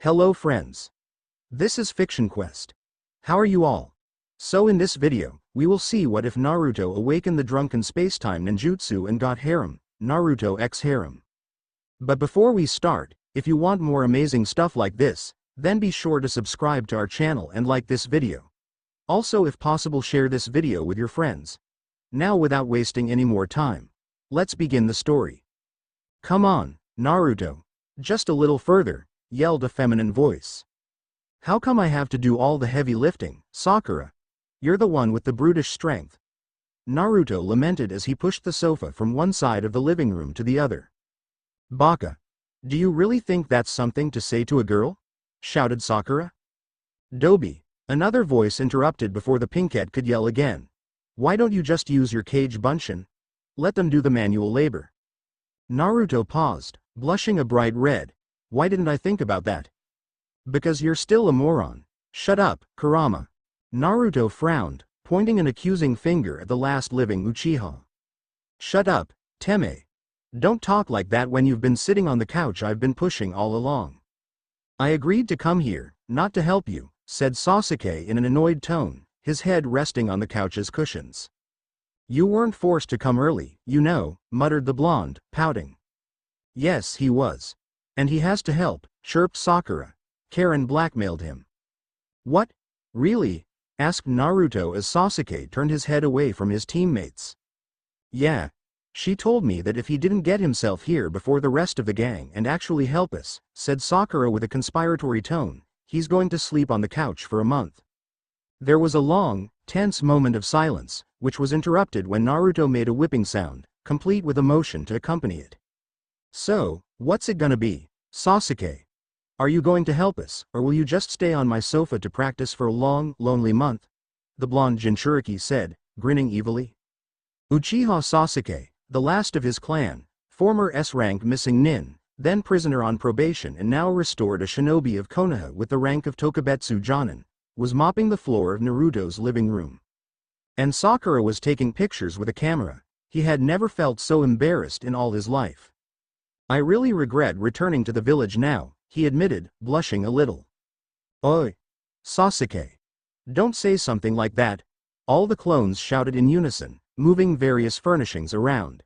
Hello friends. This is Fiction Quest. How are you all? So in this video, we will see what if Naruto awakened the drunken spacetime ninjutsu and got Harem, Naruto x Harem. But before we start, if you want more amazing stuff like this, then be sure to subscribe to our channel and like this video. Also, if possible, share this video with your friends. Now without wasting any more time, let's begin the story. Come on, Naruto. Just a little further, yelled a feminine voice. How come I have to do all the heavy lifting, Sakura? You're the one with the brutish strength. Naruto lamented as he pushed the sofa from one side of the living room to the other. Baka. Do you really think that's something to say to a girl? Shouted Sakura. Dobi. Another voice interrupted before the pinkette could yell again. Why don't you just use your kage bunshin? Let them do the manual labor. Naruto paused, blushing a bright red. Why didn't I think about that? Because you're still a moron. Shut up, Kurama. Naruto frowned, pointing an accusing finger at the last living Uchiha. Shut up, Teme. Don't talk like that when you've been sitting on the couch I've been pushing all along. I agreed to come here, not to help you, said Sasuke in an annoyed tone, his head resting on the couch's cushions. You weren't forced to come early, you know, muttered the blonde, pouting. Yes, he was. And he has to help, chirped Sakura. Karen blackmailed him. What? Really? Asked Naruto as Sasuke turned his head away from his teammates. Yeah. She told me that if he didn't get himself here before the rest of the gang and actually help us, said Sakura with a conspiratory tone, he's going to sleep on the couch for a month. There was a long, tense moment of silence, which was interrupted when Naruto made a whipping sound, complete with a motion to accompany it. So, what's it gonna be, Sasuke? Are you going to help us, or will you just stay on my sofa to practice for a long, lonely month? The blonde Jinchuriki said, grinning evilly. Uchiha Sasuke, the last of his clan, former S-rank missing nin, then prisoner on probation and now restored a shinobi of Konoha with the rank of Tokubetsu Jonin, was mopping the floor of Naruto's living room. And Sakura was taking pictures with a camera. He had never felt so embarrassed in all his life. I really regret returning to the village now, he admitted, blushing a little. Oi! Sasuke! Don't say something like that, all the clones shouted in unison, moving various furnishings around.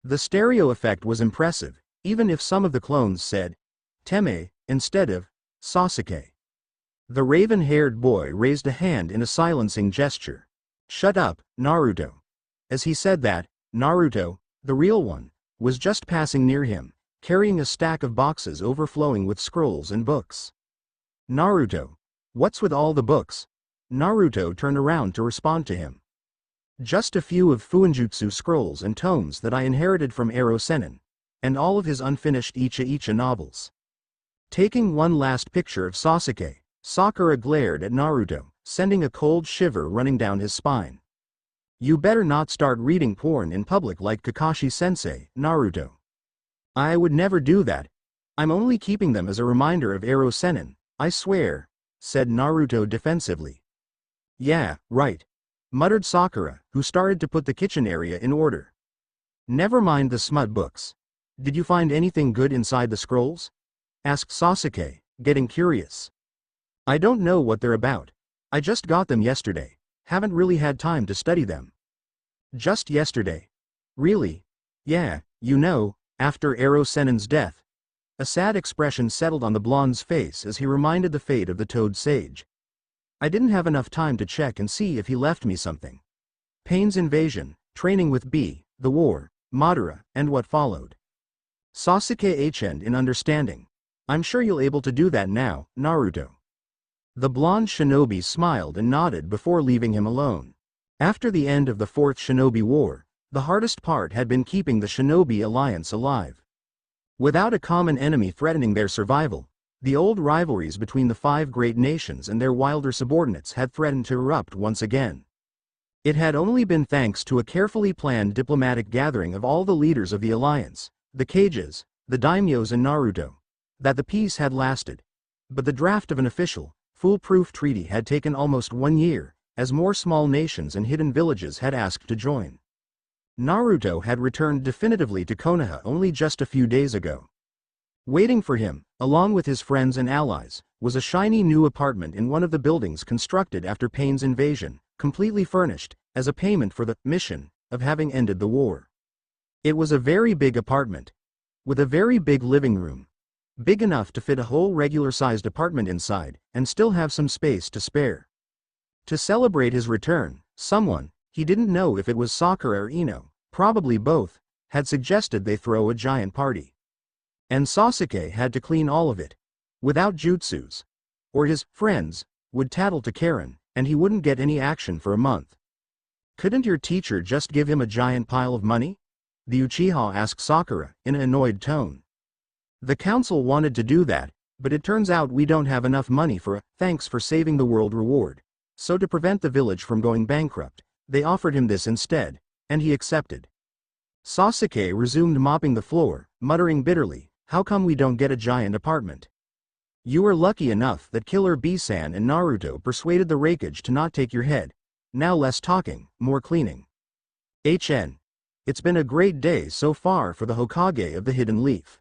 The stereo effect was impressive, even if some of the clones said, Teme, instead of, Sasuke. The raven-haired boy raised a hand in a silencing gesture. Shut up, Naruto. As he said that, Naruto, the real one, was just passing near him, carrying a stack of boxes overflowing with scrolls and books. Naruto. What's with all the books? Naruto turned around to respond to him. Just a few of Fuinjutsu scrolls and tomes that I inherited from Ero Sennin, and all of his unfinished Icha novels. Taking one last picture of Sasuke, Sakura glared at Naruto, sending a cold shiver running down his spine. You better not start reading porn in public like Kakashi-sensei, Naruto. I would never do that. I'm only keeping them as a reminder of Ero Sennin, I swear, said Naruto defensively. Yeah, right, muttered Sakura, who started to put the kitchen area in order. Never mind the smut books. Did you find anything good inside the scrolls? Asked Sasuke, getting curious. I don't know what they're about. I just got them yesterday. Haven't really had time to study them. Just yesterday? Really? Yeah, you know, after Ero Sennin's death. A sad expression settled on the blonde's face as he reminded the fate of the Toad Sage. I didn't have enough time to check and see if he left me something. Pain's invasion, training with B, the war, Madara, and what followed. Sasuke h'd in understanding. I'm sure you'll able to do that now, Naruto. The blonde shinobi smiled and nodded before leaving him alone. After the end of the Fourth Shinobi War, the hardest part had been keeping the Shinobi Alliance alive. Without a common enemy threatening their survival, the old rivalries between the five great nations and their wilder subordinates had threatened to erupt once again. It had only been thanks to a carefully planned diplomatic gathering of all the leaders of the alliance, the Kages, the daimyos and Naruto, that the peace had lasted. But the draft of an official, foolproof treaty had taken almost 1 year, as more small nations and hidden villages had asked to join. Naruto had returned definitively to Konoha only just a few days ago. Waiting for him, along with his friends and allies, was a shiny new apartment in one of the buildings constructed after Pain's invasion, completely furnished, as a payment for the mission of having ended the war. It was a very big apartment, with a very big living room, big enough to fit a whole regular-sized apartment inside, and still have some space to spare. To celebrate his return, someone, he didn't know if it was Sakura or Ino, probably both, had suggested they throw a giant party. And Sasuke had to clean all of it, without jutsus. Or his friends would tattle to Karen, and he wouldn't get any action for a month. Couldn't your teacher just give him a giant pile of money? The Uchiha asked Sakura, in an annoyed tone. The council wanted to do that, but it turns out we don't have enough money for a thanks for saving the world reward. So to prevent the village from going bankrupt, they offered him this instead, and he accepted. Sasuke resumed mopping the floor, muttering bitterly, "How come we don't get a giant apartment? You were lucky enough that Killer B-san and Naruto persuaded the Raikage to not take your head. Now less talking, more cleaning. HN. It's been a great day so far for the Hokage of the Hidden Leaf.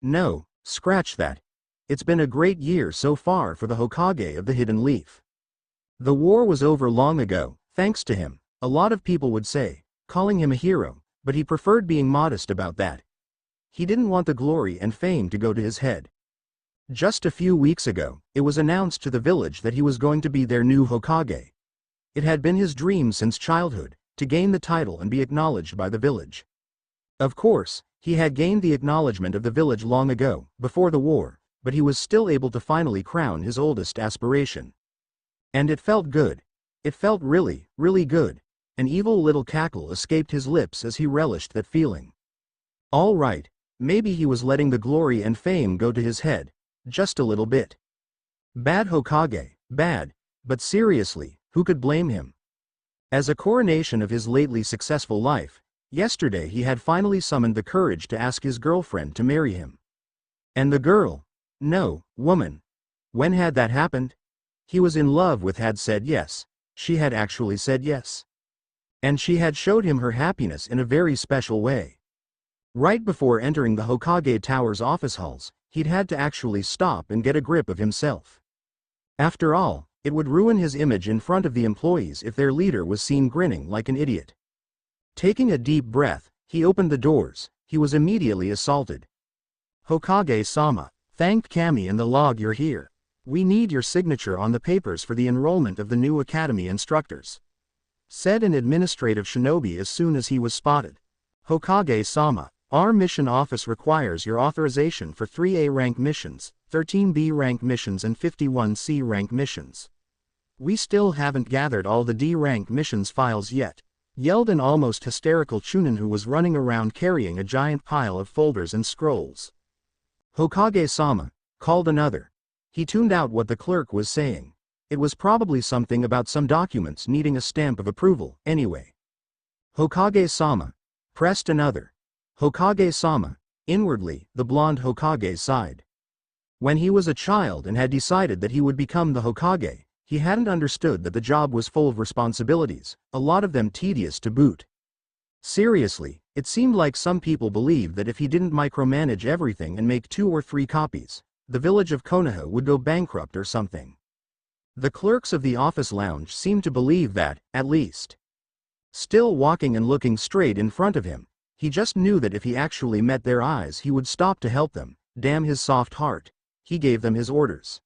No, scratch that. It's been a great year so far for the Hokage of the Hidden Leaf. The war was over long ago, thanks to him, a lot of people would say, calling him a hero, but he preferred being modest about that. He didn't want the glory and fame to go to his head. Just a few weeks ago, it was announced to the village that he was going to be their new Hokage. It had been his dream since childhood, to gain the title and be acknowledged by the village. Of course, he had gained the acknowledgement of the village long ago, before the war, but he was still able to finally crown his oldest aspiration. And it felt good. It felt really, really good. An evil little cackle escaped his lips as he relished that feeling. All right, maybe he was letting the glory and fame go to his head, just a little bit. Bad Hokage, bad, but seriously, who could blame him? As a coronation of his lately successful life, yesterday he had finally summoned the courage to ask his girlfriend to marry him. And the girl, no, woman. When had that happened? He was in love with had said yes. She had actually said yes. And she had showed him her happiness in a very special way. Right before entering the Hokage Tower's office halls, he'd had to actually stop and get a grip of himself. After all, it would ruin his image in front of the employees if their leader was seen grinning like an idiot. Taking a deep breath, he opened the doors. He was immediately assaulted. Hokage-sama, thanked Kami in the log you're here. We need your signature on the papers for the enrollment of the new academy instructors, said an administrative shinobi as soon as he was spotted. Hokage-sama, our mission office requires your authorization for 3A rank missions, 13B rank missions and 51C rank missions. We still haven't gathered all the D rank missions files yet, yelled an almost hysterical Chunin who was running around carrying a giant pile of folders and scrolls. Hokage-sama, called another. He tuned out what the clerk was saying. It was probably something about some documents needing a stamp of approval, anyway. Hokage-sama, pressed another. Hokage-sama, inwardly, the blonde Hokage sighed. When he was a child and had decided that he would become the Hokage, he hadn't understood that the job was full of responsibilities, a lot of them tedious to boot. Seriously, it seemed like some people believed that if he didn't micromanage everything and make 2 or 3 copies, the village of Konoha would go bankrupt or something. The clerks of the office lounge seemed to believe that, at least. Still walking and looking straight in front of him, he just knew that if he actually met their eyes he would stop to help them. Damn his soft heart. He gave them his orders.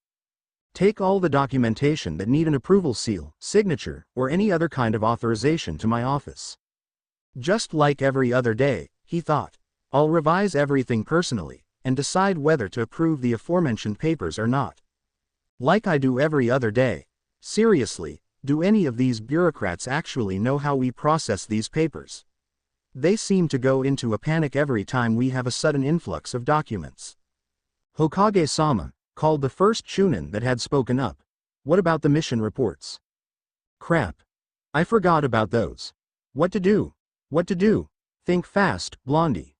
Take all the documentation that need an approval seal, signature, or any other kind of authorization to my office. Just like every other day, he thought. I'll revise everything personally, and decide whether to approve the aforementioned papers or not. Like I do every other day. Seriously, do any of these bureaucrats actually know how we process these papers? They seem to go into a panic every time we have a sudden influx of documents. Hokage-sama, called the first Chunin that had spoken up. What about the mission reports? Crap. I forgot about those. What to do? What to do? Think fast, Blondie.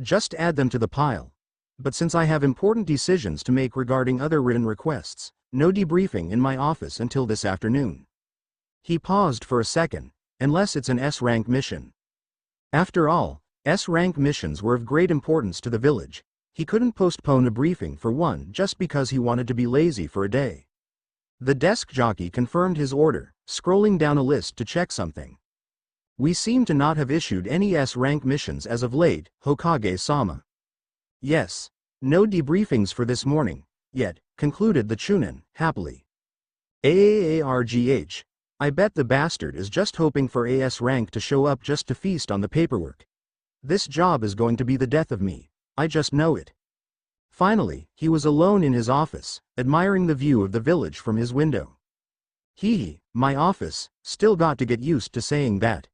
Just add them to the pile. But since I have important decisions to make regarding other written requests, no debriefing in my office until this afternoon. He paused for a second, unless it's an S-rank mission. After all, S-rank missions were of great importance to the village. He couldn't postpone a briefing for one just because he wanted to be lazy for a day. The desk jockey confirmed his order, scrolling down a list to check something. We seem to not have issued any S-rank missions as of late, Hokage-sama. Yes. No debriefings for this morning, yet, concluded the Chunin, happily. AAARGH. I bet the bastard is just hoping for AS rank to show up just to feast on the paperwork. This job is going to be the death of me, I just know it. Finally, he was alone in his office, admiring the view of the village from his window. My office, still got to get used to saying that.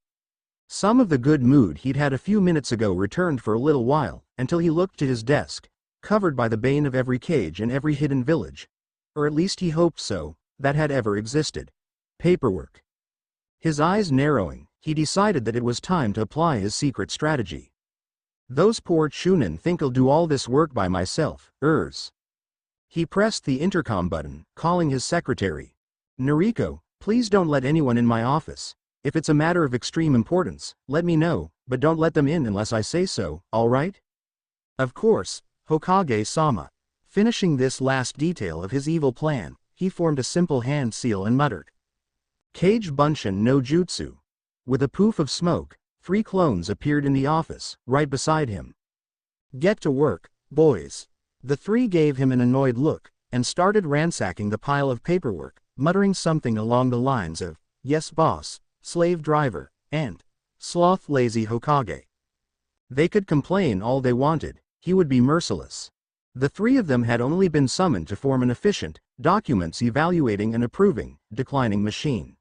Some of the good mood he'd had a few minutes ago returned for a little while, until he looked to his desk, covered by the bane of every cage in every hidden village. Or at least he hoped so, that had ever existed. Paperwork. His eyes narrowing, he decided that it was time to apply his secret strategy. Those poor Chunin think I'll do all this work by myself, He pressed the intercom button, calling his secretary. Nariko, please don't let anyone in my office. If it's a matter of extreme importance, let me know, but don't let them in unless I say so, alright? Of course, Hokage-sama. Finishing this last detail of his evil plan, he formed a simple hand seal and muttered. Kage Bunshin no Jutsu. With a poof of smoke, 3 clones appeared in the office, right beside him. Get to work, boys. The 3 gave him an annoyed look, and started ransacking the pile of paperwork, muttering something along the lines of, yes boss, slave driver, and sloth lazy Hokage. They could complain all they wanted, he would be merciless. The 3 of them had only been summoned to form an efficient, documents evaluating and approving, declining machine.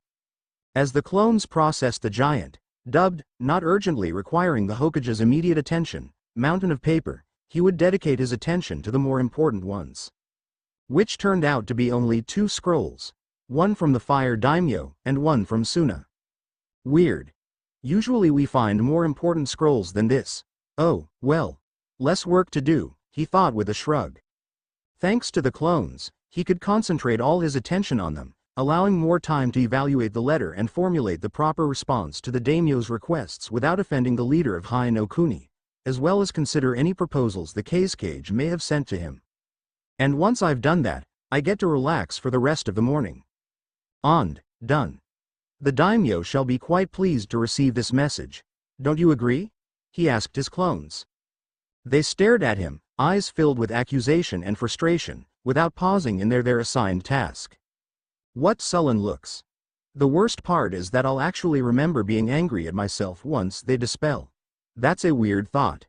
As the clones processed the giant, dubbed, not urgently requiring the Hokage's immediate attention, mountain of paper, he would dedicate his attention to the more important ones. Which turned out to be only 2 scrolls, one from the Fire Daimyo, and one from Suna. Weird. Usually we find more important scrolls than this. Oh, well. Less work to do, he thought with a shrug. Thanks to the clones, he could concentrate all his attention on them, allowing more time to evaluate the letter and formulate the proper response to the daimyo's requests without offending the leader of Hai no Kuni, as well as consider any proposals the Kage may have sent to him. And once I've done that, I get to relax for the rest of the morning. Done. The daimyo shall be quite pleased to receive this message. Don't you agree? He asked his clones. They stared at him, eyes filled with accusation and frustration, without pausing in their assigned task. What sullen looks. The worst part is that I'll actually remember being angry at myself once they dispel. That's a weird thought.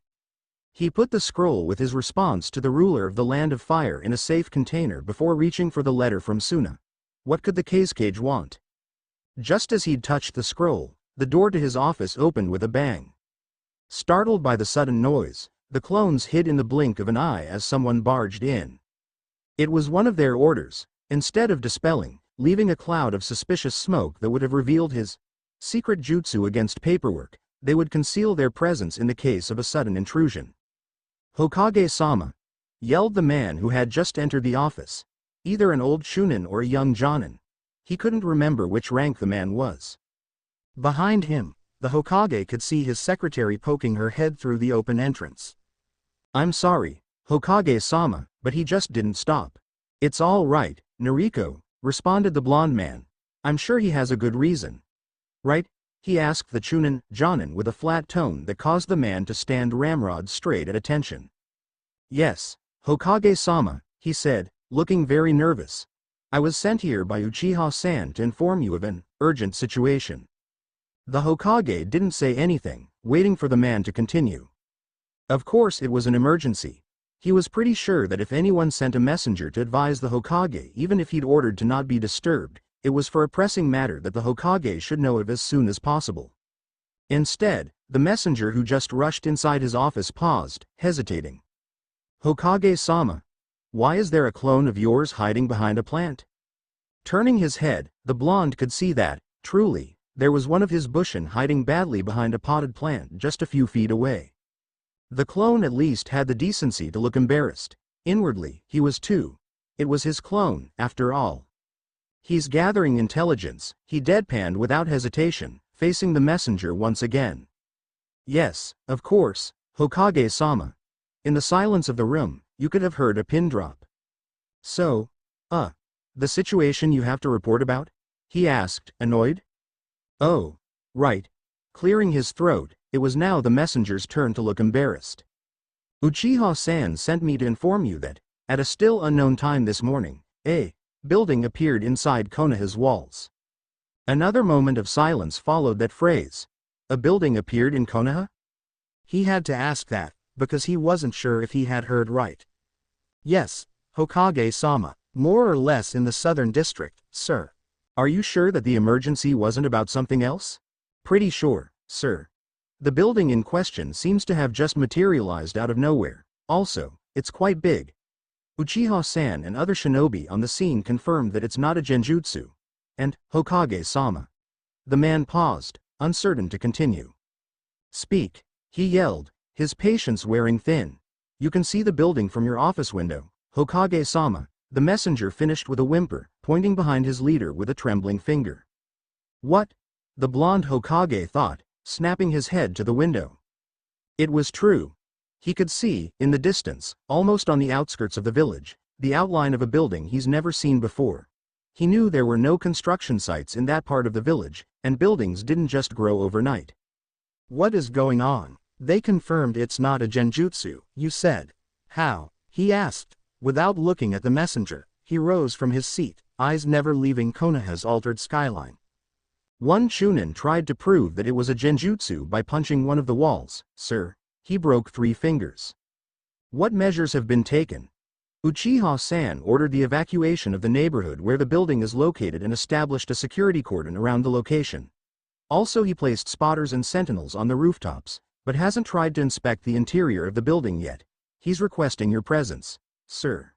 He put the scroll with his response to the ruler of the Land of Fire in a safe container before reaching for the letter from Suna. What could the Kage want? Just as he'd touched the scroll, the door to his office opened with a bang. Startled by the sudden noise, the clones hid in the blink of an eye as someone barged in. It was one of their orders. Instead of dispelling, leaving a cloud of suspicious smoke that would have revealed his secret jutsu against paperwork, they would conceal their presence in the case of a sudden intrusion. Hokage-sama, yelled the man who had just entered the office, either an old Chunin or a young Jonin. He couldn't remember which rank the man was. Behind him, the Hokage could see his secretary poking her head through the open entrance. I'm sorry, Hokage-sama, but he just didn't stop. It's all right, Nariko, responded the blonde man. I'm sure he has a good reason. Right? He asked the Chunin, Jonin with a flat tone that caused the man to stand ramrod straight at attention. Yes, Hokage-sama, he said, looking very nervous. I was sent here by Uchiha-san to inform you of an urgent situation. The Hokage didn't say anything, waiting for the man to continue. Of course it was an emergency. He was pretty sure that if anyone sent a messenger to advise the Hokage, even if he'd ordered to not be disturbed, it was for a pressing matter that the Hokage should know of as soon as possible. Instead, the messenger who just rushed inside his office paused, hesitating. Hokage-sama, why is there a clone of yours hiding behind a plant? Turning his head, the blonde could see that, truly, there was one of his Bushin hiding badly behind a potted plant just a few feet away. The clone at least had the decency to look embarrassed. Inwardly, he was too. It was his clone, after all. He's gathering intelligence, he deadpanned without hesitation, facing the messenger once again. Yes, of course, Hokage-sama. In the silence of the room, you could have heard a pin drop. So, the situation you have to report about? He asked, annoyed. Oh, right. Clearing his throat, it was now the messenger's turn to look embarrassed. Uchiha-san sent me to inform you that, at a still unknown time this morning, a building appeared inside Konoha's walls. Another moment of silence followed that phrase. A building appeared in Konoha? He had to ask that, because he wasn't sure if he had heard right. Yes, Hokage-sama, more or less in the southern district, sir. Are you sure that the emergency wasn't about something else? Pretty sure, sir. The building in question seems to have just materialized out of nowhere. Also, it's quite big. Uchiha-san and other shinobi on the scene confirmed that it's not a genjutsu. And, Hokage-sama. The man paused, uncertain to continue. Speak, he yelled, his patience wearing thin. You can see the building from your office window, Hokage-sama. The messenger finished with a whimper, pointing behind his leader with a trembling finger. What? The blonde Hokage thought, snapping his head to the window. It was true. He could see, in the distance, almost on the outskirts of the village, the outline of a building he's never seen before. He knew there were no construction sites in that part of the village, and buildings didn't just grow overnight. What is going on? They confirmed it's not a genjutsu, you said. How? He asked. Without looking at the messenger, he rose from his seat, eyes never leaving Konoha's altered skyline. One Chunin tried to prove that it was a genjutsu by punching one of the walls, sir. He broke 3 fingers. What measures have been taken? Uchiha-san ordered the evacuation of the neighborhood where the building is located and established a security cordon around the location. Also, he placed spotters and sentinels on the rooftops, but hasn't tried to inspect the interior of the building yet. He's requesting your presence, sir.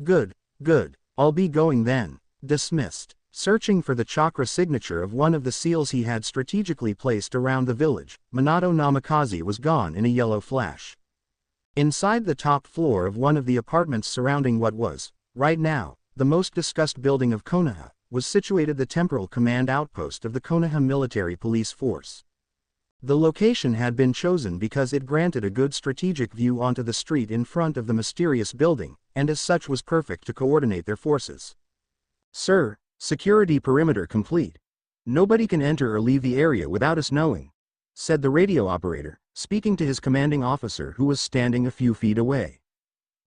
Good, good. I'll be going then. Dismissed. Searching for the chakra signature of one of the seals he had strategically placed around the village, Minato Namikaze was gone in a yellow flash. Inside the top floor of one of the apartments surrounding what was, right now, the most discussed building of Konoha, was situated the temporal command outpost of the Konoha Military Police Force. The location had been chosen because it granted a good strategic view onto the street in front of the mysterious building, and as such was perfect to coordinate their forces. Sir, security perimeter complete. Nobody can enter or leave the area without us knowing, said the radio operator, speaking to his commanding officer who was standing a few feet away.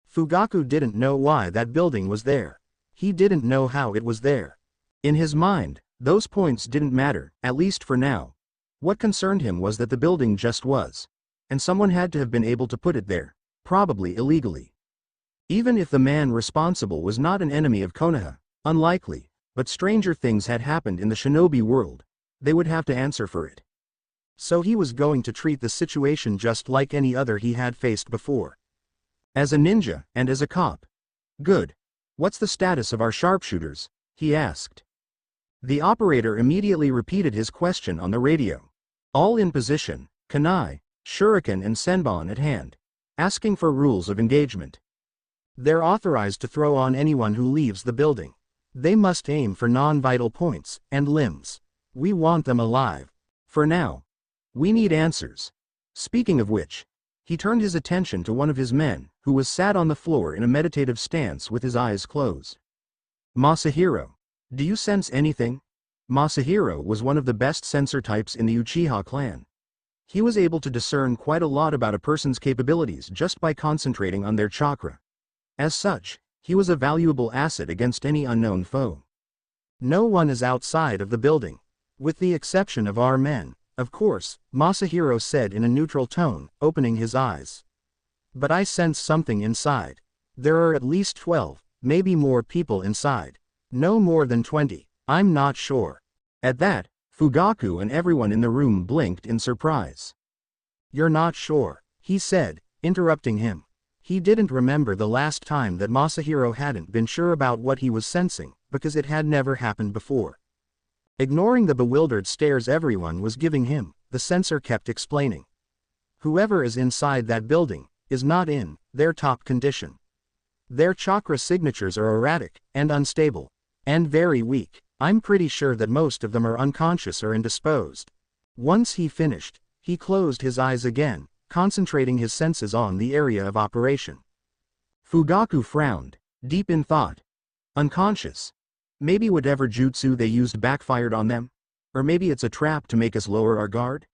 Fugaku didn't know why that building was there. He didn't know how it was there. In his mind, those points didn't matter, at least for now. What concerned him was that the building just was. And someone had to have been able to put it there, probably illegally. Even if the man responsible was not an enemy of Konoha, unlikely, but stranger things had happened in the shinobi world. They would have to answer for it. So he was going to treat the situation just like any other he had faced before. As a ninja, and as a cop. Good. What's the status of our sharpshooters? He asked. The operator immediately repeated his question on the radio. All in position, kunai, shuriken and senbon at hand. Asking for rules of engagement. They're authorized to throw on anyone who leaves the building. They must aim for non-vital points and limbs. We want them alive. For now. We need answers. Speaking of which, he turned his attention to one of his men, who was sat on the floor in a meditative stance with his eyes closed. Masahiro, do you sense anything? Masahiro was one of the best sensor types in the Uchiha clan. He was able to discern quite a lot about a person's capabilities just by concentrating on their chakra. As such, he was a valuable asset against any unknown foe. No one is outside of the building. With the exception of our men, of course, Masahiro said in a neutral tone, opening his eyes. But I sense something inside. There are at least 12, maybe more people inside. No more than 20, I'm not sure. At that, Fugaku and everyone in the room blinked in surprise. You're not sure, he said, interrupting him. He didn't remember the last time that Masahiro hadn't been sure about what he was sensing, because it had never happened before. Ignoring the bewildered stares everyone was giving him, the sensor kept explaining. Whoever is inside that building is not in their top condition. Their chakra signatures are erratic and unstable and very weak. I'm pretty sure that most of them are unconscious or indisposed. Once he finished, he closed his eyes again, concentrating his senses on the area of operation. Fugaku frowned, deep in thought. Unconscious. Maybe whatever jutsu they used backfired on them? Or maybe it's a trap to make us lower our guard?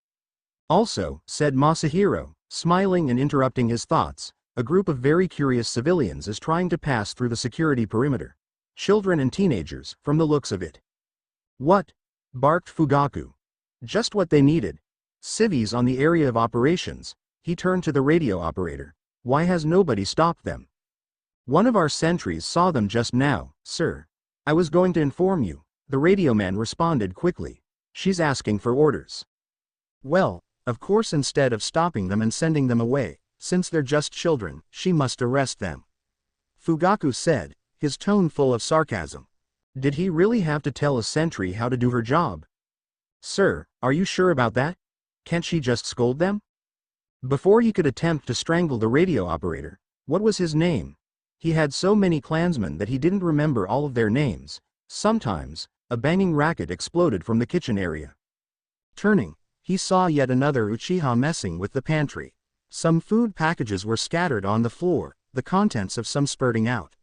Also, said Masahiro, smiling and interrupting his thoughts, a group of very curious civilians is trying to pass through the security perimeter. Children and teenagers, from the looks of it. What? Barked Fugaku. Just what they needed. Civvies on the area of operations. He turned to the radio operator. Why has nobody stopped them? One of our sentries saw them just now, sir. I was going to inform you. The radio man responded quickly. She's asking for orders. Well, of course, instead of stopping them and sending them away, since they're just children, she must arrest them. Fugaku said, his tone full of sarcasm. Did he really have to tell a sentry how to do her job? Sir, are you sure about that? Can't she just scold them? Before he could attempt to strangle the radio operator, what was his name? He had so many clansmen that he didn't remember all of their names. Sometimes, a banging racket exploded from the kitchen area. Turning, he saw yet another Uchiha messing with the pantry. Some food packages were scattered on the floor, the contents of some spurting out.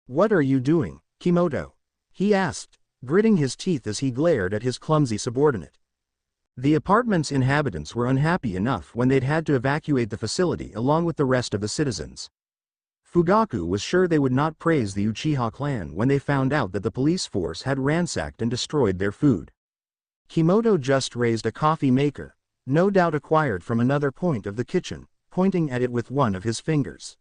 What are you doing, Kimoto? He asked, gritting his teeth as he glared at his clumsy subordinate. The apartment's inhabitants were unhappy enough when they'd had to evacuate the facility along with the rest of the citizens. Fugaku was sure they would not praise the Uchiha clan when they found out that the police force had ransacked and destroyed their food. Kimoto just raised a coffee maker, no doubt acquired from another point of the kitchen, pointing at it with one of his fingers.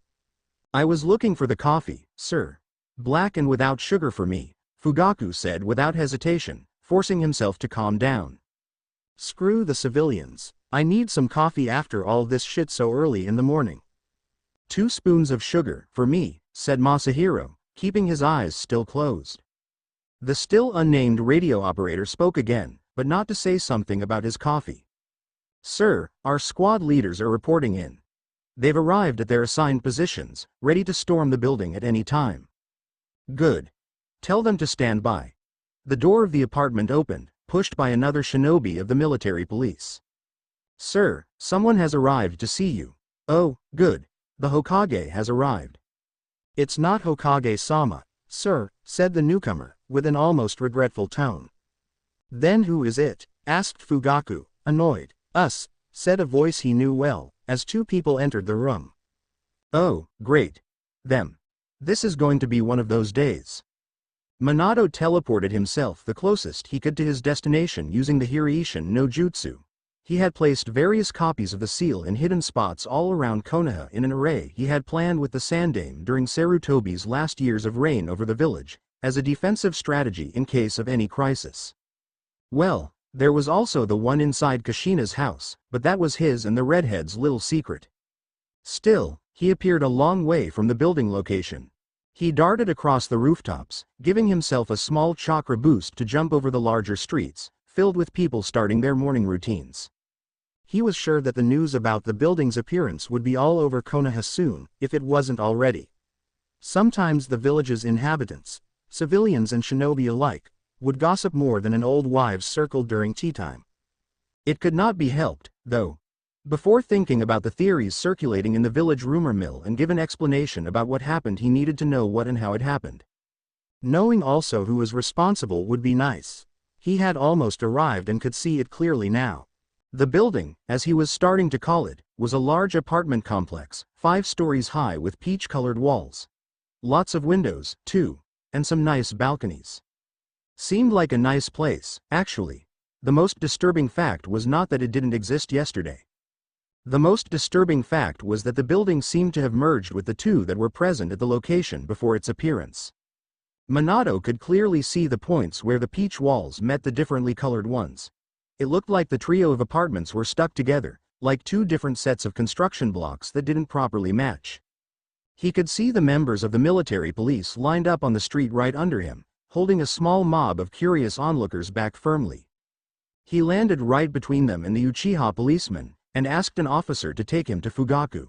I was looking for the coffee, sir. Black and without sugar for me, Fugaku said without hesitation, forcing himself to calm down. Screw the civilians. I need some coffee after all this shit so early in the morning. 2 spoons of sugar, for me, said Masahiro, keeping his eyes still closed. The still unnamed radio operator spoke again, but not to say something about his coffee. Sir, our squad leaders are reporting in. They've arrived at their assigned positions, ready to storm the building at any time. Good. Tell them to stand by. The door of the apartment opened, pushed by another shinobi of the military police. Sir, someone has arrived to see you. Oh, good. The Hokage has arrived. It's not Hokage-sama, sir, said the newcomer, with an almost regretful tone. Then who is it? Asked Fugaku, annoyed. Us, said a voice he knew well, as 2 people entered the room. Oh, great. Them. This is going to be one of those days. Minato teleported himself the closest he could to his destination using the Hiraishin no Jutsu. He had placed various copies of the seal in hidden spots all around Konoha in an array he had planned with the Sandaime during Sarutobi's last years of reign over the village, as a defensive strategy in case of any crisis. Well, there was also the one inside Kushina's house, but that was his and the redhead's little secret. Still, he appeared a long way from the building location. He darted across the rooftops, giving himself a small chakra boost to jump over the larger streets, filled with people starting their morning routines. He was sure that the news about the building's appearance would be all over Konoha soon, if it wasn't already. Sometimes the village's inhabitants, civilians and shinobi alike, would gossip more than an old wives' circle during tea time. It could not be helped, though. Before thinking about the theories circulating in the village rumor mill and give an explanation about what happened, he needed to know what and how it happened. Knowing also who was responsible would be nice. He had almost arrived and could see it clearly now. The building, as he was starting to call it, was a large apartment complex, 5 stories high with peach-colored walls. Lots of windows, too, and some nice balconies. Seemed like a nice place, actually. The most disturbing fact was not that it didn't exist yesterday. The most disturbing fact was that the building seemed to have merged with the 2 that were present at the location before its appearance. Minato could clearly see the points where the peach walls met the differently colored ones. It looked like the trio of apartments were stuck together, like 2 different sets of construction blocks that didn't properly match. He could see the members of the military police lined up on the street right under him, holding a small mob of curious onlookers back firmly. He landed right between them and the Uchiha policeman, and asked an officer to take him to Fugaku.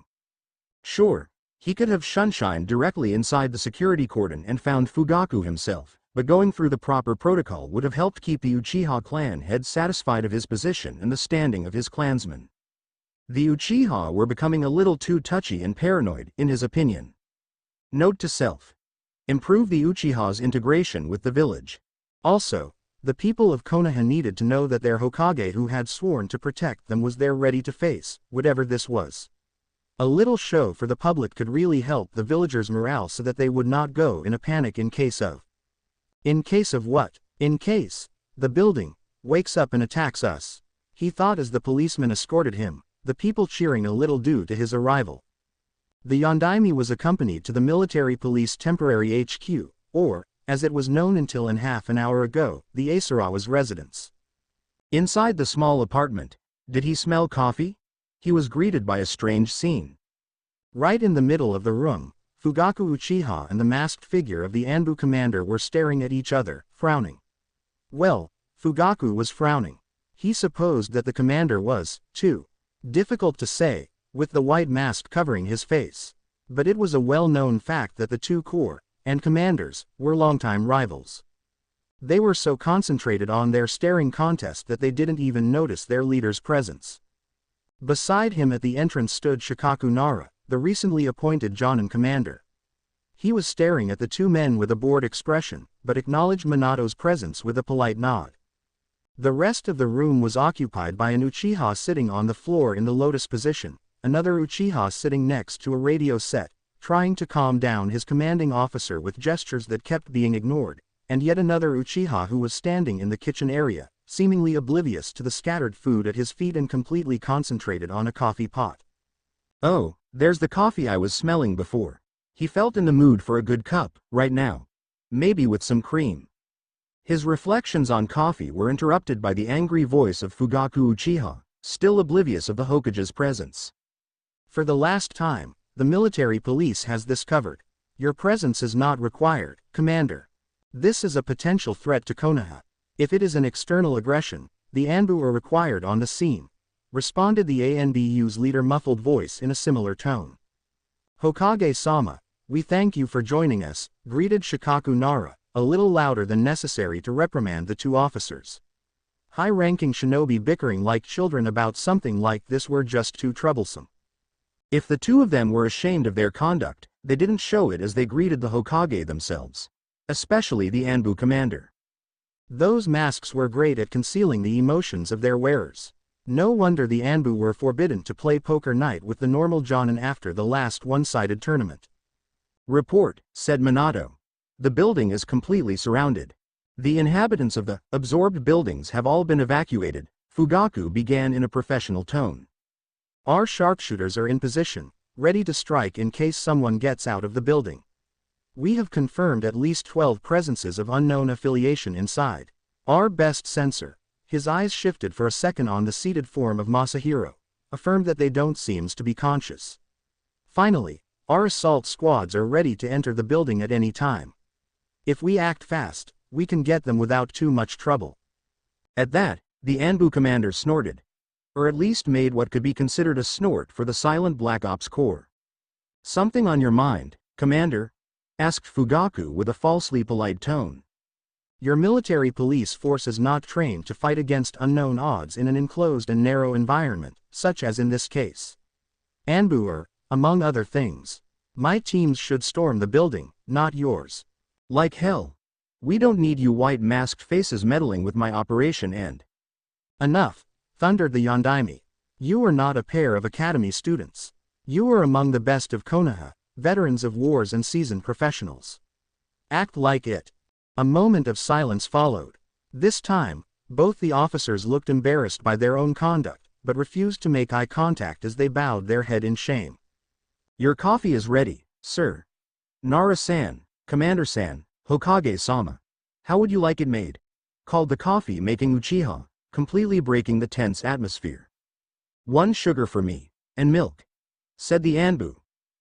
Sure, he could have shunshined directly inside the security cordon and found Fugaku himself, but going through the proper protocol would have helped keep the Uchiha clan head satisfied of his position and the standing of his clansmen. The Uchiha were becoming a little too touchy and paranoid, in his opinion. Note to self. Improve the Uchiha's integration with the village. Also, the people of Konoha needed to know that their Hokage who had sworn to protect them was there ready to face, whatever this was. A little show for the public could really help the villagers' morale so that they would not go in a panic in case of. In case of what? In case the building wakes up and attacks us. He thought as the policeman escorted him, the people cheering a little due to his arrival. The Yondaime was accompanied to the military police temporary HQ, or, as it was known until in half an hour ago, the Asarawa's residence. Inside the small apartment, did he smell coffee? He was greeted by a strange scene. Right in the middle of the room, Fugaku Uchiha and the masked figure of the Anbu commander were staring at each other, frowning. Well, Fugaku was frowning. He supposed that the commander was, too. Difficult to say, with the white mask covering his face. But it was a well-known fact that the two corps and commanders were longtime rivals. They were so concentrated on their staring contest that they didn't even notice their leader's presence. Beside him at the entrance stood Shikaku Nara, the recently appointed Jonin commander. He was staring at the two men with a bored expression, but acknowledged Minato's presence with a polite nod. The rest of the room was occupied by an Uchiha sitting on the floor in the lotus position, another Uchiha sitting next to a radio set, trying to calm down his commanding officer with gestures that kept being ignored, and yet another Uchiha who was standing in the kitchen area, seemingly oblivious to the scattered food at his feet and completely concentrated on a coffee pot. Oh, there's the coffee I was smelling before. He felt in the mood for a good cup, right now. Maybe with some cream. His reflections on coffee were interrupted by the angry voice of Fugaku Uchiha, still oblivious of the Hokage's presence. For the last time, the military police has this covered. Your presence is not required, Commander. This is a potential threat to Konoha. If it is an external aggression, the Anbu are required on the scene, responded the ANBU's leader muffled voice in a similar tone. Hokage-sama, we thank you for joining us, greeted Shikaku Nara, a little louder than necessary to reprimand the two officers. High-ranking shinobi bickering like children about something like this were just too troublesome. If the two of them were ashamed of their conduct, they didn't show it as they greeted the Hokage themselves. Especially the Anbu commander. Those masks were great at concealing the emotions of their wearers. No wonder the Anbu were forbidden to play poker night with the normal Jonin after the last one-sided tournament. Report, said Minato. The building is completely surrounded. The inhabitants of the absorbed buildings have all been evacuated, Fugaku began in a professional tone. Our sharpshooters are in position, ready to strike in case someone gets out of the building. We have confirmed at least 12 presences of unknown affiliation inside. Our best sensor, his eyes shifted for a second on the seated form of Masahiro, affirmed that they don't seem to be conscious. Finally, our assault squads are ready to enter the building at any time. If we act fast, we can get them without too much trouble. At that, the Anbu commander snorted. Or at least made what could be considered a snort for the silent Black Ops Corps. Something on your mind, Commander? Asked Fugaku with a falsely polite tone. Your military police force is not trained to fight against unknown odds in an enclosed and narrow environment, such as in this case. Anbu are, among other things. My teams should storm the building, not yours. Like hell. We don't need you white masked faces meddling with my operation and... Enough, thundered the Yondaime. You are not a pair of academy students. You are among the best of Konoha, veterans of wars and seasoned professionals. Act like it. A moment of silence followed. This time, both the officers looked embarrassed by their own conduct, but refused to make eye contact as they bowed their head in shame. Your coffee is ready, sir. Nara-san, Commander-san, Hokage-sama. How would you like it made? Called the coffee-making Uchiha, completely breaking the tense atmosphere. 1 sugar for me, and milk, said the Anbu.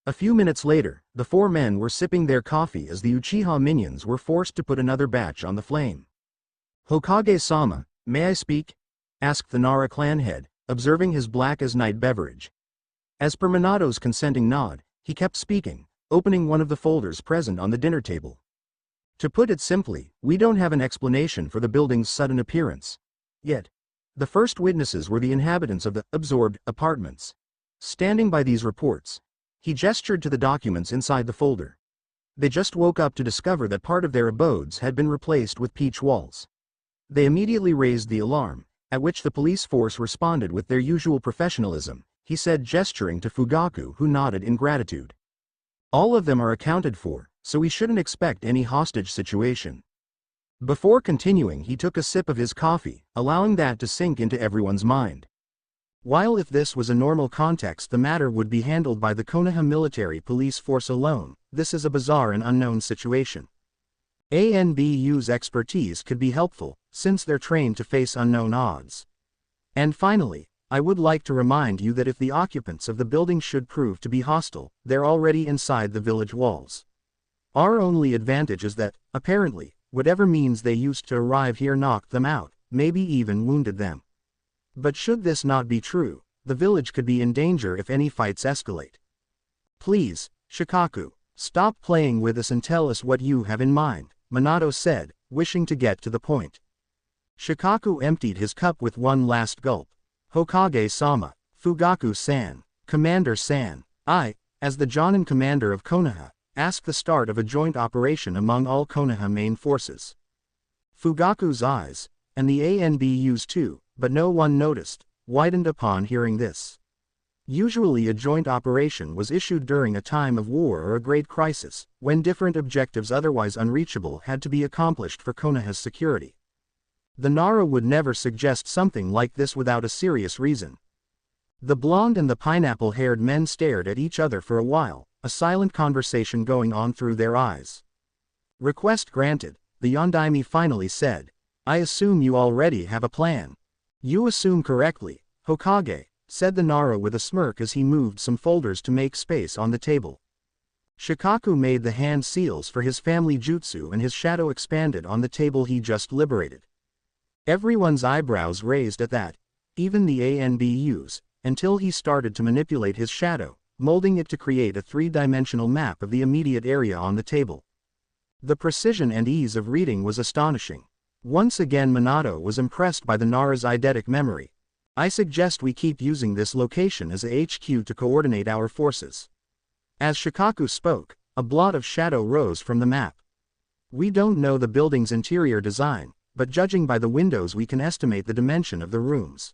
A few minutes later, the 4 men were sipping their coffee as the Uchiha minions were forced to put another batch on the flame. Hokage-sama, may I speak? Asked the Nara clan head, observing his black-as-night beverage. As per Minato's consenting nod, he kept speaking, opening one of the folders present on the dinner table. To put it simply, we don't have an explanation for the building's sudden appearance. Yet, the first witnesses were the inhabitants of the absorbed apartments. Standing by these reports, he gestured to the documents inside the folder. They just woke up to discover that part of their abodes had been replaced with peach walls. They immediately raised the alarm, at which the police force responded with their usual professionalism, he said, gesturing to Fugaku, who nodded in gratitude. All of them are accounted for, so we shouldn't expect any hostage situation. Before continuing, he took a sip of his coffee, allowing that to sink into everyone's mind. While if this was a normal context the matter would be handled by the Konoha military police force alone, this is a bizarre and unknown situation. ANBU's expertise could be helpful, since they're trained to face unknown odds. And finally, I would like to remind you that if the occupants of the building should prove to be hostile, they're already inside the village walls. Our only advantage is that, apparently, whatever means they used to arrive here knocked them out, maybe even wounded them. But should this not be true, the village could be in danger if any fights escalate. Please, Shikaku, stop playing with us and tell us what you have in mind, Minato said, wishing to get to the point. Shikaku emptied his cup with one last gulp. Hokage-sama, Fugaku-san, Commander-san, I, as the Jonin commander of Konoha, ask the start of a joint operation among all Konoha main forces. Fugaku's eyes, and the ANBU's too, but no one noticed, widened upon hearing this. Usually a joint operation was issued during a time of war or a great crisis, when different objectives otherwise unreachable had to be accomplished for Konoha's security. The Nara would never suggest something like this without a serious reason. The blonde and the pineapple-haired men stared at each other for a while, a silent conversation going on through their eyes. Request granted, the Yondaime finally said. I assume you already have a plan. You assume correctly, Hokage, said the Nara with a smirk as he moved some folders to make space on the table. Shikaku made the hand seals for his family jutsu and his shadow expanded on the table he just liberated. Everyone's eyebrows raised at that, even the ANBU's, until he started to manipulate his shadow, molding it to create a three-dimensional map of the immediate area on the table. The precision and ease of reading was astonishing. Once again Minato was impressed by the Nara's eidetic memory. I suggest we keep using this location as a HQ to coordinate our forces. As Shikaku spoke, a blot of shadow rose from the map. We don't know the building's interior design, but judging by the windows we can estimate the dimension of the rooms.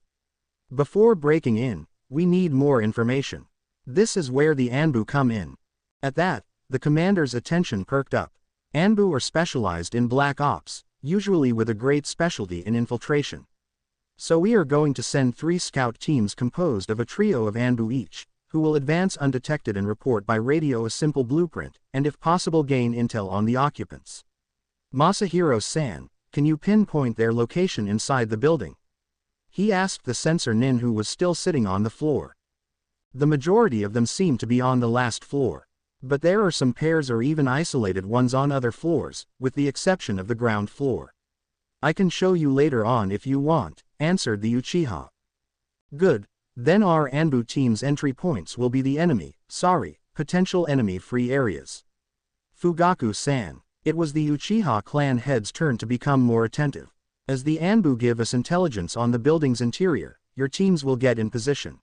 Before breaking in, we need more information. This is where the Anbu come in. At that, the commander's attention perked up. Anbu are specialized in black ops, usually with a great specialty in infiltration. So we are going to send 3 scout teams composed of a trio of Anbu each, who will advance undetected and report by radio a simple blueprint, and if possible gain intel on the occupants. Masahiro-san, can you pinpoint their location inside the building? He asked the censor nin who was still sitting on the floor. The majority of them seem to be on the last floor. But there are some pairs or even isolated ones on other floors, with the exception of the ground floor. I can show you later on if you want, answered the Uchiha. Good, then our Anbu team's entry points will be the potential enemy-free areas. Fugaku-san, it was the Uchiha clan head's turn to become more attentive. As the Anbu give us intelligence on the building's interior, your teams will get in position.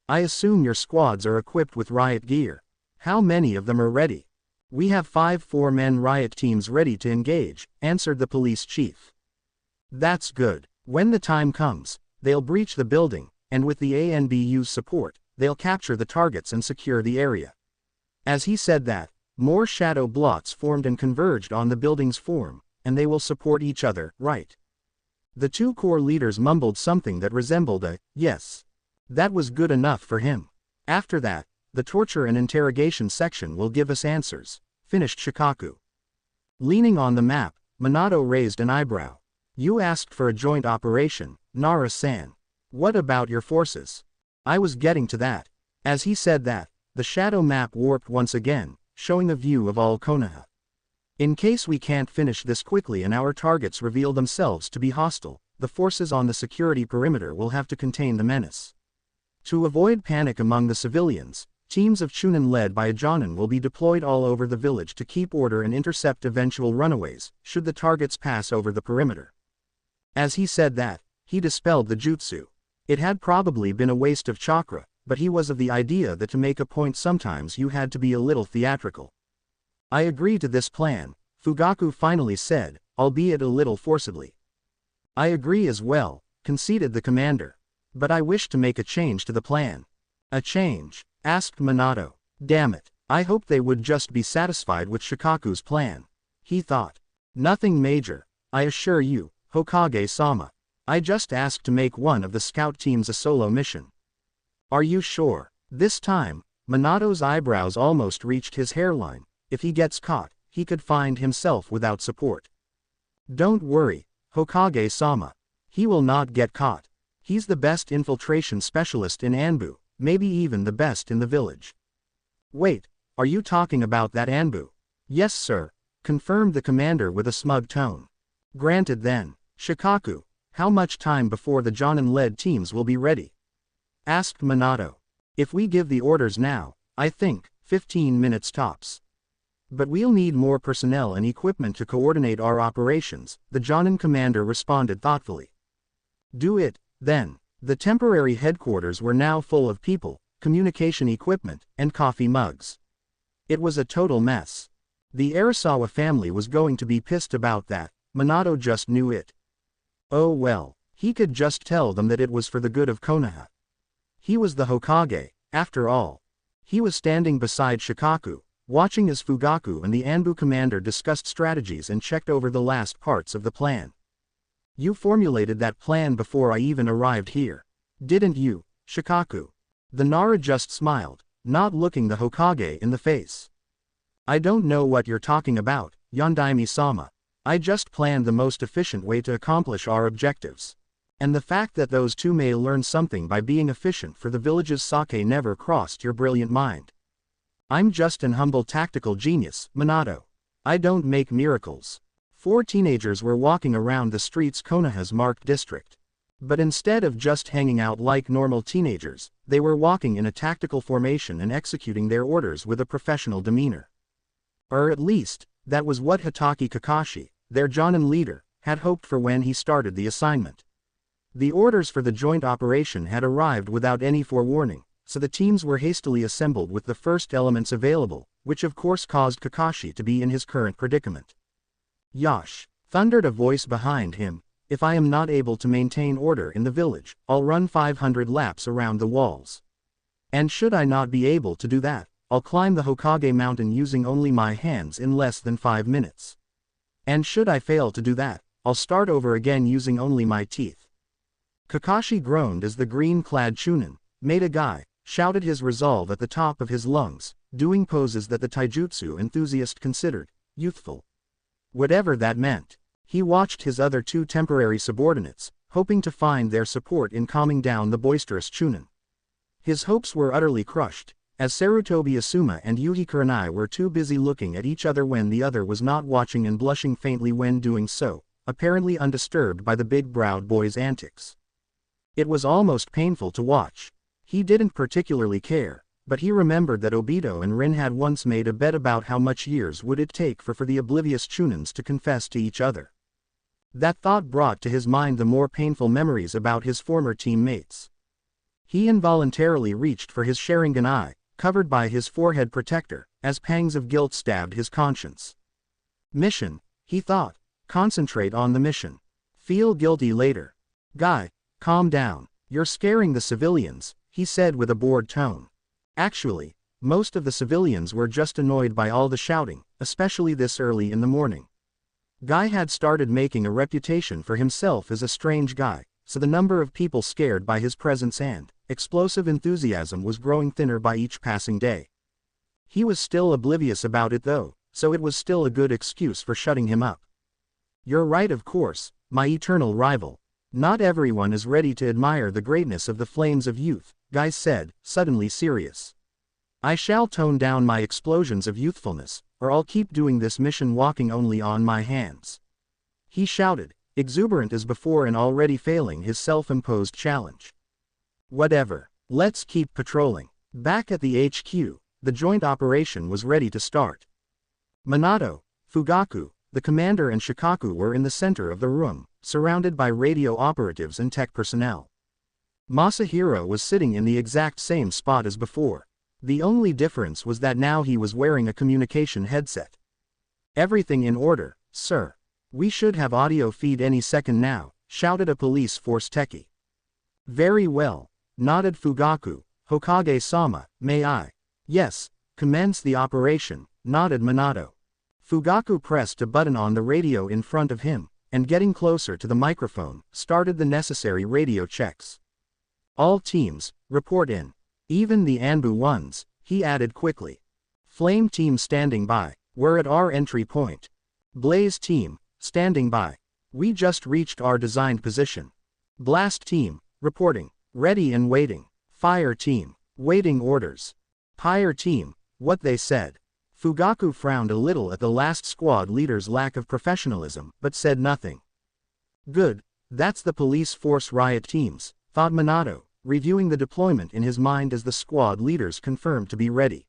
I assume your squads are equipped with riot gear. How many of them are ready? We have 5 4-man riot teams ready to engage, answered the police chief. That's good. When the time comes, they'll breach the building, and with the ANBU's support, they'll capture the targets and secure the area. As he said that, more shadow blots formed and converged on the building's form, and they will support each other, right? The 2 corps leaders mumbled something that resembled a yes. That was good enough for him. After that, the torture and interrogation section will give us answers, finished Shikaku. Leaning on the map, Minato raised an eyebrow. You asked for a joint operation, Nara-san. What about your forces? I was getting to that. As he said that, the shadow map warped once again, showing a view of all Konoha. In case we can't finish this quickly and our targets reveal themselves to be hostile, the forces on the security perimeter will have to contain the menace. To avoid panic among the civilians, teams of Chunin led by a Jonin will be deployed all over the village to keep order and intercept eventual runaways, should the targets pass over the perimeter. As he said that, he dispelled the jutsu. It had probably been a waste of chakra, but he was of the idea that to make a point sometimes you had to be a little theatrical. I agree to this plan, Fugaku finally said, albeit a little forcibly. I agree as well, conceded the commander. But I wish to make a change to the plan. A change? Asked Minato. Damn it, I hoped they would just be satisfied with Shikaku's plan. He thought. Nothing major, I assure you, Hokage-sama. I just asked to make one of the scout teams a solo mission. Are you sure? This time, Minato's eyebrows almost reached his hairline. If he gets caught, he could find himself without support. Don't worry, Hokage-sama. He will not get caught. He's the best infiltration specialist in Anbu, maybe even the best in the village. Wait, are you talking about that Anbu? Yes sir, confirmed the commander with a smug tone. Granted then. Shikaku, how much time before the Jonin-led teams will be ready? Asked Minato. If we give the orders now, I think, 15 minutes tops. But we'll need more personnel and equipment to coordinate our operations, the Jonin commander responded thoughtfully. Do it, then. The temporary headquarters were now full of people, communication equipment, and coffee mugs. It was a total mess. The Arasawa family was going to be pissed about that, Minato just knew it. Oh well, he could just tell them that it was for the good of Konoha. He was the Hokage, after all. He was standing beside Shikaku, watching as Fugaku and the Anbu commander discussed strategies and checked over the last parts of the plan. You formulated that plan before I even arrived here. Didn't you, Shikaku? The Nara just smiled, not looking the Hokage in the face. I don't know what you're talking about, Yondaime-sama. I just planned the most efficient way to accomplish our objectives. And the fact that those two may learn something by being efficient for the village's sake never crossed your brilliant mind. I'm just an humble tactical genius, Minato. I don't make miracles. 4 teenagers were walking around the streets Konoha's marked district. But instead of just hanging out like normal teenagers, they were walking in a tactical formation and executing their orders with a professional demeanor. Or at least, that was what Hitaki Kakashi, their Jonin leader, had hoped for when he started the assignment. The orders for the joint operation had arrived without any forewarning, so the teams were hastily assembled with the first elements available, which of course caused Kakashi to be in his current predicament. Yash, thundered a voice behind him, if I am not able to maintain order in the village, I'll run 500 laps around the walls. And should I not be able to do that, I'll climb the Hokage mountain using only my hands in less than 5 minutes. And should I fail to do that, I'll start over again using only my teeth. Kakashi groaned as the green-clad Chunin, Meta-guy, shouted his resolve at the top of his lungs, doing poses that the taijutsu enthusiast considered youthful. Whatever that meant. He watched his other 2 temporary subordinates, hoping to find their support in calming down the boisterous Chunin. His hopes were utterly crushed, as Sarutobi Asuma and Yuhi Kurenai were too busy looking at each other when the other was not watching and blushing faintly when doing so, apparently undisturbed by the big-browed boy's antics. It was almost painful to watch. He didn't particularly care, but he remembered that Obito and Rin had once made a bet about how much years would it take for the oblivious Chunins to confess to each other. That thought brought to his mind the more painful memories about his former teammates. He involuntarily reached for his Sharingan, covered by his forehead protector, as pangs of guilt stabbed his conscience. Mission, he thought. Concentrate on the mission. Feel guilty later. Guy, calm down. You're scaring the civilians, he said with a bored tone. Actually, most of the civilians were just annoyed by all the shouting, especially this early in the morning. Guy had started making a reputation for himself as a strange guy, so the number of people scared by his presence and explosive enthusiasm was growing thinner by each passing day. He was still oblivious about it though, so it was still a good excuse for shutting him up. You're right, of course, my eternal rival. Not everyone is ready to admire the greatness of the flames of youth, Guy said, suddenly serious. I shall tone down my explosions of youthfulness, or I'll keep doing this mission walking only on my hands. He shouted, exuberant as before and already failing his self-imposed challenge. Whatever. Let's keep patrolling. Back at the HQ, the joint operation was ready to start. Minato, Fugaku, the commander and Shikaku were in the center of the room, surrounded by radio operatives and tech personnel. Masahiro was sitting in the exact same spot as before. The only difference was that now he was wearing a communication headset. "Everything in order, sir. We should have audio feed any second now," shouted a police force techie. "Very well," nodded Fugaku. "Hokage-sama, may I?" "Yes, commence the operation," nodded Minato. Fugaku pressed a button on the radio in front of him, and getting closer to the microphone, started the necessary radio checks. "All teams, report in. Even the Anbu ones," he added quickly. "Flame team standing by, we're at our entry point. Blaze team, standing by. We just reached our designed position. Blast team, reporting, ready and waiting. Fire team, waiting orders. Pyre team, what they said." Fugaku frowned a little at the last squad leader's lack of professionalism, but said nothing. "Good, that's the police force riot teams," thought Minato, reviewing the deployment in his mind as the squad leaders confirmed to be ready.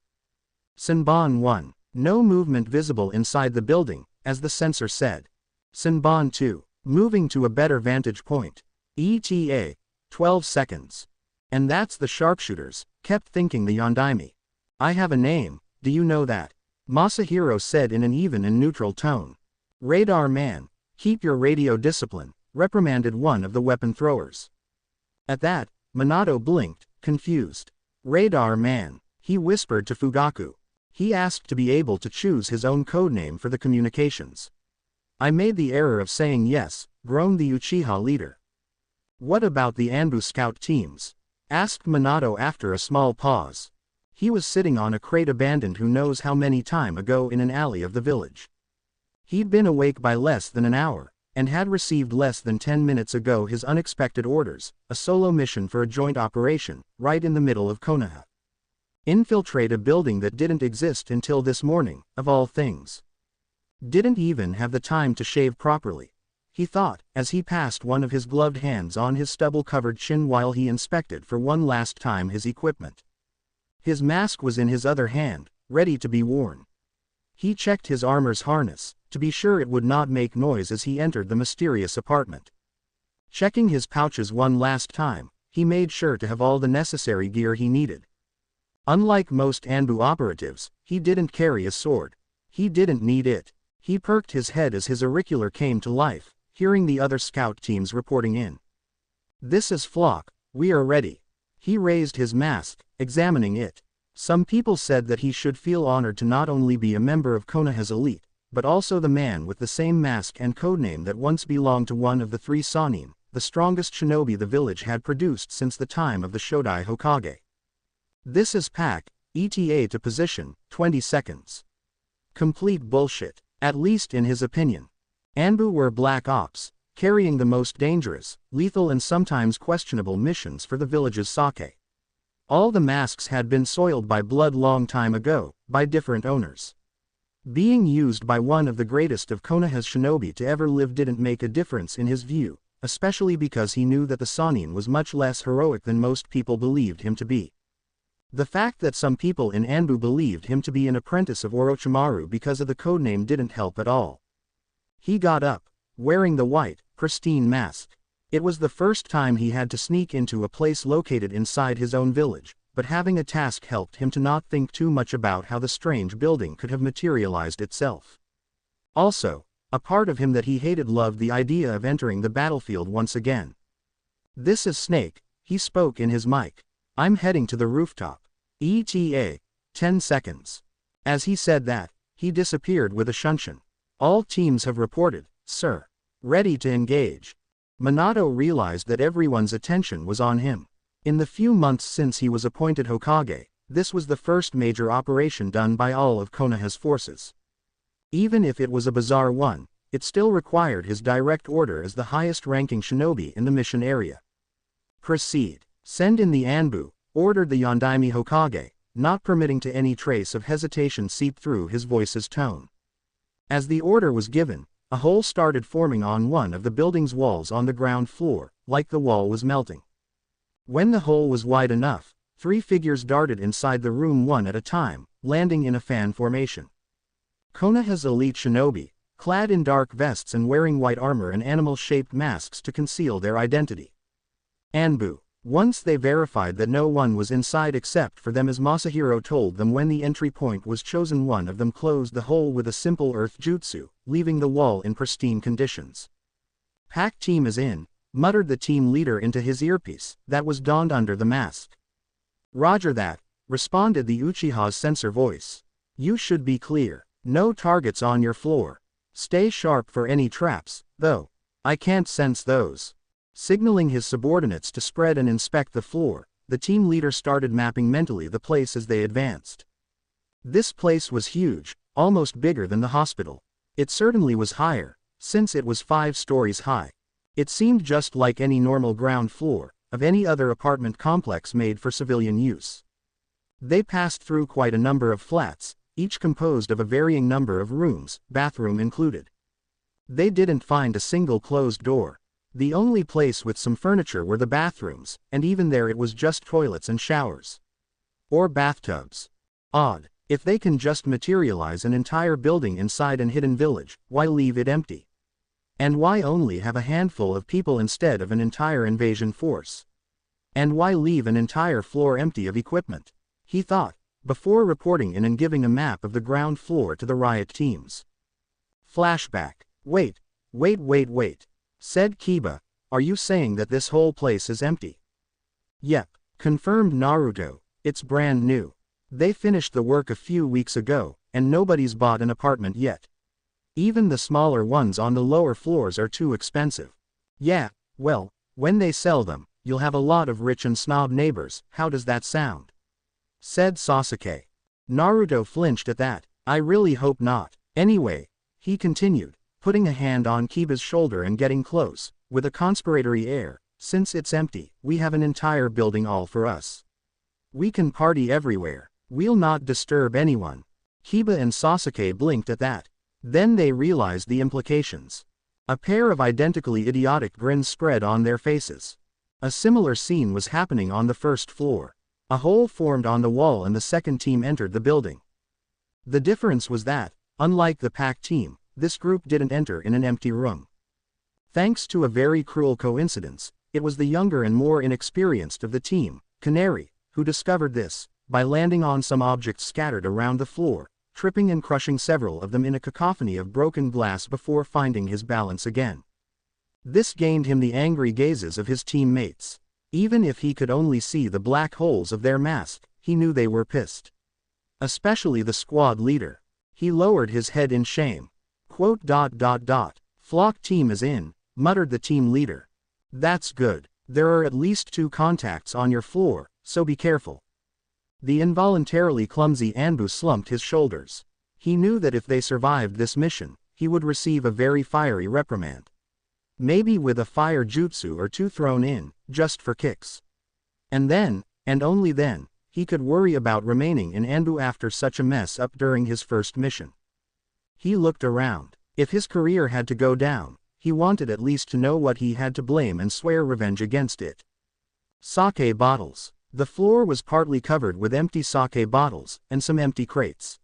Senbon 1. No movement visible inside the building, as the sensor said. Senbon 2. Moving to a better vantage point. ETA. 12 seconds. "And that's the sharpshooters," kept thinking the Yondaime. "I have a name, do you know that?" Masahiro said in an even and neutral tone. "Radar man, keep your radio discipline," reprimanded one of the weapon throwers. At that, Minato blinked, confused. "Radar man," he whispered to Fugaku. He asked to be able to choose his own codename for the communications. "I made the error of saying yes," groaned the Uchiha leader. "What about the Anbu scout teams?" asked Minato after a small pause. He was sitting on a crate abandoned who knows how many time ago in an alley of the village. He'd been awake by less than an hour, and had received less than 10 minutes ago his unexpected orders, a solo mission for a joint operation, right in the middle of Konoha. Infiltrate a building that didn't exist until this morning, of all things. Didn't even have the time to shave properly, he thought, as he passed one of his gloved hands on his stubble-covered chin while he inspected for one last time his equipment. His mask was in his other hand, ready to be worn. He checked his armor's harness, to be sure it would not make noise as he entered the mysterious apartment. Checking his pouches one last time, he made sure to have all the necessary gear he needed. Unlike most Anbu operatives, he didn't carry a sword. He didn't need it. He perked his head as his auricular came to life, hearing the other scout teams reporting in. "This is Flock, we are ready." He raised his mask, examining it. Some people said that he should feel honored to not only be a member of Konoha's elite, but also the man with the same mask and codename that once belonged to one of the 3 Sannin, the strongest shinobi the village had produced since the time of the Shodai Hokage. "This is Pack, ETA to position, 20 seconds. Complete bullshit, at least in his opinion. Anbu were black ops, carrying the most dangerous, lethal and sometimes questionable missions for the village's sake. All the masks had been soiled by blood long time ago, by different owners. Being used by one of the greatest of Konoha's shinobi to ever live didn't make a difference in his view, especially because he knew that the Sannin was much less heroic than most people believed him to be. The fact that some people in Anbu believed him to be an apprentice of Orochimaru because of the codename didn't help at all. He got up, wearing the white, pristine mask. It was the first time he had to sneak into a place located inside his own village, but having a task helped him to not think too much about how the strange building could have materialized itself. Also, a part of him that he hated loved the idea of entering the battlefield once again. "This is Snake," he spoke in his mic. "I'm heading to the rooftop. ETA, 10 seconds. As he said that, he disappeared with a shunshin. "All teams have reported, sir. Ready to engage." Minato realized that everyone's attention was on him. In the few months since he was appointed Hokage, this was the first major operation done by all of Konoha's forces. Even if it was a bizarre one, it still required his direct order as the highest-ranking shinobi in the mission area. "Proceed. Send in the Anbu," ordered the Yondaime Hokage, not permitting to any trace of hesitation seep through his voice's tone. As the order was given, a hole started forming on one of the building's walls on the ground floor, like the wall was melting. When the hole was wide enough, 3 figures darted inside the room one at a time, landing in a fan formation. Konoha's elite shinobi, clad in dark vests and wearing white armor and animal-shaped masks to conceal their identity. Anbu, Once they verified that no one was inside except for them as Masahiro told them when the entry point was chosen, one of them closed the hole with a simple earth jutsu, leaving the wall in pristine conditions. "Pack team is in," muttered the team leader into his earpiece, that was donned under the mask. "Roger that," responded the Uchiha's sensor voice. "You should be clear. No targets on your floor. Stay sharp for any traps, though. I can't sense those." Signaling his subordinates to spread and inspect the floor, the team leader started mapping mentally the place as they advanced. This place was huge, almost bigger than the hospital. It certainly was higher, since it was 5 stories high. It seemed just like any normal ground floor of any other apartment complex made for civilian use. They passed through quite a number of flats, each composed of a varying number of rooms, bathroom included. They didn't find a single closed door. The only place with some furniture were the bathrooms, and even there it was just toilets and showers. Or bathtubs. Odd. If they can just materialize an entire building inside an hidden village, why leave it empty? And why only have a handful of people instead of an entire invasion force? And why leave an entire floor empty of equipment? He thought, before reporting in and giving a map of the ground floor to the riot teams. Flashback. Wait, said Kiba. "Are you saying that this whole place is empty?" "Yep," confirmed Naruto. "It's brand new. They finished the work a few weeks ago, and nobody's bought an apartment yet. Even the smaller ones on the lower floors are too expensive." "Yeah, well, when they sell them, you'll have a lot of rich and snob neighbors. How does that sound?" said Sasuke. Naruto flinched at that. "I really hope not. Anyway," he continued, putting a hand on Kiba's shoulder and getting close, with a conspiratory air, "since it's empty, we have an entire building all for us. We can party everywhere. We'll not disturb anyone." Kiba and Sasuke blinked at that. Then they realized the implications. A pair of identically idiotic grins spread on their faces. A similar scene was happening on the first floor. A hole formed on the wall and the second team entered the building. The difference was that, unlike the pack team, this group didn't enter in an empty room. Thanks to a very cruel coincidence, it was the younger and more inexperienced of the team, Canary, who discovered this, by landing on some objects scattered around the floor, tripping and crushing several of them in a cacophony of broken glass before finding his balance again. This gained him the angry gazes of his teammates. Even if he could only see the black holes of their mask, he knew they were pissed. Especially the squad leader. He lowered his head in shame. "Flock team is in," muttered the team leader. "That's good. There are at least 2 contacts on your floor, so be careful." The involuntarily clumsy Anbu slumped his shoulders. He knew that if they survived this mission, he would receive a very fiery reprimand. Maybe with a fire jutsu or 2 thrown in, just for kicks. And then, and only then, he could worry about remaining in Anbu after such a mess up during his first mission. He looked around. If his career had to go down, he wanted at least to know what he had to blame and swear revenge against it. Sake bottles. The floor was partly covered with empty sake bottles, and some empty crates.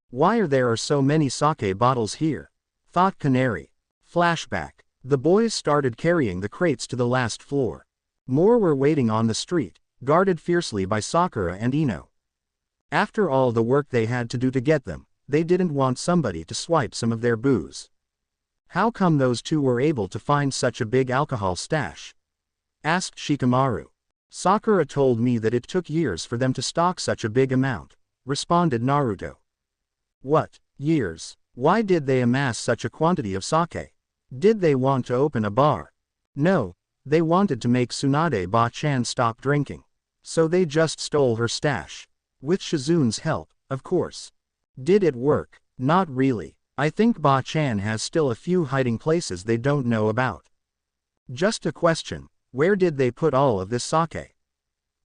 "Why are there so many sake bottles here?" thought Canary. Flashback. The boys started carrying the crates to the last floor. More were waiting on the street, guarded fiercely by Sakura and Ino. After all the work they had to do to get them, they didn't want somebody to swipe some of their booze. "How come those 2 were able to find such a big alcohol stash?" asked Shikamaru. "Sakura told me that it took years for them to stock such a big amount," responded Naruto. "What, years? Why did they amass such a quantity of sake? Did they want to open a bar?" "No, they wanted to make Tsunade Ba-chan stop drinking. So they just stole her stash. With Shizune's help, of course." "Did it work?" "Not really. I think Ba-chan has still a few hiding places they don't know about." "Just a question, where did they put all of this sake?"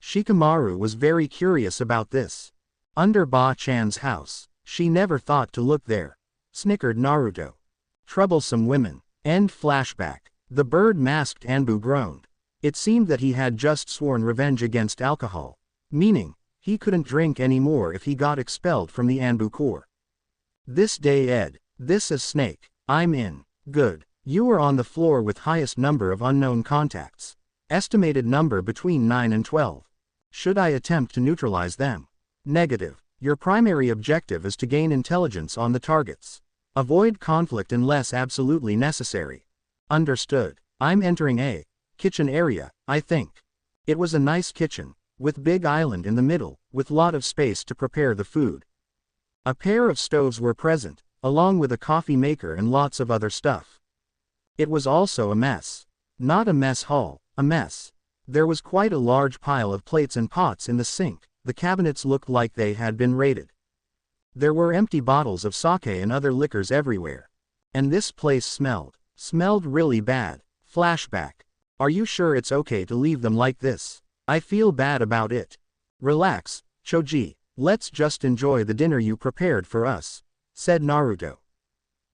Shikamaru was very curious about this. "Under Ba-chan's house. She never thought to look there," snickered Naruto. "Troublesome women." End flashback. The bird-masked Anbu groaned. It seemed that he had just sworn revenge against alcohol. Meaning, he couldn't drink anymore if he got expelled from the Anbu Corps. "This day Ed. This is Snake. I'm in. Good. You were on the floor with highest number of unknown contacts. Estimated number between 9 and 12. Should I attempt to neutralize them? Negative. Your primary objective is to gain intelligence on the targets. Avoid conflict unless absolutely necessary. Understood. I'm entering a kitchen area, I think. It was a nice kitchen, with big island in the middle, with lot of space to prepare the food. A pair of stoves were present, along with a coffee maker and lots of other stuff. It was also a mess. Not a mess hall, a mess. There was quite a large pile of plates and pots in the sink. The cabinets looked like they had been raided. There were empty bottles of sake and other liquors everywhere. And this place smelled really bad. Flashback. Are you sure it's okay to leave them like this? I feel bad about it. Relax, Choji. Let's just enjoy the dinner you prepared for us, said Naruto.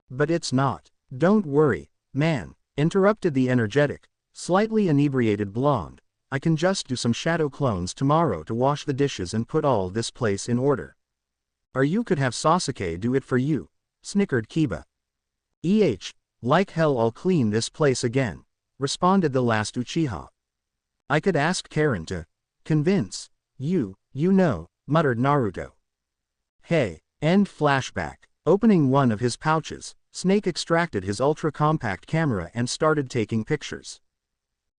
But it's not. Don't worry, man, interrupted the energetic, slightly inebriated blonde. I can just do some shadow clones tomorrow to wash the dishes and put all this place in order. Or you could have Sasuke do it for you, snickered Kiba. Like hell I'll clean this place again, responded the last Uchiha. I could ask Karen to convince you know, muttered Naruto. Hey, end flashback. Opening one of his pouches, Snake extracted his ultra-compact camera and started taking pictures.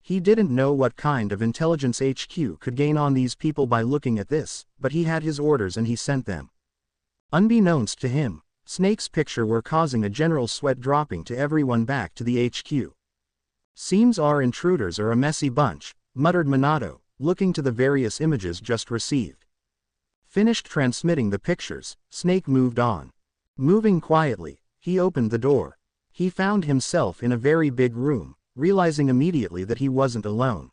He didn't know what kind of intelligence HQ could gain on these people by looking at this, but he had his orders and he sent them. Unbeknownst to him, Snake's picture were causing a general sweat dropping to everyone back to the HQ. Seems our intruders are a messy bunch, muttered Minato, looking to the various images just received. Finished transmitting the pictures, Snake moved on. Moving quietly, he opened the door. He found himself in a very big room, realizing immediately that he wasn't alone.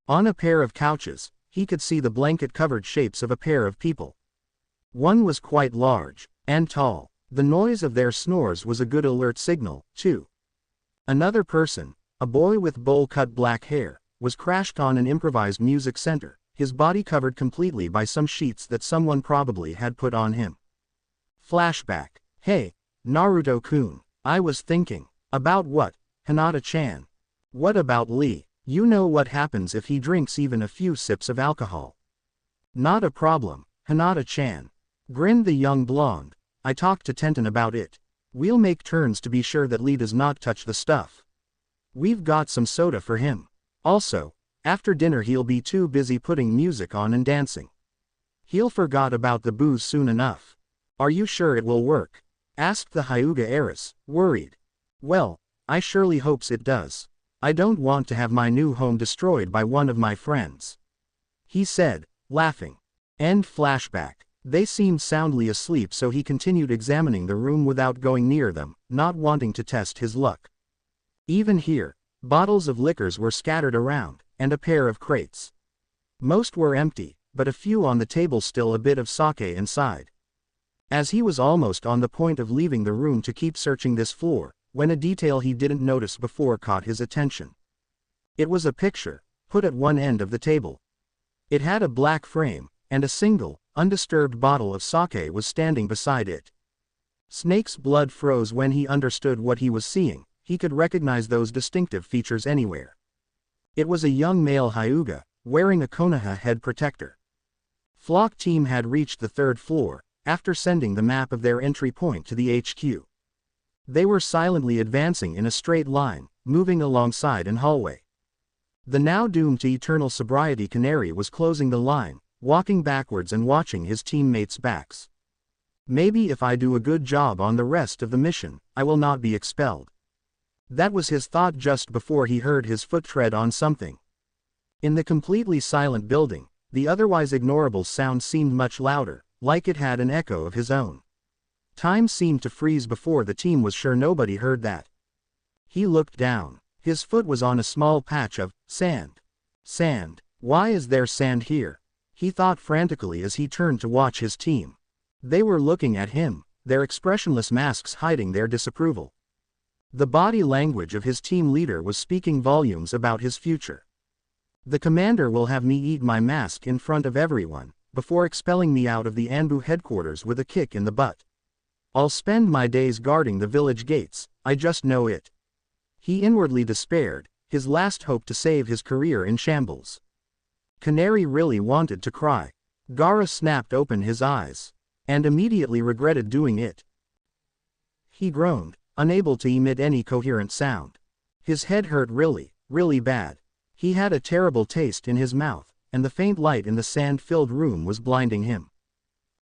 On a pair of couches, he could see the blanket-covered shapes of a pair of people. One was quite large and tall. The noise of their snores was a good alert signal, too. Another person, a boy with bowl-cut black hair, was crashed on an improvised music center, his body covered completely by some sheets that someone probably had put on him. Flashback. Hey, Naruto-kun, I was thinking. About what? Hinata-chan. What about Lee? You know what happens if he drinks even a few sips of alcohol. Not a problem, Hinata-chan. Grinned the young blonde. I talked to Tenten about it. We'll make turns to be sure that Lee does not touch the stuff. We've got some soda for him. Also, after dinner he'll be too busy putting music on and dancing. He'll forgot about the booze soon enough. Are you sure it will work? Asked the Hyuga heiress, worried. Well, I surely hopes it does. I don't want to have my new home destroyed by one of my friends. He said, laughing. End flashback. They seemed soundly asleep, so he continued examining the room without going near them, not wanting to test his luck. Even here, bottles of liquors were scattered around, and a pair of crates. Most were empty, but a few on the table, still a bit of sake inside. As he was almost on the point of leaving the room to keep searching this floor, when a detail he didn't notice before caught his attention. It was a picture, put at one end of the table. It had a black frame, and a single, undisturbed bottle of sake was standing beside it. Snake's blood froze when he understood what he was seeing. He could recognize those distinctive features anywhere. It was a young male Hyuga, wearing a Konoha head protector. Flock team had reached the 3rd floor, after sending the map of their entry point to the HQ. They were silently advancing in a straight line, moving alongside an hallway. The now doomed to eternal sobriety Canary was closing the line, walking backwards and watching his teammates' backs. Maybe if I do a good job on the rest of the mission, I will not be expelled. That was his thought just before he heard his foot tread on something. In the completely silent building, the otherwise ignorable sound seemed much louder, like it had an echo of his own. Time seemed to freeze before the team was sure nobody heard that. He looked down. His foot was on a small patch of sand. Sand. Why is there sand here? He thought frantically as he turned to watch his team. They were looking at him, their expressionless masks hiding their disapproval. The body language of his team leader was speaking volumes about his future. The commander will have me eat my mask in front of everyone, before expelling me out of the Anbu headquarters with a kick in the butt. I'll spend my days guarding the village gates, I just know it. He inwardly despaired, his last hope to save his career in shambles. Canary really wanted to cry. Gaara snapped open his eyes. And immediately regretted doing it. He groaned, unable to emit any coherent sound. His head hurt really, really bad. He had a terrible taste in his mouth, and the faint light in the sand-filled room was blinding him.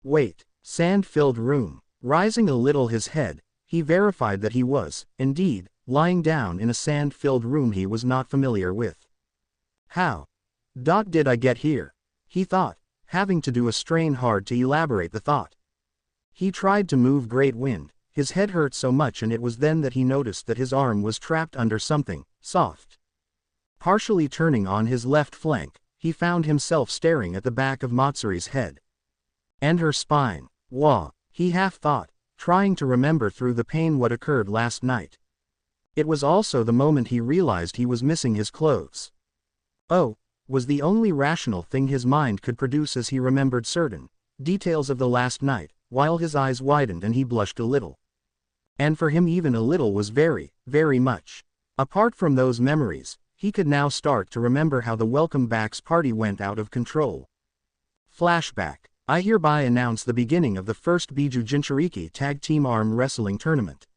Wait, sand-filled room. Rising a little his head, he verified that he was, indeed, lying down in a sand-filled room he was not familiar with. How did I get here? He thought, having to do a strain hard to elaborate the thought. He tried to move Great Wind, his head hurt so much, and it was then that he noticed that his arm was trapped under something soft. Partially turning on his left flank, he found himself staring at the back of Matsuri's head. And her spine. Wah, he half thought, trying to remember through the pain what occurred last night. It was also the moment he realized he was missing his clothes. Oh, was the only rational thing his mind could produce as he remembered certain details of the last night, while his eyes widened and he blushed a little. And for him even a little was very, very much. Apart from those memories, he could now start to remember how the Welcome Back's party went out of control. Flashback. I hereby announce the beginning of the first Biju Jinchuriki Tag Team Arm Wrestling Tournament.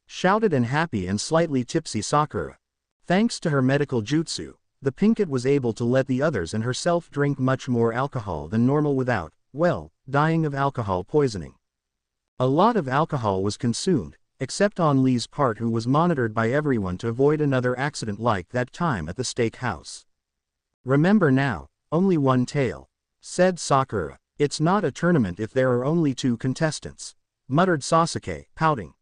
Shouted and happy and slightly tipsy Sakura. Thanks to her medical jutsu, the Pinkett was able to let the others and herself drink much more alcohol than normal without, well, dying of alcohol poisoning. A lot of alcohol was consumed, except on Lee's part, who was monitored by everyone to avoid another accident like that time at the steakhouse. Remember now, only one tail, said Sakura. It's not a tournament if there are only 2 contestants, muttered Sasuke, pouting.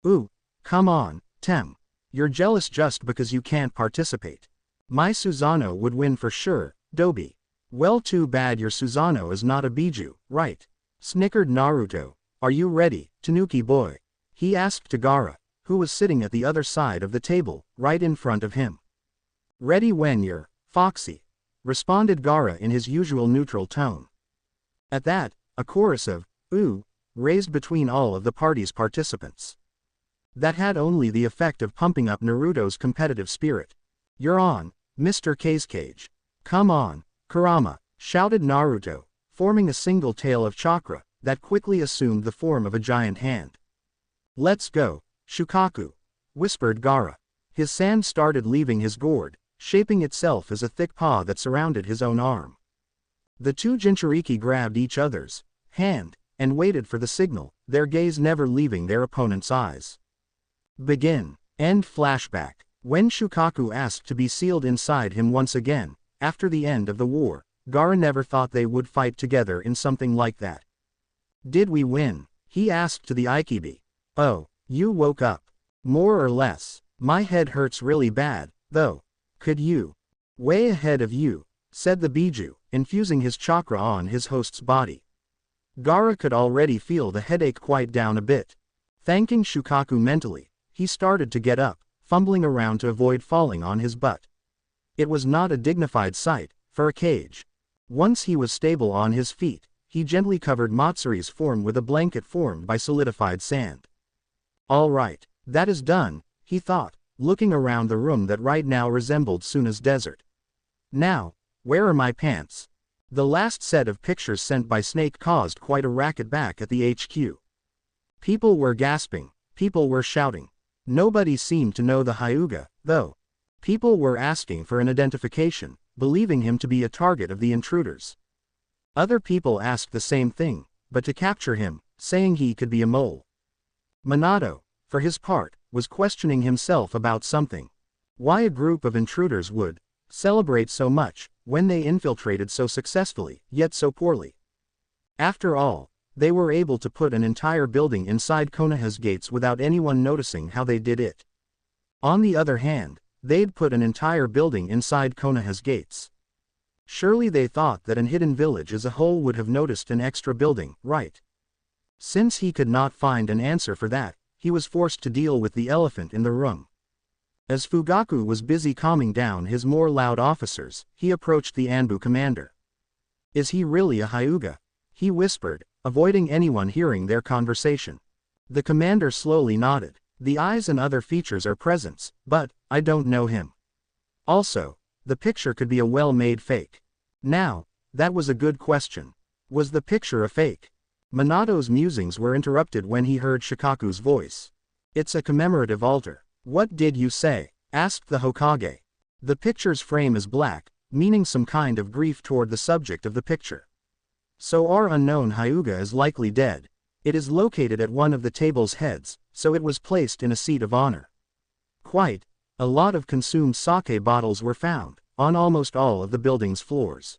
Ooh, come on, Tem. You're jealous just because you can't participate. My Suzano would win for sure, Dobi. Well, too bad your Suzano is not a Biju, right? Snickered Naruto. Are you ready, Tanuki boy? He asked Gaara, who was sitting at the other side of the table, right in front of him. Ready when you're, Foxy, responded Gaara in his usual neutral tone. At that, a chorus of, ooh, raised between all of the party's participants. That had only the effect of pumping up Naruto's competitive spirit. You're on, Mr. Cage. Come on, Kurama, shouted Naruto, forming a single tail of chakra that quickly assumed the form of a giant hand. Let's go, Shukaku, whispered Gaara. His sand started leaving his gourd, shaping itself as a thick paw that surrounded his own arm. The 2 Jinchuriki grabbed each other's hand and waited for the signal, their gaze never leaving their opponent's eyes. Begin. End flashback. When Shukaku asked to be sealed inside him once again, after the end of the war, Gaara never thought they would fight together in something like that. Did we win? He asked to the Aikibi. Oh, you woke up. More or less. My head hurts really bad, though. Could you? Way ahead of you, said the Biju, infusing his chakra on his host's body. Gaara could already feel the headache quiet down a bit. Thanking Shukaku mentally, he started to get up, fumbling around to avoid falling on his butt. It was not a dignified sight, for a cage. Once he was stable on his feet, he gently covered Matsuri's form with a blanket formed by solidified sand. All right, that is done, he thought, looking around the room that right now resembled Suna's desert. Now, where are my pants? The last set of pictures sent by Snake caused quite a racket back at the HQ. People were gasping, people were shouting. Nobody seemed to know the Hyuga, though. People were asking for an identification, believing him to be a target of the intruders. Other people asked the same thing, but to capture him, saying he could be a mole. Minato, for his part, was questioning himself about something. Why a group of intruders would celebrate so much, when they infiltrated so successfully, yet so poorly. After all, they were able to put an entire building inside Konoha's gates without anyone noticing how they did it. On the other hand, they'd put an entire building inside Konoha's gates. Surely they thought that an hidden village as a whole would have noticed an extra building, right? Since he could not find an answer for that, he was forced to deal with the elephant in the room. As Fugaku was busy calming down his more loud officers, he approached the Anbu commander. Is he really a Hyuga? He whispered, avoiding anyone hearing their conversation. The commander slowly nodded. The eyes and other features are presents, but I don't know him. Also, the picture could be a well-made fake. Now, that was a good question. Was the picture a fake? Minato's musings were interrupted when he heard Shikaku's voice. It's a commemorative altar. What did you say? Asked the Hokage. The picture's frame is black, meaning some kind of grief toward the subject of the picture. So our unknown Hyuga is likely dead. It is located at one of the table's heads, so it was placed in a seat of honor. Quite a lot of consumed sake bottles were found on almost all of the building's floors.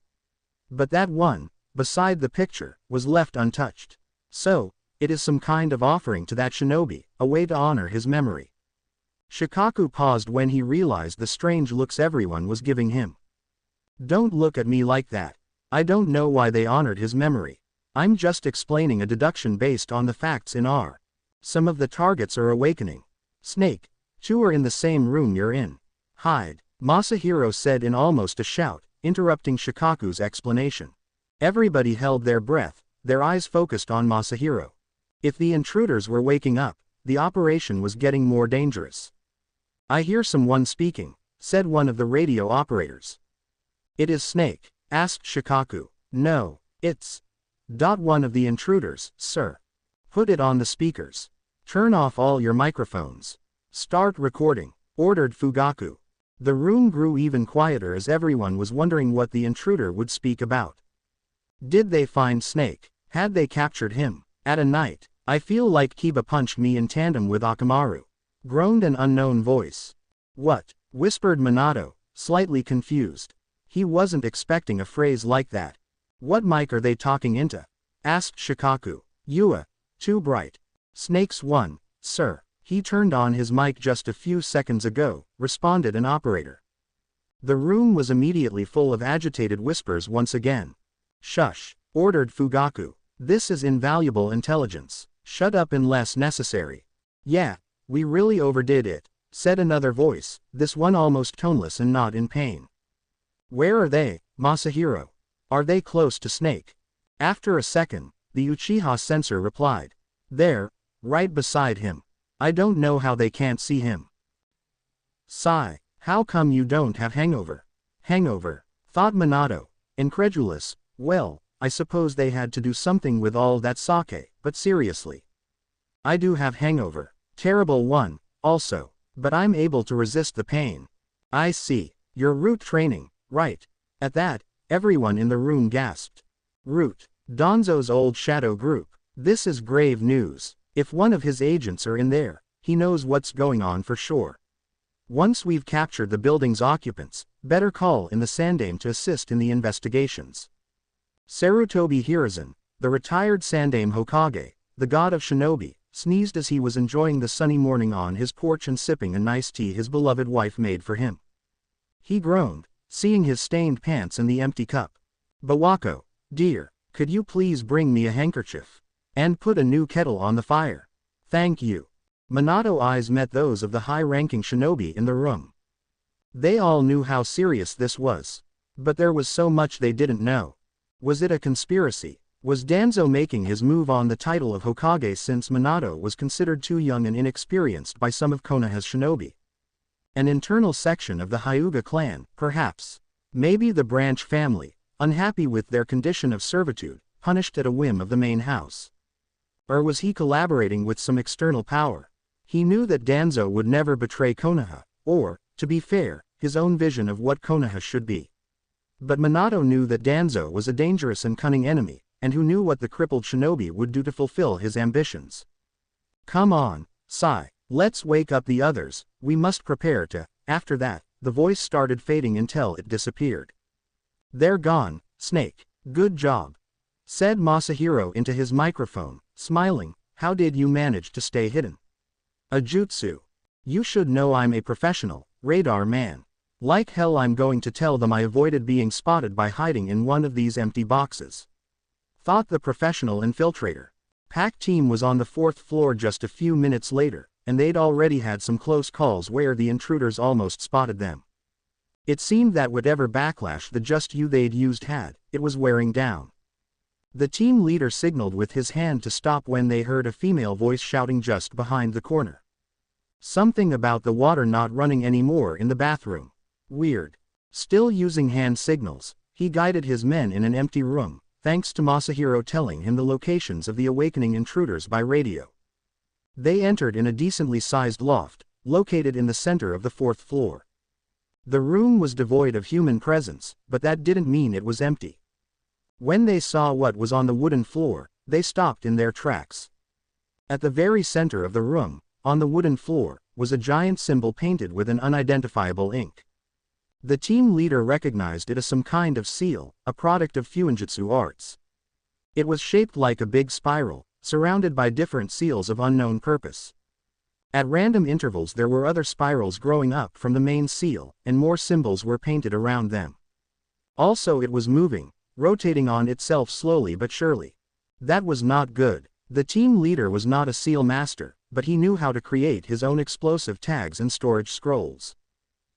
But that one, beside the picture, was left untouched. So, it is some kind of offering to that shinobi, a way to honor his memory. Shikaku paused when he realized the strange looks everyone was giving him. Don't look at me like that. I don't know why they honored his memory. I'm just explaining a deduction based on the facts in R. Some of the targets are awakening. Snake, 2 are in the same room you're in. Hide, Masahiro said in almost a shout, interrupting Shikaku's explanation. Everybody held their breath, their eyes focused on Masahiro. If the intruders were waking up, the operation was getting more dangerous. I hear someone speaking, said one of the radio operators. It is Snake, asked Shikaku. No, it's one of the intruders, sir. Put it on the speakers. Turn off all your microphones. Start recording, ordered Fugaku. The room grew even quieter as everyone was wondering what the intruder would speak about. Did they find Snake? Had they captured him? At a night, I feel like Kiba punched me in tandem with Akamaru. Groaned an unknown voice. What? Whispered Minato, slightly confused. He wasn't expecting a phrase like that. What mic are they talking into? Asked Shikaku. Yua, too bright. Snake's one, sir. He turned on his mic just a few seconds ago, responded an operator. The room was immediately full of agitated whispers once again. Shush, ordered Fugaku. This is invaluable intelligence. Shut up unless necessary. Yeah, we really overdid it, said another voice, this one almost toneless and not in pain. Where are they, Masahiro? Are they close to Snake? After a second, the Uchiha censor replied. There, right beside him. I don't know how they can't see him. Sigh, how come you don't have hangover? Hangover, thought Minato, incredulous. Well, I suppose they had to do something with all that sake, but seriously. I do have hangover. Terrible one, also, but I'm able to resist the pain. I see, you're root training, right? At that, everyone in the room gasped. Root, Danzo's old shadow group. This is grave news. If one of his agents are in there, he knows what's going on for sure. Once we've captured the building's occupants, better call in the Sandaime to assist in the investigations. Sarutobi Hiruzen, the retired Sandaime Hokage, the god of shinobi, sneezed as he was enjoying the sunny morning on his porch and sipping a nice tea his beloved wife made for him. He groaned, seeing his stained pants and the empty cup. Bawako, dear, could you please bring me a handkerchief? And put a new kettle on the fire. Thank you. Minato's eyes met those of the high-ranking shinobi in the room. They all knew how serious this was. But there was so much they didn't know. Was it a conspiracy? Was Danzo making his move on the title of Hokage since Minato was considered too young and inexperienced by some of Konoha's shinobi? An internal section of the Hyuga clan, perhaps. Maybe the branch family, unhappy with their condition of servitude, punished at a whim of the main house. Or was he collaborating with some external power? He knew that Danzo would never betray Konoha, or, to be fair, his own vision of what Konoha should be. But Minato knew that Danzo was a dangerous and cunning enemy, and who knew what the crippled shinobi would do to fulfill his ambitions. Come on, Sai, let's wake up the others, we must prepare to. After that, the voice started fading until it disappeared. They're gone, Snake, good job, said Masahiro into his microphone, smiling. How did you manage to stay hidden? A jutsu. You should know I'm a professional, radar man. Like hell I'm going to tell them I avoided being spotted by hiding in one of these empty boxes. Thought the professional infiltrator. Pack team was on the 4th floor just a few minutes later, and they'd already had some close calls where the intruders almost spotted them. It seemed that whatever backlash the just you they'd used had, it was wearing down. The team leader signaled with his hand to stop when they heard a female voice shouting just behind the corner. Something about the water not running anymore in the bathroom. Weird. Still using hand signals, he guided his men in an empty room, thanks to Masahiro telling him the locations of the awakening intruders by radio. They entered in a decently sized loft, located in the center of the 4th floor. The room was devoid of human presence, but that didn't mean it was empty. When they saw what was on the wooden floor, they stopped in their tracks. At the very center of the room, on the wooden floor, was a giant symbol painted with an unidentifiable ink. The team leader recognized it as some kind of seal, a product of Fuinjutsu arts. It was shaped like a big spiral, surrounded by different seals of unknown purpose. At random intervals there were other spirals growing up from the main seal, and more symbols were painted around them. Also it was moving, rotating on itself slowly but surely. That was not good. The team leader was not a seal master, but he knew how to create his own explosive tags and storage scrolls.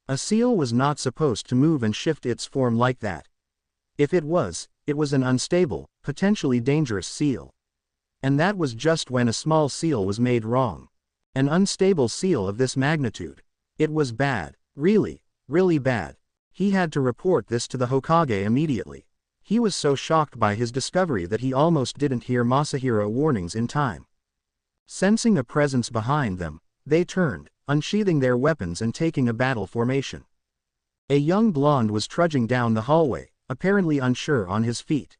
A seal was not supposed to move and shift its form like that. If it was an unstable, potentially dangerous seal. And that was just when a small seal was made wrong. An unstable seal of this magnitude. It was bad. Really, really bad. He had to report this to the Hokage immediately. He was so shocked by his discovery that he almost didn't hear Masahiro warnings in time. Sensing a presence behind them, they turned, unsheathing their weapons and taking a battle formation. A young blonde was trudging down the hallway, apparently unsure on his feet.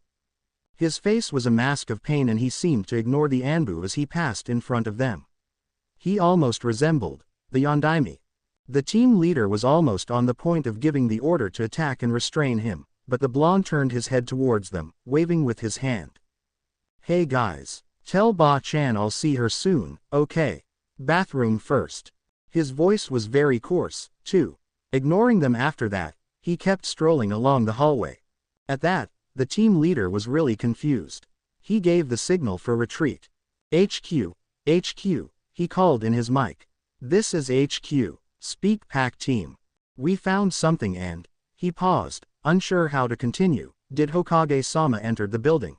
His face was a mask of pain and he seemed to ignore the Anbu as he passed in front of them. He almost resembled the Yondaime. The team leader was almost on the point of giving the order to attack and restrain him, but the blonde turned his head towards them, waving with his hand. "Hey guys, tell Ba-chan I'll see her soon, okay? Bathroom first." His voice was very coarse, too. Ignoring them after that, he kept strolling along the hallway. At that, the team leader was really confused. He gave the signal for retreat. "HQ, HQ," he called in his mic. "This is HQ, speak pack team. We found something and..." He paused, unsure how to continue. Did Hokage-sama enter the building?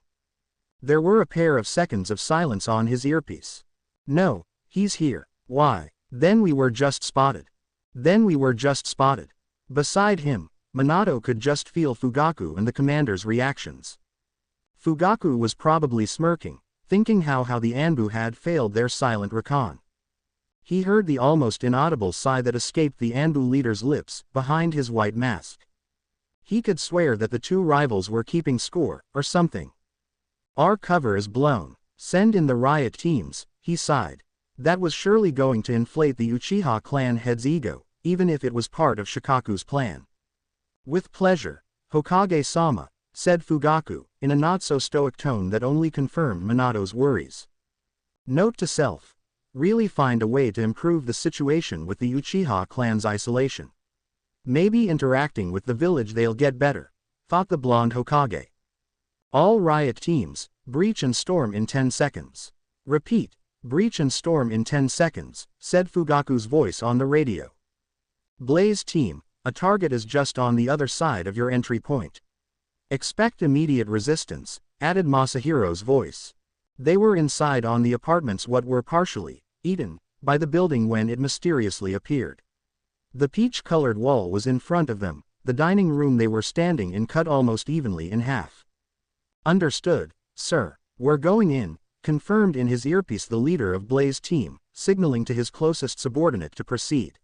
There were a pair of seconds of silence on his earpiece. "No, he's here. Why? Then we were just spotted. Beside him, Minato could just feel Fugaku and the commander's reactions. Fugaku was probably smirking, thinking how the Anbu had failed their silent recon. He heard the almost inaudible sigh that escaped the Anbu leader's lips, behind his white mask. He could swear that the two rivals were keeping score, or something. "Our cover is blown. Send in the riot teams," he sighed. That was surely going to inflate the Uchiha clan head's ego, even if it was part of Shikaku's plan. "With pleasure, Hokage-sama," said Fugaku, in a not-so-stoic tone that only confirmed Minato's worries. Note to self: really find a way to improve the situation with the Uchiha clan's isolation. Maybe interacting with the village they'll get better, thought the blonde Hokage. "All riot teams, breach and storm in 10 seconds. Repeat, breach and storm in 10 seconds, said Fugaku's voice on the radio. "Blaze team, a target is just on the other side of your entry point. Expect immediate resistance," added Masahiro's voice. They were inside on the apartments what were partially eaten by the building when it mysteriously appeared. The peach-colored wall was in front of them, the dining room they were standing in cut almost evenly in half. "Understood, sir. We're going in," confirmed in his earpiece the leader of Blaze team, signaling to his closest subordinate to proceed.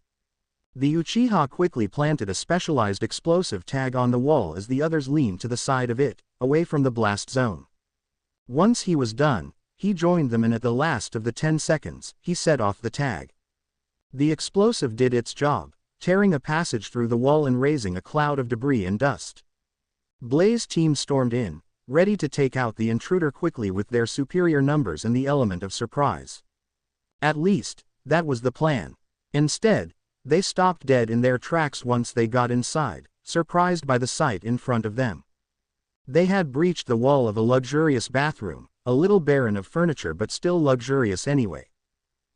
The Uchiha quickly planted a specialized explosive tag on the wall as the others leaned to the side of it, away from the blast zone. Once he was done, he joined them and at the last of the 10 seconds, he set off the tag. The explosive did its job, tearing a passage through the wall and raising a cloud of debris and dust. Blaze team stormed in, ready to take out the intruder quickly with their superior numbers and the element of surprise. At least, that was the plan. Instead, they stopped dead in their tracks once they got inside, surprised by the sight in front of them. They had breached the wall of a luxurious bathroom, a little barren of furniture but still luxurious anyway.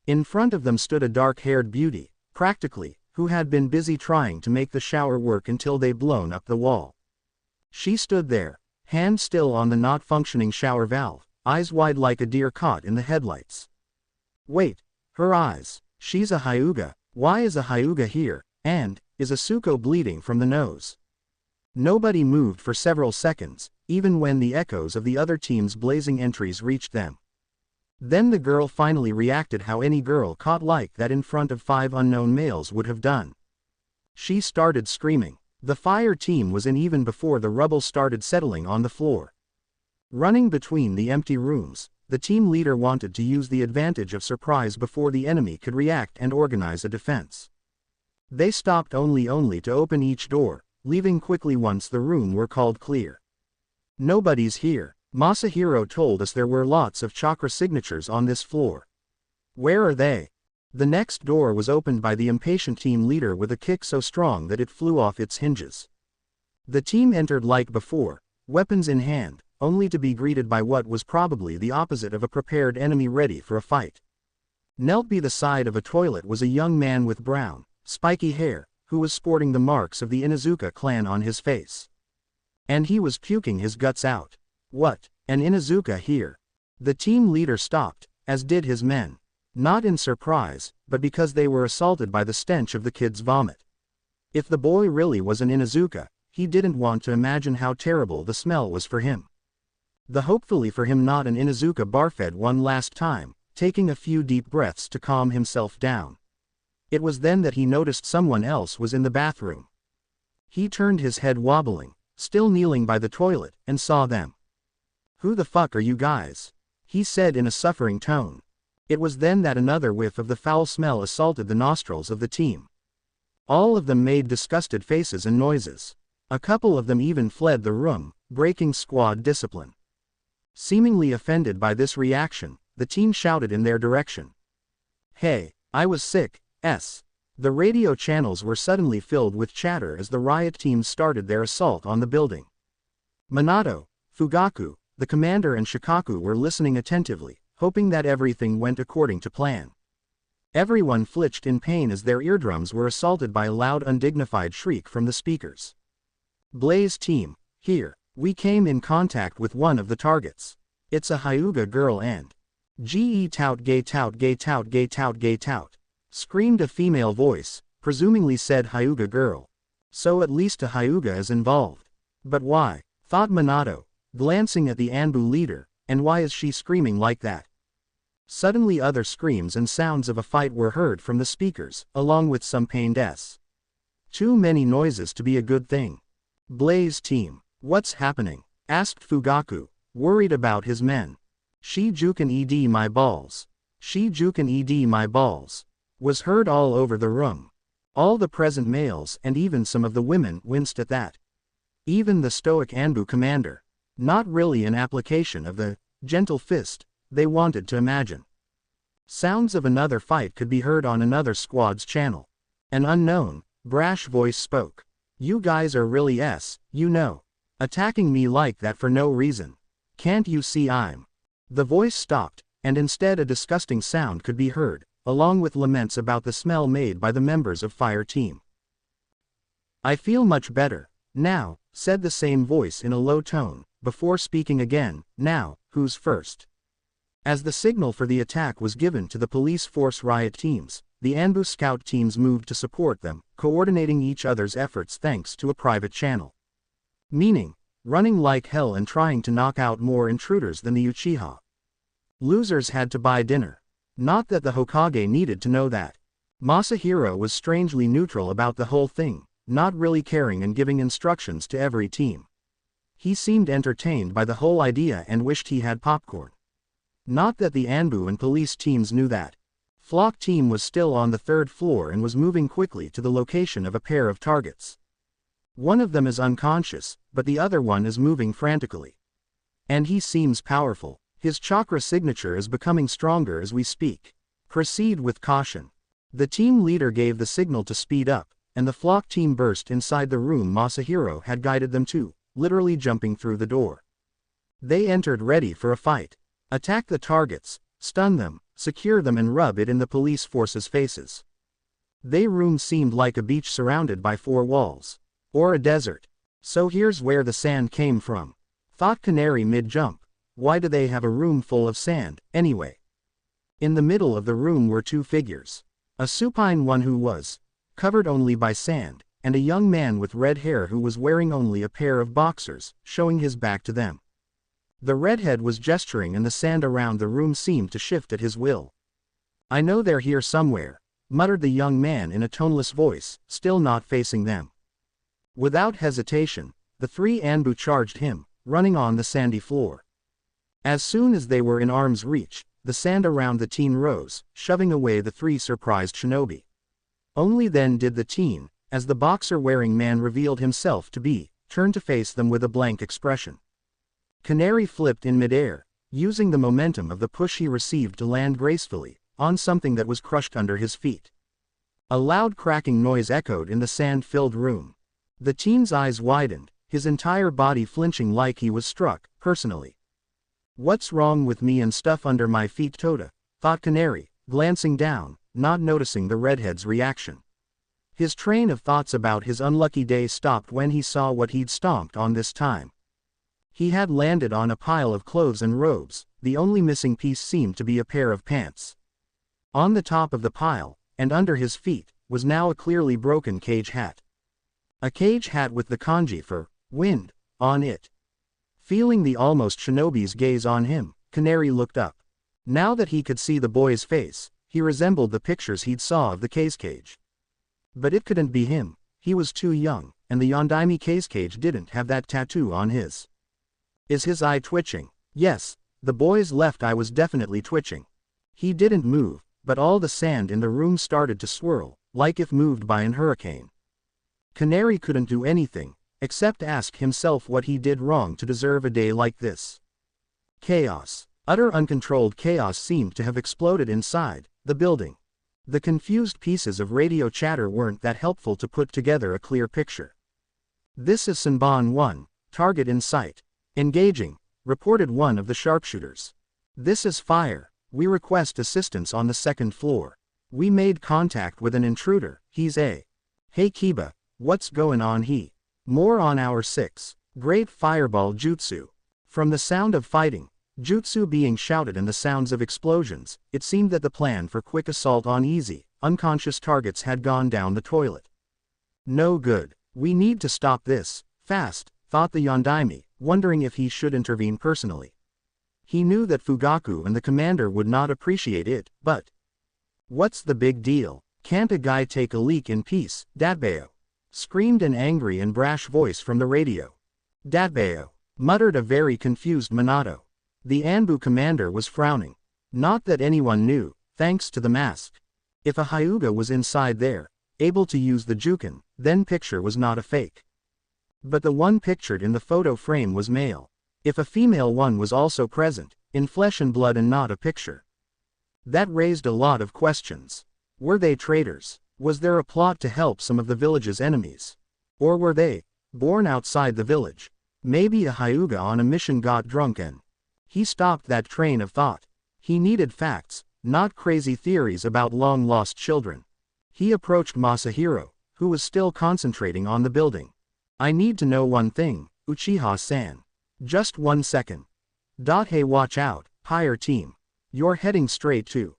In front of them stood a dark-haired beauty, practically, who had been busy trying to make the shower work until they'd blown up the wall. She stood there, hand still on the not-functioning shower valve, eyes wide like a deer caught in the headlights. Wait, her eyes, she's a Hyuga, why is a Hyuga here, and, Is Asuko bleeding from the nose? Nobody moved for several seconds, even when the echoes of the other team's blazing entries reached them. Then the girl finally reacted how any girl caught like that in front of 5 unknown males would have done. She started screaming. The fire team was in even before the rubble started settling on the floor. Running between the empty rooms, the team leader wanted to use the advantage of surprise before the enemy could react and organize a defense. They stopped only to open each door, leaving quickly once the room were called clear. Nobody's here. Masahiro told us there were lots of chakra signatures on this floor. Where are they? The next door was opened by the impatient team leader with a kick so strong that it flew off its hinges. The team entered like before, weapons in hand, only to be greeted by what was probably the opposite of a prepared enemy ready for a fight. Knelt by the side of a toilet was a young man with brown, spiky hair, who was sporting the marks of the Inuzuka clan on his face. And he was puking his guts out. What? An Inuzuka here? The team leader stopped, as did his men. Not in surprise, but because they were assaulted by the stench of the kid's vomit. If the boy really was an Inuzuka, he didn't want to imagine how terrible the smell was for him. The hopefully for him not an Inuzuka barfed one last time, taking a few deep breaths to calm himself down. It was then that he noticed someone else was in the bathroom. He turned his head wobbling, still kneeling by the toilet, and saw them. "Who the fuck are you guys?" he said in a suffering tone. It was then that another whiff of the foul smell assaulted the nostrils of the team. All of them made disgusted faces and noises. A couple of them even fled the room, breaking squad discipline. Seemingly offended by this reaction, the team shouted in their direction. "Hey, I was sick, s." The radio channels were suddenly filled with chatter as the riot teams started their assault on the building. Minato, Fugaku, the commander and Shikaku were listening attentively, hoping that everything went according to plan. Everyone flinched in pain as their eardrums were assaulted by a loud undignified shriek from the speakers. "Blaze team, here, we came in contact with one of the targets. It's a Hyuga girl and ge tout gay tout gay tout gay tout gay tout," screamed a female voice, presumably said Hyuga girl. So at least a Hyuga is involved. But why? Thought Minato, glancing at the Anbu leader, and why is she screaming like that? Suddenly other screams and sounds of a fight were heard from the speakers, along with some pained s. Too many noises to be a good thing. "Blaze team, what's happening?" asked Fugaku, worried about his men. "Shijukan ed my balls. Shijukan ed my balls," was heard all over the room. All the present males and even some of the women winced at that. Even the stoic Anbu commander. Not really an application of the gentle fist they wanted to imagine. Sounds of another fight could be heard on another squad's channel. An unknown, brash voice spoke. "You guys are really attacking me like that for no reason. Can't you see I'm..." The voice stopped, and instead a disgusting sound could be heard, along with laments about the smell made by the members of Fire Team. "I feel much better now," said the same voice in a low tone, before speaking again. "Now, who's first?" As the signal for the attack was given to the police force riot teams, the Anbu scout teams moved to support them, coordinating each other's efforts thanks to a private channel. Meaning, running like hell and trying to knock out more intruders than the Uchiha. Losers had to buy dinner. Not that the Hokage needed to know that. Masahiro was strangely neutral about the whole thing, not really caring and giving instructions to every team. He seemed entertained by the whole idea and wished he had popcorn. Not that the Anbu and police teams knew that. Flock team was still on the 3rd floor and was moving quickly to the location of a pair of targets. One of them is unconscious, but the other one is moving frantically. And he seems powerful. His chakra signature is becoming stronger as we speak. Proceed with caution. The team leader gave the signal to speed up, and the flock team burst inside the room Masahiro had guided them to, literally jumping through the door. They entered ready for a fight. Attack the targets, stun them, secure them and rub it in the police force's faces. Their room seemed like a beach surrounded by 4 walls. Or a desert. So here's where the sand came from. Thought Canary mid-jump. Why do they have a room full of sand, anyway? In the middle of the room were 2 figures. A supine one who was covered only by sand, and a young man with red hair who was wearing only a pair of boxers, showing his back to them. The redhead was gesturing and the sand around the room seemed to shift at his will. "I know they're here somewhere," muttered the young man in a toneless voice, still not facing them. Without hesitation, the three Anbu charged him, running on the sandy floor. As soon as they were in arm's reach, the sand around the teen rose, shoving away the three surprised shinobi. Only then did the teen, as the boxer-wearing man revealed himself to be, turn to face them with a blank expression. Canary flipped in midair, using the momentum of the push he received to land gracefully, on something that was crushed under his feet. A loud cracking noise echoed in the sand-filled room. The teen's eyes widened, his entire body flinching like he was struck, personally. "What's wrong with me and stuff under my feet, Tota?" thought Canary, glancing down, not noticing the redhead's reaction. His train of thoughts about his unlucky day stopped when he saw what he'd stomped on this time. He had landed on a pile of clothes and robes, the only missing piece seemed to be a pair of pants. On the top of the pile, and under his feet, was now a clearly broken cage hat. A cage hat with the kanji for wind on it. Feeling the almost shinobi's gaze on him, Canary looked up. Now that he could see the boy's face, he resembled the pictures he'd saw of the cage. But it couldn't be him, he was too young, and the Yondaime cage didn't have that tattoo on his. Is his eye twitching? Yes, the boy's left eye was definitely twitching. He didn't move, but all the sand in the room started to swirl, like if moved by an hurricane. Canary couldn't do anything, except ask himself what he did wrong to deserve a day like this. Chaos. Utter uncontrolled chaos seemed to have exploded inside the building. The confused pieces of radio chatter weren't that helpful to put together a clear picture. "This is Sanban 1, target in sight. Engaging," reported one of the sharpshooters. "This is Fire, we request assistance on the second floor. We made contact with an intruder, he's a. Hey Kiba, what's going on he? More on our 6. Great Fireball Jutsu." From the sound of fighting, jutsu being shouted and the sounds of explosions, it seemed that the plan for quick assault on easy, unconscious targets had gone down the toilet. "No good. We need to stop this, fast," thought the Yondaime, wondering if he should intervene personally. He knew that Fugaku and the commander would not appreciate it, but what's the big deal? Can't a guy take a leak in peace, Datbeo? Screamed an angry and brash voice from the radio. "Datbeo," muttered a very confused Minato. The Anbu commander was frowning. Not that anyone knew, thanks to the mask. If a Hyuga was inside there, able to use the Juken, then picture was not a fake. But the one pictured in the photo frame was male. If a female one was also present, in flesh and blood and not a picture. That raised a lot of questions. Were they traitors? Was there a plot to help some of the village's enemies? Or were they, born outside the village? Maybe a Hyuga on a mission got drunken. He stopped that train of thought. He needed facts, not crazy theories about long-lost children. He approached Masahiro, who was still concentrating on the building. "I need to know one thing, Uchiha-san. Just 1 second. Hey, watch out, higher team. You're heading straight to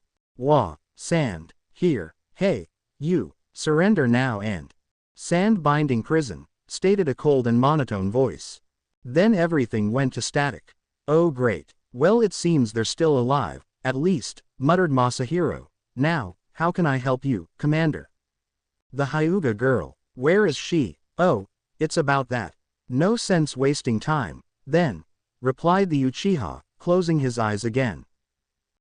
sand, here, hey, you, surrender now and sand-binding prison," stated a cold and monotone voice. Then everything went to static. "Oh great, well it seems they're still alive, at least," muttered Masahiro. "Now, how can I help you, Commander?" "The Hyuga girl, where is she?" "Oh, it's about that. No sense wasting time, then," replied the Uchiha, closing his eyes again.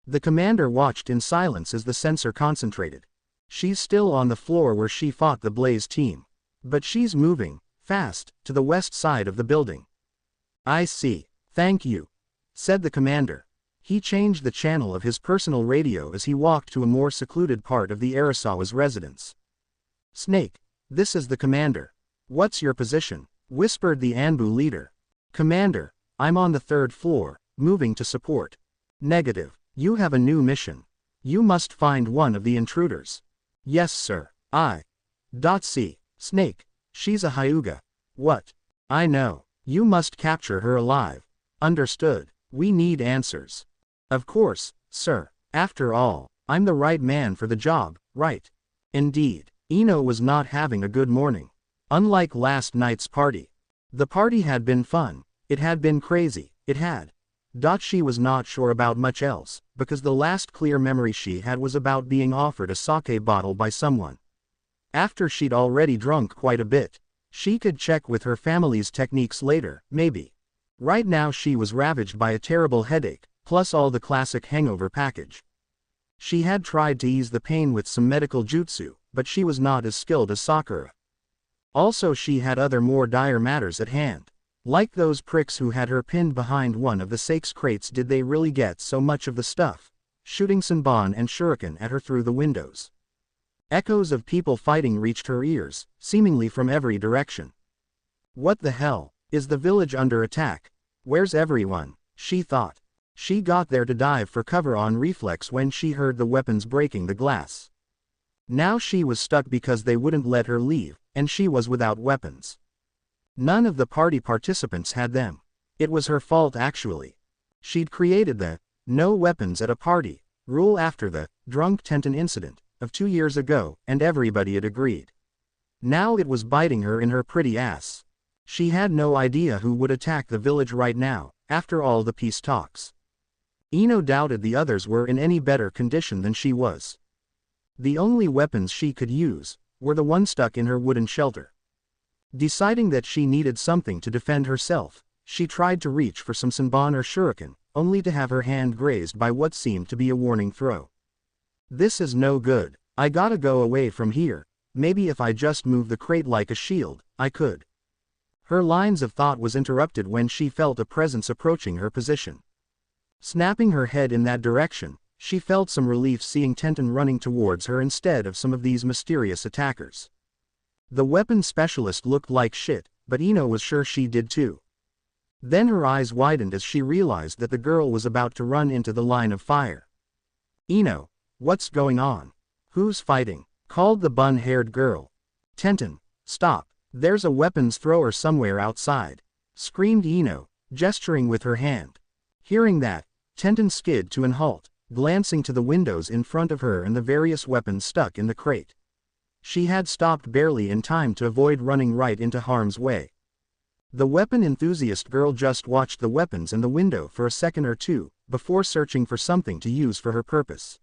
The commander watched in silence as the sensor concentrated. "She's still on the floor where she fought the Blaze team. But she's moving, fast, to the west side of the building." "I see. Thank you," said the commander. He changed the channel of his personal radio as he walked to a more secluded part of the Arasawa's residence. "Snake, this is the commander. What's your position?" whispered the Anbu leader. "Commander, I'm on the 3rd floor, moving to support." "Negative. You have a new mission. You must find one of the intruders." "Yes sir. See. Snake, she's a Hyuga." "What? I know. You must capture her alive." "Understood. We need answers." "Of course, sir. After all, I'm the right man for the job, right?" Indeed, Ino was not having a good morning. Unlike last night's party. The party had been fun. It had been crazy. It had. She was not sure about much else, because the last clear memory she had was about being offered a sake bottle by someone. After she'd already drunk quite a bit. She could check with her family's techniques later, maybe. Right now she was ravaged by a terrible headache, plus all the classic hangover package. She had tried to ease the pain with some medical jutsu, but she was not as skilled as Sakura. Also she had other more dire matters at hand. Like those pricks who had her pinned behind one of the Sakes crates. Did they really get so much of the stuff? Shooting Senbon and shuriken at her through the windows. Echoes of people fighting reached her ears, seemingly from every direction. What the hell? Is the village under attack? Where's everyone? She thought. She got there to dive for cover on reflex when she heard the weapons breaking the glass. Now she was stuck because they wouldn't let her leave, and she was without weapons. None of the party participants had them. It was her fault actually. She'd created the no weapons at a party rule after the drunk Tenten incident of 2 years ago, and everybody had agreed. Now it was biting her in her pretty ass. She had no idea who would attack the village right now, after all the peace talks. Ino doubted the others were in any better condition than she was. The only weapons she could use were the ones stuck in her wooden shelter. Deciding that she needed something to defend herself, she tried to reach for some senbon or shuriken, only to have her hand grazed by what seemed to be a warning throw. This is no good. I gotta go away from here. Maybe if I just move the crate like a shield, I could. Her lines of thought was interrupted when she felt a presence approaching her position. Snapping her head in that direction, she felt some relief seeing Tenten running towards her instead of some of these mysterious attackers. The weapons specialist looked like shit, but Ino was sure she did too. Then her eyes widened as she realized that the girl was about to run into the line of fire. Ino, what's going on? Who's fighting? Called the bun-haired girl. Tenten, stop, there's a weapons thrower somewhere outside, screamed Ino, gesturing with her hand. Hearing that, Tenten skid to an halt, glancing to the windows in front of her and the various weapons stuck in the crate. She had stopped barely in time to avoid running right into harm's way. The weapon enthusiast girl just watched the weapons in the window for a second or two, before searching for something to use for her purpose.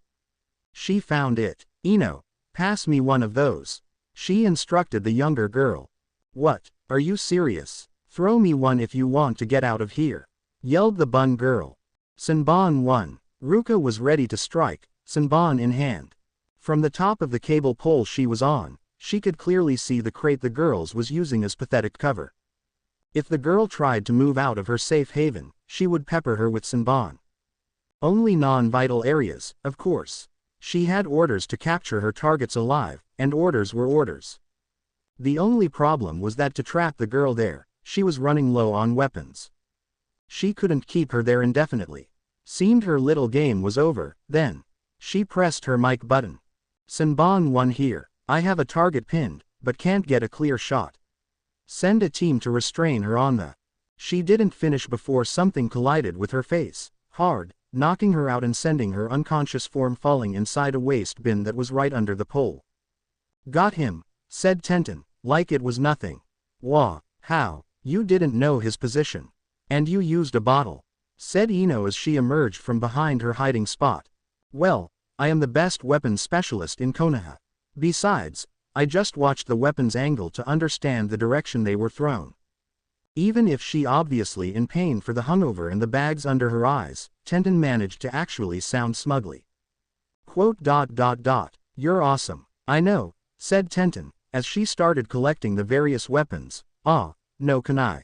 She found it. Ino, pass me one of those. She instructed the younger girl. What, are you serious? Throw me one if you want to get out of here, yelled the bun girl. Senbon 1. Ruka was ready to strike, senbon in hand. From the top of the cable pole she was on, she could clearly see the crate the girls was using as pathetic cover. If the girl tried to move out of her safe haven, she would pepper her with senbon. Only non-vital areas, of course. She had orders to capture her targets alive, and orders were orders. The only problem was that to trap the girl there, she was running low on weapons. She couldn't keep her there indefinitely. Seemed her little game was over, then. She pressed her mic button. Senbon 1 here. I have a target pinned, but can't get a clear shot. Send a team to restrain her on the. She didn't finish before something collided with her face, hard, knocking her out and sending her unconscious form falling inside a waste bin that was right under the pole. Got him, said Tenten, like it was nothing. Wah, how, you didn't know his position. And you used a bottle, said Ino as she emerged from behind her hiding spot. Well, I am the best weapons specialist in Konoha. Besides, I just watched the weapons angle to understand the direction they were thrown. Even if she obviously in pain for the hungover and the bags under her eyes, Tenten managed to actually sound smugly. Quote. You're awesome. I know, said Tenten, as she started collecting the various weapons. Ah, no kunai.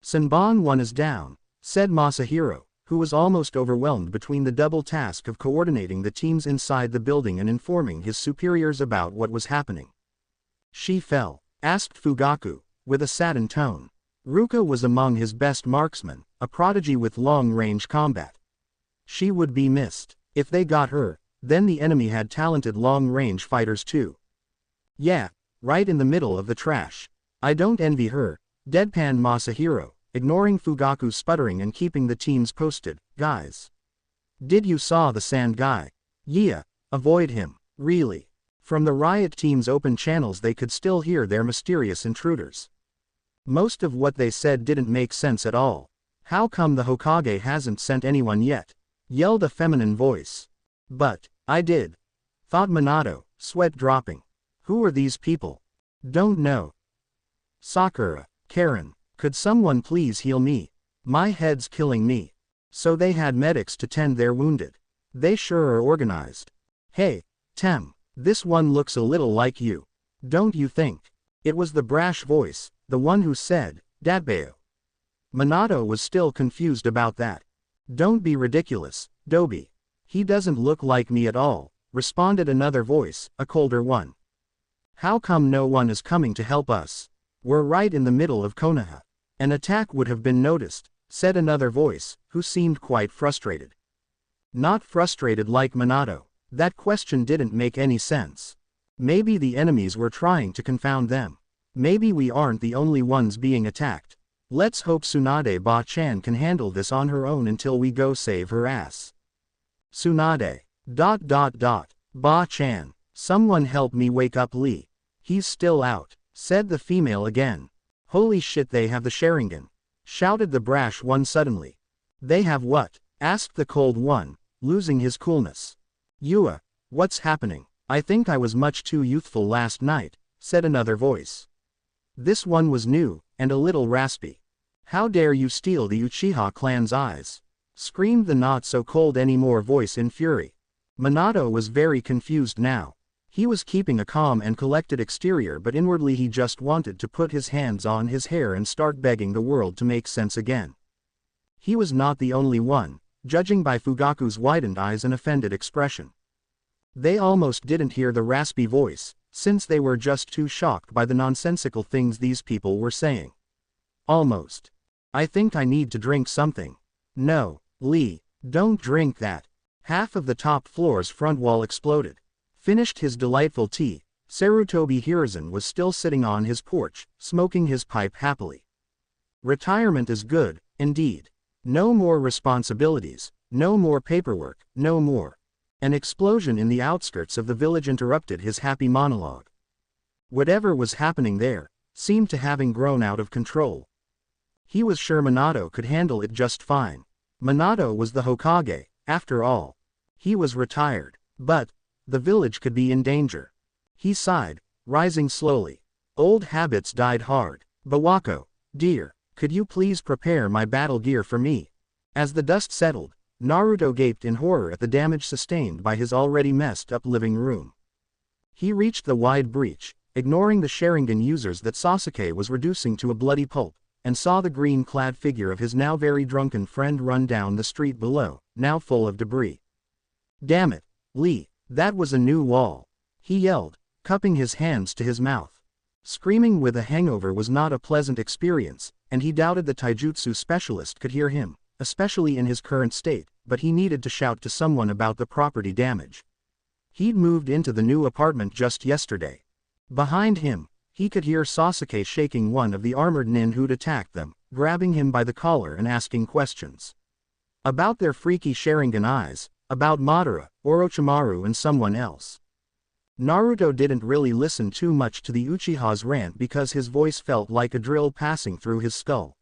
Senbon 1 is down, said Masahiro, who was almost overwhelmed between the double task of coordinating the teams inside the building and informing his superiors about what was happening. She fell, asked Fugaku, with a saddened tone. Ruka was among his best marksmen, a prodigy with long-range combat. She would be missed. If they got her, then the enemy had talented long-range fighters too. Yeah, right in the middle of the trash. I don't envy her, deadpanned Masahiro, ignoring Fugaku's sputtering and keeping the teams posted. Guys. Did you saw the sand guy? Yeah, avoid him. Really. From the riot team's open channels they could still hear their mysterious intruders. Most of what they said didn't make sense at all. "How come the Hokage hasn't sent anyone yet?" yelled a feminine voice. "But, I did," thought Minato, sweat dropping. "Who are these people?" "Don't know." "Sakura, Karen, could someone please heal me? My head's killing me." So they had medics to tend their wounded. They sure are organized. "Hey, Tem, this one looks a little like you. Don't you think?" It was the brash voice, the one who said, "Datbeo." Minato was still confused about that. "Don't be ridiculous, Dobi. He doesn't look like me at all," responded another voice, a colder one. "How come no one is coming to help us? We're right in the middle of Konoha. An attack would have been noticed," said another voice, who seemed quite frustrated. Not frustrated like Minato. That question didn't make any sense. Maybe the enemies were trying to confound them. Maybe we aren't the only ones being attacked. Let's hope Tsunade Ba-chan can handle this on her own until we go save her ass. Tsunade. Ba-chan. Someone help me wake up Lee. He's still out, said the female again. Holy shit, they have the Sharingan, shouted the brash one suddenly. They have what? Asked the cold one, losing his coolness. Yua, what's happening? I think I was much too youthful last night, said another voice. This one was new, and a little raspy. How dare you steal the Uchiha clan's eyes? Screamed the not so cold anymore voice in fury. Minato was very confused now. He was keeping a calm and collected exterior, but inwardly he just wanted to put his hands on his hair and start begging the world to make sense again. He was not the only one, judging by Fugaku's widened eyes and offended expression. They almost didn't hear the raspy voice, since they were just too shocked by the nonsensical things these people were saying. Almost. I think I need to drink something. No, Lee, don't drink that. Half of the top floor's front wall exploded. Finished his delightful tea, Sarutobi Hiruzen was still sitting on his porch, smoking his pipe happily. Retirement is good, indeed. No more responsibilities, no more paperwork, no more. An explosion in the outskirts of the village interrupted his happy monologue. Whatever was happening there seemed to having grown out of control. He was sure Minato could handle it just fine. Minato was the Hokage, after all. He was retired. But the village could be in danger. He sighed, rising slowly. Old habits died hard. Bawako, dear, could you please prepare my battle gear for me? As the dust settled, Naruto gaped in horror at the damage sustained by his already messed up living room. He reached the wide breach, ignoring the Sharingan users that Sasuke was reducing to a bloody pulp, and saw the green-clad figure of his now very drunken friend run down the street below, now full of debris. Damn it, Lee, that was a new wall, he yelled, cupping his hands to his mouth. Screaming with a hangover was not a pleasant experience, and he doubted the taijutsu specialist could hear him, especially in his current state, but he needed to shout to someone about the property damage. He'd moved into the new apartment just yesterday. Behind him, he could hear Sasuke shaking one of the armored nin who'd attacked them, grabbing him by the collar and asking questions. About their freaky Sharingan eyes, about Madara, Orochimaru and someone else. Naruto didn't really listen too much to the Uchiha's rant because his voice felt like a drill passing through his skull.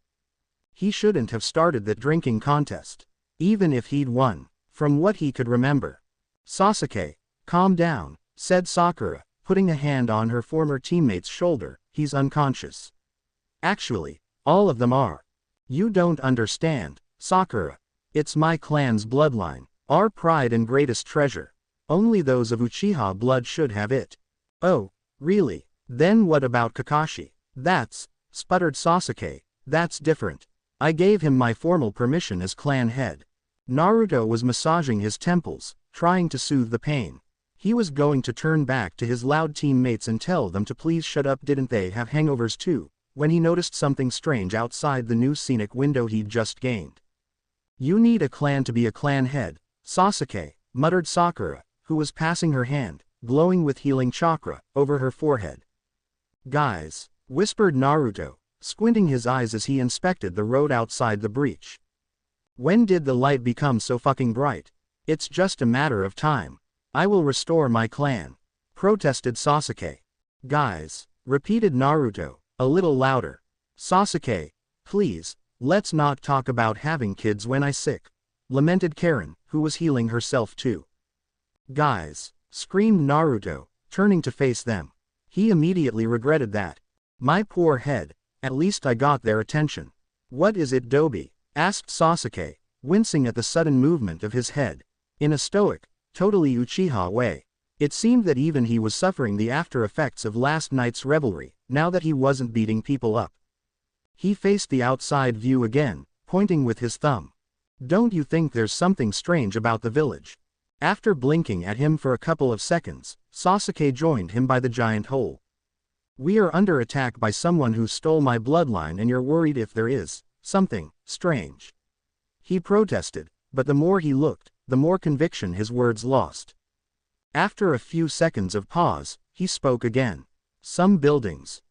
He shouldn't have started that drinking contest, even if he'd won, from what he could remember. Sasuke, calm down, said Sakura, putting a hand on her former teammate's shoulder. He's unconscious. Actually, all of them are. You don't understand, Sakura. It's my clan's bloodline, our pride and greatest treasure. Only those of Uchiha blood should have it. Oh, really? Then what about Kakashi? Sputtered Sasuke, that's different. I gave him my formal permission as clan head. Naruto was massaging his temples, trying to soothe the pain. He was going to turn back to his loud teammates and tell them to please shut up, didn't they have hangovers too, when he noticed something strange outside the new scenic window he'd just gained. You need a clan to be a clan head, Sasuke, muttered Sakura, who was passing her hand, glowing with healing chakra, over her forehead. Guys, whispered Naruto, squinting his eyes as he inspected the road outside the breach. When did the light become so fucking bright? It's just a matter of time. I will restore my clan. protested Sasuke. Guys, repeated Naruto, a little louder. Sasuke, please, let's not talk about having kids when I'm sick, lamented Karen, who was healing herself too. Guys, screamed Naruto, turning to face them. He immediately regretted that. My poor head, at least I got their attention. What is it, Dobi? Asked Sasuke, wincing at the sudden movement of his head. In a stoic, totally Uchiha way. It seemed that even he was suffering the after effects of last night's revelry, now that he wasn't beating people up. He faced the outside view again, pointing with his thumb. Don't you think there's something strange about the village? After blinking at him for a couple of seconds, Sasuke joined him by the giant hole. We are under attack by someone who stole my bloodline and you're worried if there is something strange. He protested, but the more he looked, the more conviction his words lost. After a few seconds of pause, he spoke again. Some buildings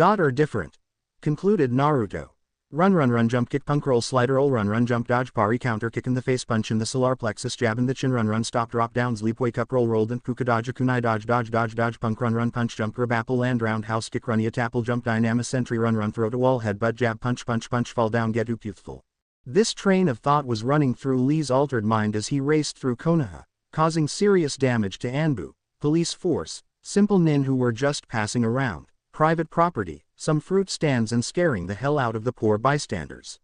are different, concluded Naruto. Run jump kick punk roll slider roll run jump dodge parry counter kick in the face punch in the solar plexus jab in the chin run stop drop down sleep wake up roll rolled and puka dodge kunai dodge punk run punch jump grab apple land roundhouse kick run tapple jump dynamic sentry run throw to wall headbutt jab punch fall down get youthful. This train of thought was running through Lee's altered mind as he raced through Konoha, causing serious damage to Anbu, police force, simple nin who were just passing around, private property, some fruit stands and scaring the hell out of the poor bystanders.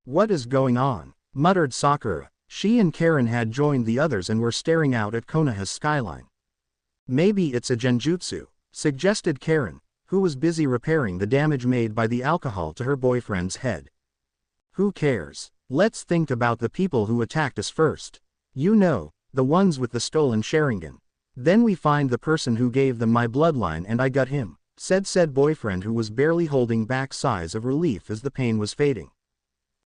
What is going on? Muttered Sakura. She and Karen had joined the others and were staring out at Konoha's skyline. Maybe it's a genjutsu, suggested Karen, who was busy repairing the damage made by the alcohol to her boyfriend's head. Who cares? Let's think about the people who attacked us first. You know, the ones with the stolen Sharingan. Then we find the person who gave them my bloodline and I got him, said boyfriend who was barely holding back sighs of relief as the pain was fading.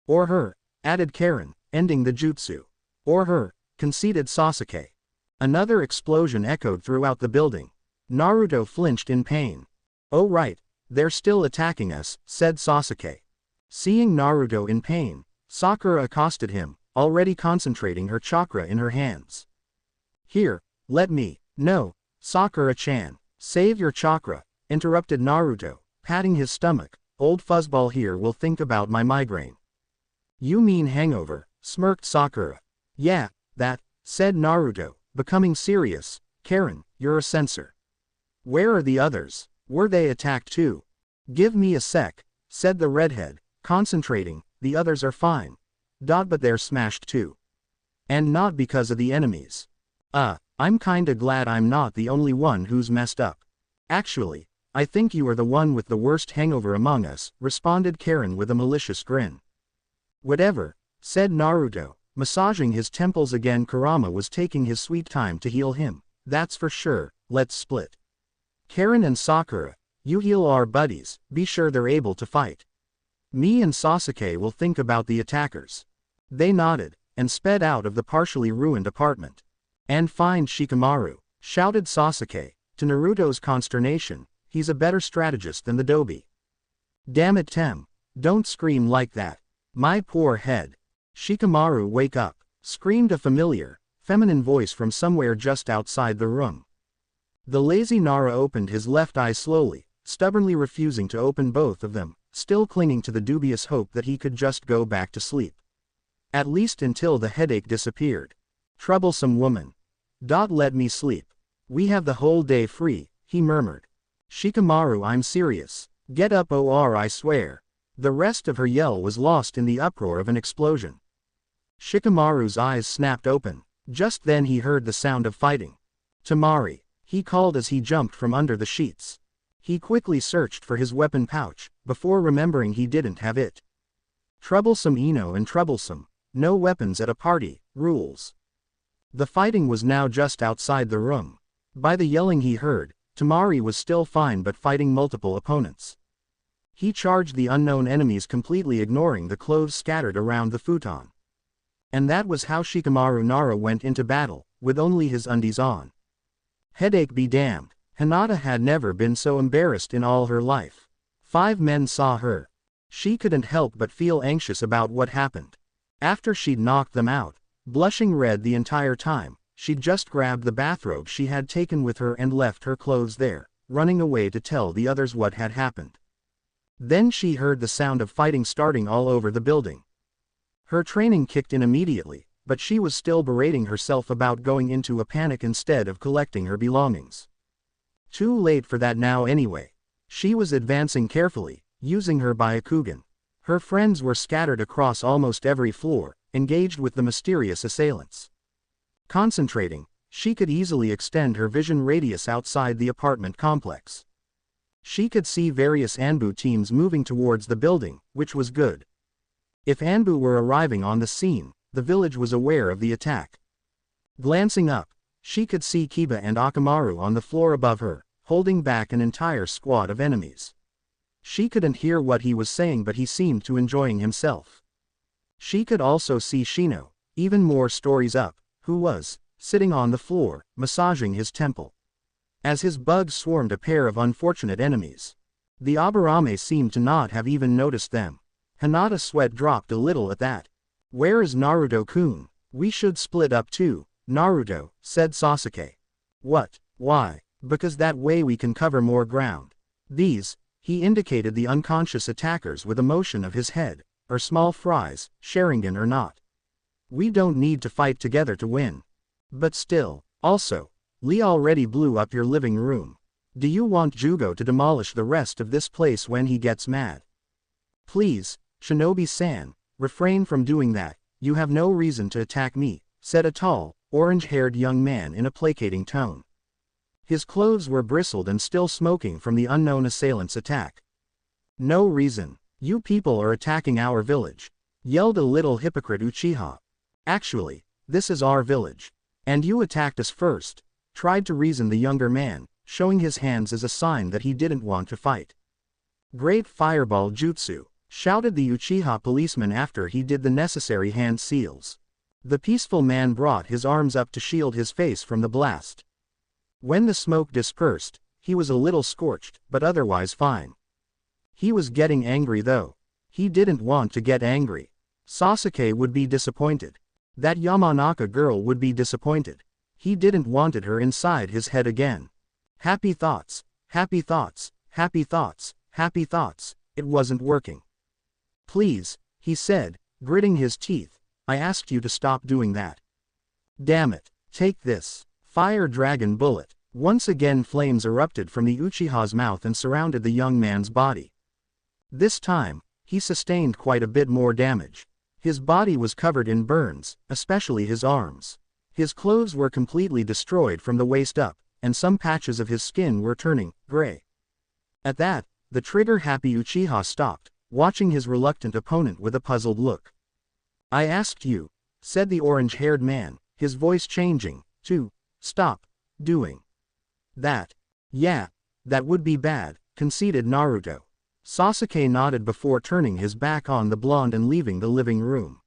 Or her, added Karen, ending the jutsu. Or her, conceded Sasuke. Another explosion echoed throughout the building. Naruto flinched in pain. Oh right, they're still attacking us, said Sasuke. Seeing Naruto in pain, Sakura accosted him, already concentrating her chakra in her hands. Here, let me. No, Sakura-chan, save your chakra, interrupted Naruto, patting his stomach. Old fuzzball here will think about my migraine. You mean hangover, smirked Sakura. Yeah, that, said Naruto, becoming serious. Karen, you're a censor. Where are the others? Were they attacked too? Give me a sec, said the redhead, concentrating. The others are fine. But they're smashed too. And not because of the enemies. I'm kinda glad I'm not the only one who's messed up. Actually, I think you are the one with the worst hangover among us, responded Karen with a malicious grin. Whatever, said Naruto, massaging his temples again. Kurama was taking his sweet time to heal him, that's for sure. Let's split. Karen and Sakura, you heal our buddies, be sure they're able to fight. Me and Sasuke will think about the attackers. They nodded, and sped out of the partially ruined apartment. And find Shikamaru, shouted Sasuke, to Naruto's consternation. He's a better strategist than the Dobi. Damn it Tem, don't scream like that. My poor head. Shikamaru wake up, screamed a familiar, feminine voice from somewhere just outside the room. The lazy Nara opened his left eye slowly, stubbornly refusing to open both of them, still clinging to the dubious hope that he could just go back to sleep. At least until the headache disappeared. Troublesome woman. Let me sleep. We have the whole day free, he murmured. Shikamaru, I'm serious. Get up or I swear. The rest of her yell was lost in the uproar of an explosion. Shikamaru's eyes snapped open. Just then he heard the sound of fighting. Tamari, he called as he jumped from under the sheets. He quickly searched for his weapon pouch, before remembering he didn't have it. Troublesome Ino and troublesome. No weapons at a party, rules. The fighting was now just outside the room. By the yelling he heard, Tamari was still fine but fighting multiple opponents. He charged the unknown enemies, completely ignoring the clothes scattered around the futon. And that was how Shikamaru Nara went into battle, with only his undies on. Headache be damned, Hinata had never been so embarrassed in all her life. 5 men saw her. She couldn't help but feel anxious about what happened. After she'd knocked them out, blushing red the entire time, she'd just grabbed the bathrobe she had taken with her and left her clothes there, running away to tell the others what had happened. Then she heard the sound of fighting starting all over the building. Her training kicked in immediately, but she was still berating herself about going into a panic instead of collecting her belongings. Too late for that now anyway. She was advancing carefully, using her Byakugan. Her friends were scattered across almost every floor, engaged with the mysterious assailants. Concentrating, she could easily extend her vision radius outside the apartment complex. She could see various Anbu teams moving towards the building, which was good. If Anbu were arriving on the scene, the village was aware of the attack. Glancing up, she could see Kiba and Akamaru on the floor above her, holding back an entire squad of enemies. She couldn't hear what he was saying, but he seemed to enjoying himself. She could also see Shino, even more stories up, who was sitting on the floor, massaging his temple. As his bugs swarmed a pair of unfortunate enemies. The Aburame seemed to not have even noticed them. Hinata's sweat dropped a little at that. "Where is Naruto-kun? We should split up too, Naruto," said Sasuke. "What? Why?" "Because that way we can cover more ground. These," he indicated the unconscious attackers with a motion of his head, "are small fries, Sharingan or not. We don't need to fight together to win. But still, also, Lee already blew up your living room. Do you want Jugo to demolish the rest of this place when he gets mad? Please, Shinobi-san, refrain from doing that. You have no reason to attack me," said a tall, orange-haired young man in a placating tone. His clothes were bristled and still smoking from the unknown assailant's attack. "No reason. You people are attacking our village," yelled a little hypocrite Uchiha. "Actually, this is our village. And you attacked us first," tried to reason the younger man, showing his hands as a sign that he didn't want to fight. "Great fireball jutsu," shouted the Uchiha policeman after he did the necessary hand seals. The peaceful man brought his arms up to shield his face from the blast. When the smoke dispersed, he was a little scorched, but otherwise fine. He was getting angry though. He didn't want to get angry. Sasuke would be disappointed. That Yamanaka girl would be disappointed. He didn't wanted her inside his head again. Happy thoughts, happy thoughts, happy thoughts, happy thoughts. It wasn't working. "Please," he said, gritting his teeth, "I asked you to stop doing that. Damn it, take this." Fire dragon bullet. Once again flames erupted from the Uchiha's mouth and surrounded the young man's body. This time, he sustained quite a bit more damage. His body was covered in burns, especially his arms. His clothes were completely destroyed from the waist up, and some patches of his skin were turning gray. At that, the trigger-happy Uchiha stopped, watching his reluctant opponent with a puzzled look. "I asked you," said the orange-haired man, his voice changing, "to stop doing that." "Yeah, that would be bad," conceded Naruto. Sasuke nodded before turning his back on the blonde and leaving the living room.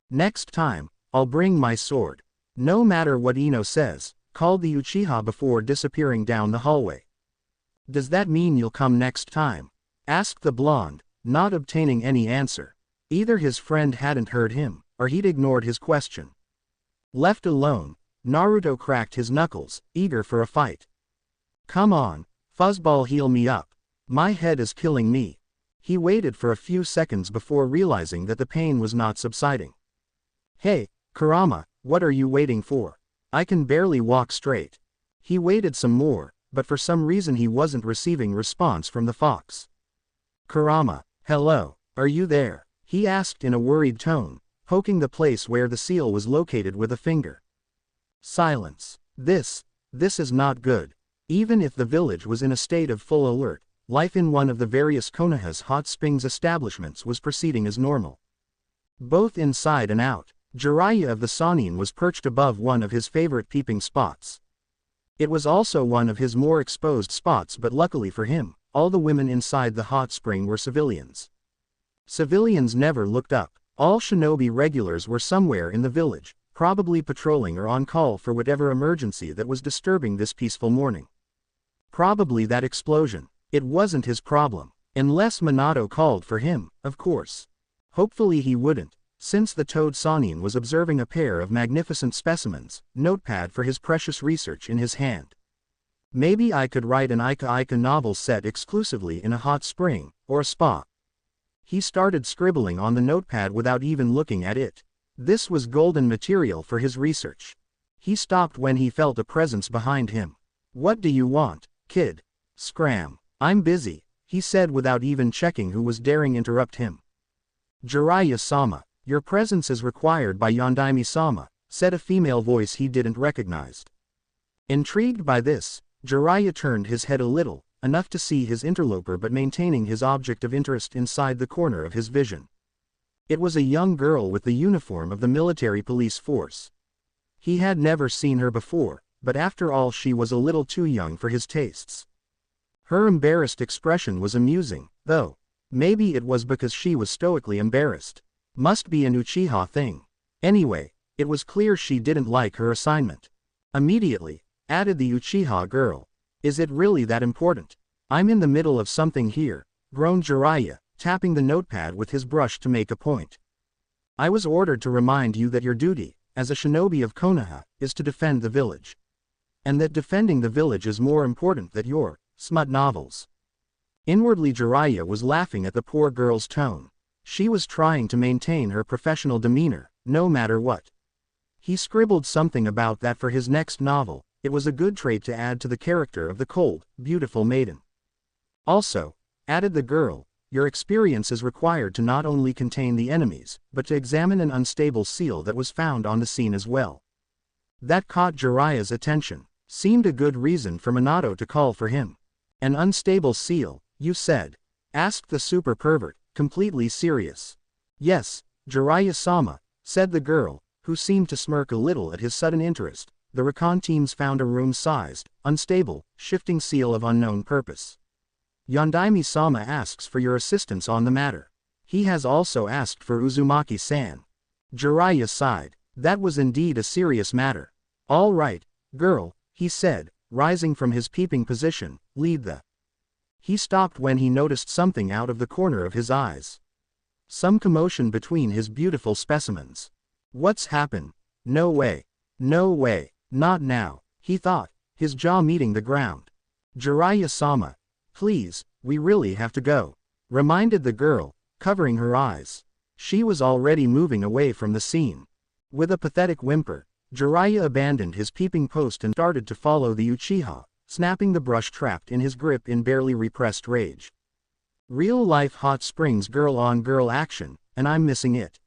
"Next time, I'll bring my sword. No matter what Ino says," called the Uchiha before disappearing down the hallway. "Does that mean you'll come next time?" asked the blonde, not obtaining any answer. Either his friend hadn't heard him, or he'd ignored his question. Left alone, Naruto cracked his knuckles, eager for a fight. "Come on, fuzzball, heal me up. My head is killing me." He waited for a few seconds before realizing that the pain was not subsiding. "Hey, Kurama, what are you waiting for? I can barely walk straight." He waited some more, but for some reason he wasn't receiving response from the fox. "Kurama, hello, are you there?" he asked in a worried tone, poking the place where the seal was located with a finger. Silence. This is not good. Even if the village was in a state of full alert, life in one of the various Konoha's hot springs establishments was proceeding as normal. Both inside and out, Jiraiya of the Sannin was perched above one of his favorite peeping spots. It was also one of his more exposed spots, but luckily for him, all the women inside the hot spring were civilians. Civilians never looked up. All shinobi regulars were somewhere in the village, probably patrolling or on call for whatever emergency that was disturbing this peaceful morning. Probably that explosion. It wasn't his problem. Unless Minato called for him, of course. Hopefully he wouldn't, Since the Toad Sanin was observing a pair of magnificent specimens, notepad for his precious research in his hand. Maybe I could write an Ika novel set exclusively in a hot spring, or a spa. He started scribbling on the notepad without even looking at it. This was golden material for his research. He stopped when he felt a presence behind him. What do you want, kid? Scram. I'm busy, he said without even checking who was daring interrupt him. Jiraiya-sama, your presence is required by Yondaime-sama, said a female voice he didn't recognize. Intrigued by this, Jiraiya turned his head a little, enough to see his interloper but maintaining his object of interest inside the corner of his vision. It was a young girl with the uniform of the military police force. He had never seen her before, but after all she was a little too young for his tastes. Her embarrassed expression was amusing, though. Maybe it was because she was stoically embarrassed. Must be an Uchiha thing. Anyway, it was clear she didn't like her assignment. Immediately, added the Uchiha girl. Is it really that important? I'm in the middle of something here, groaned Jiraiya, tapping the notepad with his brush to make a point. I was ordered to remind you that your duty, as a shinobi of Konoha, is to defend the village. And that defending the village is more important than your smut novels. Inwardly Jiraiya was laughing at the poor girl's tone. She was trying to maintain her professional demeanor, no matter what. He scribbled something about that for his next novel. It was a good trait to add to the character of the cold, beautiful maiden. Also, added the girl, your experience is required to not only contain the enemies, but to examine an unstable seal that was found on the scene as well. That caught Jiraiya's attention. Seemed a good reason for Minato to call for him. An unstable seal, you said? Asked the super pervert, completely serious. Yes, Jiraiya-sama, said the girl, who seemed to smirk a little at his sudden interest. The recon teams found a room-sized, unstable, shifting seal of unknown purpose. Yondaime-sama asks for your assistance on the matter. He has also asked for Uzumaki-san. Jiraiya sighed. That was indeed a serious matter. All right, girl, he said, rising from his peeping position, lead the. He stopped when he noticed something out of the corner of his eyes. Some commotion between his beautiful specimens. What's happened? No way. No way. Not now, he thought, his jaw meeting the ground. Jiraiya-sama, please, we really have to go, reminded the girl, covering her eyes. She was already moving away from the scene. With a pathetic whimper, Jiraiya abandoned his peeping post and started to follow the Uchiha, snapping the brush trapped in his grip in barely repressed rage. Real-life hot springs girl-on-girl action, and I'm missing it.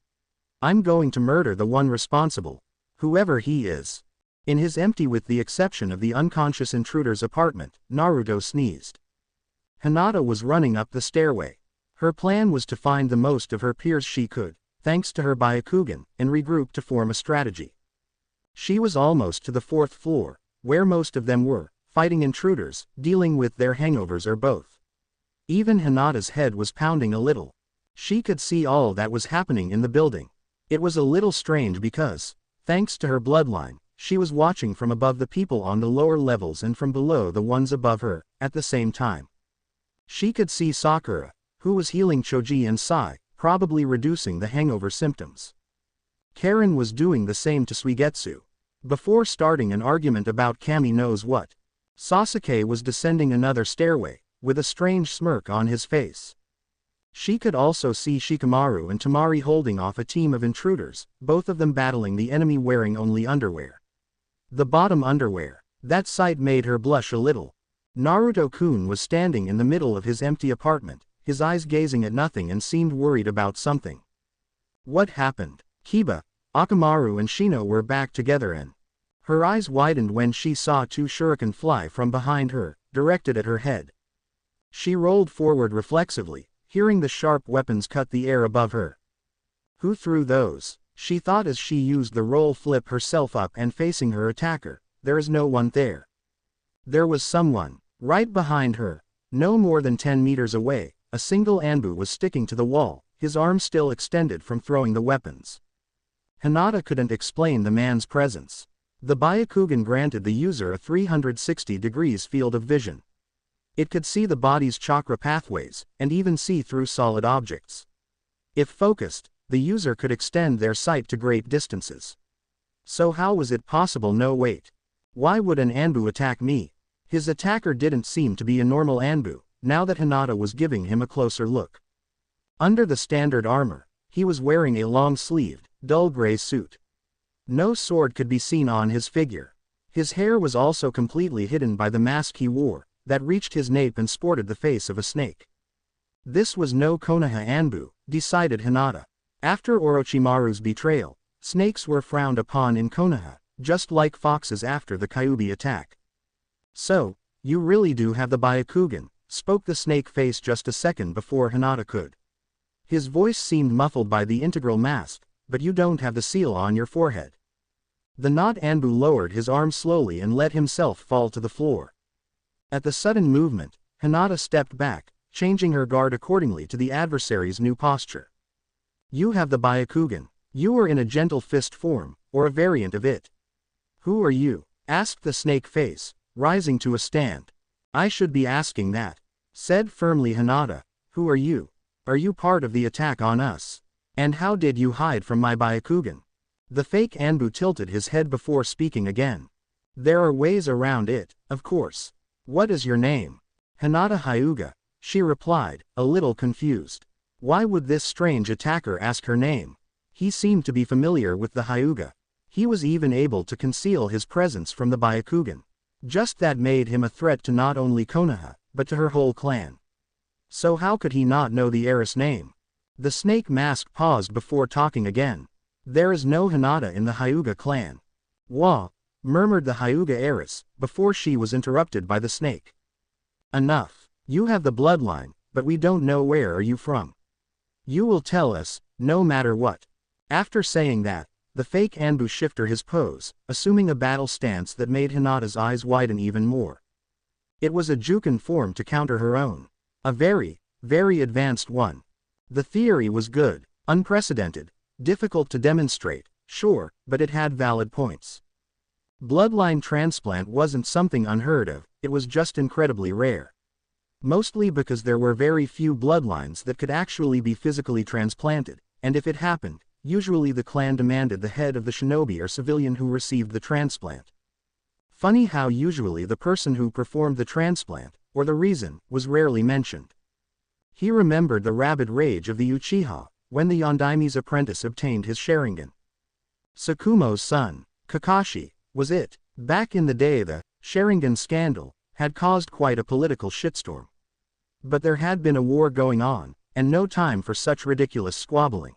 I'm going to murder the one responsible, whoever he is. In his empty with the exception of the unconscious intruder's apartment, Naruto sneezed. Hinata was running up the stairway. Her plan was to find the most of her peers she could, thanks to her Byakugan, and regroup to form a strategy. She was almost to the 4th floor, where most of them were, fighting intruders, dealing with their hangovers or both. Even Hinata's head was pounding a little. She could see all that was happening in the building. It was a little strange because, thanks to her bloodline, she was watching from above the people on the lower levels and from below the ones above her, at the same time. She could see Sakura, who was healing Choji and Sai, probably reducing the hangover symptoms. Karen was doing the same to Suigetsu. Before starting an argument about Kami knows what, Sasuke was descending another stairway, with a strange smirk on his face. She could also see Shikamaru and Tamari holding off a team of intruders, both of them battling the enemy wearing only underwear. The bottom underwear. That sight made her blush a little. Naruto-kun was standing in the middle of his empty apartment, his eyes gazing at nothing and seemed worried about something. What happened? Kiba, Akamaru and Shino were back together and her eyes widened when she saw 2 shuriken fly from behind her, directed at her head. She rolled forward reflexively, hearing the sharp weapons cut the air above her. Who threw those? She thought as she used the roll flip herself up and facing her attacker. There is no one there. There was someone, right behind her, no more than 10 meters away. A single Anbu was sticking to the wall, his arm still extended from throwing the weapons. Hinata couldn't explain the man's presence. The Byakugan granted the user a 360 degrees field of vision. It could see the body's chakra pathways, and even see through solid objects. If focused, the user could extend their sight to great distances. So how was it possible? No wait. Why would an Anbu attack me? His attacker didn't seem to be a normal Anbu, now that Hinata was giving him a closer look. Under the standard armor, he was wearing a long-sleeved, dull gray suit. No sword could be seen on his figure. His hair was also completely hidden by the mask he wore, that reached his nape and sported the face of a snake. This was no Konoha Anbu, decided Hinata. After Orochimaru's betrayal, snakes were frowned upon in Konoha, just like foxes after the Kyuubi attack. So, you really do have the Byakugan, spoke the snake face just a second before Hinata could. His voice seemed muffled by the integral mask, but you don't have the seal on your forehead. The not Anbu lowered his arm slowly and let himself fall to the floor. At the sudden movement, Hinata stepped back, changing her guard accordingly to the adversary's new posture. You have the Byakugan. You are in a gentle fist form, or a variant of it. Who are you? Asked the snake face, rising to a stand. I should be asking that, said firmly Hinata. Who are you? Are you part of the attack on us? And how did you hide from my Byakugan? The fake Anbu tilted his head before speaking again. There are ways around it, of course. What is your name? Hinata Hyuga, she replied, a little confused. Why would this strange attacker ask her name? He seemed to be familiar with the Hyuga. He was even able to conceal his presence from the Byakugan. Just that made him a threat to not only Konoha, but to her whole clan. So how could he not know the heiress name? The snake mask paused before talking again. There is no Hinata in the Hyuga clan. Wah, murmured the Hyuga heiress, before she was interrupted by the snake. Enough. You have the bloodline, but we don't know where are you from. You will tell us, no matter what. After saying that, the fake Anbu shifted his pose, assuming a battle stance that made Hinata's eyes widen even more. It was a Juken form to counter her own. A very, very advanced one. The theory was good, unprecedented, difficult to demonstrate, sure, but it had valid points. Bloodline transplant wasn't something unheard of, it was just incredibly rare. Mostly because there were very few bloodlines that could actually be physically transplanted, and if it happened, usually the clan demanded the head of the shinobi or civilian who received the transplant. Funny how usually the person who performed the transplant, or the reason, was rarely mentioned. He remembered the rabid rage of the Uchiha, when the Yondaime's apprentice obtained his Sharingan. Tsukumo's son, Kakashi, was it. Back in the day the Sharingan scandal had caused quite a political shitstorm. But there had been a war going on, and no time for such ridiculous squabbling.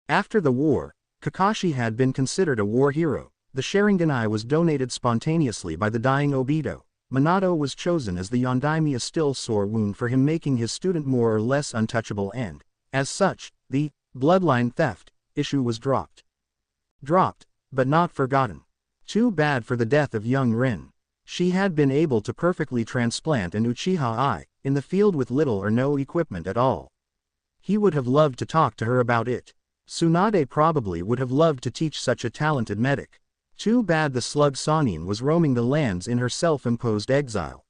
After the war, Kakashi had been considered a war hero. The Sharingan Eye was donated spontaneously by the dying Obito. Minato was chosen as the Yondaime, a still sore wound for him, making his student more or less untouchable, and, as such, the bloodline theft issue was dropped. Dropped, but not forgotten. Too bad for the death of young Rin. She had been able to perfectly transplant an Uchiha eye, in the field with little or no equipment at all. He would have loved to talk to her about it. Tsunade probably would have loved to teach such a talented medic. Too bad the slug Sanin was roaming the lands in her self-imposed exile.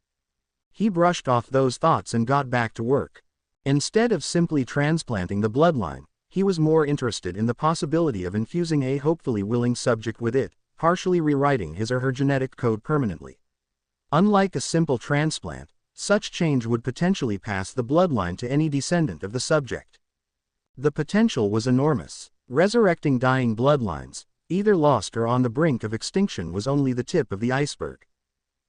He brushed off those thoughts and got back to work. Instead of simply transplanting the bloodline, he was more interested in the possibility of infusing a hopefully willing subject with it, partially rewriting his or her genetic code permanently. Unlike a simple transplant, such change would potentially pass the bloodline to any descendant of the subject. The potential was enormous. Resurrecting dying bloodlines, either lost or on the brink of extinction, was only the tip of the iceberg.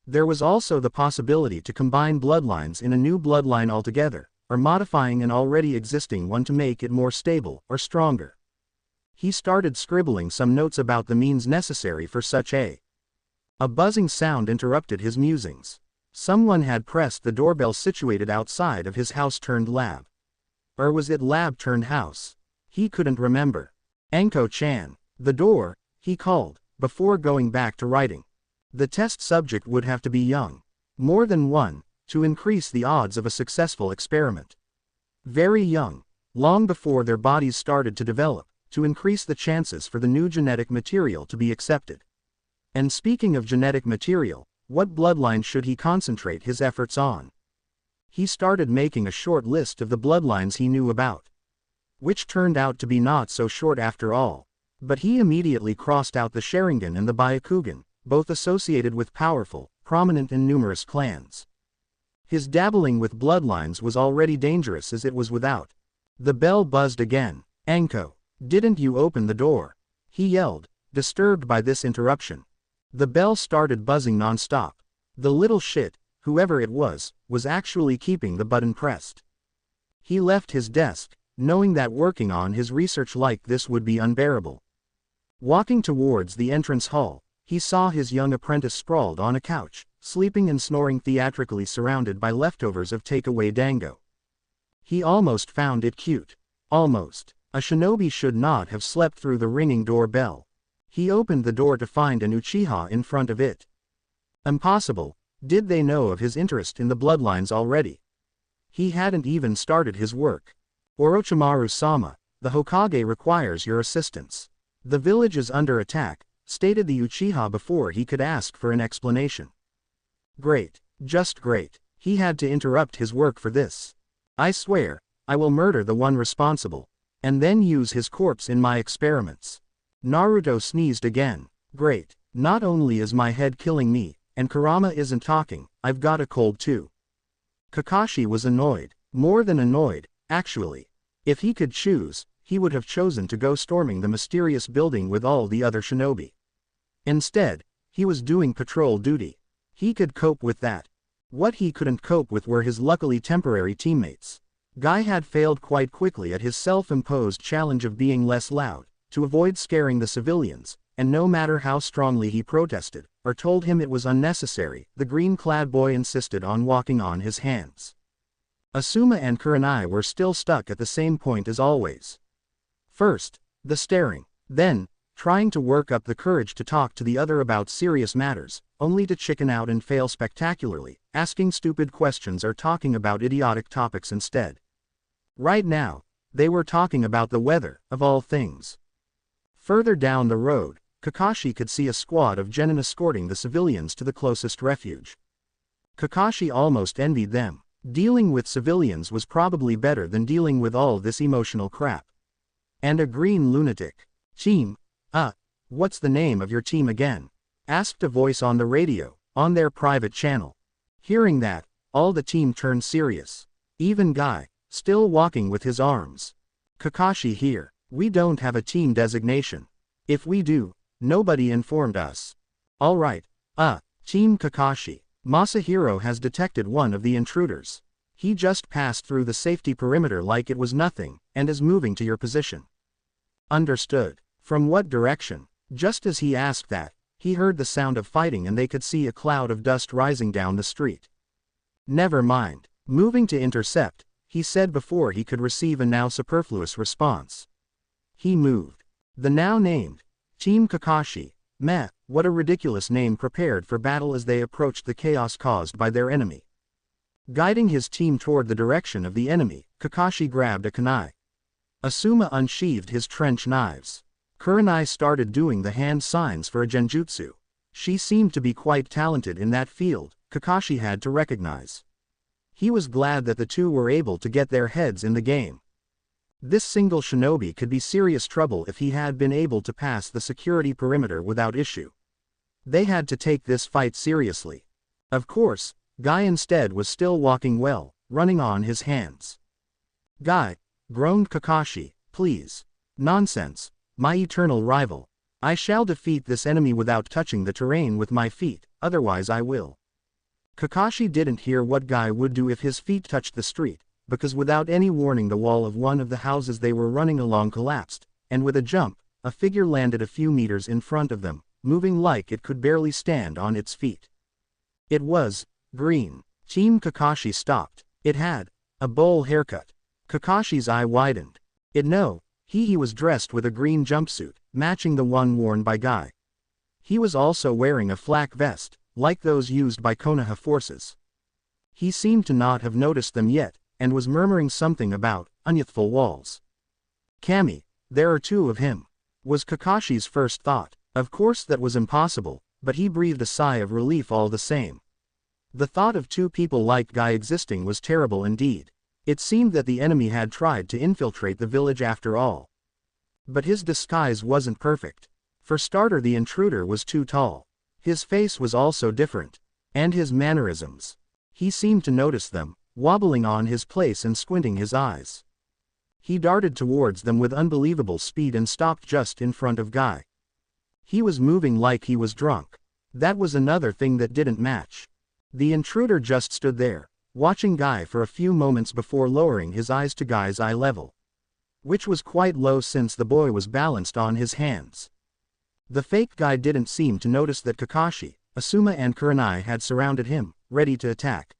There was also the possibility to combine bloodlines in a new bloodline altogether, or modifying an already existing one to make it more stable or stronger. He started scribbling some notes about the means necessary for such a buzzing sound interrupted his musings. Someone had pressed the doorbell situated outside of his house-turned-lab. Or was it lab-turned-house? He couldn't remember. Enko-chan. The door, he called, before going back to writing. The test subject would have to be young. More than one, to increase the odds of a successful experiment. Very young, long before their bodies started to develop, to increase the chances for the new genetic material to be accepted. And speaking of genetic material, what bloodline should he concentrate his efforts on? He started making a short list of the bloodlines he knew about. which turned out to be not so short after all. But he immediately crossed out the Sharingan and the Byakugan, both associated with powerful, prominent and numerous clans. His dabbling with bloodlines was already dangerous as it was without. The bell buzzed again. "Anko, didn't you open the door?" he yelled, disturbed by this interruption. The bell started buzzing non-stop. The little shit, whoever it was actually keeping the button pressed. He left his desk, knowing that working on his research like this would be unbearable. Walking towards the entrance hall, he saw his young apprentice sprawled on a couch, sleeping and snoring theatrically surrounded by leftovers of takeaway dango. He almost found it cute. Almost. A shinobi should not have slept through the ringing doorbell. He opened the door to find an Uchiha in front of it. Impossible. Did they know of his interest in the bloodlines already? He hadn't even started his work. "Orochimaru-sama, the Hokage requires your assistance. The village is under attack," stated the Uchiha before he could ask for an explanation. Great. Just great. He had to interrupt his work for this. "I swear, I will murder the one responsible, and then use his corpse in my experiments." Naruto sneezed again. "Great. Not only is my head killing me, and Kurama isn't talking, I've got a cold too." Kakashi was annoyed. More than annoyed, actually. If he could choose, he would have chosen to go storming the mysterious building with all the other shinobi. Instead, he was doing patrol duty. He could cope with that. What he couldn't cope with were his luckily temporary teammates. Guy had failed quite quickly at his self-imposed challenge of being less loud, to avoid scaring the civilians, and no matter how strongly he protested, or told him it was unnecessary, the green-clad boy insisted on walking on his hands. Asuma and Kurenai were still stuck at the same point as always. First, the staring, then, trying to work up the courage to talk to the other about serious matters, only to chicken out and fail spectacularly, asking stupid questions or talking about idiotic topics instead. Right now, they were talking about the weather, of all things. Further down the road, Kakashi could see a squad of genin escorting the civilians to the closest refuge. Kakashi almost envied them. Dealing with civilians was probably better than dealing with all this emotional crap. And a green lunatic. "Team, what's the name of your team again?" asked a voice on the radio, on their private channel. Hearing that, all the team turned serious. Even Guy, still walking with his arms. "Kakashi here. We don't have a team designation. If we do, nobody informed us." "Alright, Team Kakashi. Masahiro has detected one of the intruders. He just passed through the safety perimeter like it was nothing, and is moving to your position." "Understood. From what direction?" Just as he asked that, he heard the sound of fighting and they could see a cloud of dust rising down the street. "Never mind. Moving to intercept," he said before he could receive a now superfluous response. He moved. The now named Team Kakashi. Meh, what a ridiculous name, prepared for battle as they approached the chaos caused by their enemy. Guiding his team toward the direction of the enemy, Kakashi grabbed a kunai. Asuma unsheathed his trench knives. Kurenai started doing the hand signs for a genjutsu. She seemed to be quite talented in that field, Kakashi had to recognize. He was glad that the two were able to get their heads in the game. This single shinobi could be serious trouble if he had been able to pass the security perimeter without issue. They had to take this fight seriously. Of course, Guy instead was still walking well, running on his hands. "Guy," groaned Kakashi, "please. Nonsense, my eternal rival. I shall defeat this enemy without touching the terrain with my feet, otherwise I will." Kakashi didn't hear what Guy would do if his feet touched the street, because without any warning the wall of one of the houses they were running along collapsed, and with a jump, a figure landed a few meters in front of them, moving like it could barely stand on its feet. It was green. Team Kakashi stopped. It had a bowl haircut. Kakashi's eye widened. He was dressed with a green jumpsuit, matching the one worn by Guy. He was also wearing a flak vest, like those used by Konoha forces. He seemed to not have noticed them yet, and was murmuring something about unyouthful walls. "Kami, there are two of him," was Kakashi's first thought. Of course that was impossible, but he breathed a sigh of relief all the same. The thought of two people like Guy existing was terrible indeed. It seemed that the enemy had tried to infiltrate the village after all. But his disguise wasn't perfect. For starter, the intruder was too tall. His face was also different. And his mannerisms. He seemed to notice them, wobbling on his place and squinting his eyes. He darted towards them with unbelievable speed and stopped just in front of Guy. He was moving like he was drunk. That was another thing that didn't match. The intruder just stood there, watching Guy for a few moments before lowering his eyes to Guy's eye level, which was quite low since the boy was balanced on his hands. The fake Guy didn't seem to notice that Kakashi, Asuma and Kurenai had surrounded him, ready to attack.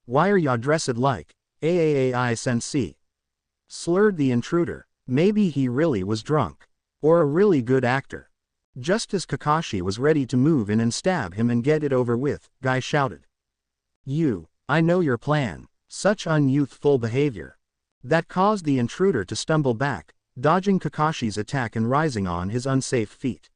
Why are ya dressed like AAAI sensei? Slurred the intruder. Maybe he really was drunk. Or a really good actor. Just as Kakashi was ready to move in and stab him and get it over with, Guy shouted. I know your plan. Such unyouthful behavior. That caused the intruder to stumble back, dodging Kakashi's attack and rising on his unsafe feet.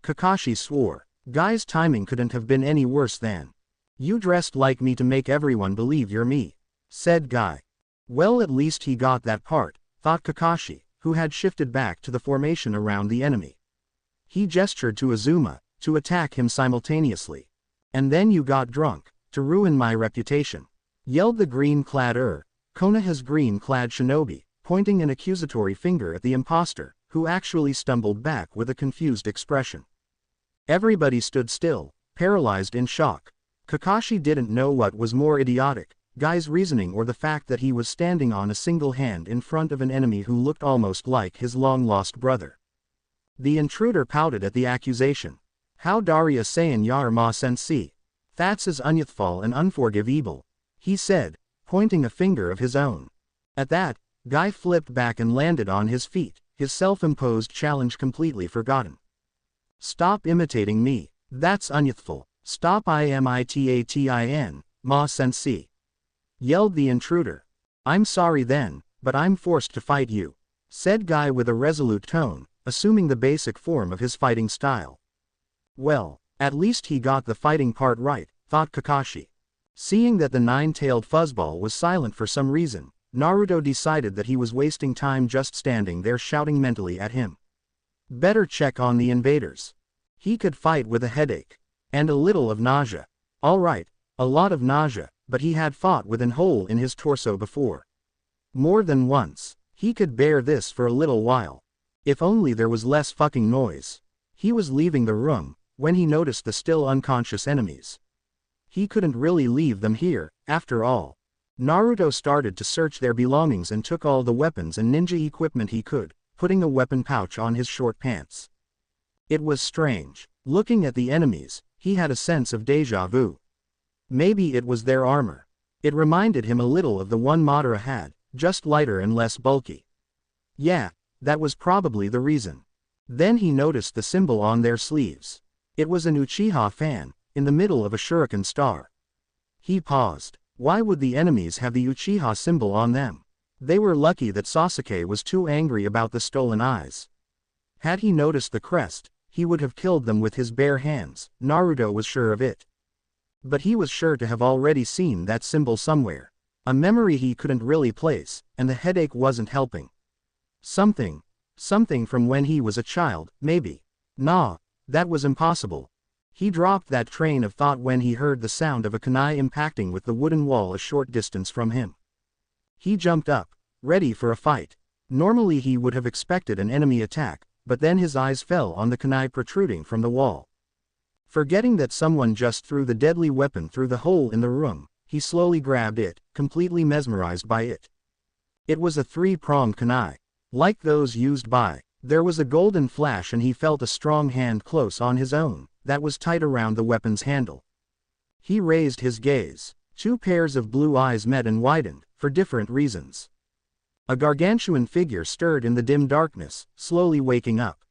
Kakashi swore. Guy's timing couldn't have been any worse than. You dressed like me to make everyone believe you're me, said Guy. Well, at least he got that part, thought Kakashi, who had shifted back to the formation around the enemy. He gestured to Azuma, to attack him simultaneously. And then you got drunk, to ruin my reputation, yelled the green-clad Konoha's green-clad shinobi, pointing an accusatory finger at the impostor, who actually stumbled back with a confused expression. Everybody stood still, paralyzed in shock. Kakashi didn't know what was more idiotic, Guy's reasoning or the fact that he was standing on a single hand in front of an enemy who looked almost like his long-lost brother. The intruder pouted at the accusation. How Daria sayin yar ma sensei? That's as unyouthful and unforgivable, he said, pointing a finger of his own. At that, Guy flipped back and landed on his feet, his self-imposed challenge completely forgotten. Stop imitating me, that's unyouthful. Stop imitatin, ma sensei, yelled the intruder. I'm sorry then, but I'm forced to fight you, said Guy with a resolute tone, assuming the basic form of his fighting style. Well, at least he got the fighting part right, thought Kakashi. Seeing that the nine-tailed fuzzball was silent for some reason, Naruto decided that he was wasting time just standing there shouting mentally at him. Better check on the invaders. He could fight with a headache. And a little of nausea. Alright, a lot of nausea, but he had fought with an hole in his torso before. More than once. He could bear this for a little while. If only there was less fucking noise. He was leaving the room, when he noticed the still unconscious enemies. He couldn't really leave them here, after all. Naruto started to search their belongings and took all the weapons and ninja equipment he could, putting a weapon pouch on his short pants. It was strange. Looking at the enemies, he had a sense of déjà vu. Maybe it was their armor. It reminded him a little of the one Madara had, just lighter and less bulky. Yeah, that was probably the reason. Then he noticed the symbol on their sleeves. It was an Uchiha fan, in the middle of a shuriken star. He paused. Why would the enemies have the Uchiha symbol on them? They were lucky that Sasuke was too angry about the stolen eyes. Had he noticed the crest, he would have killed them with his bare hands, Naruto was sure of it. But he was sure to have already seen that symbol somewhere. A memory he couldn't really place, and the headache wasn't helping. Something from when he was a child, maybe. Nah, that was impossible. He dropped that train of thought when he heard the sound of a kunai impacting with the wooden wall a short distance from him. He jumped up, ready for a fight. Normally he would have expected an enemy attack, but then his eyes fell on the kunai protruding from the wall. Forgetting that someone just threw the deadly weapon through the hole in the room, he slowly grabbed it, completely mesmerized by it. It was a three-pronged kunai. Like those used by. There was a golden flash and he felt a strong hand close on his own, that was tight around the weapon's handle. He raised his gaze. Two pairs of blue eyes met and widened, for different reasons. A gargantuan figure stirred in the dim darkness, slowly waking up.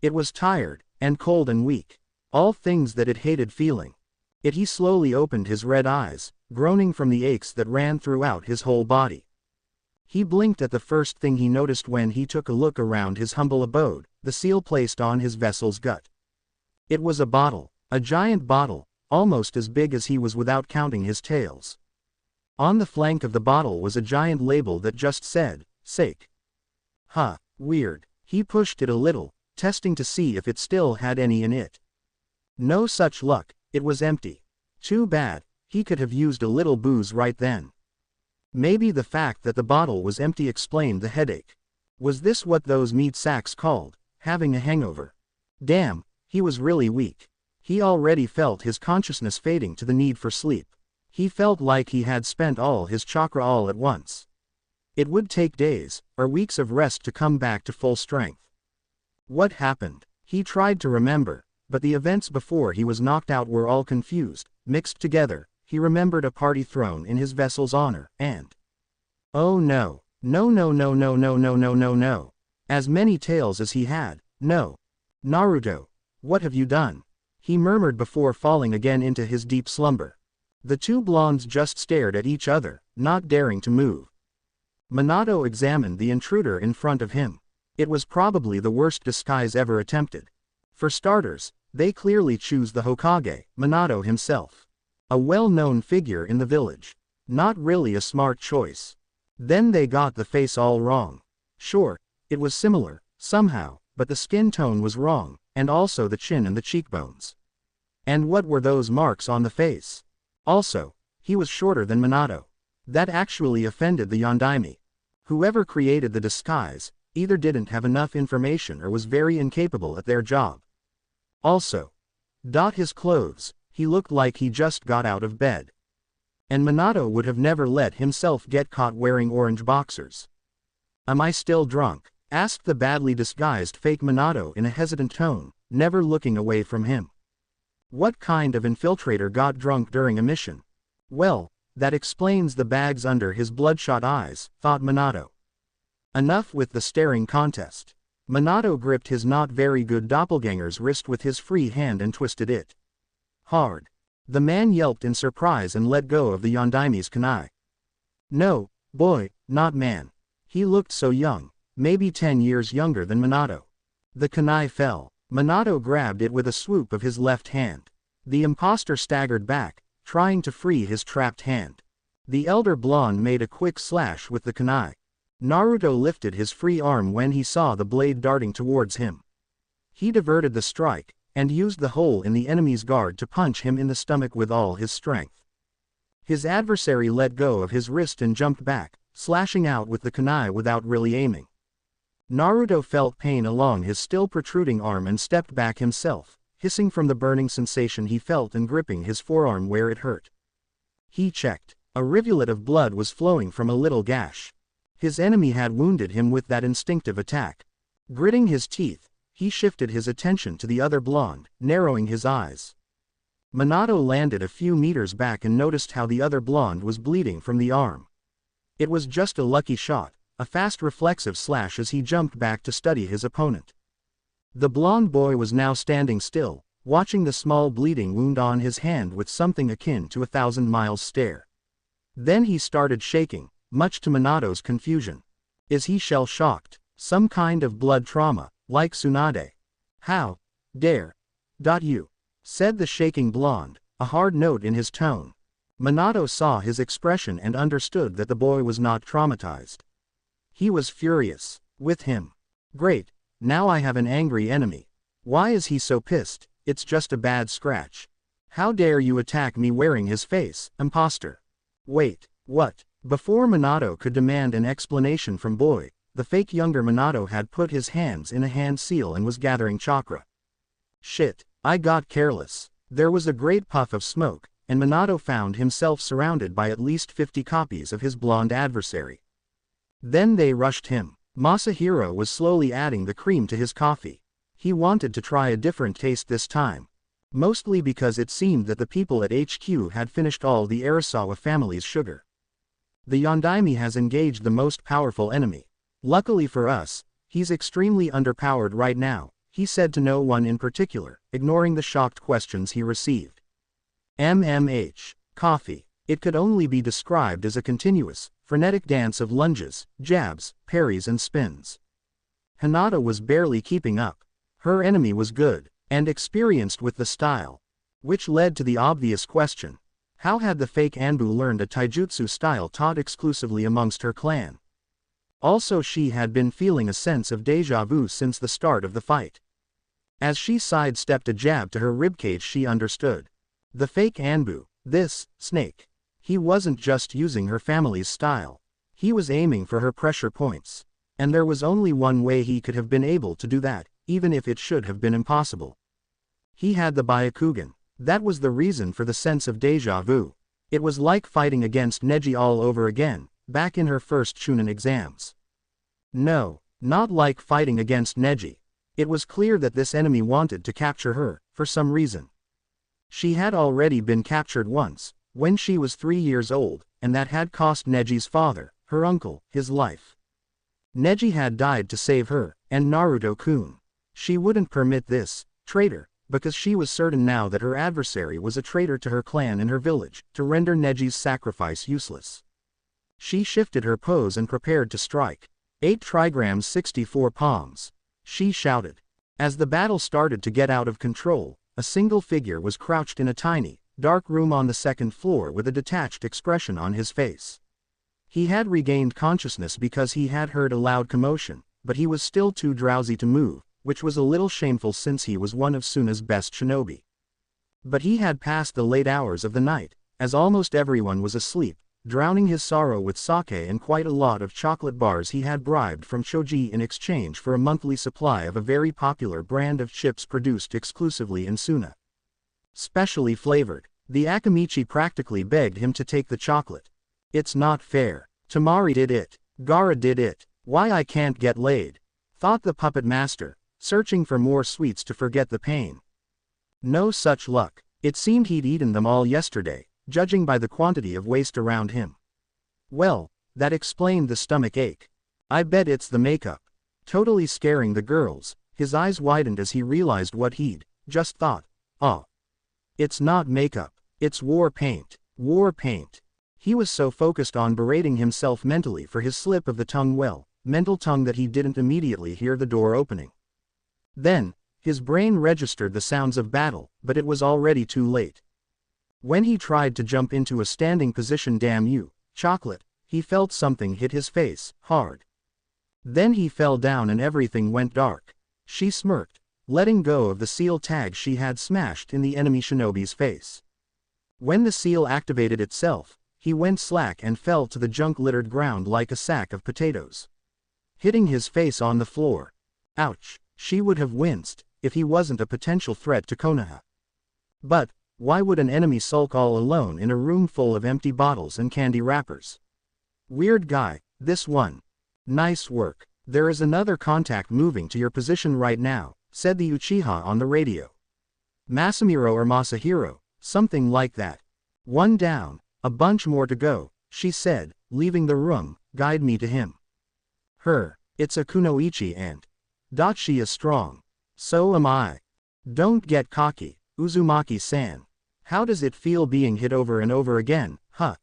It was tired, and cold and weak. All things that it hated feeling. He slowly opened his red eyes, groaning from the aches that ran throughout his whole body. He blinked at the first thing he noticed when he took a look around his humble abode, the seal placed on his vessel's gut. It was a bottle, a giant bottle, almost as big as he was without counting his tails. On the flank of the bottle was a giant label that just said, "Sake." Huh, weird. He pushed it a little, testing to see if it still had any in it. No such luck, it was empty. Too bad, he could have used a little booze right then. Maybe the fact that the bottle was empty explained the headache. Was this what those meat sacks called having a hangover? Damn, he was really weak. He already felt his consciousness fading to the need for sleep. He felt like he had spent all his chakra all at once. It would take days, or weeks of rest to come back to full strength. What happened? He tried to remember, but the events before he was knocked out were all confused, mixed together. He remembered a party thrown in his vessel's honor, and... oh no. No no no no no no no no no. As many tails as he had, no. Naruto, what have you done? He murmured before falling again into his deep slumber. The two blondes just stared at each other, not daring to move. Minato examined the intruder in front of him. It was probably the worst disguise ever attempted. For starters, they clearly choose the Hokage, Minato himself. A well-known figure in the village. Not really a smart choice. Then they got the face all wrong. Sure, it was similar, somehow, but the skin tone was wrong, and also the chin and the cheekbones. And what were those marks on the face? Also, he was shorter than Minato. That actually offended the Yondaime. Whoever created the disguise, either didn't have enough information or was very incapable at their job. Also, his clothes, he looked like he just got out of bed. And Minato would have never let himself get caught wearing orange boxers. "Am I still drunk?" asked the badly disguised fake Minato in a hesitant tone, never looking away from him. What kind of infiltrator got drunk during a mission? Well, that explains the bags under his bloodshot eyes, thought Minato. Enough with the staring contest. Minato gripped his not very good doppelganger's wrist with his free hand and twisted it hard. The man yelped in surprise and let go of the Yondaime's kunai. No, boy, not man. He looked so young, maybe 10 years younger than Minato. The kunai fell. Minato grabbed it with a swoop of his left hand. The impostor staggered back, trying to free his trapped hand. The elder blonde made a quick slash with the kunai. Naruto lifted his free arm when he saw the blade darting towards him. He diverted the strike, and used the hole in the enemy's guard to punch him in the stomach with all his strength. His adversary let go of his wrist and jumped back, slashing out with the kunai without really aiming. Naruto felt pain along his still protruding arm and stepped back himself, hissing from the burning sensation he felt and gripping his forearm where it hurt. He checked. A rivulet of blood was flowing from a little gash. His enemy had wounded him with that instinctive attack. Gritting his teeth, he shifted his attention to the other blonde, narrowing his eyes. Minato landed a few meters back and noticed how the other blonde was bleeding from the arm. It was just a lucky shot, a fast reflexive slash as he jumped back to study his opponent. The blonde boy was now standing still, watching the small bleeding wound on his hand with something akin to a 1,000-mile stare. Then he started shaking, much to Minato's confusion. Is he shell-shocked? Some kind of blood trauma, like Tsunade? How dare you? Said the shaking blonde, a hard note in his tone. Minato saw his expression and understood that the boy was not traumatized. He was furious with him. Great, now I have an angry enemy. Why is he so pissed? It's just a bad scratch. How dare you attack me wearing his face, impostor? Wait, what? Before Minato could demand an explanation from boy, the fake younger Minato had put his hands in a hand seal and was gathering chakra. Shit, I got careless. There was a great puff of smoke, and Minato found himself surrounded by at least 50 copies of his blonde adversary. Then they rushed him. Masahiro was slowly adding the cream to his coffee. He wanted to try a different taste this time. Mostly because it seemed that the people at HQ had finished all the Arasawa family's sugar. The Yondaime has engaged the most powerful enemy. Luckily for us, he's extremely underpowered right now, he said to no one in particular, ignoring the shocked questions he received. Coffee. It could only be described as a continuous, frenetic dance of lunges, jabs, parries and spins. Hinata was barely keeping up. Her enemy was good, and experienced with the style. Which led to the obvious question. How had the fake Anbu learned a taijutsu style taught exclusively amongst her clan? Also, she had been feeling a sense of déjà vu since the start of the fight. As she sidestepped a jab to her ribcage, she understood. The fake Anbu, this snake. He wasn't just using her family's style. He was aiming for her pressure points. And there was only one way he could have been able to do that, even if it should have been impossible. He had the Byakugan. That was the reason for the sense of déjà vu. It was like fighting against Neji all over again, back in her first Chunin exams. No, not like fighting against Neji. It was clear that this enemy wanted to capture her, for some reason. She had already been captured once, when she was 3 years old, and that had cost Neji's father, her uncle, his life. Neji had died to save her, and Naruto-kun. She wouldn't permit this, traitor, because she was certain now that her adversary was a traitor to her clan and her village, to render Neji's sacrifice useless. She shifted her pose and prepared to strike. 8 trigrams 64 palms. She shouted. As the battle started to get out of control, a single figure was crouched in a tiny, dark room on the second floor with a detached expression on his face. He had regained consciousness because he had heard a loud commotion, but he was still too drowsy to move, which was a little shameful since he was one of Suna's best shinobi. But he had passed the late hours of the night, as almost everyone was asleep, drowning his sorrow with sake and quite a lot of chocolate bars he had bribed from Choji in exchange for a monthly supply of a very popular brand of chips produced exclusively in Suna. Specially flavored, the Akamichi practically begged him to take the chocolate. It's not fair. Tamari did it. Gaara did it. Why I can't get laid? Thought the puppet master, searching for more sweets to forget the pain. No such luck. It seemed he'd eaten them all yesterday, judging by the quantity of waste around him. Well, that explained the stomach ache. I bet it's the makeup. Totally scaring the girls, his eyes widened as he realized what he'd just thought. Oh. It's not makeup. It's war paint. War paint. He was so focused on berating himself mentally for his slip of the tongue, mental tongue, that he didn't immediately hear the door opening. Then, his brain registered the sounds of battle, but it was already too late. When he tried to jump into a standing position, damn you, chocolate, he felt something hit his face, hard. Then he fell down and everything went dark. She smirked, letting go of the seal tag she had smashed in the enemy shinobi's face. When the seal activated itself, he went slack and fell to the junk-littered ground like a sack of potatoes, hitting his face on the floor. Ouch, she would have winced, if he wasn't a potential threat to Konoha. But, why would an enemy sulk all alone in a room full of empty bottles and candy wrappers? Weird guy, this one. Nice work. There is another contact moving to your position right now, said the Uchiha on the radio. Masamiro or Masahiro, something like that. One down, a bunch more to go, she said, leaving the room. Guide me to him. It's a kunoichi and she is strong. So am I. Don't get cocky, Uzumaki-san. How does it feel being hit over and over again, huh?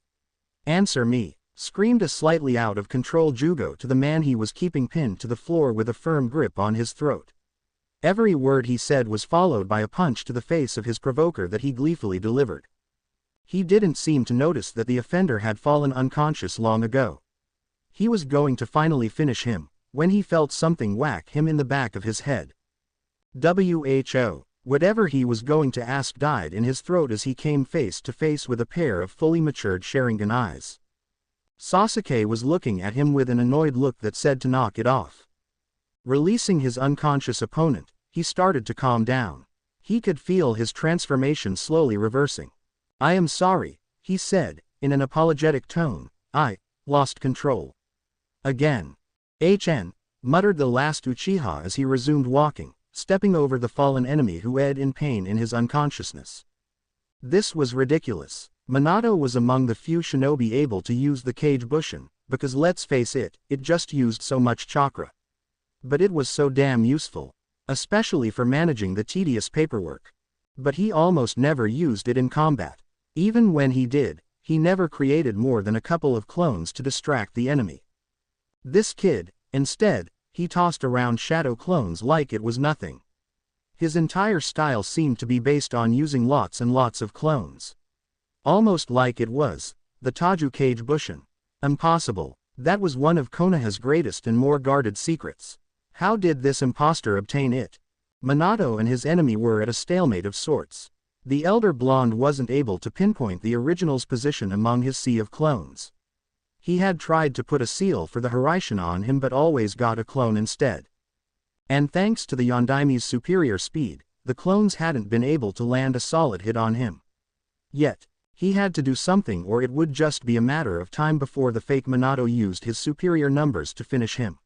Answer me, screamed a slightly out of control Jugo to the man he was keeping pinned to the floor with a firm grip on his throat. Every word he said was followed by a punch to the face of his provoker that he gleefully delivered. He didn't seem to notice that the offender had fallen unconscious long ago. He was going to finally finish him, when he felt something whack him in the back of his head. Whatever he was going to ask died in his throat as he came face to face with a pair of fully matured Sharingan eyes. Sasuke was looking at him with an annoyed look that said to knock it off. Releasing his unconscious opponent, he started to calm down. He could feel his transformation slowly reversing. I am sorry, he said, in an apologetic tone. I lost control. Again. Muttered the last Uchiha as he resumed walking, stepping over the fallen enemy who lay in pain in his unconsciousness. This was ridiculous. Minato was among the few shinobi able to use the Kage Bushin, because let's face it, it just used so much chakra. But it was so damn useful. Especially for managing the tedious paperwork. But he almost never used it in combat. Even when he did, he never created more than a couple of clones to distract the enemy. This kid, instead, he tossed around shadow clones like it was nothing. His entire style seemed to be based on using lots and lots of clones. Almost like it was the Taju Kage Bushin. Impossible. That was one of Konoha's greatest and more guarded secrets. How did this impostor obtain it? Minato and his enemy were at a stalemate of sorts. The elder blonde wasn't able to pinpoint the original's position among his sea of clones. He had tried to put a seal for the Harishina on him but always got a clone instead. And thanks to the Yondaime's superior speed, the clones hadn't been able to land a solid hit on him. Yet, he had to do something or it would just be a matter of time before the fake Minato used his superior numbers to finish him.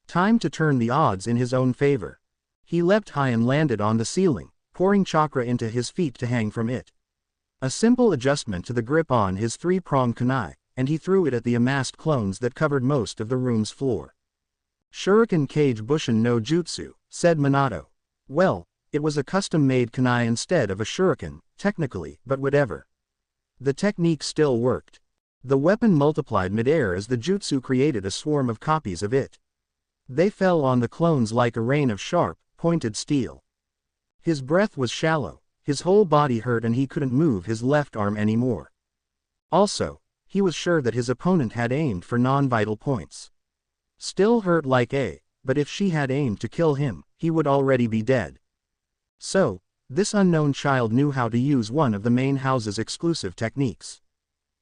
Time to turn the odds in his own favor. He leapt high and landed on the ceiling, pouring chakra into his feet to hang from it. A simple adjustment to the grip on his three-pronged kunai, and he threw it at the amassed clones that covered most of the room's floor. Shuriken Kage Bushin no Jutsu, said Minato. Well, it was a custom-made kunai instead of a shuriken, technically, but whatever. The technique still worked. The weapon multiplied midair as the jutsu created a swarm of copies of it. They fell on the clones like a rain of sharp, pointed steel. His breath was shallow, his whole body hurt and he couldn't move his left arm anymore. Also, he was sure that his opponent had aimed for non-vital points. Still hurt like but if she had aimed to kill him, he would already be dead. So, this unknown child knew how to use one of the main house's exclusive techniques.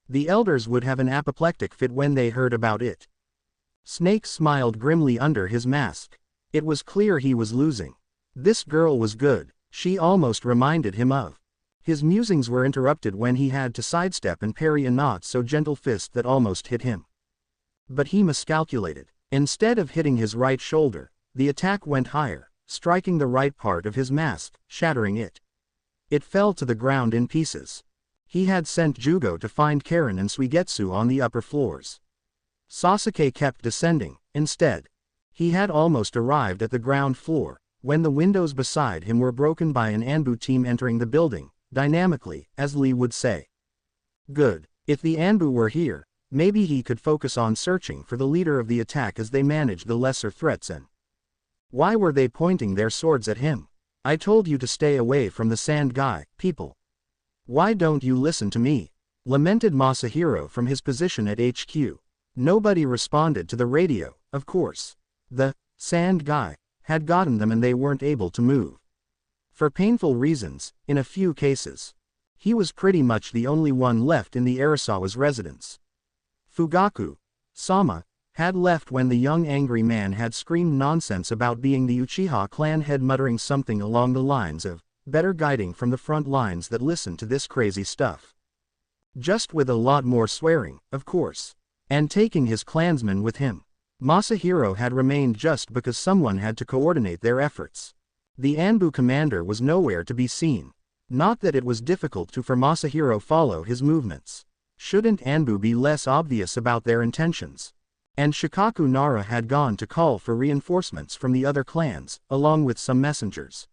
The elders would have an apoplectic fit when they heard about it. Snake smiled grimly under his mask. It was clear he was losing. This girl was good, she almost reminded him of. His musings were interrupted when he had to sidestep and parry a not so gentle fist that almost hit him. But he miscalculated. Instead of hitting his right shoulder, the attack went higher, striking the right part of his mask, shattering it. It fell to the ground in pieces. He had sent Jugo to find Karen and Suigetsu on the upper floors. Sasuke kept descending, instead. He had almost arrived at the ground floor, when the windows beside him were broken by an Anbu team entering the building, dynamically, as Lee would say. Good. If the Anbu were here, maybe he could focus on searching for the leader of the attack as they managed the lesser threats and... Why were they pointing their swords at him? I told you to stay away from the sand guy, people. Why don't you listen to me? Lamented Masahiro from his position at HQ. Nobody responded to the radio, of course. The sand guy had gotten them and they weren't able to move. For painful reasons, in a few cases. He was pretty much the only one left in the Arasawa's residence. Fugaku Sama had left when the young angry man had screamed nonsense about being the Uchiha clan head, muttering something along the lines of, better guiding from the front lines that listen to this crazy stuff. Just with a lot more swearing, of course. And taking his clansmen with him. Masahiro had remained just because someone had to coordinate their efforts. The Anbu commander was nowhere to be seen. Not that it was difficult to for Masahiro follow his movements. Shouldn't Anbu be less obvious about their intentions? And Shikaku Nara had gone to call for reinforcements from the other clans, along with some messengers.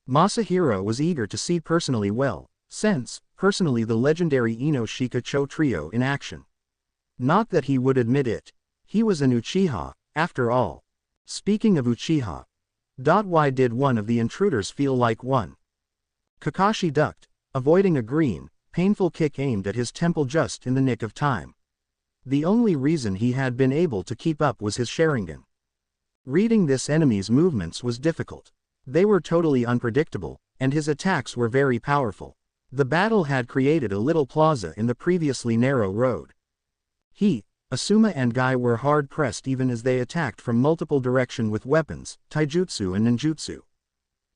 Masahiro was eager to see personally the legendary Ino Shika Cho trio in action. Not that he would admit it. He was an Uchiha, after all. Speaking of Uchiha. Why did one of the intruders feel like one? Kakashi ducked, avoiding a green, painful kick aimed at his temple just in the nick of time. The only reason he had been able to keep up was his Sharingan. Reading this enemy's movements was difficult. They were totally unpredictable, and his attacks were very powerful. The battle had created a little plaza in the previously narrow road. He, Asuma and Guy were hard-pressed even as they attacked from multiple directions with weapons, taijutsu and ninjutsu.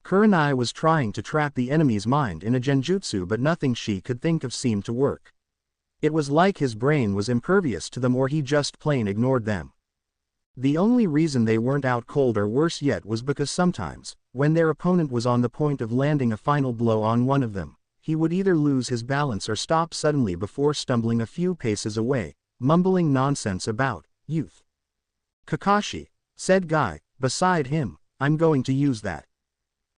Kurenai was trying to trap the enemy's mind in a genjutsu but nothing she could think of seemed to work. It was like his brain was impervious to them or he just plain ignored them. The only reason they weren't out cold or worse yet was because sometimes, when their opponent was on the point of landing a final blow on one of them, he would either lose his balance or stop suddenly before stumbling a few paces away, mumbling nonsense about youth. Kakashi, said Guy, beside him, I'm going to use that.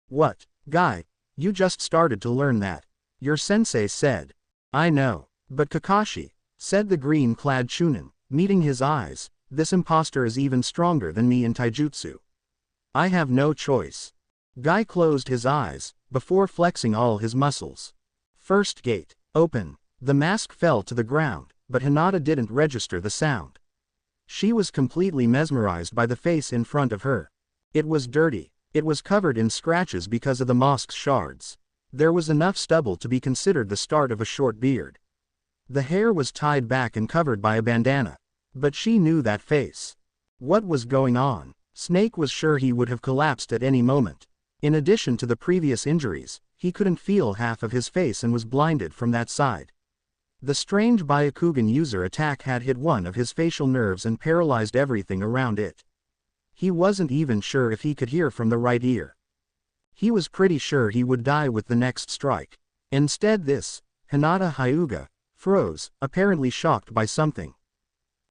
What, Guy, you just started to learn that. Your sensei said. I know, but Kakashi, said the green-clad Chunin, meeting his eyes, this impostor is even stronger than me in taijutsu. I have no choice. Guy closed his eyes, before flexing all his muscles. First gate, open. The mask fell to the ground, but Hinata didn't register the sound. She was completely mesmerized by the face in front of her. It was dirty. It was covered in scratches because of the mask's shards. There was enough stubble to be considered the start of a short beard. The hair was tied back and covered by a bandana. But she knew that face. What was going on? Snake was sure he would have collapsed at any moment. In addition to the previous injuries, he couldn't feel half of his face and was blinded from that side. The strange Byakugan user attack had hit one of his facial nerves and paralyzed everything around it. He wasn't even sure if he could hear from the right ear. He was pretty sure he would die with the next strike. Instead Hinata Hyuga froze, apparently shocked by something.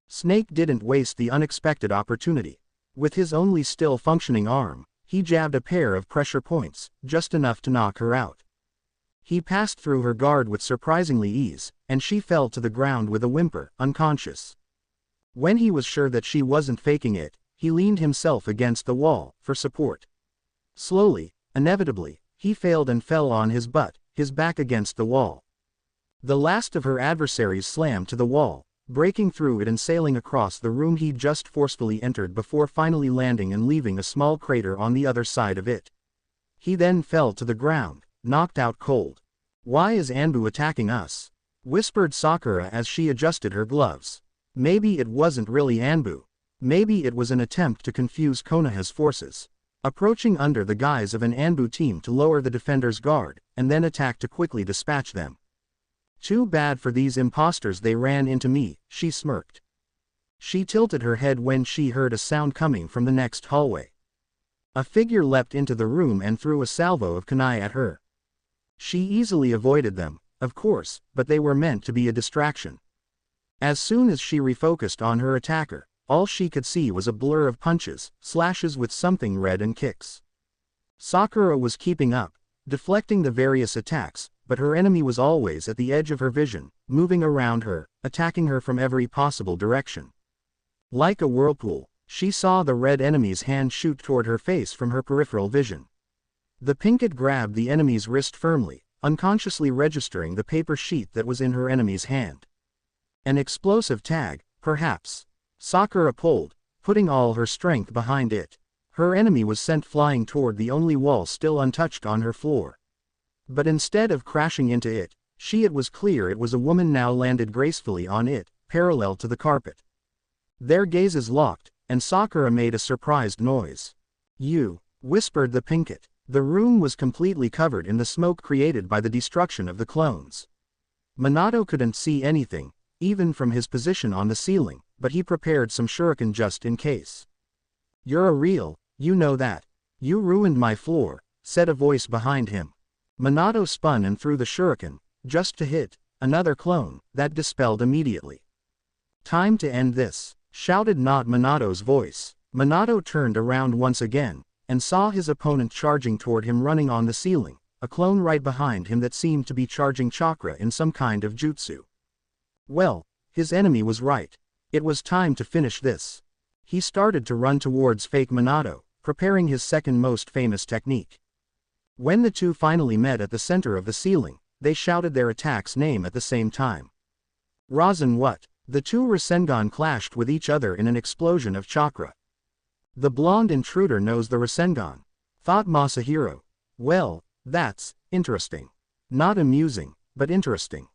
Snake didn't waste the unexpected opportunity. With his only still functioning arm, he jabbed a pair of pressure points, just enough to knock her out. He passed through her guard with surprisingly ease, and she fell to the ground with a whimper, unconscious. When he was sure that she wasn't faking it, he leaned himself against the wall, for support. Slowly, inevitably, he failed and fell on his butt, his back against the wall. The last of her adversaries slammed to the wall, breaking through it and sailing across the room he'd just forcefully entered before finally landing and leaving a small crater on the other side of it. He then fell to the ground, knocked out cold. "Why is Anbu attacking us?" whispered Sakura as she adjusted her gloves. Maybe it wasn't really Anbu. Maybe it was an attempt to confuse Konoha's forces, approaching under the guise of an Anbu team to lower the defender's guard, and then attack to quickly dispatch them. "Too bad for these imposters, they ran into me," she smirked. She tilted her head when she heard a sound coming from the next hallway. A figure leapt into the room and threw a salvo of kunai at her. She easily avoided them, of course, but they were meant to be a distraction. As soon as she refocused on her attacker, all she could see was a blur of punches, slashes with something red and kicks. Sakura was keeping up, deflecting the various attacks, but her enemy was always at the edge of her vision, moving around her, attacking her from every possible direction. Like a whirlpool, she saw the red enemy's hand shoot toward her face from her peripheral vision. The pinkett grabbed the enemy's wrist firmly, unconsciously registering the paper sheet that was in her enemy's hand. An explosive tag, perhaps. Sakura pulled, putting all her strength behind it. Her enemy was sent flying toward the only wall still untouched on her floor. But instead of crashing into it, it was clear it was a woman now landed gracefully on it, parallel to the carpet. Their gazes locked, and Sakura made a surprised noise. "You," whispered the pinkett. The room was completely covered in the smoke created by the destruction of the clones. Minato couldn't see anything, even from his position on the ceiling, but he prepared some shuriken just in case. "You're a real, you know that. You ruined my floor," said a voice behind him. Minato spun and threw the shuriken, just to hit another clone, that dispelled immediately. "Time to end this," shouted not Minato's voice. Minato turned around once again, and saw his opponent charging toward him running on the ceiling, a clone right behind him that seemed to be charging chakra in some kind of jutsu. Well, his enemy was right. It was time to finish this. He started to run towards fake Minato, preparing his second most famous technique. When the two finally met at the center of the ceiling, they shouted their attack's name at the same time. Rasen what? The two Rasengan clashed with each other in an explosion of chakra. "The blonde intruder knows the Rasengan," thought Masahiro. Well, that's interesting. Not amusing, but interesting.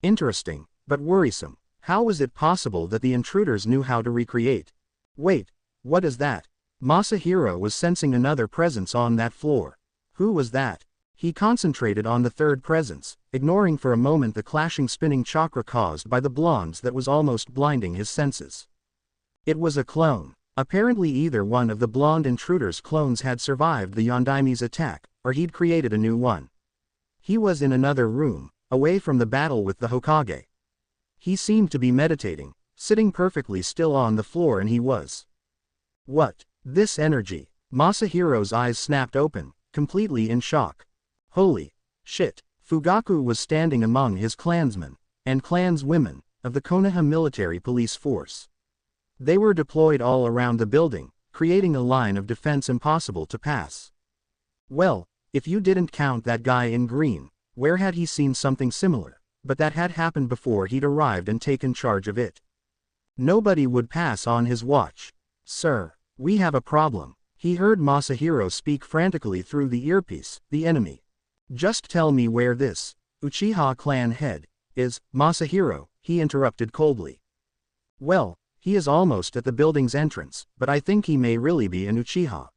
Interesting, but worrisome. How was it possible that the intruders knew how to recreate? Wait, what is that? Masahiro was sensing another presence on that floor. Who was that? He concentrated on the third presence, ignoring for a moment the clashing spinning chakra caused by the blondes that was almost blinding his senses. It was a clone. Apparently either one of the blonde intruders' clones had survived the Yondaime's attack, or he'd created a new one. He was in another room, away from the battle with the Hokage. He seemed to be meditating, sitting perfectly still on the floor, and he was. What? This energy? Masahiro's eyes snapped open, completely in shock. Holy shit. Fugaku was standing among his clansmen, and clanswomen, of the Konoha military police force. They were deployed all around the building, creating a line of defense impossible to pass. Well, if you didn't count that guy in green, where had he seen something similar? but that had happened before he'd arrived and taken charge of it. Nobody would pass on his watch. "Sir, we have a problem," he heard Masahiro speak frantically through the earpiece, the enemy. "Just tell me where this Uchiha clan head is." "Masahiro," he interrupted coldly. "Well, he is almost at the building's entrance, but I think he may really be an Uchiha.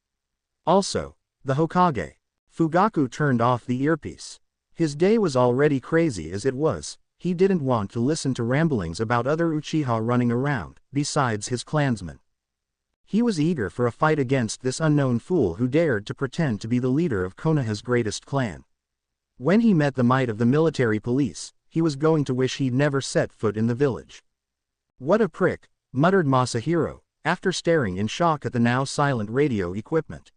Also, the Hokage." Fugaku turned off the earpiece. His day was already crazy as it was. He didn't want to listen to ramblings about other Uchiha running around, besides his clansmen. He was eager for a fight against this unknown fool who dared to pretend to be the leader of Konoha's greatest clan. When he met the might of the military police, he was going to wish he'd never set foot in the village. "What a prick," muttered Masahiro, after staring in shock at the now silent radio equipment.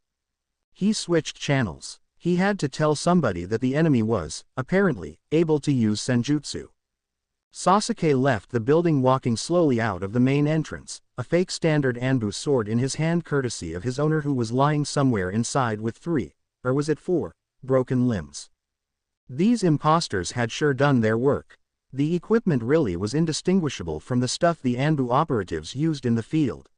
He switched channels. He had to tell somebody that the enemy was, apparently, able to use senjutsu. Sasuke left the building walking slowly out of the main entrance, a fake standard Anbu sword in his hand courtesy of his owner who was lying somewhere inside with 3, or was it 4, broken limbs. These imposters had sure done their work. The equipment really was indistinguishable from the stuff the Anbu operatives used in the field.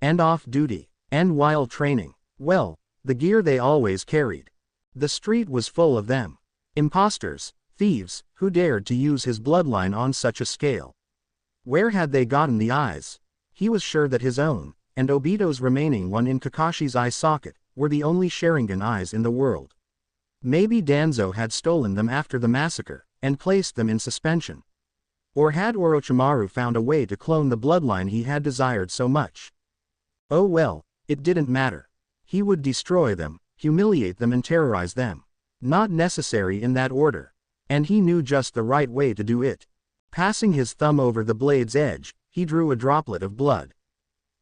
And off-duty, and while training. Well, the gear they always carried. The street was full of them. Imposters, thieves, who dared to use his bloodline on such a scale. Where had they gotten the eyes? He was sure that his own, and Obito's remaining one in Kakashi's eye socket, were the only Sharingan eyes in the world. Maybe Danzo had stolen them after the massacre, and placed them in suspension. Or had Orochimaru found a way to clone the bloodline he had desired so much? Oh well, it didn't matter. He would destroy them, humiliate them and terrorize them. Not necessary in that order. And he knew just the right way to do it. Passing his thumb over the blade's edge, he drew a droplet of blood.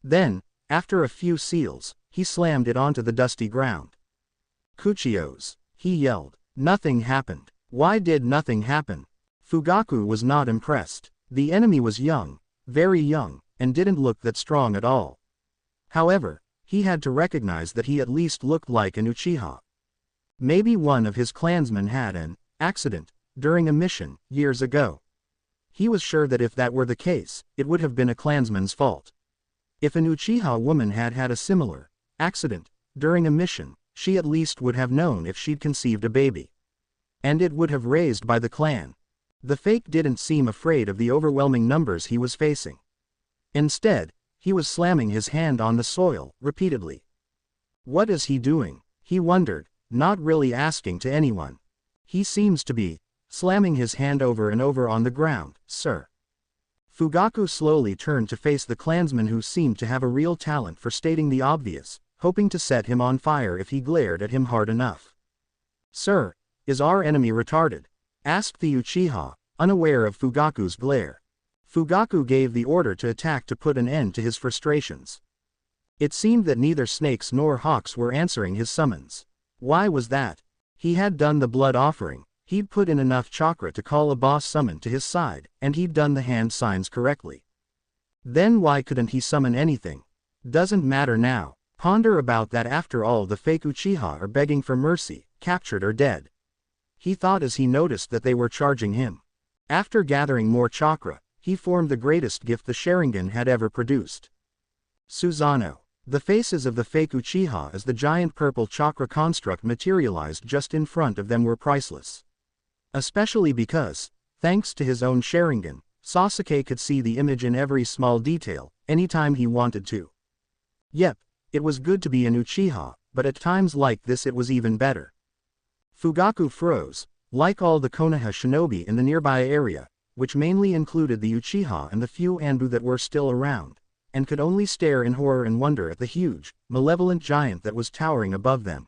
Then, after a few seals, he slammed it onto the dusty ground. "Kuchios," he yelled. Nothing happened. Why did nothing happen? Fugaku was not impressed. The enemy was young, very young, and didn't look that strong at all. However, he had to recognize that he at least looked like an Uchiha. Maybe one of his clansmen had an accident during a mission years ago. He was sure that if that were the case, it would have been a clansman's fault. If an Uchiha woman had had a similar accident during a mission, she at least would have known if she'd conceived a baby. And it would have raised by the clan. The fake didn't seem afraid of the overwhelming numbers he was facing. Instead, he was slamming his hand on the soil, repeatedly. What is he doing? He wondered, not really asking to anyone. He seems to be slamming his hand over and over on the ground, sir. Fugaku slowly turned to face the clansman who seemed to have a real talent for stating the obvious, hoping to set him on fire if he glared at him hard enough. "Sir, is our enemy retarded?" asked the Uchiha, unaware of Fugaku's glare. Fugaku gave the order to attack to put an end to his frustrations. It seemed that neither snakes nor hawks were answering his summons. Why was that? He had done the blood offering, he'd put in enough chakra to call a boss summon to his side, and he'd done the hand signs correctly. Then why couldn't he summon anything? Doesn't matter now. Ponder about that. After all, the fake Uchiha are begging for mercy, captured or dead. He thought as he noticed that they were charging him. After gathering more chakra, he formed the greatest gift the Sharingan had ever produced. Suzano. The faces of the fake Uchiha as the giant purple chakra construct materialized just in front of them were priceless. Especially because, thanks to his own Sharingan, Sasuke could see the image in every small detail, anytime he wanted to. Yep, it was good to be an Uchiha, but at times like this it was even better. Fugaku froze, like all the Konoha shinobi in the nearby area, which mainly included the Uchiha and the few Anbu that were still around, and could only stare in horror and wonder at the huge, malevolent giant that was towering above them.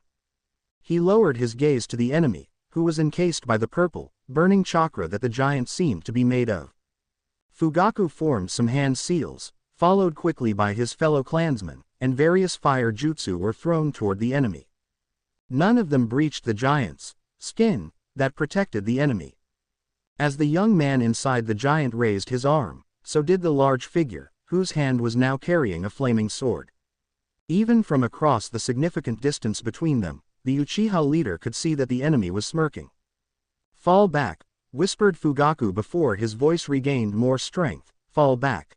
He lowered his gaze to the enemy, who was encased by the purple, burning chakra that the giant seemed to be made of. Fugaku formed some hand seals, followed quickly by his fellow clansmen, and various fire jutsu were thrown toward the enemy. None of them breached the giant's skin that protected the enemy. As the young man inside the giant raised his arm, so did the large figure, whose hand was now carrying a flaming sword. Even from across the significant distance between them, the Uchiha leader could see that the enemy was smirking. "Fall back," whispered Fugaku before his voice regained more strength. Fall back.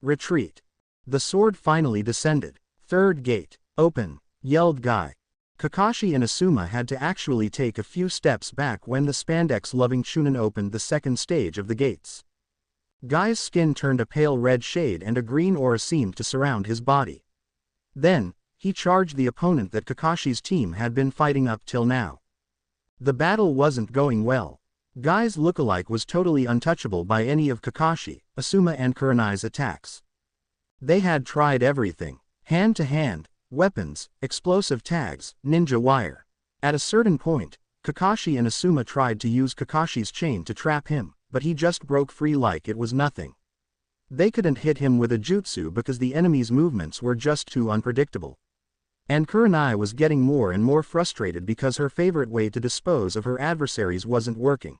Retreat. The sword finally descended. Third gate. Open, yelled Guy. Kakashi and Asuma had to actually take a few steps back when the spandex-loving Chunin opened the second stage of the gates. Guy's skin turned a pale red shade and a green aura seemed to surround his body. Then, he charged the opponent that Kakashi's team had been fighting up till now. The battle wasn't going well. Guy's lookalike was totally untouchable by any of Kakashi, Asuma and Kurenai's attacks. They had tried everything. Hand-to-hand, weapons, explosive tags, ninja wire. At a certain point, Kakashi and Asuma tried to use Kakashi's chain to trap him, but he just broke free like it was nothing. They couldn't hit him with a jutsu because the enemy's movements were just too unpredictable. And Kurenai was getting more and more frustrated because her favorite way to dispose of her adversaries wasn't working.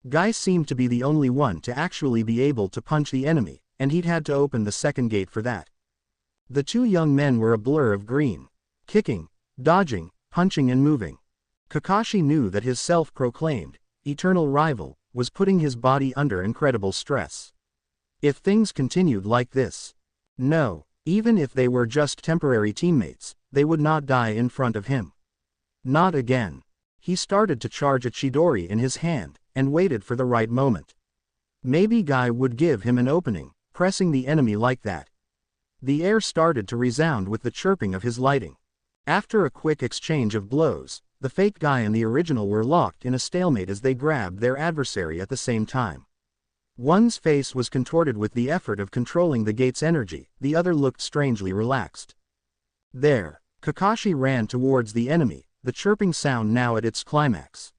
Guy seemed to be the only one to actually be able to punch the enemy, and he'd had to open the second gate for that. The two young men were a blur of green. Kicking, dodging, punching and moving. Kakashi knew that his self-proclaimed, eternal rival, was putting his body under incredible stress. If things continued like this, no, even if they were just temporary teammates, they would not die in front of him. Not again. He started to charge a Chidori in his hand, and waited for the right moment. Maybe Guy would give him an opening, pressing the enemy like that. The air started to resound with the chirping of his lighting. After a quick exchange of blows, the fake Guy and the original were locked in a stalemate as they grabbed their adversary at the same time. One's face was contorted with the effort of controlling the gate's energy, the other looked strangely relaxed. There, Kakashi ran towards the enemy, the chirping sound now at its climax.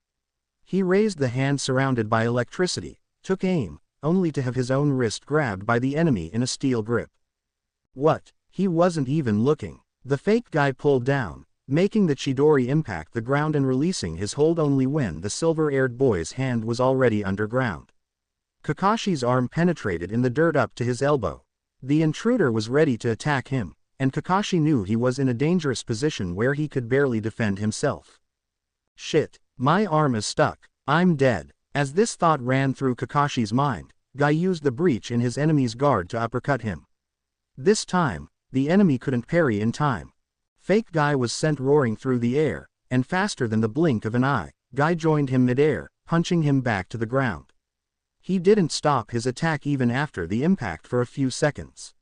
He raised the hand surrounded by electricity, took aim, only to have his own wrist grabbed by the enemy in a steel grip. What? He wasn't even looking. The fake Guy pulled down, making the Chidori impact the ground and releasing his hold only when the silver-haired boy's hand was already underground. Kakashi's arm penetrated in the dirt up to his elbow. The intruder was ready to attack him, and Kakashi knew he was in a dangerous position where he could barely defend himself. Shit, my arm is stuck, I'm dead. As this thought ran through Kakashi's mind, Guy used the breach in his enemy's guard to uppercut him. This time, the enemy couldn't parry in time. Fake Guy was sent roaring through the air, and faster than the blink of an eye, Guy joined him mid-air, punching him back to the ground. He didn't stop his attack even after the impact for a few seconds.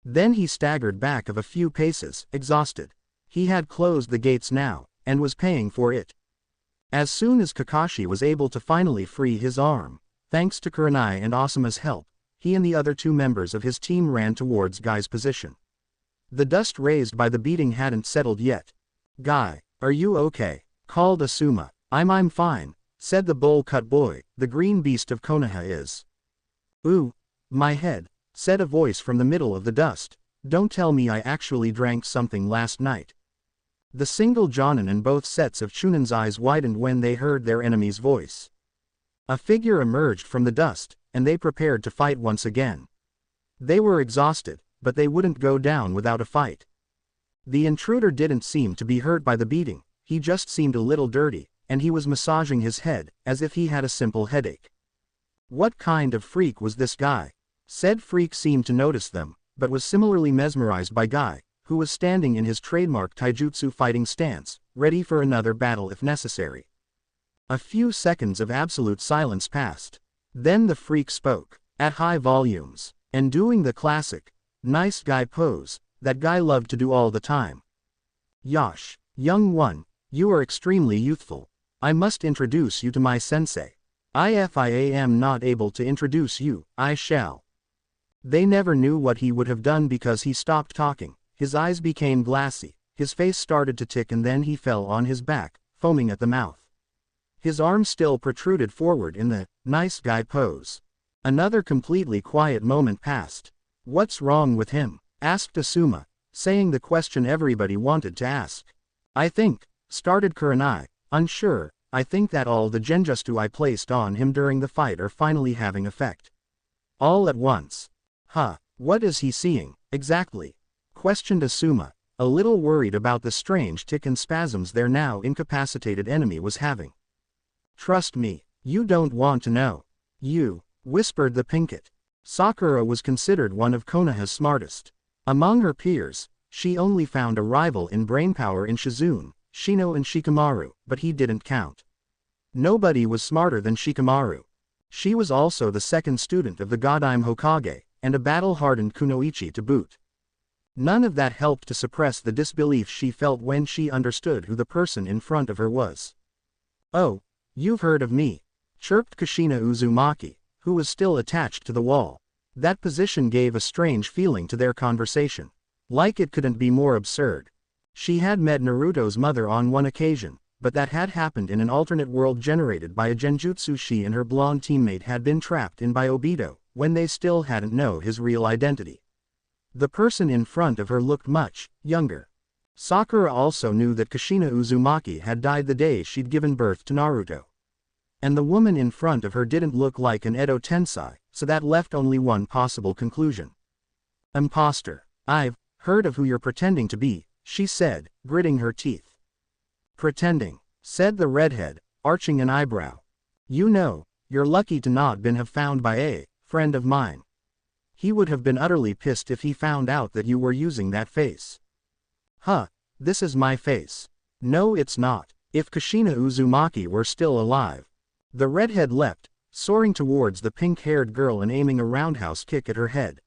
Then he staggered back a few paces, exhausted. He had closed the gates now, and was paying for it. As soon as Kakashi was able to finally free his arm, thanks to Kurenai and Asuma's help, he and the other two members of his team ran towards Guy's position. The dust raised by the beating hadn't settled yet. Guy, are you okay? Called Asuma. I'm fine, said the bowl-cut boy, the green beast of Konoha is. Ooh, my head, said a voice from the middle of the dust. Don't tell me I actually drank something last night. The single Jonin and both sets of Chunin's eyes widened when they heard their enemy's voice. A figure emerged from the dust, and they prepared to fight once again. They were exhausted, but they wouldn't go down without a fight. The intruder didn't seem to be hurt by the beating, he just seemed a little dirty, and he was massaging his head, as if he had a simple headache. What kind of freak was this guy? Said freak seemed to notice them, but was similarly mesmerized by Guy, who was standing in his trademark taijutsu fighting stance, ready for another battle if necessary. A few seconds of absolute silence passed. Then the freak spoke, at high volumes, and doing the classic, nice guy pose, that Guy loved to do all the time. Yosh, young one, you are extremely youthful. I must introduce you to my sensei. If I am not able to introduce you, I shall. They never knew what he would have done because he stopped talking, his eyes became glassy, his face started to tick and then he fell on his back, foaming at the mouth. His arms still protruded forward in the nice guy pose. Another completely quiet moment passed. What's wrong with him? Asked Asuma, saying the question everybody wanted to ask. I think, started Kurenai, unsure, I think that all the genjutsu I placed on him during the fight are finally having effect. All at once. What is he seeing, exactly? Questioned Asuma, a little worried about the strange tic and spasms their now incapacitated enemy was having. Trust me, You don't want to know. You, whispered the pinkett. Sakura was considered one of Konoha's smartest. Among her peers, she only found a rival in brainpower in Shizune, Shino and Shikamaru, but he didn't count. Nobody was smarter than Shikamaru. She was also the second student of the Godime Hokage, and a battle-hardened kunoichi to boot. None of that helped to suppress the disbelief she felt when she understood who the person in front of her was. "Oh, you've heard of me," chirped Kushina Uzumaki, who was still attached to the wall. That position gave a strange feeling to their conversation. Like it couldn't be more absurd. She had met Naruto's mother on one occasion, but that had happened in an alternate world generated by a genjutsu she and her blonde teammate had been trapped in by Obito, when they still hadn't known his real identity. The person in front of her looked much younger. Sakura also knew that Kushina Uzumaki had died the day she'd given birth to Naruto. And the woman in front of her didn't look like an Edo Tensei, so that left only one possible conclusion. "Impostor. I've heard of who you're pretending to be," she said, gritting her teeth. "Pretending," said the redhead, arching an eyebrow. "You know, you're lucky to not been have found by a friend of mine. He would have been utterly pissed if he found out that you were using that face." "Huh, this is my face." "No, it's not." If Kushina Uzumaki were still alive. The redhead leapt, soaring towards the pink-haired girl and aiming a roundhouse kick at her head.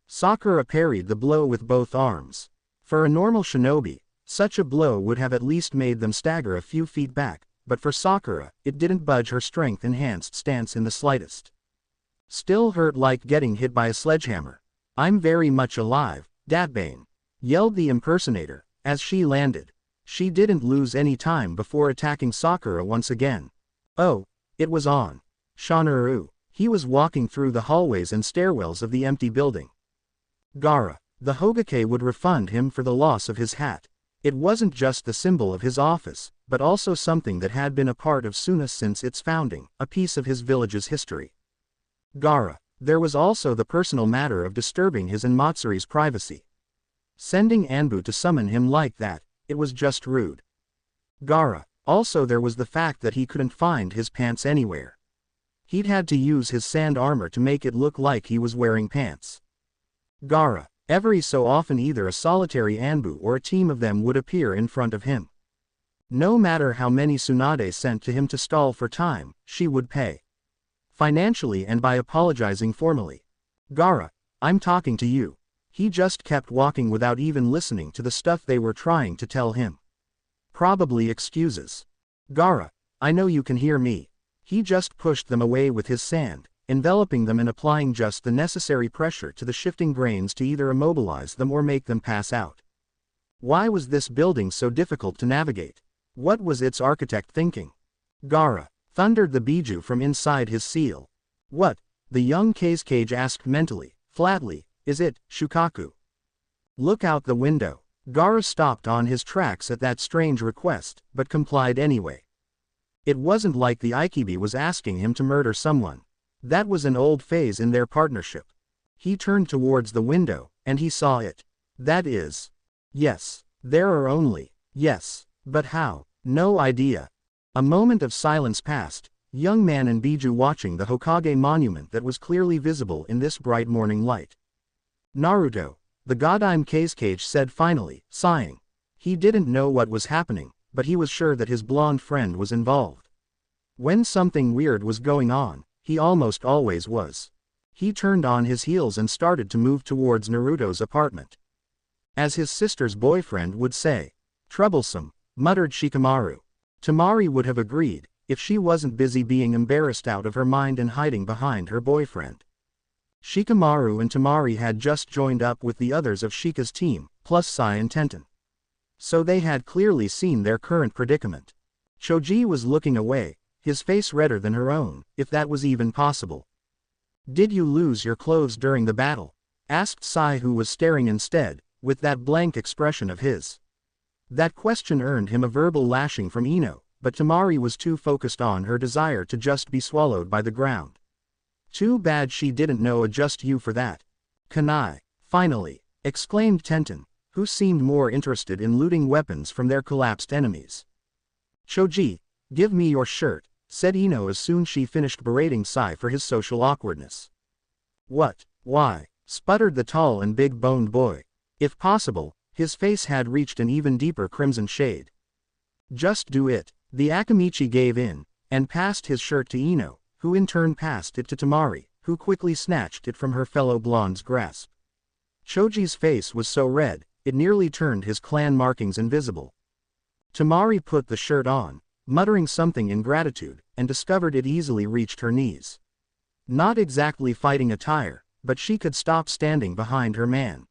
Sakura parried the blow with both arms. For a normal shinobi, such a blow would have at least made them stagger a few feet back, but for Sakura, it didn't budge her strength-enhanced stance in the slightest. "Still hurt like getting hit by a sledgehammer. I'm very much alive, Datbane," yelled the impersonator, as she landed. She didn't lose any time before attacking Sakura once again. Oh, it was on. Shanaru. He was walking through the hallways and stairwells of the empty building. Gaara. The Hokage would refund him for the loss of his hat. It wasn't just the symbol of his office, but also something that had been a part of Suna since its founding, a piece of his village's history. Gaara. There was also the personal matter of disturbing his and Matsuri's privacy. Sending Anbu to summon him like that, it was just rude. Gaara. Also there was the fact that he couldn't find his pants anywhere. He'd had to use his sand armor to make it look like he was wearing pants. Gaara. Every so often either a solitary Anbu or a team of them would appear in front of him. No matter how many Tsunade sent to him to stall for time, she would pay. Financially and by apologizing formally. "Gaara, I'm talking to you." He just kept walking without even listening to the stuff they were trying to tell him. Probably excuses. "Gaara, I know you can hear me." He just pushed them away with his sand, enveloping them and applying just the necessary pressure to the shifting brains to either immobilize them or make them pass out. Why was this building so difficult to navigate? What was its architect thinking? "Gaara," thundered the Biju from inside his seal. "What?" the young Kazekage asked mentally, flatly. "Is it, Shukaku?" "Look out the window." Gaara stopped on his tracks at that strange request, but complied anyway. It wasn't like the Ikibi was asking him to murder someone. That was an old phase in their partnership. He turned towards the window, and he saw it. That is. Yes. There are only. Yes. But how? No idea. A moment of silence passed, young man and Biju watching the Hokage monument that was clearly visible in this bright morning light. "Naruto," the Godime Kazekage said finally, sighing. He didn't know what was happening, but he was sure that his blonde friend was involved. When something weird was going on, he almost always was. He turned on his heels and started to move towards Naruto's apartment. As his sister's boyfriend would say. "Troublesome," muttered Shikamaru. Tamari would have agreed, if she wasn't busy being embarrassed out of her mind and hiding behind her boyfriend. Shikamaru and Tamari had just joined up with the others of Shika's team, plus Sai and Tenten. So they had clearly seen their current predicament. Choji was looking away, his face redder than her own, if that was even possible. "Did you lose your clothes during the battle?" asked Sai, who was staring instead, with that blank expression of his. That question earned him a verbal lashing from Ino, but Tamari was too focused on her desire to just be swallowed by the ground. "Too bad she didn't know a just you for that." "Kanai, finally," exclaimed Tenten, who seemed more interested in looting weapons from their collapsed enemies. "Choji, give me your shirt," said Ino as soon as she finished berating Sai for his social awkwardness. What? Why? Sputtered the tall and big-boned boy. If possible, his face had reached an even deeper crimson shade. Just do it. The Akamichi gave in, and passed his shirt to Ino, who in turn passed it to Tamari, who quickly snatched it from her fellow blonde's grasp. Choji's face was so red, it nearly turned his clan markings invisible. Tamari put the shirt on, muttering something in gratitude, and discovered it easily reached her knees. Not exactly fighting attire, but she could stop standing behind her man.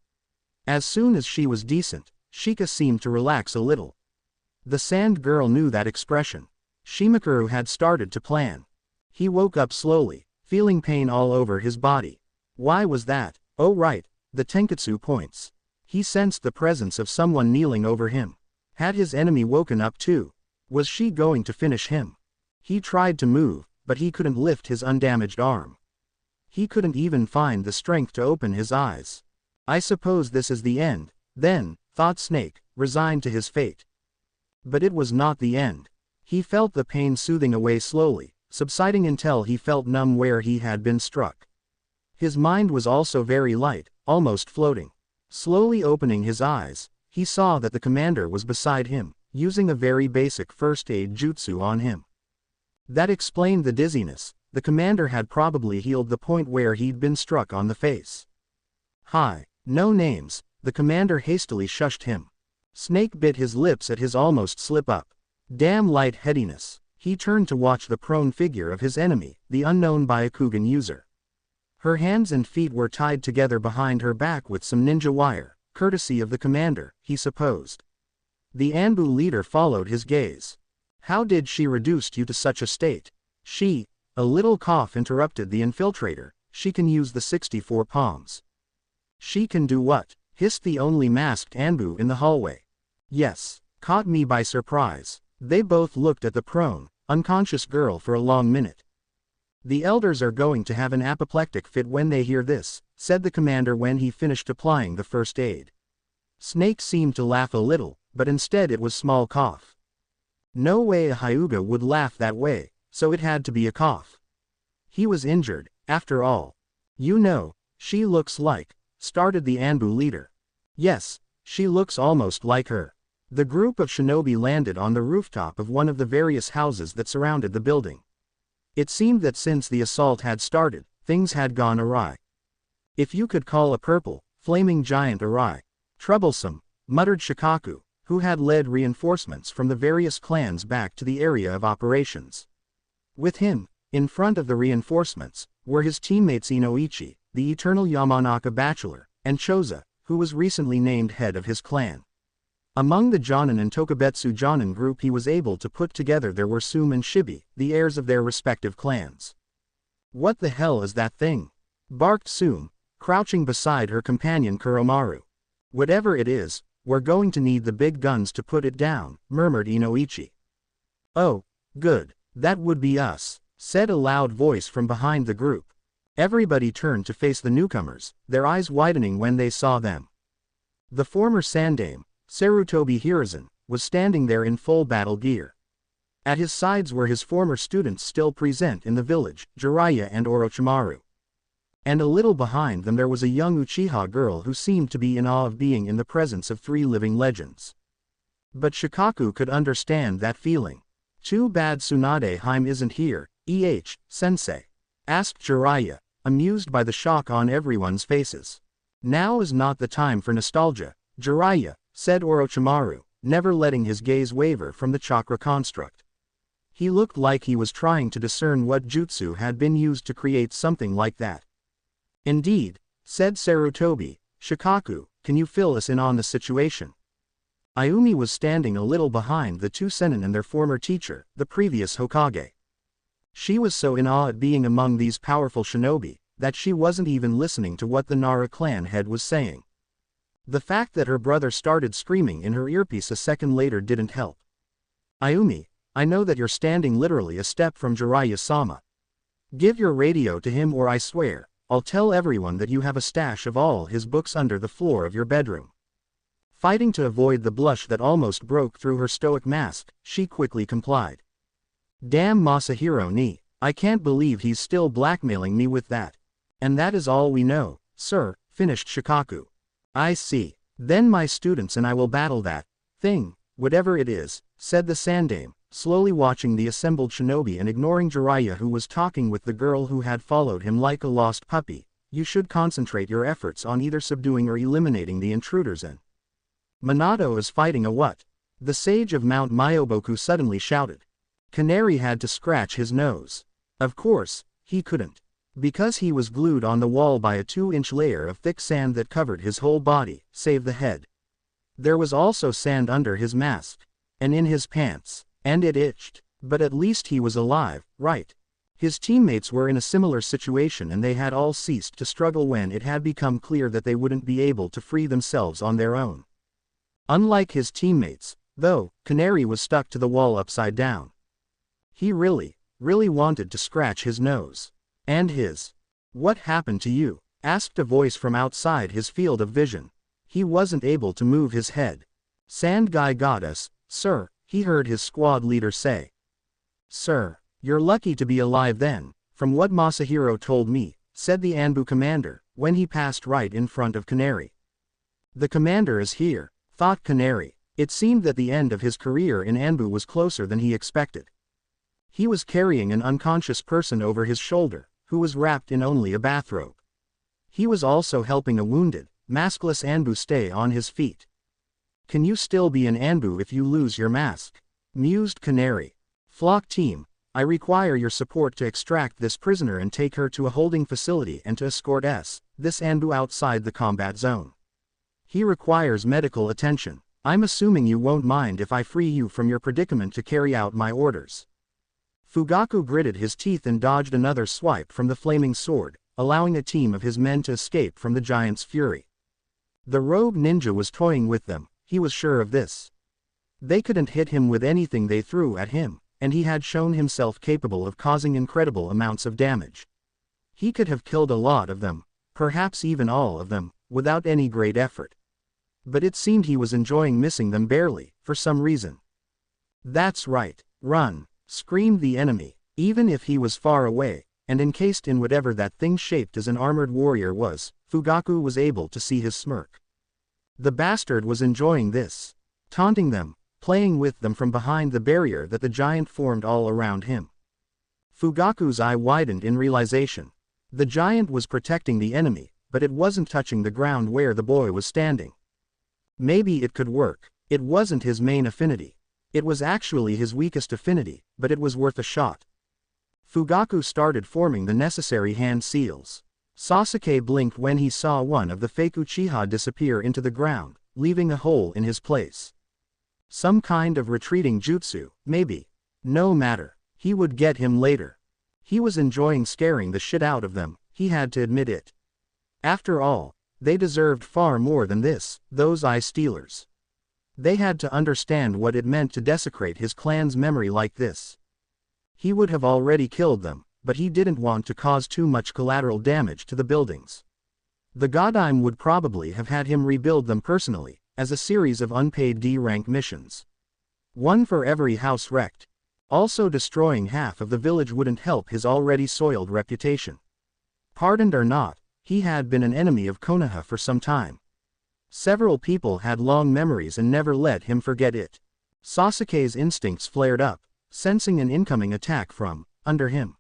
As soon as she was decent, Shika seemed to relax a little. The sand girl knew that expression. Shimakuru had started to plan. He woke up slowly, feeling pain all over his body. Why was that? Oh right, the Tenketsu points. He sensed the presence of someone kneeling over him. Had his enemy woken up too? Was she going to finish him? He tried to move, but he couldn't lift his undamaged arm. He couldn't even find the strength to open his eyes. I suppose this is the end, then, thought Snake, resigned to his fate. But it was not the end. He felt the pain soothing away slowly, subsiding until he felt numb where he had been struck. His mind was also very light, almost floating. Slowly opening his eyes, he saw that the commander was beside him, using a very basic first aid jutsu on him. That explained the dizziness. The commander had probably healed the point where he'd been struck on the face. Hi, no names, the commander hastily shushed him. Snake bit his lips at his almost slip-up. Damn light-headiness. He turned to watch the prone figure of his enemy, the unknown Byakugan user. Her hands and feet were tied together behind her back with some ninja wire, courtesy of the commander, he supposed. The Anbu leader followed his gaze. How did she reduce you to such a state? A little cough interrupted the infiltrator. She can use the 64 palms. She can do what? Hissed the only masked Anbu in the hallway. Yes, caught me by surprise. They both looked at the prone, unconscious girl for a long minute. The elders are going to have an apoplectic fit when they hear this, said the commander when he finished applying the first aid. Snake seemed to laugh a little, but instead it was small cough. No way a Hyuga would laugh that way, so it had to be a cough. He was injured, after all. You know, she looks like, started the Anbu leader. Yes, she looks almost like her. The group of shinobi landed on the rooftop of one of the various houses that surrounded the building. It seemed that since the assault had started, things had gone awry. If you could call a purple, flaming giant awry. Troublesome, muttered Shikaku, who had led reinforcements from the various clans back to the area of operations. With him, in front of the reinforcements, were his teammates Inoichi, the eternal Yamanaka bachelor, and Choza, who was recently named head of his clan. Among the Jonin and Tokubetsu Jonin group he was able to put together there were Sum and Shibi, the heirs of their respective clans. What the hell is that thing? Barked Sum, crouching beside her companion Kuromaru. Whatever it is, we're going to need the big guns to put it down, murmured Inoichi. Oh, good, that would be us, said a loud voice from behind the group. Everybody turned to face the newcomers, their eyes widening when they saw them. The former Sandame, Sarutobi Hiruzen, was standing there in full battle gear. At his sides were his former students still present in the village, Jiraiya and Orochimaru. And a little behind them there was a young Uchiha girl who seemed to be in awe of being in the presence of three living legends. But Shikaku could understand that feeling. Too bad Tsunade Haim isn't here, sensei, asked Jiraiya, amused by the shock on everyone's faces. Now is not the time for nostalgia, Jiraiya, said Orochimaru, never letting his gaze waver from the chakra construct. He looked like he was trying to discern what jutsu had been used to create something like that. Indeed, said Sarutobi. Shikaku, can you fill us in on the situation? Ayumi was standing a little behind the two Sennin and their former teacher, the previous Hokage. She was so in awe at being among these powerful shinobi, that she wasn't even listening to what the Nara clan head was saying. The fact that her brother started screaming in her earpiece a second later didn't help. Ayumi, I know that you're standing literally a step from Jiraiya-sama. Give your radio to him or I swear, I'll tell everyone that you have a stash of all his books under the floor of your bedroom. Fighting to avoid the blush that almost broke through her stoic mask, she quickly complied. Damn Masahiro ni, I can't believe he's still blackmailing me with that. And that is all we know, sir, finished Shikaku. I see. Then my students and I will battle that thing, whatever it is, said the Sandame, slowly watching the assembled shinobi and ignoring Jiraiya, who was talking with the girl who had followed him like a lost puppy. You should concentrate your efforts on either subduing or eliminating the intruders and Minato is fighting a what? The sage of Mount Myoboku suddenly shouted. Canary had to scratch his nose. Of course, he couldn't. Because he was glued on the wall by a 2-inch layer of thick sand that covered his whole body, save the head. There was also sand under his mask. And in his pants. And it itched. But at least he was alive, right? His teammates were in a similar situation and they had all ceased to struggle when it had become clear that they wouldn't be able to free themselves on their own. Unlike his teammates, though, Canary was stuck to the wall upside down. He really wanted to scratch his nose. And his. What happened to you? Asked a voice from outside his field of vision. He wasn't able to move his head. Sand guy got us, sir, he heard his squad leader say. Sir, you're lucky to be alive then, from what Masahiro told me, said the Anbu commander, when he passed right in front of Canary. The commander is here, thought Canary. It seemed that the end of his career in Anbu was closer than he expected. He was carrying an unconscious person over his shoulder, who was wrapped in only a bathrobe. He was also helping a wounded, maskless Anbu stay on his feet. Can you still be an Anbu if you lose your mask? Mused Canary. Flock team, I require your support to extract this prisoner and take her to a holding facility and to escort this Anbu outside the combat zone. He requires medical attention. I'm assuming you won't mind if I free you from your predicament to carry out my orders. Fugaku gritted his teeth and dodged another swipe from the flaming sword, allowing a team of his men to escape from the giant's fury. The rogue ninja was toying with them, he was sure of this. They couldn't hit him with anything they threw at him, and he had shown himself capable of causing incredible amounts of damage. He could have killed a lot of them, perhaps even all of them, without any great effort. But it seemed he was enjoying missing them barely, for some reason. That's right, run, screamed the enemy, even if he was far away, and encased in whatever that thing shaped as an armored warrior was. Fugaku was able to see his smirk. The bastard was enjoying this, taunting them, playing with them from behind the barrier that the giant formed all around him. Fugaku's eye widened in realization. The giant was protecting the enemy, but it wasn't touching the ground where the boy was standing. Maybe it could work. It wasn't his main affinity. It was actually his weakest affinity, but it was worth a shot. Fugaku started forming the necessary hand seals. Sasuke blinked when he saw one of the fake Uchiha disappear into the ground, leaving a hole in his place. Some kind of retreating jutsu, maybe. No matter. He would get him later. He was enjoying scaring the shit out of them, he had to admit it. After all, they deserved far more than this, those eye stealers. They had to understand what it meant to desecrate his clan's memory like this. He would have already killed them, but he didn't want to cause too much collateral damage to the buildings. The Godime would probably have had him rebuild them personally, as a series of unpaid D-rank missions. One for every house wrecked. Also destroying half of the village wouldn't help his already soiled reputation. Pardoned or not, he had been an enemy of Konoha for some time. Several people had long memories and never let him forget it. Sasuke's instincts flared up, sensing an incoming attack from under him.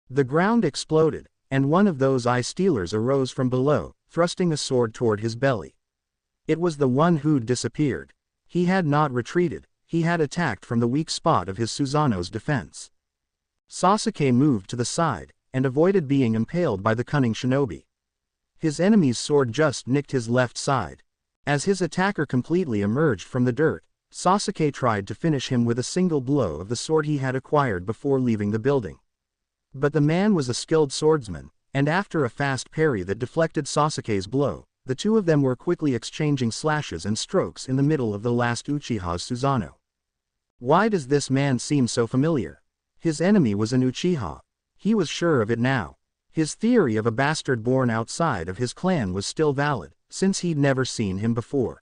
The ground exploded, and one of those eye stealers arose from below, thrusting a sword toward his belly. It was the one who'd disappeared. He had not retreated, he had attacked from the weak spot of his Suzano's defense. Sasuke moved to the side, and avoided being impaled by the cunning shinobi. His enemy's sword just nicked his left side. As his attacker completely emerged from the dirt, Sasuke tried to finish him with a single blow of the sword he had acquired before leaving the building. But the man was a skilled swordsman, and after a fast parry that deflected Sasuke's blow, the two of them were quickly exchanging slashes and strokes in the middle of the last Uchiha's Suzano. Why does this man seem so familiar? His enemy was an Uchiha. He was sure of it now. His theory of a bastard born outside of his clan was still valid, since he'd never seen him before.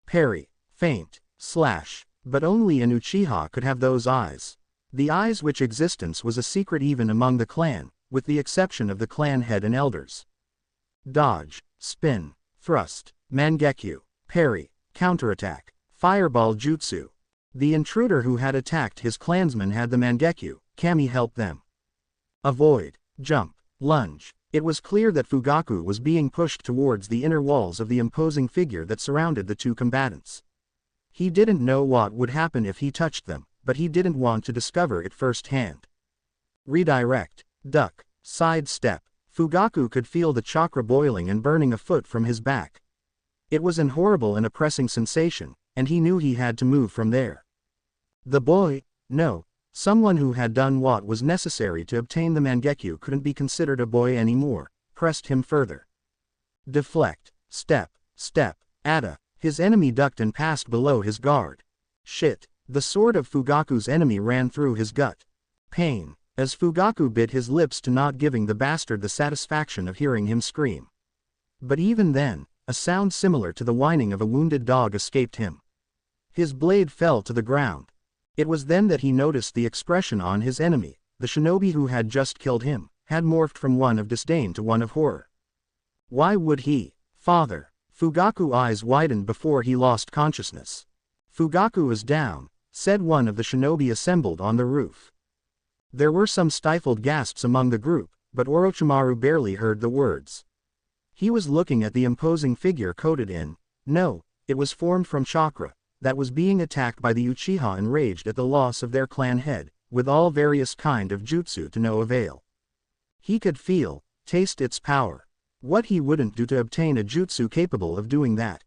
Parry, feint, slash, but only an Uchiha could have those eyes. The eyes which existence was a secret even among the clan, with the exception of the clan head and elders. Dodge, spin, thrust, mangekyu, parry, counterattack, fireball jutsu. The intruder who had attacked his clansmen had the mangekyu, Kami helped them. Avoid, jump, lunge. It was clear that Fugaku was being pushed towards the inner walls of the imposing figure that surrounded the two combatants. He didn't know what would happen if he touched them, but he didn't want to discover it firsthand. Redirect, duck, side step. Fugaku could feel the chakra boiling and burning a foot from his back. It was an horrible and oppressing sensation, and he knew he had to move from there. The boy, no, someone who had done what was necessary to obtain the mangekyu couldn't be considered a boy anymore, pressed him further. Deflect, step, Ada, his enemy ducked and passed below his guard. Shit, the sword of Fugaku's enemy ran through his gut. Pain, as Fugaku bit his lips to not giving the bastard the satisfaction of hearing him scream. But even then, a sound similar to the whining of a wounded dog escaped him. His blade fell to the ground. It was then that he noticed the expression on his enemy. The shinobi who had just killed him had morphed from one of disdain to one of horror. Why would he? Father. Fugaku's eyes widened before he lost consciousness. Fugaku is down, said one of the shinobi assembled on the roof. There were some stifled gasps among the group, but Orochimaru barely heard the words. He was looking at the imposing figure coated in, no, it was formed from chakra, that was being attacked by the Uchiha enraged at the loss of their clan head, with all various kind of jutsu to no avail. He could feel, taste its power. What he wouldn't do to obtain a jutsu capable of doing that.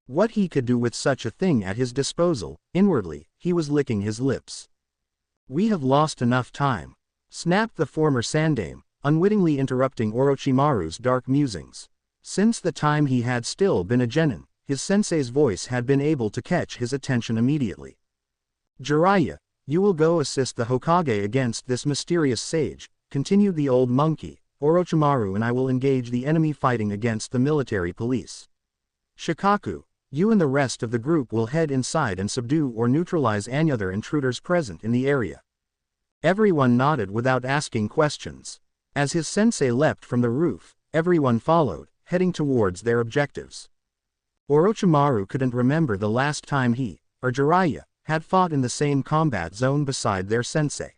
What he could do with such a thing at his disposal. Inwardly, he was licking his lips. We have lost enough time, snapped the former Sandame, unwittingly interrupting Orochimaru's dark musings. Since the time he had still been a genin, his sensei's voice had been able to catch his attention immediately. Jiraiya, you will go assist the Hokage against this mysterious sage, continued the old monkey. Orochimaru and I will engage the enemy fighting against the military police. Shikaku, you and the rest of the group will head inside and subdue or neutralize any other intruders present in the area. Everyone nodded without asking questions. As his sensei leapt from the roof, everyone followed, heading towards their objectives. Orochimaru couldn't remember the last time he, or Jiraiya, had fought in the same combat zone beside their sensei.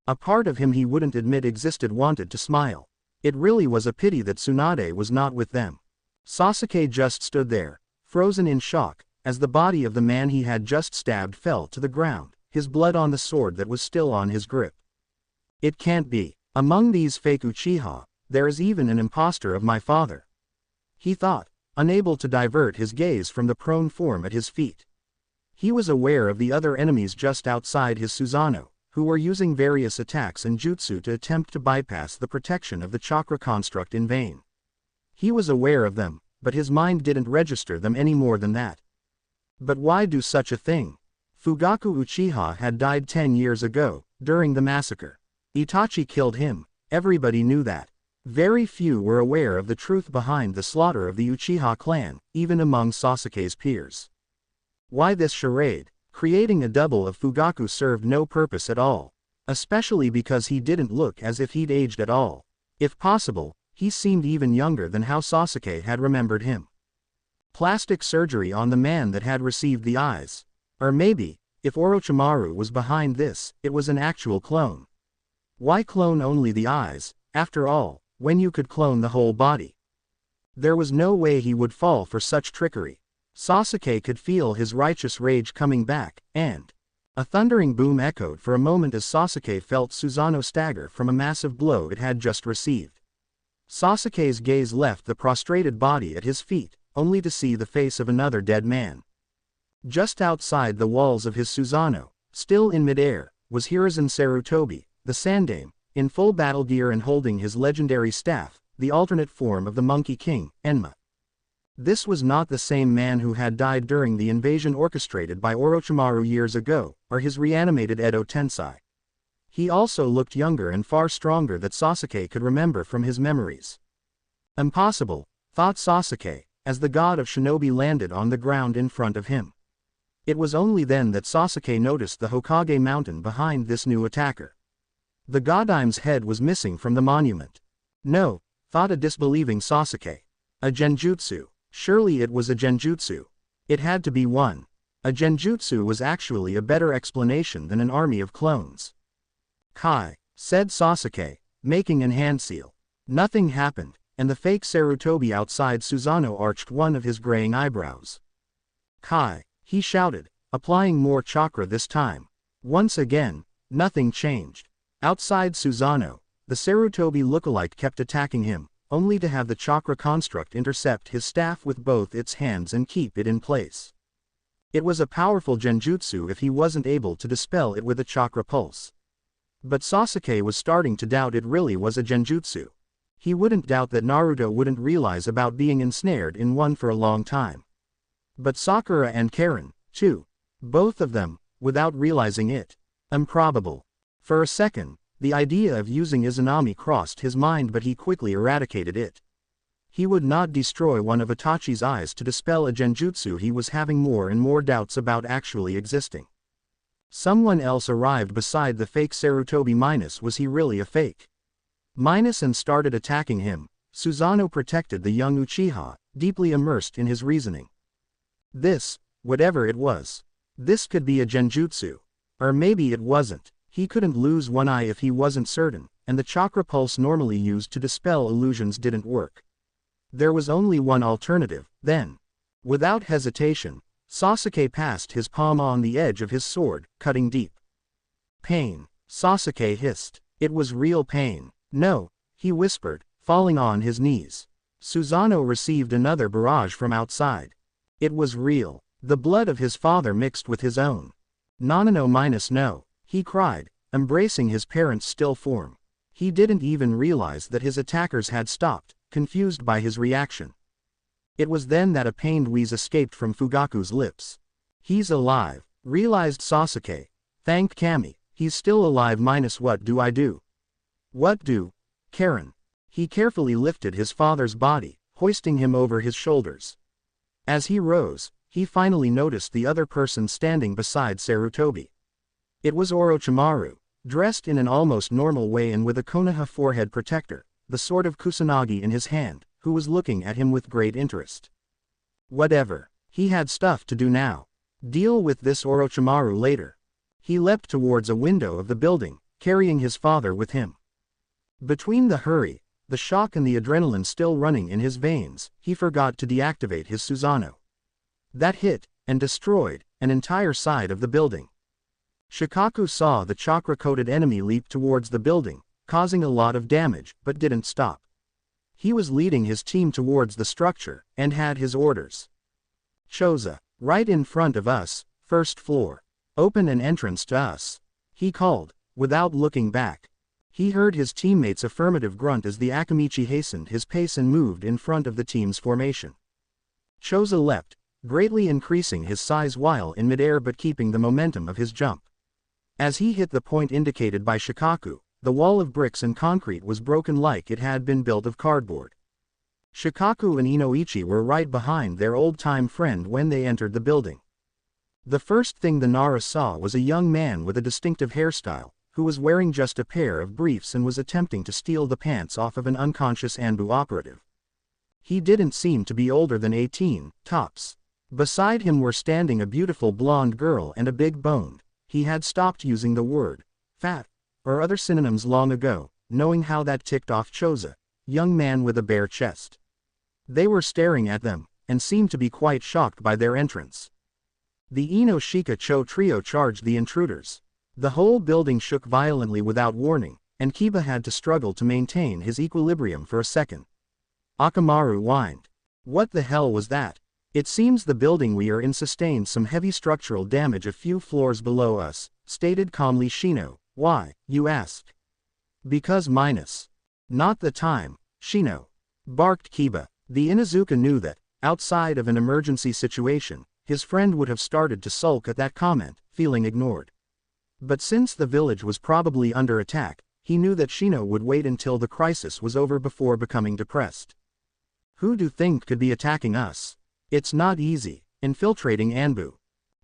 A part of him he wouldn't admit existed wanted to smile. It really was a pity that Tsunade was not with them. Sasuke just stood there, frozen in shock, as the body of the man he had just stabbed fell to the ground, his blood on the sword that was still on his grip. It can't be. Among these fake Uchiha, there is even an impostor of my father. He thought, unable to divert his gaze from the prone form at his feet. He was aware of the other enemies just outside his Suzano, who were using various attacks and jutsu to attempt to bypass the protection of the chakra construct in vain. He was aware of them, but his mind didn't register them any more than that. But why do such a thing? Fugaku Uchiha had died 10 years ago, during the massacre. Itachi killed him, everybody knew that. Very few were aware of the truth behind the slaughter of the Uchiha clan, even among Sasuke's peers. Why this charade? Creating a double of Fugaku served no purpose at all. Especially because he didn't look as if he'd aged at all. If possible, he seemed even younger than how Sasuke had remembered him. Plastic surgery on the man that had received the eyes. Or maybe, if Orochimaru was behind this, it was an actual clone. Why clone only the eyes, after all, when you could clone the whole body? There was no way he would fall for such trickery. Sasuke could feel his righteous rage coming back, and a thundering boom echoed for a moment as Sasuke felt Suzano stagger from a massive blow it had just received. Sasuke's gaze left the prostrated body at his feet, only to see the face of another dead man. Just outside the walls of his Suzano, still in midair, was Hiruzen Sarutobi, the Sandame, in full battle gear and holding his legendary staff, the alternate form of the Monkey King, Enma. This was not the same man who had died during the invasion orchestrated by Orochimaru years ago, or his reanimated Edo Tensei. He also looked younger and far stronger than Sasuke could remember from his memories. Impossible, thought Sasuke, as the god of shinobi landed on the ground in front of him. It was only then that Sasuke noticed the Hokage mountain behind this new attacker. The Godime's head was missing from the monument. No, thought a disbelieving Sasuke. A genjutsu. Surely it was a genjutsu. It had to be one. A genjutsu was actually a better explanation than an army of clones. Kai, said Sasuke, making an hand seal. Nothing happened, and the fake Sarutobi outside Suzano arched one of his graying eyebrows. Kai, he shouted, applying more chakra this time. Once again, nothing changed. Outside Suzano, the Sarutobi lookalike kept attacking him, only to have the chakra construct intercept his staff with both its hands and keep it in place. It was a powerful genjutsu if he wasn't able to dispel it with a chakra pulse. But Sasuke was starting to doubt it really was a genjutsu. He wouldn't doubt that Naruto wouldn't realize about being ensnared in one for a long time. But Sakura and Karen, too. Both of them, without realizing it. Improbable. For a second, the idea of using Izanami crossed his mind, but he quickly eradicated it. He would not destroy one of Itachi's eyes to dispel a genjutsu he was having more and more doubts about actually existing. Someone else arrived beside the fake Sarutobi minus was he really a fake? Minus and started attacking him. Suzano protected the young Uchiha, deeply immersed in his reasoning. This, whatever it was. This could be a genjutsu. Or maybe it wasn't. He couldn't lose one eye if he wasn't certain, and the chakra pulse normally used to dispel illusions didn't work. There was only one alternative, then. Without hesitation, Sasuke passed his palm on the edge of his sword, cutting deep. Pain, Sasuke hissed. It was real pain. No, he whispered, falling on his knees. Suzano received another barrage from outside. It was real. The blood of his father mixed with his own. Nanano minus no, he cried, embracing his parents' still form. He didn't even realize that his attackers had stopped, confused by his reaction. It was then that a pained wheeze escaped from Fugaku's lips. He's alive, realized Sasuke. Thank Kami, he's still alive minus what do I do? What do? Karen. He carefully lifted his father's body, hoisting him over his shoulders. As he rose, he finally noticed the other person standing beside Sarutobi. It was Orochimaru, dressed in an almost normal way and with a Konoha forehead protector, the sword of Kusanagi in his hand, who was looking at him with great interest. Whatever. He had stuff to do now. Deal with this Orochimaru later. He leapt towards a window of the building, carrying his father with him. Between the hurry, the shock and the adrenaline still running in his veins, he forgot to deactivate his Suzano. That hit, and destroyed, an entire side of the building. Shikaku saw the chakra-coated enemy leap towards the building, causing a lot of damage, but didn't stop. He was leading his team towards the structure, and had his orders. Choza, right in front of us, first floor. Open an entrance to us. He called, without looking back. He heard his teammates' affirmative grunt as the Akamichi hastened his pace and moved in front of the team's formation. Choza leapt, greatly increasing his size while in midair but keeping the momentum of his jump. As he hit the point indicated by Shikaku, the wall of bricks and concrete was broken like it had been built of cardboard. Shikaku and Inoichi were right behind their old-time friend when they entered the building. The first thing the Nara saw was a young man with a distinctive hairstyle, who was wearing just a pair of briefs and was attempting to steal the pants off of an unconscious Anbu operative. He didn't seem to be older than 18, tops. Beside him were standing a beautiful blonde girl and a big-boned. He had stopped using the word fat or other synonyms long ago, knowing how that ticked off Choza, young man with a bare chest. They were staring at them, and seemed to be quite shocked by their entrance. The Ino-Shika Cho trio charged the intruders. The whole building shook violently without warning, and Kiba had to struggle to maintain his equilibrium for a second. Akamaru whined. What the hell was that? It seems the building we are in sustained some heavy structural damage a few floors below us, stated calmly Shino. Why, you ask? Because minus. Not the time, Shino. Barked Kiba. The Inuzuka knew that, outside of an emergency situation, his friend would have started to sulk at that comment, feeling ignored. But since the village was probably under attack, he knew that Shino would wait until the crisis was over before becoming depressed. Who do you think could be attacking us? It's not easy, infiltrating Anbu.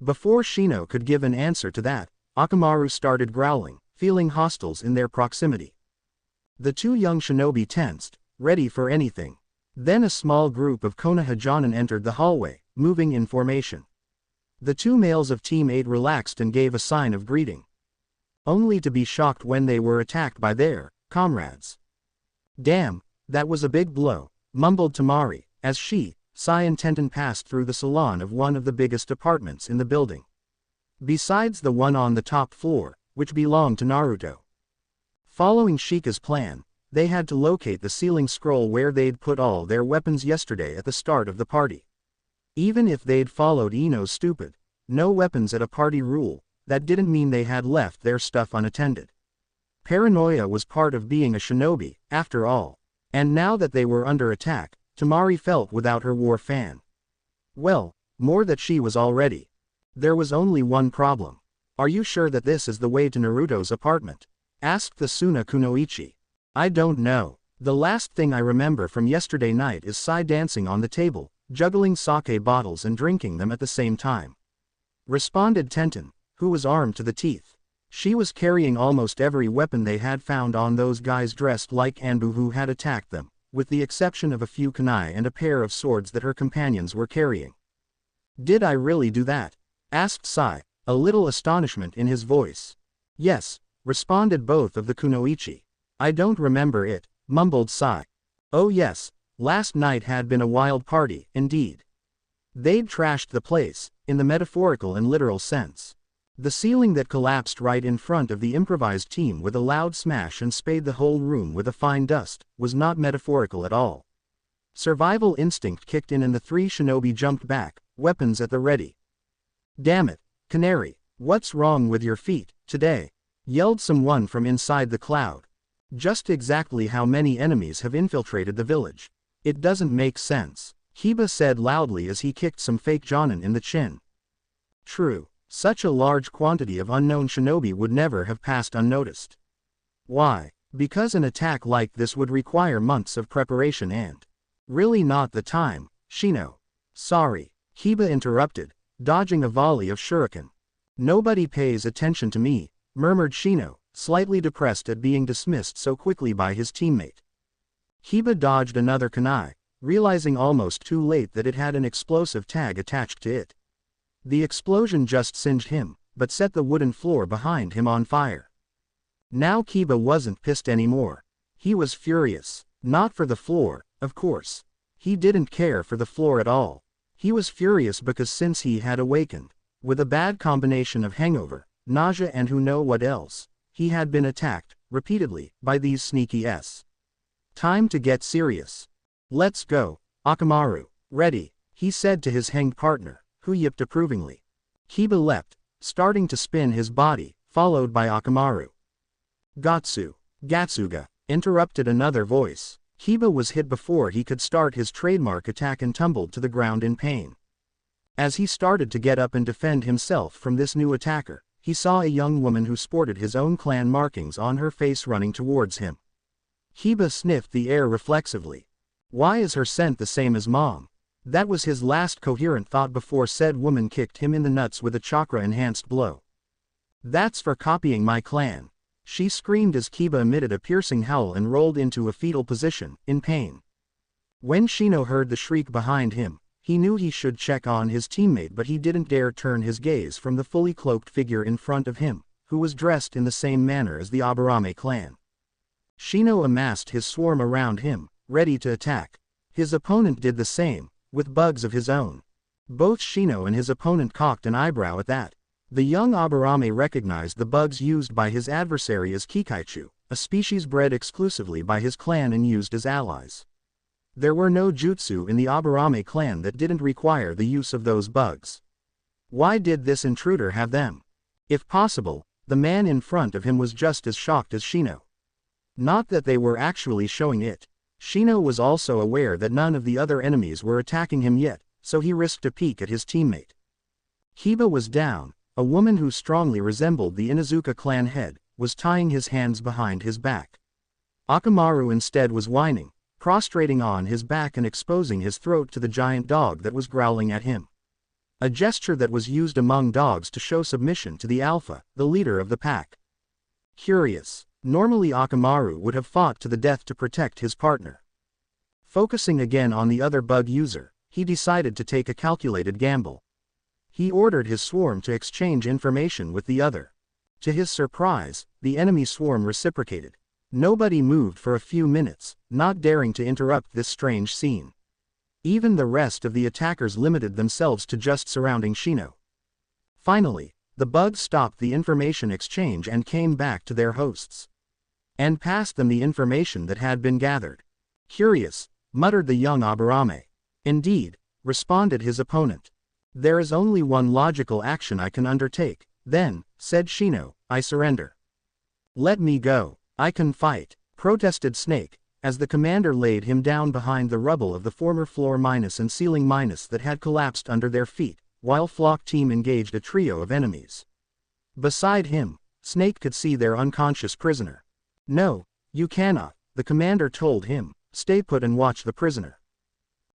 Before Shino could give an answer to that, Akamaru started growling, feeling hostiles in their proximity. The two young shinobi tensed, ready for anything. Then a small group of Konoha entered the hallway, moving in formation. The two males of Team 8 relaxed and gave a sign of greeting. Only to be shocked when they were attacked by their comrades. Damn, that was a big blow, mumbled Tamari, as she, Sai and Tenten passed through the salon of one of the biggest apartments in the building. Besides the one on the top floor, which belonged to Naruto. Following Shika's plan, they had to locate the ceiling scroll where they'd put all their weapons yesterday at the start of the party. Even if they'd followed Ino's stupid, no weapons at a party rule, that didn't mean they had left their stuff unattended. Paranoia was part of being a shinobi, after all. And now that they were under attack, Tamari felt without her war fan. Well, more that she was already. There was only one problem. Are you sure that this is the way to Naruto's apartment? Asked the Suna Kunoichi. I don't know. The last thing I remember from yesterday night is Sai dancing on the table, juggling sake bottles and drinking them at the same time. Responded Tenten, who was armed to the teeth. She was carrying almost every weapon they had found on those guys dressed like Anbu who had attacked them, with the exception of a few kunai and a pair of swords that her companions were carrying. Did I really do that? Asked Sai, a little astonishment in his voice. Yes, responded both of the Kunoichi. I don't remember it, mumbled Sai. Oh yes, last night had been a wild party, indeed. They'd trashed the place, in the metaphorical and literal sense. The ceiling that collapsed right in front of the improvised team with a loud smash and spayed the whole room with a fine dust, was not metaphorical at all. Survival instinct kicked in and the three shinobi jumped back, weapons at the ready. Damn it, Canary, what's wrong with your feet, today? Yelled someone from inside the cloud. Just exactly how many enemies have infiltrated the village? It doesn't make sense, Kiba said loudly as he kicked some fake jonin in the chin. True. Such a large quantity of unknown shinobi would never have passed unnoticed. Why? Because an attack like this would require months of preparation and really not the time, Shino. Sorry, Kiba interrupted, dodging a volley of shuriken. Nobody pays attention to me, murmured Shino, slightly depressed at being dismissed so quickly by his teammate. Kiba dodged another kunai, realizing almost too late that it had an explosive tag attached to it. The explosion just singed him, but set the wooden floor behind him on fire. Now Kiba wasn't pissed anymore. He was furious. Not for the floor, of course. He didn't care for the floor at all. He was furious because since he had awakened, with a bad combination of hangover, nausea and who know what else, he had been attacked, repeatedly, by these sneaky s. Time to get serious. Let's go, Akamaru. Ready, he said to his hanged partner, who yipped approvingly. Kiba leapt, starting to spin his body, followed by Akamaru. Gatsuga, interrupted another voice. Kiba was hit before he could start his trademark attack and tumbled to the ground in pain. As he started to get up and defend himself from this new attacker, he saw a young woman who sported his own clan markings on her face running towards him. Kiba sniffed the air reflexively. Why is her scent the same as Mom? That was his last coherent thought before said woman kicked him in the nuts with a chakra-enhanced blow. That's for copying my clan. She screamed as Kiba emitted a piercing howl and rolled into a fetal position, in pain. When Shino heard the shriek behind him, he knew he should check on his teammate but he didn't dare turn his gaze from the fully cloaked figure in front of him, who was dressed in the same manner as the Aburame clan. Shino amassed his swarm around him, ready to attack. His opponent did the same, with bugs of his own. Both Shino and his opponent cocked an eyebrow at that. The young Aburame recognized the bugs used by his adversary as Kikaichu, a species bred exclusively by his clan and used as allies. There were no jutsu in the Aburame clan that didn't require the use of those bugs. Why did this intruder have them? If possible, the man in front of him was just as shocked as Shino. Not that they were actually showing it. Shino was also aware that none of the other enemies were attacking him yet, so he risked a peek at his teammate. Kiba was down. A woman who strongly resembled the Inuzuka clan head, was tying his hands behind his back. Akamaru instead was whining, prostrating on his back and exposing his throat to the giant dog that was growling at him. a gesture that was used among dogs to show submission to the alpha, the leader of the pack. Curious. Normally Akamaru would have fought to the death to protect his partner. Focusing again on the other bug user, he decided to take a calculated gamble. He ordered his swarm to exchange information with the other. To his surprise, the enemy swarm reciprocated. Nobody moved for a few minutes, not daring to interrupt this strange scene. Even the rest of the attackers limited themselves to just surrounding Shino. Finally, the bugs stopped the information exchange and came back to their hosts. And passed them the information that had been gathered. Curious, muttered the young Aburame. Indeed, responded his opponent. There is only one logical action I can undertake. Then, said Shino, I surrender. Let me go. I can fight, protested Snake, as the commander laid him down behind the rubble of the former floor minus and ceiling minus that had collapsed under their feet, while Flock Team engaged a trio of enemies. Beside him, Snake could see their unconscious prisoner. No, you cannot, the commander told him, stay put and watch the prisoner.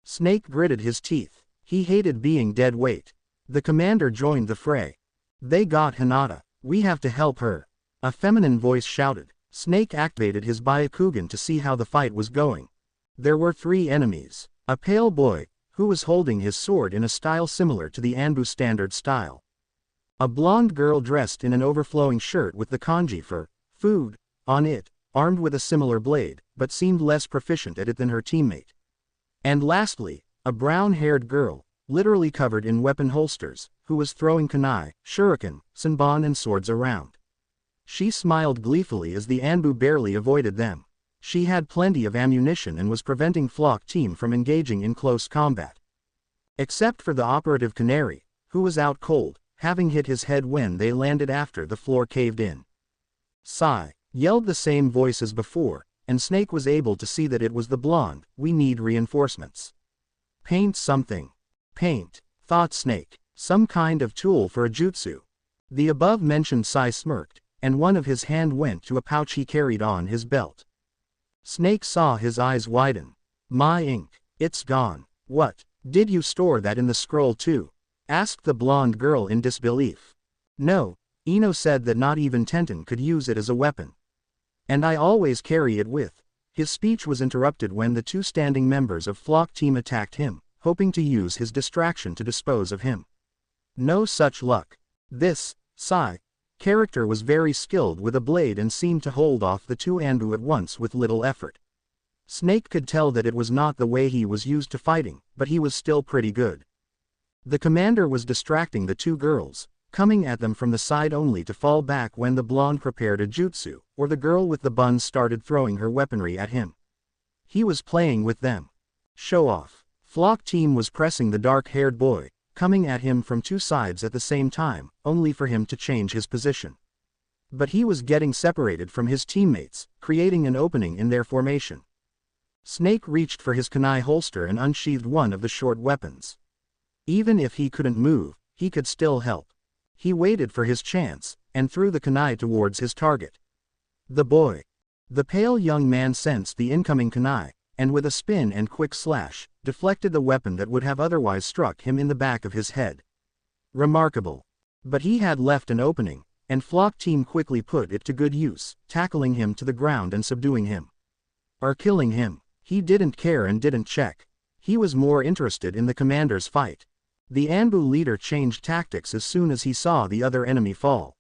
Snake gritted his teeth. He hated being dead weight. The commander joined the fray. They got Hinata. We have to help her. A feminine voice shouted. Snake activated his Byakugan to see how the fight was going. There were 3 enemies. A pale boy, who was holding his sword in a style similar to the Anbu standard style. A blonde girl dressed in an overflowing shirt with the kanji for food on it, armed with a similar blade, but seemed less proficient at it than her teammate. And lastly, a brown-haired girl, literally covered in weapon holsters, who was throwing kunai, shuriken, senbon and swords around. She smiled gleefully as the Anbu barely avoided them. She had plenty of ammunition and was preventing Flock Team from engaging in close combat. Except for the operative Canary, who was out cold, having hit his head when they landed after the floor caved in. Sigh, yelled the same voice as before, and Snake was able to see that it was the blonde. We need reinforcements. Paint something. Paint, thought Snake, some kind of tool for a jutsu. The above-mentioned Sai smirked, and one of his hand went to a pouch he carried on his belt. Snake saw his eyes widen. My ink, it's gone. What, did you store that in the scroll too? Asked the blonde girl in disbelief. No, Ino said that not even Tenten could use it as a weapon. And I always carry it with. His speech was interrupted when the 2 standing members of Flock Team attacked him, hoping to use his distraction to dispose of him. No such luck. This, Sai, character was very skilled with a blade and seemed to hold off the 2 Anbu at once with little effort. Snake could tell that it was not the way he was used to fighting, but he was still pretty good. The commander was distracting the 2 girls, coming at them from the side only to fall back when the blonde prepared a jutsu, or the girl with the buns started throwing her weaponry at him. He was playing with them. Show off. Flock Team was pressing the dark-haired boy, coming at him from 2 sides at the same time, only for him to change his position. But he was getting separated from his teammates, creating an opening in their formation. Snake reached for his kunai holster and unsheathed one of the short weapons. Even if he couldn't move, he could still help. He waited for his chance, and threw the kunai towards his target. The boy. The pale young man sensed the incoming kunai, and with a spin and quick slash, deflected the weapon that would have otherwise struck him in the back of his head. Remarkable. But he had left an opening, and Flock Team quickly put it to good use, tackling him to the ground and subduing him. Or killing him. He didn't care and didn't check. He was more interested in the commander's fight. The Anbu leader changed tactics as soon as he saw the other enemy fall.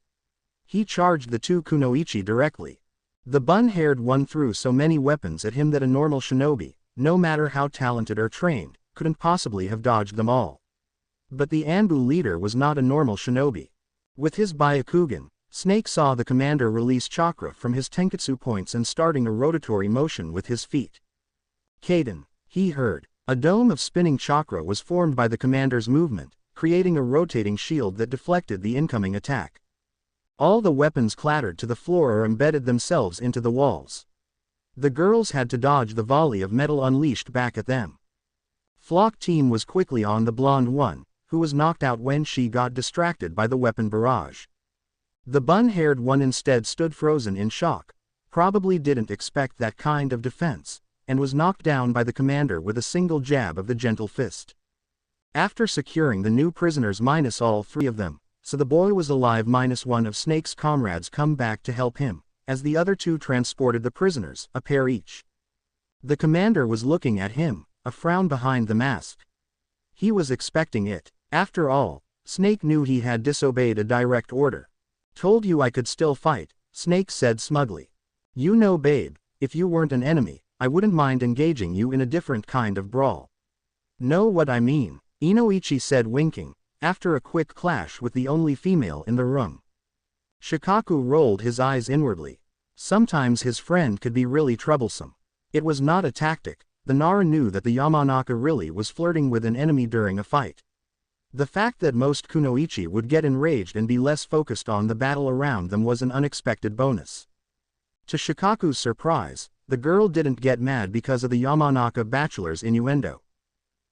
He charged the 2 kunoichi directly. The bun-haired one threw so many weapons at him that a normal shinobi, no matter how talented or trained, couldn't possibly have dodged them all. But the Anbu leader was not a normal shinobi. With his Byakugan, Snake saw the commander release chakra from his tenketsu points and starting a rotatory motion with his feet. Kaden, he heard. A dome of spinning chakra was formed by the commander's movement, creating a rotating shield that deflected the incoming attack. All the weapons clattered to the floor or embedded themselves into the walls. The girls had to dodge the volley of metal unleashed back at them. Flock Team was quickly on the blonde one, who was knocked out when she got distracted by the weapon barrage. The bun-haired one instead stood frozen in shock, probably didn't expect that kind of defense, and was knocked down by the commander with a single jab of the gentle fist. After securing the new prisoners minus all 3 of them, so the boy was alive minus 1 of Snake's comrades come back to help him, as the other 2 transported the prisoners, a pair each. The commander was looking at him, a frown behind the mask. He was expecting it. After all, Snake knew he had disobeyed a direct order. Told you I could still fight, Snake said smugly. You know, babe, if you weren't an enemy, I wouldn't mind engaging you in a different kind of brawl. Know what I mean? Inoichi said, winking, after a quick clash with the only female in the room. Shikaku rolled his eyes inwardly. Sometimes his friend could be really troublesome. It was not a tactic. The Nara knew that the Yamanaka really was flirting with an enemy during a fight. The fact that most kunoichi would get enraged and be less focused on the battle around them was an unexpected bonus. To Shikaku's surprise, the girl didn't get mad because of the Yamanaka bachelor's innuendo.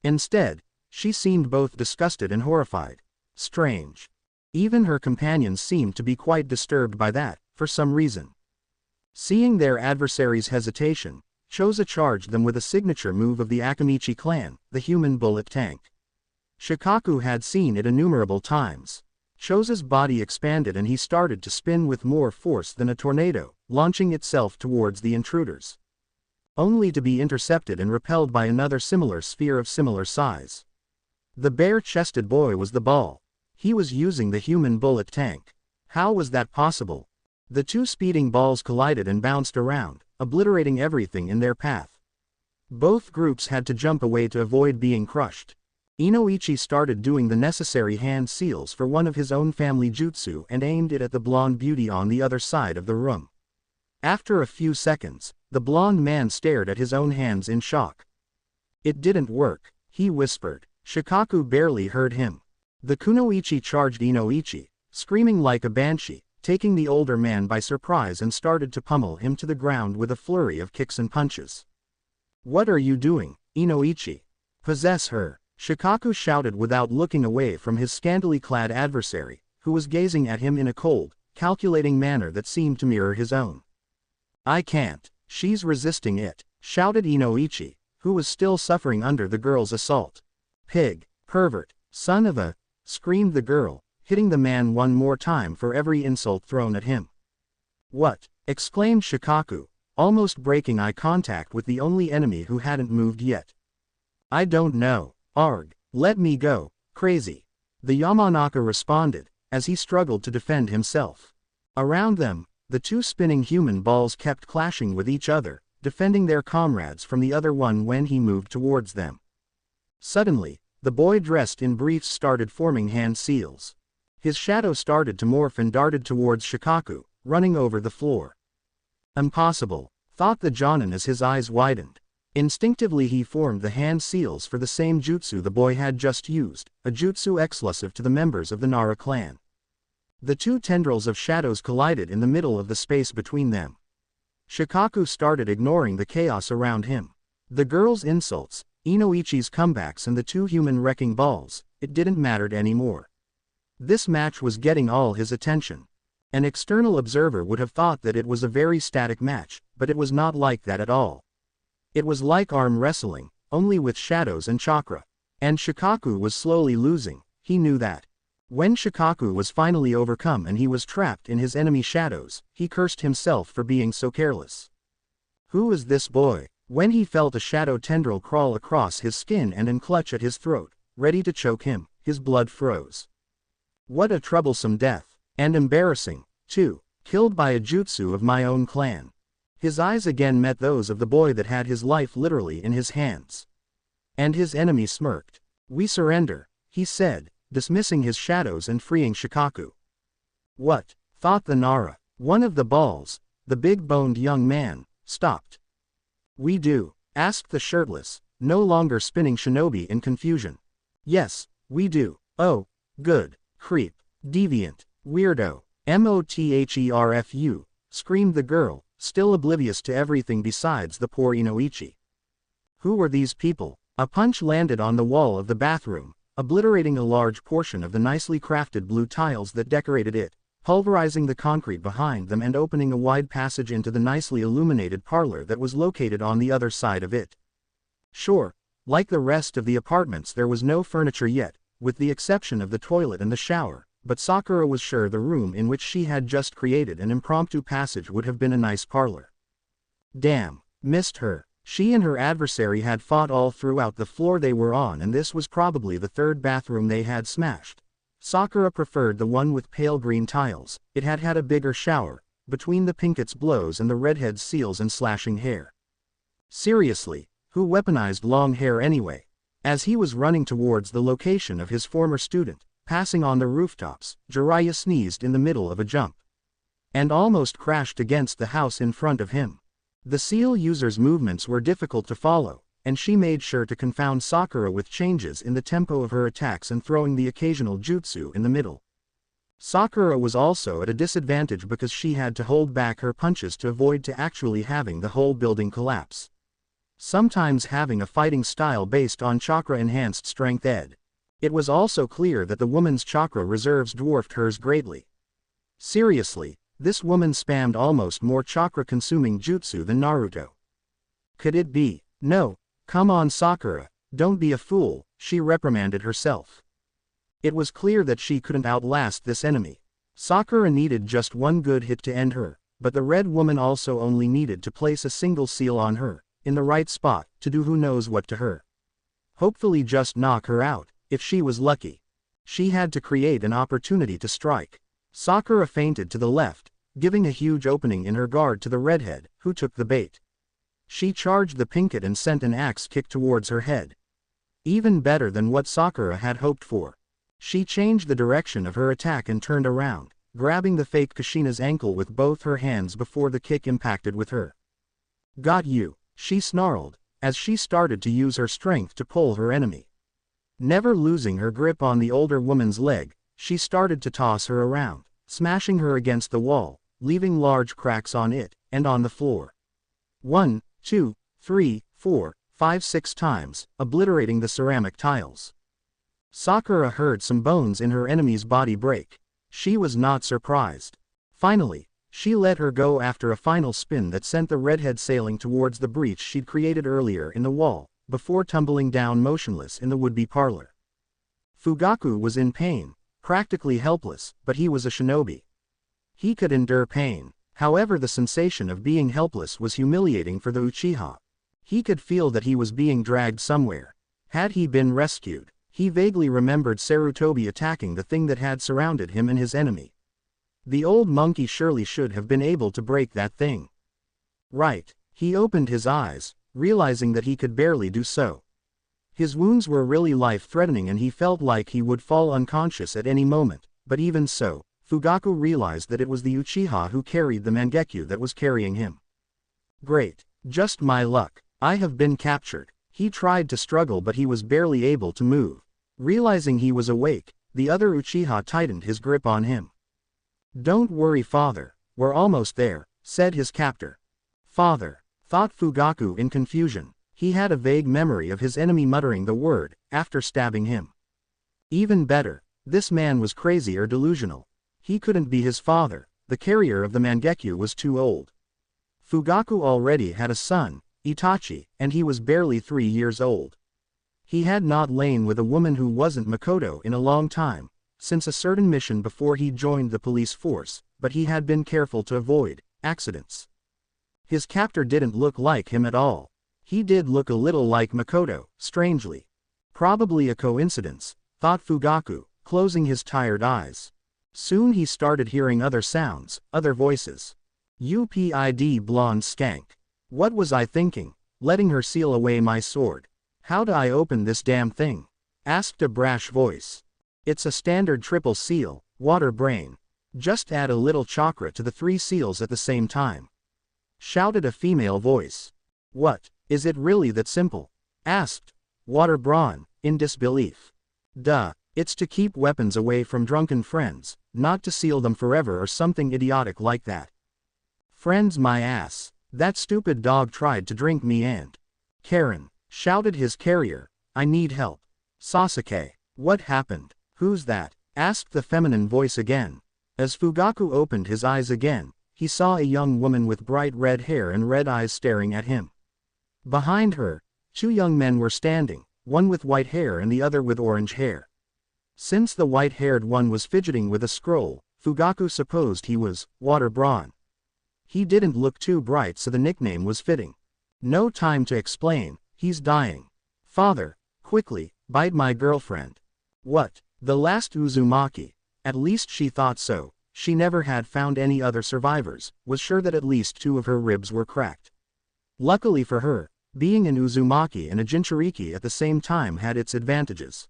Instead, she seemed both disgusted and horrified. Strange. Even her companions seemed to be quite disturbed by that, for some reason. Seeing their adversary's hesitation, Choza charged them with a signature move of the Akamichi clan, the human bullet tank. Shikaku had seen it innumerable times. Choza's body expanded and he started to spin with more force than a tornado, launching itself towards the intruders. Only to be intercepted and repelled by another similar sphere of similar size. The bare-chested boy was the ball. He was using the human bullet tank. How was that possible? The 2 speeding balls collided and bounced around, obliterating everything in their path. Both groups had to jump away to avoid being crushed. Inoichi started doing the necessary hand seals for one of his own family jutsu and aimed it at the blonde beauty on the other side of the room. After a few seconds, the blonde man stared at his own hands in shock. It didn't work, he whispered. Shikaku barely heard him. The kunoichi charged Inoichi, screaming like a banshee, taking the older man by surprise and started to pummel him to the ground with a flurry of kicks and punches. What are you doing, Inoichi? Possess her, Shikaku shouted without looking away from his scantily clad adversary, who was gazing at him in a cold, calculating manner that seemed to mirror his own. I can't, she's resisting it, shouted Inoichi, who was still suffering under the girl's assault. Pig, pervert, son of a, screamed the girl, hitting the man one more time for every insult thrown at him. What? Exclaimed Shikaku, almost breaking eye contact with the only enemy who hadn't moved yet. I don't know, arg, let me go, crazy. The Yamanaka responded, as he struggled to defend himself. Around them, the 2 spinning human balls kept clashing with each other, defending their comrades from the other one when he moved towards them. Suddenly, the boy dressed in briefs started forming hand seals. His shadow started to morph and darted towards Shikaku, running over the floor. Impossible, thought the Jonin as his eyes widened. Instinctively he formed the hand seals for the same jutsu the boy had just used, a jutsu exclusive to the members of the Nara clan. The 2 tendrils of shadows collided in the middle of the space between them. Shikaku started ignoring the chaos around him. The girl's insults, Inoichi's comebacks and the 2 human wrecking balls, it didn't matter anymore. This match was getting all his attention. An external observer would have thought that it was a very static match, but it was not like that at all. It was like arm wrestling, only with shadows and chakra. And Shikaku was slowly losing, he knew that. When Shikaku was finally overcome and he was trapped in his enemy shadows, he cursed himself for being so careless. Who is this boy? When he felt a shadow tendril crawl across his skin and unclutch at his throat, ready to choke him, his blood froze. What a troublesome death, and embarrassing, too, killed by a jutsu of my own clan. His eyes again met those of the boy that had his life literally in his hands. And his enemy smirked. We surrender, he said, dismissing his shadows and freeing Shikaku. What? Thought the Nara. One of the balls, the big-boned young man, stopped. We do? Asked the shirtless, no longer spinning shinobi in confusion. Yes, we do. Oh, good. Creep. Deviant. Weirdo. Motherfu, screamed the girl, still oblivious to everything besides the poor Inoichi. Who were these people? A punch landed on the wall of the bathroom, obliterating a large portion of the nicely crafted blue tiles that decorated it, pulverizing the concrete behind them and opening a wide passage into the nicely illuminated parlor that was located on the other side of it. Sure, Like the rest of the apartments, there was no furniture yet, with the exception of the toilet and the shower, but Sakura was sure the room in which she had just created an impromptu passage would have been a nice parlor. Damn, missed her. She and her adversary had fought all throughout the floor they were on, and this was probably the third bathroom they had smashed. Sakura preferred the one with pale green tiles. It had had a bigger shower, between the pinket's blows and the redhead's seals and slashing hair. Seriously, who weaponized long hair anyway? As he was running towards the location of his former student, passing on the rooftops, Jiraiya sneezed in the middle of a jump. And almost crashed against the house in front of him. The seal user's movements were difficult to follow, and she made sure to confound Sakura with changes in the tempo of her attacks and throwing the occasional jutsu in the middle. Sakura was also at a disadvantage because she had to hold back her punches to avoid actually having the whole building collapse. Sometimes having a fighting style based on chakra-enhanced strength ed. It was also clear that the woman's chakra reserves dwarfed hers greatly. Seriously, this woman spammed almost more chakra-consuming jutsu than Naruto. Could it be? No, come on Sakura, don't be a fool, she reprimanded herself. It was clear that she couldn't outlast this enemy. Sakura needed just one good hit to end her, but the red woman also only needed to place a single seal on her, in the right spot, to do who knows what to her. Hopefully just knock her out, if she was lucky. She had to create an opportunity to strike. Sakura feinted to the left, giving a huge opening in her guard to the redhead, who took the bait. She charged the pinket and sent an axe kick towards her head. Even better than what Sakura had hoped for. She changed the direction of her attack and turned around, grabbing the fake Kushina's ankle with both her hands before the kick impacted with her. Got you, she snarled, as she started to use her strength to pull her enemy. Never losing her grip on the older woman's leg, she started to toss her around, smashing her against the wall, leaving large cracks on it, and on the floor. 1, 2, 3, 4, 5, 6 times, obliterating the ceramic tiles. Sakura heard some bones in her enemy's body break. She was not surprised. Finally, she let her go after a final spin that sent the redhead sailing towards the breach she'd created earlier in the wall, before tumbling down motionless in the would-be parlor. Fugaku was in pain, practically helpless, but he was a shinobi. He could endure pain. However, the sensation of being helpless was humiliating for the Uchiha. He could feel that he was being dragged somewhere. Had he been rescued? He vaguely remembered Sarutobi attacking the thing that had surrounded him and his enemy. The old monkey surely should have been able to break that thing. Right. He opened his eyes, realizing that he could barely do so. His wounds were really life-threatening and he felt like he would fall unconscious at any moment, but even so, Fugaku realized that it was the Uchiha who carried the Mangekyo that was carrying him. Great. Just my luck. I have been captured. He tried to struggle but he was barely able to move. Realizing he was awake, the other Uchiha tightened his grip on him. Don't worry father, we're almost there, said his captor. Father, thought Fugaku in confusion. He had a vague memory of his enemy muttering the word, after stabbing him. Even better, this man was crazy or delusional. He couldn't be his father, the carrier of the Mangekyo was too old. Fugaku already had a son, Itachi, and he was barely 3 years old. He had not lain with a woman who wasn't Makoto in a long time, since a certain mission before he joined the police force, but he had been careful to avoid accidents. His captor didn't look like him at all. He did look a little like Makoto, strangely. Probably a coincidence, thought Fugaku, closing his tired eyes. Soon he started hearing other sounds, other voices. UPID blonde skank. What was I thinking? Letting her seal away my sword. How do I open this damn thing? Asked a brash voice. It's a standard triple seal, water brain. Just add a little chakra to the 3 seals at the same time. Shouted a female voice. What, is it really that simple? Asked Water Brawn, in disbelief. Duh, it's to keep weapons away from drunken friends, not to seal them forever or something idiotic like that. Friends my ass. That stupid dog tried to drink me and... Karen, shouted his carrier, I need help. Sasuke, what happened? Who's that? Asked the feminine voice again. As Fugaku opened his eyes again, he saw a young woman with bright red hair and red eyes staring at him. Behind her, 2 young men were standing, one with white hair and the other with orange hair. Since the white-haired one was fidgeting with a scroll, Fugaku supposed he was Water Brawn. He didn't look too bright, so the nickname was fitting. No time to explain, he's dying. Father, quickly, bite my girlfriend. What? The last Uzumaki? At least she thought so. She never had found any other survivors, was sure that at least 2 of her ribs were cracked. Luckily for her, being an Uzumaki and a Jinchuriki at the same time had its advantages.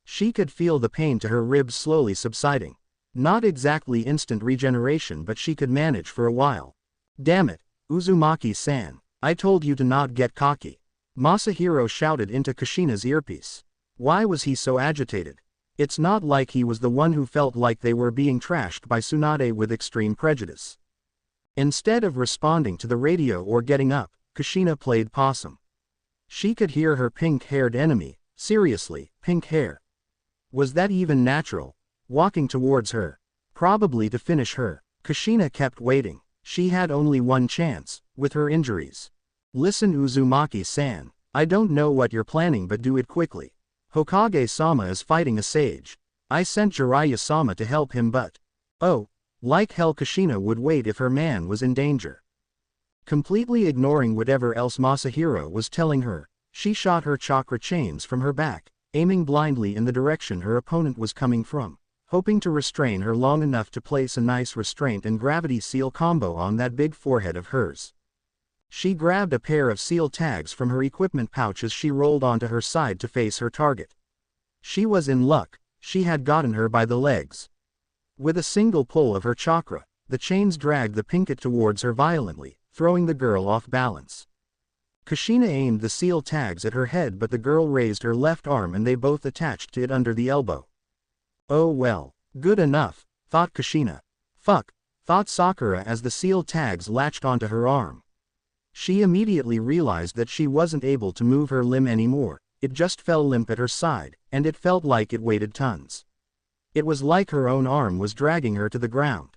She could feel the pain to her ribs slowly subsiding. Not exactly instant regeneration, but she could manage for a while. Damn it, Uzumaki-san, I told you to not get cocky. Masahiro shouted into Kushina's earpiece. Why was he so agitated? It's not like he was the one who felt like they were being trashed by Tsunade with extreme prejudice. Instead of responding to the radio or getting up, Kushina played possum. She could hear her pink-haired enemy, seriously, pink hair. Was that even natural? Walking towards her. Probably to finish her. Kushina kept waiting. She had only one chance, with her injuries. Listen, Uzumaki-san, I don't know what you're planning, but do it quickly. Hokage-sama is fighting a sage. I sent Jiraiya-sama to help him, but... Oh, like hell. Kushina would wait if her man was in danger. Completely ignoring whatever else Masahiro was telling her, she shot her chakra chains from her back, aiming blindly in the direction her opponent was coming from, hoping to restrain her long enough to place a nice restraint and gravity seal combo on that big forehead of hers. She grabbed a pair of seal tags from her equipment pouch as she rolled onto her side to face her target. She was in luck, she had gotten her by the legs. With a single pull of her chakra, the chains dragged the pinket towards her violently, throwing the girl off balance. Kushina aimed the seal tags at her head, but the girl raised her left arm and they both attached to it under the elbow. Oh well, good enough, thought Kushina. Fuck, thought Sakura as the seal tags latched onto her arm. She immediately realized that she wasn't able to move her limb anymore, it just fell limp at her side, and it felt like it weighed tons. It was like her own arm was dragging her to the ground.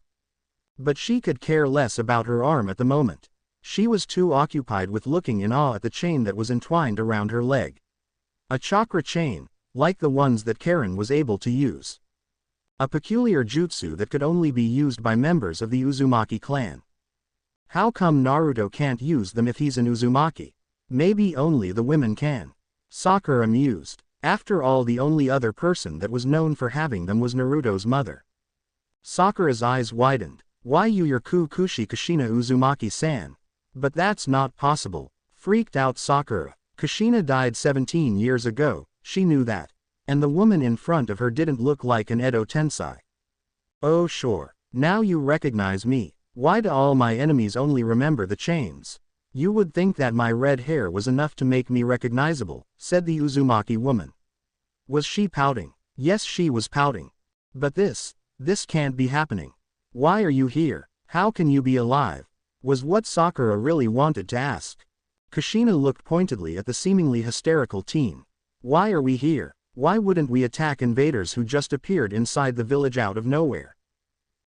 But she could care less about her arm at the moment. She was too occupied with looking in awe at the chain that was entwined around her leg. A chakra chain, like the ones that Karen was able to use. A peculiar jutsu that could only be used by members of the Uzumaki clan. How come Naruto can't use them if he's an Uzumaki? Maybe only the women can. Sakura mused. After all, the only other person that was known for having them was Naruto's mother. Sakura's eyes widened. Why you're Kukushi Kushina Uzumaki-san? But that's not possible, freaked out Sakura. Kushina died 17 years ago, she knew that. And the woman in front of her didn't look like an Edo Tensei. Oh sure, now you recognize me. Why do all my enemies only remember the chains? You would think that my red hair was enough to make me recognizable, said the Uzumaki woman. Was she pouting? Yes, she was pouting. But this can't be happening. Why are you here? How can you be alive? Was what Sakura really wanted to ask. Kushina looked pointedly at the seemingly hysterical teen. Why are we here? Why wouldn't we attack invaders who just appeared inside the village out of nowhere?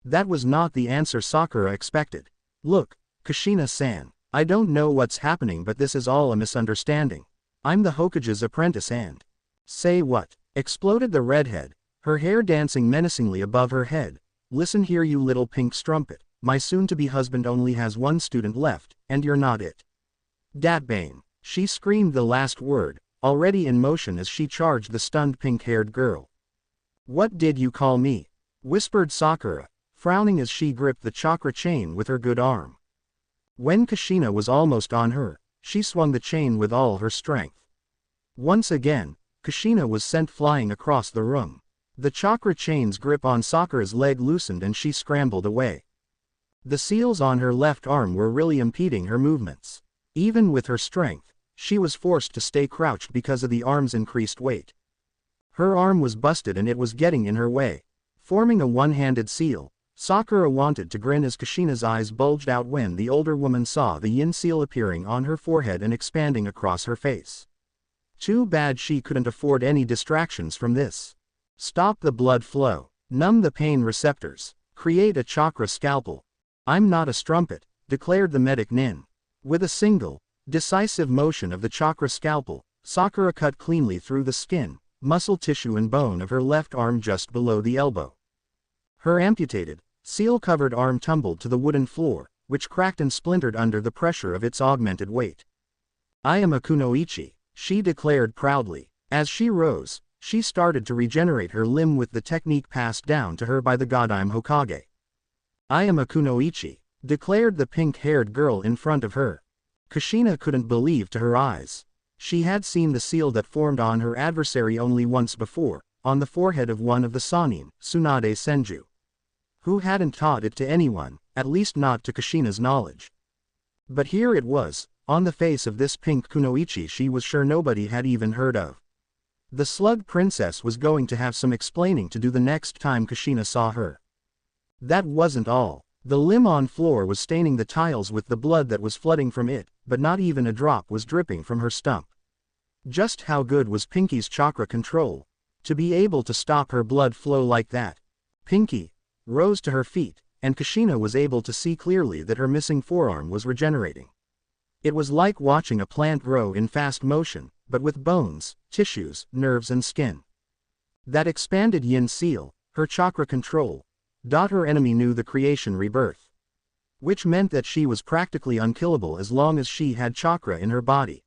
That was not the answer Sakura expected. Look, Kushina-san, I don't know what's happening, but this is all a misunderstanding. I'm the Hokage's apprentice and... Say what? Exploded the redhead, her hair dancing menacingly above her head. Listen here, you little pink strumpet. My soon-to-be husband only has one student left, and you're not it. Datbane. She screamed the last word, already in motion as she charged the stunned pink-haired girl. What did you call me? Whispered Sakura, frowning as she gripped the chakra chain with her good arm. When Kushina was almost on her, she swung the chain with all her strength. Once again, Kushina was sent flying across the room. The chakra chain's grip on Sakura's leg loosened and she scrambled away. The seals on her left arm were really impeding her movements. Even with her strength, she was forced to stay crouched because of the arm's increased weight. Her arm was busted and it was getting in her way. Forming a one-handed seal, Sakura wanted to grin as Kushina's eyes bulged out when the older woman saw the yin seal appearing on her forehead and expanding across her face. Too bad she couldn't afford any distractions from this. Stop the blood flow. Numb the pain receptors. Create a chakra scalpel. I'm not a strumpet, declared the medic Nin. With a single, Decisive motion of the chakra scalpel, Sakura cut cleanly through the skin, muscle tissue and bone of her left arm just below the elbow. Her amputated, seal-covered arm tumbled to the wooden floor, which cracked and splintered under the pressure of its augmented weight. "I am a kunoichi," she declared proudly. As she rose, she started to regenerate her limb with the technique passed down to her by the Godime Hokage. "I am a kunoichi," declared the pink-haired girl in front of her. Kushina couldn't believe to her eyes. She had seen the seal that formed on her adversary only once before, on the forehead of one of the Sannin, Tsunade Senju. Who hadn't taught it to anyone, at least not to Kushina's knowledge. But here it was, on the face of this pink kunoichi she was sure nobody had even heard of. The slug princess was going to have some explaining to do the next time Kushina saw her. That wasn't all. The limb on floor was staining the tiles with the blood that was flooding from it, but not even a drop was dripping from her stump. Just how good was Pinky's chakra control? To be able to stop her blood flow like that. Pinky rose to her feet, and Kushina was able to see clearly that her missing forearm was regenerating. It was like watching a plant grow in fast motion, but with bones, tissues, nerves and skin. That expanded yin seal, her chakra control. Her enemy knew the creation rebirth. Which meant that she was practically unkillable as long as she had chakra in her body.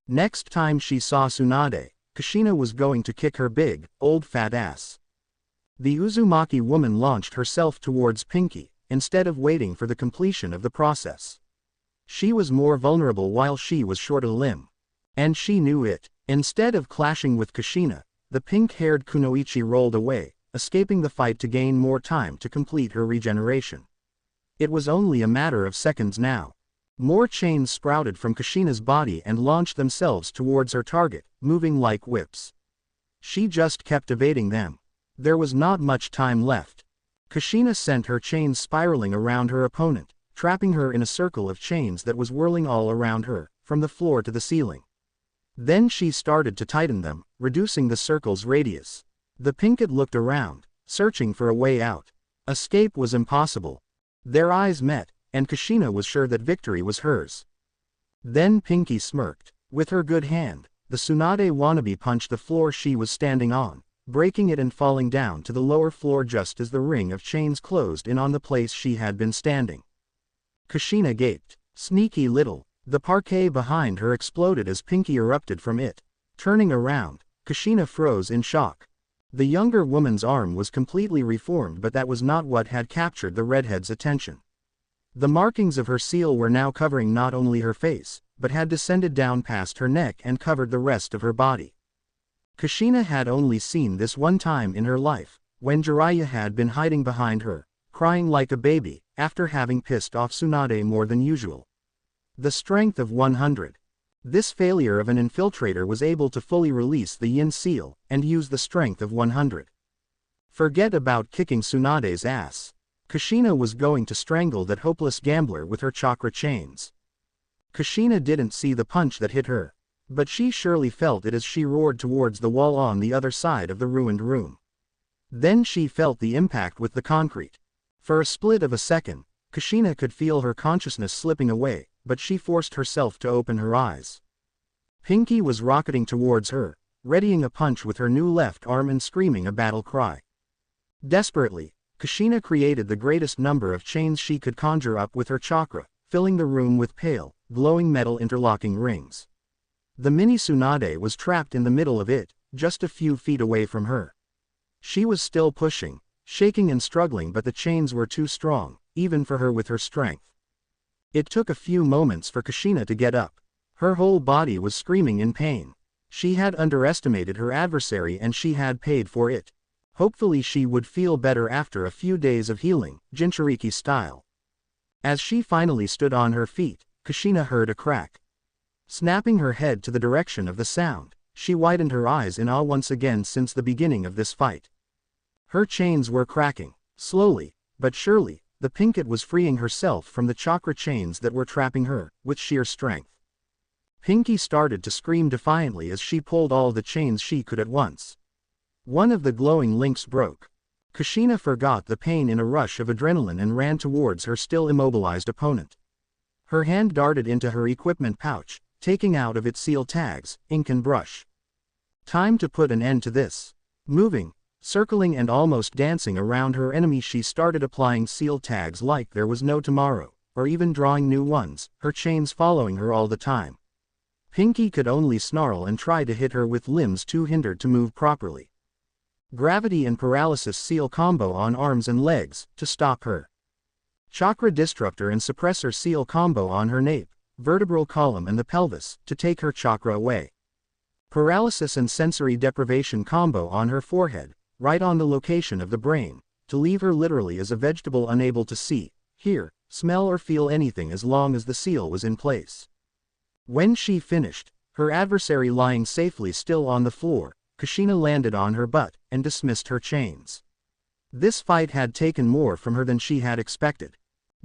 Next time she saw Tsunade, Kushina was going to kick her big, old fat ass. The Uzumaki woman launched herself towards Pinky, instead of waiting for the completion of the process. She was more vulnerable while she was short a limb. And she knew it. Instead of clashing with Kushina, the pink-haired kunoichi rolled away, escaping the fight to gain more time to complete her regeneration. It was only a matter of seconds now. More chains sprouted from Kushina's body and launched themselves towards her target, moving like whips. She just kept evading them. There was not much time left. Kushina sent her chains spiraling around her opponent, trapping her in a circle of chains that was whirling all around her, from the floor to the ceiling. Then she started to tighten them, reducing the circle's radius. The Pinkett looked around, searching for a way out. Escape was impossible. Their eyes met, and Kushina was sure that victory was hers. Then Pinky smirked. With her good hand, the Tsunade wannabe punched the floor she was standing on, breaking it and falling down to the lower floor just as the ring of chains closed in on the place she had been standing. Kushina gaped. Sneaky little. The parquet behind her exploded as Pinky erupted from it. Turning around, Kushina froze in shock. The younger woman's arm was completely reformed, but that was not what had captured the redhead's attention. The markings of her seal were now covering not only her face, but had descended down past her neck and covered the rest of her body. Kushina had only seen this one time in her life, when Jiraiya had been hiding behind her, crying like a baby, after having pissed off Tsunade more than usual. The strength of 100. This failure of an infiltrator was able to fully release the yin seal, and use the strength of 100. Forget about kicking Tsunade's ass. Kushina was going to strangle that hopeless gambler with her chakra chains. Kushina didn't see the punch that hit her, but she surely felt it as she roared towards the wall on the other side of the ruined room. Then she felt the impact with the concrete. For a split of a second, Kushina could feel her consciousness slipping away, but she forced herself to open her eyes. Pinky was rocketing towards her, readying a punch with her new left arm and screaming a battle cry. Desperately, Kushina created the greatest number of chains she could conjure up with her chakra, filling the room with pale, glowing metal interlocking rings. The mini Tsunade was trapped in the middle of it, just a few feet away from her. She was still pushing, shaking and struggling, but the chains were too strong, even for her with her strength. It took a few moments for Kushina to get up. Her whole body was screaming in pain. She had underestimated her adversary and she had paid for it. Hopefully she would feel better after a few days of healing, Jinchuriki style. As she finally stood on her feet, Kushina heard a crack. Snapping her head to the direction of the sound, she widened her eyes in awe once again. Since the beginning of this fight, her chains were cracking. Slowly, but surely, the Pinkett was freeing herself from the chakra chains that were trapping her, with sheer strength. Pinky started to scream defiantly as she pulled all the chains she could at once. One of the glowing links broke. Kushina forgot the pain in a rush of adrenaline and ran towards her still immobilized opponent. Her hand darted into her equipment pouch, taking out of its seal tags, ink and brush. Time to put an end to this. Moving, circling and almost dancing around her enemy, she started applying seal tags like there was no tomorrow, or even drawing new ones, her chains following her all the time. Pinky could only snarl and try to hit her with limbs too hindered to move properly. Gravity and paralysis seal combo on arms and legs, to stop her. Chakra disruptor and suppressor seal combo on her nape, vertebral column and the pelvis, to take her chakra away. Paralysis and sensory deprivation combo on her forehead, right on the location of the brain, to leave her literally as a vegetable, unable to see, hear, smell or feel anything as long as the seal was in place. When she finished, her adversary lying safely still on the floor, Kushina landed on her butt and dismissed her chains. This fight had taken more from her than she had expected.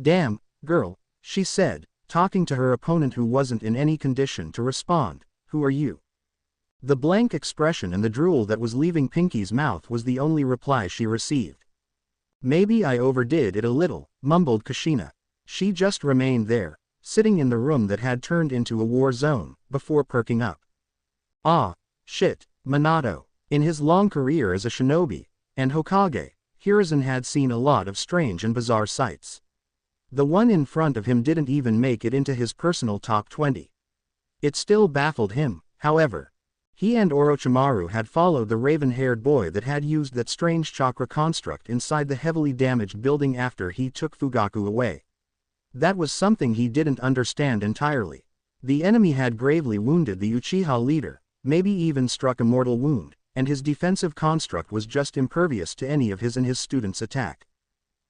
"Damn, girl," she said, talking to her opponent who wasn't in any condition to respond, "who are you?" The blank expression and the drool that was leaving Pinky's mouth was the only reply she received. "Maybe I overdid it a little," mumbled Kushina. She just remained there, sitting in the room that had turned into a war zone, before perking up. Ah, shit, Minato. In his long career as a shinobi and Hokage, Hiruzen had seen a lot of strange and bizarre sights. The one in front of him didn't even make it into his personal top 20. It still baffled him, however. He and Orochimaru had followed the raven-haired boy that had used that strange chakra construct inside the heavily damaged building after he took Fugaku away. That was something he didn't understand entirely. The enemy had gravely wounded the Uchiha leader, maybe even struck a mortal wound, and his defensive construct was just impervious to any of his and his students' attack.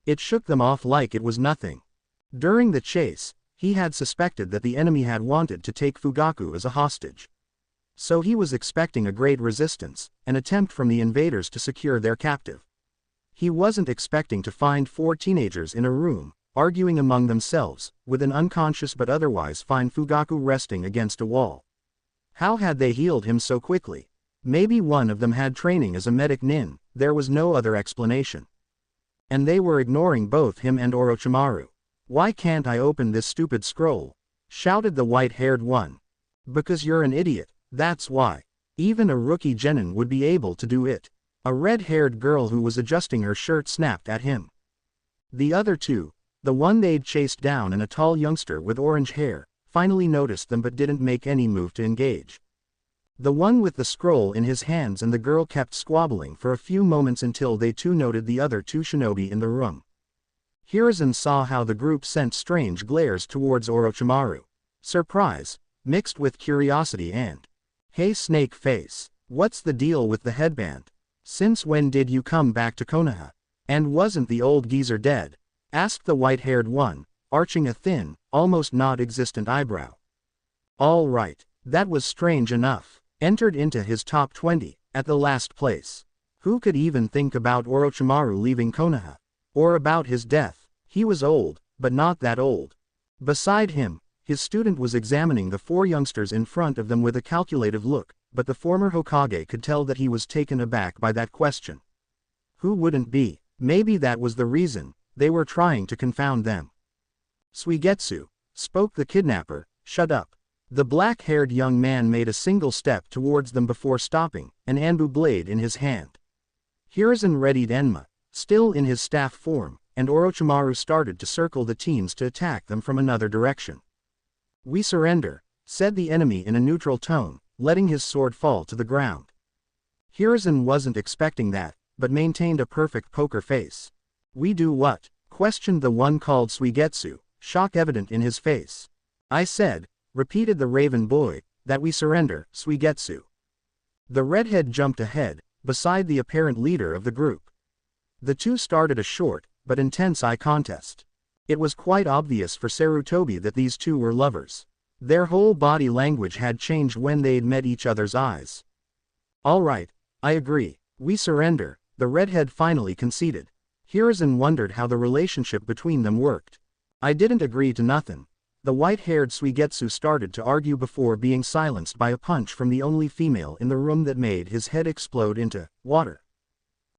It shook them off like it was nothing. During the chase, he had suspected that the enemy had wanted to take Fugaku as a hostage. So he was expecting a great resistance, an attempt from the invaders to secure their captive. He wasn't expecting to find 4 teenagers in a room, arguing among themselves, with an unconscious but otherwise fine Fugaku resting against a wall. How had they healed him so quickly? Maybe one of them had training as a medic nin, there was no other explanation. And they were ignoring both him and Orochimaru. "Why can't I open this stupid scroll?" shouted the white-haired one. "Because you're an idiot, that's why. Even a rookie genin would be able to do it." A red-haired girl who was adjusting her shirt snapped at him. The other two, the one they'd chased down and a tall youngster with orange hair, finally noticed them but didn't make any move to engage. The one with the scroll in his hands and the girl kept squabbling for a few moments until they too noted the other 2 shinobi in the room. Hiruzen saw how the group sent strange glares towards Orochimaru. Surprise, mixed with curiosity and, "Hey snake face, what's the deal with the headband? Since when did you come back to Konoha? And wasn't the old geezer dead?" asked the white-haired one, arching a thin, almost non-existent eyebrow. All right, that was strange enough. Entered into his top 20, at the last place. Who could even think about Orochimaru leaving Konoha? Or about his death? He was old, but not that old. Beside him, his student was examining the 4 youngsters in front of them with a calculative look, but the former Hokage could tell that he was taken aback by that question. Who wouldn't be? Maybe that was the reason, they were trying to confound them. "Suigetsu," spoke the kidnapper, "shut up." The black-haired young man made a single step towards them before stopping, an Anbu blade in his hand. Hiruzen readied Enma, still in his staff form, and Orochimaru started to circle the teams to attack them from another direction. "We surrender," said the enemy in a neutral tone, letting his sword fall to the ground. Hiruzen wasn't expecting that, but maintained a perfect poker face. "We do what?" questioned the one called Suigetsu, shock evident in his face. "I said," repeated the raven boy, "that we surrender, Suigetsu." The redhead jumped ahead, beside the apparent leader of the group. The two started a short, but intense eye contest. It was quite obvious for Sarutobi that these two were lovers. Their whole body language had changed when they'd met each other's eyes. "All right, I agree, we surrender," the redhead finally conceded. Hiruzen wondered how the relationship between them worked. "I didn't agree to nothing." The white-haired Suigetsu started to argue before being silenced by a punch from the only female in the room that made his head explode into water.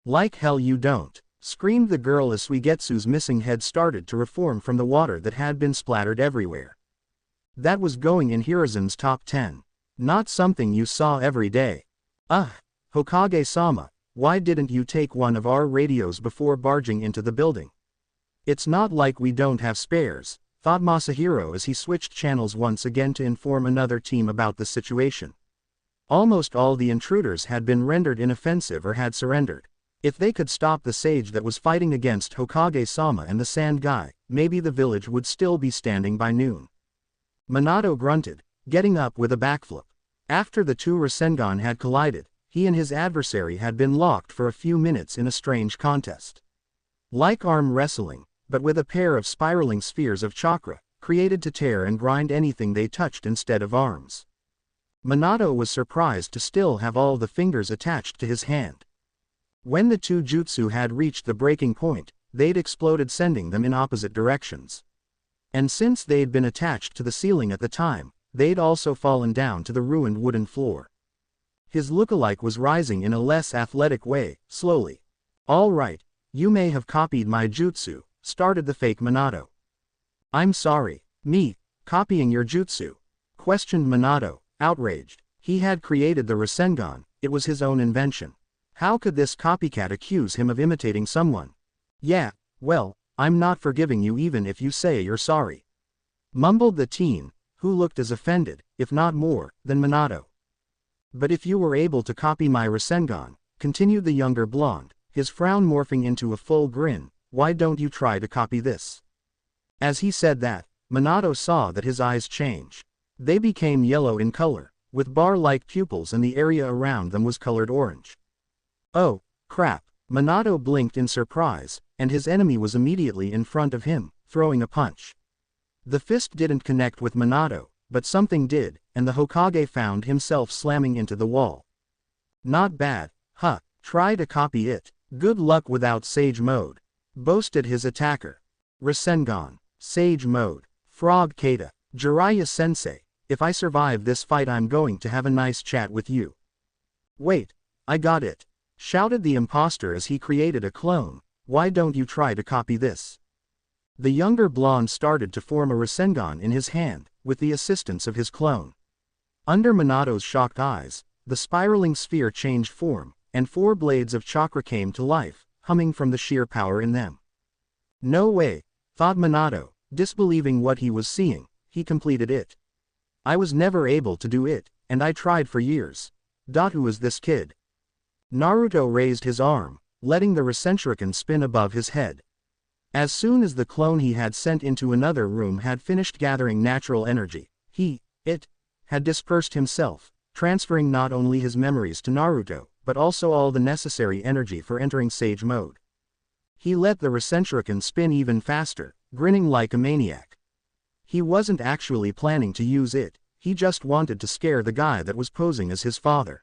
"Like hell you don't," screamed the girl as Suigetsu's missing head started to reform from the water that had been splattered everywhere. That was going in Hiruzen's top 10. Not something you saw every day. Hokage-sama, why didn't you take one of our radios before barging into the building? It's not like we don't have spares, thought Masahiro as he switched channels once again to inform another team about the situation. Almost all the intruders had been rendered inoffensive or had surrendered. If they could stop the sage that was fighting against Hokage-sama and the sand guy, maybe the village would still be standing by noon. Minato grunted, getting up with a backflip. After the two Rasengan had collided, he and his adversary had been locked for a few minutes in a strange contest. Like arm wrestling, but with a pair of spiraling spheres of chakra, created to tear and grind anything they touched instead of arms. Minato was surprised to still have all the fingers attached to his hand. When the two jutsu had reached the breaking point, they'd exploded, sending them in opposite directions. And since they'd been attached to the ceiling at the time, they'd also fallen down to the ruined wooden floor. His lookalike was rising in a less athletic way, slowly. All right, you may have copied my jutsu, started the fake Minato. I'm sorry, me, copying your jutsu? Questioned Minato, outraged. He had created the Rasengan, it was his own invention. How could this copycat accuse him of imitating someone? Yeah, well, I'm not forgiving you even if you say you're sorry. Mumbled the teen, who looked as offended, if not more, than Minato. But if you were able to copy my Rasengan, continued the younger blonde, his frown morphing into a full grin, why don't you try to copy this? As he said that, Minato saw that his eyes change. They became yellow in color, with bar-like pupils, and the area around them was colored orange. Oh, crap, Minato blinked in surprise, and his enemy was immediately in front of him, throwing a punch. The fist didn't connect with Minato, but something did, and the Hokage found himself slamming into the wall. Not bad, huh, try to copy it, good luck without Sage Mode, boasted his attacker. Rasengan, Sage Mode, Frog Kata, Jiraiya-sensei, if I survive this fight I'm going to have a nice chat with you. Wait, I got it, shouted the impostor as he created a clone, why don't you try to copy this? The younger blonde started to form a Rasengan in his hand, with the assistance of his clone. Under Minato's shocked eyes, the spiraling sphere changed form, and 4 blades of chakra came to life, humming from the sheer power in them. No way, thought Minato, disbelieving what he was seeing. He completed it. I was never able to do it, and I tried for years. Who is this kid? Naruto raised his arm, letting the Rasenshuriken spin above his head. As soon as the clone he had sent into another room had finished gathering natural energy, it had dispersed himself, transferring not only his memories to Naruto, but also all the necessary energy for entering Sage Mode. He let the Rasenshuriken spin even faster, grinning like a maniac. He wasn't actually planning to use it, he just wanted to scare the guy that was posing as his father.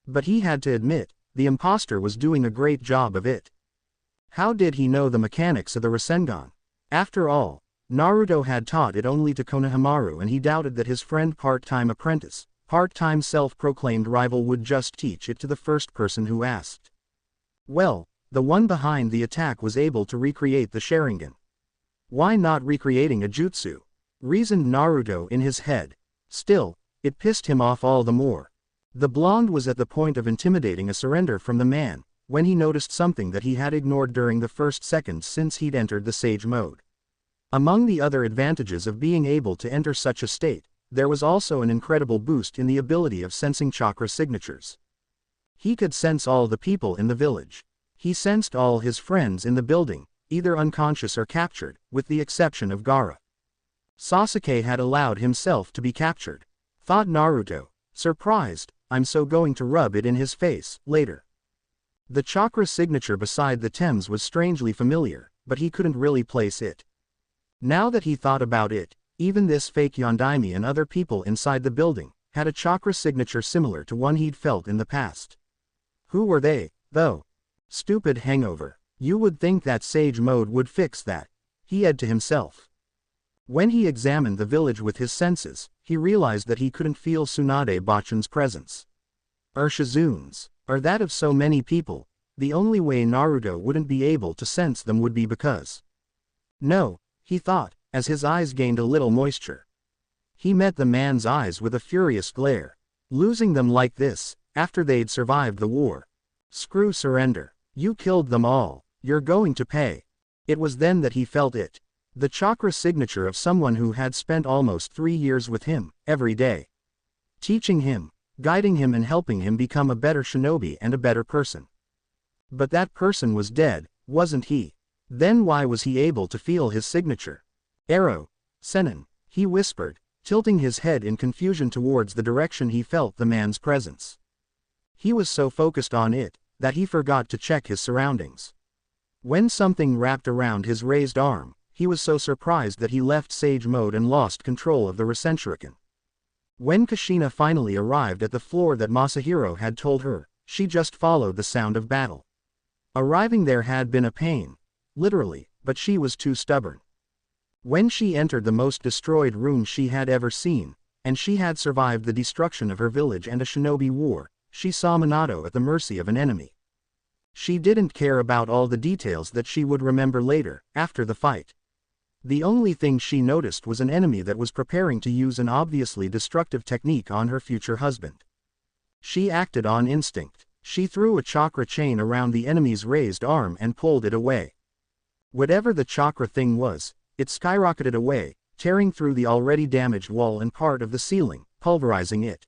But he had to admit, the impostor was doing a great job of it. How did he know the mechanics of the Rasengan? After all, Naruto had taught it only to Konohamaru, and he doubted that his friend part-time apprentice, part-time self-proclaimed rival would just teach it to the first person who asked. Well, the one behind the attack was able to recreate the Sharingan. Why not recreating a jutsu? Reasoned Naruto in his head. Still, it pissed him off all the more. The blonde was at the point of intimidating a surrender from the man, when he noticed something that he had ignored during the first seconds since he'd entered the Sage Mode. Among the other advantages of being able to enter such a state, there was also an incredible boost in the ability of sensing chakra signatures. He could sense all the people in the village. He sensed all his friends in the building, either unconscious or captured, with the exception of Gaara. Sasuke had allowed himself to be captured. Thought Naruto, surprised, I'm so going to rub it in his face, later. The chakra signature beside the Thames was strangely familiar, but he couldn't really place it. Now that he thought about it, even this fake Yondaime and other people inside the building, had a chakra signature similar to one he'd felt in the past. Who were they, though? Stupid hangover. You would think that Sage Mode would fix that, he said to himself. When he examined the village with his senses, he realized that he couldn't feel Tsunade Bachan's presence. Urshizune's, or that of so many people, the only way Naruto wouldn't be able to sense them would be because. No, he thought, as his eyes gained a little moisture. He met the man's eyes with a furious glare. Losing them like this, after they'd survived the war. Screw surrender. You killed them all. You're going to pay. It was then that he felt it. The chakra signature of someone who had spent almost 3 years with him, every day. Teaching him, guiding him and helping him become a better shinobi and a better person. But that person was dead, wasn't he? Then why was he able to feel his signature? Arrow. Senin, he whispered, tilting his head in confusion towards the direction he felt the man's presence. He was so focused on it, that he forgot to check his surroundings. When something wrapped around his raised arm, he was so surprised that he left sage mode and lost control of the Rasenshuriken. When Kushina finally arrived at the floor that Masahiro had told her, she just followed the sound of battle. Arriving there had been a pain, literally, but she was too stubborn. When she entered the most destroyed room she had ever seen, and she had survived the destruction of her village and a shinobi war, she saw Minato at the mercy of an enemy. She didn't care about all the details that she would remember later, after the fight. The only thing she noticed was an enemy that was preparing to use an obviously destructive technique on her future husband. She acted on instinct. She threw a chakra chain around the enemy's raised arm and pulled it away. Whatever the chakra thing was, it skyrocketed away, tearing through the already damaged wall and part of the ceiling, pulverizing it.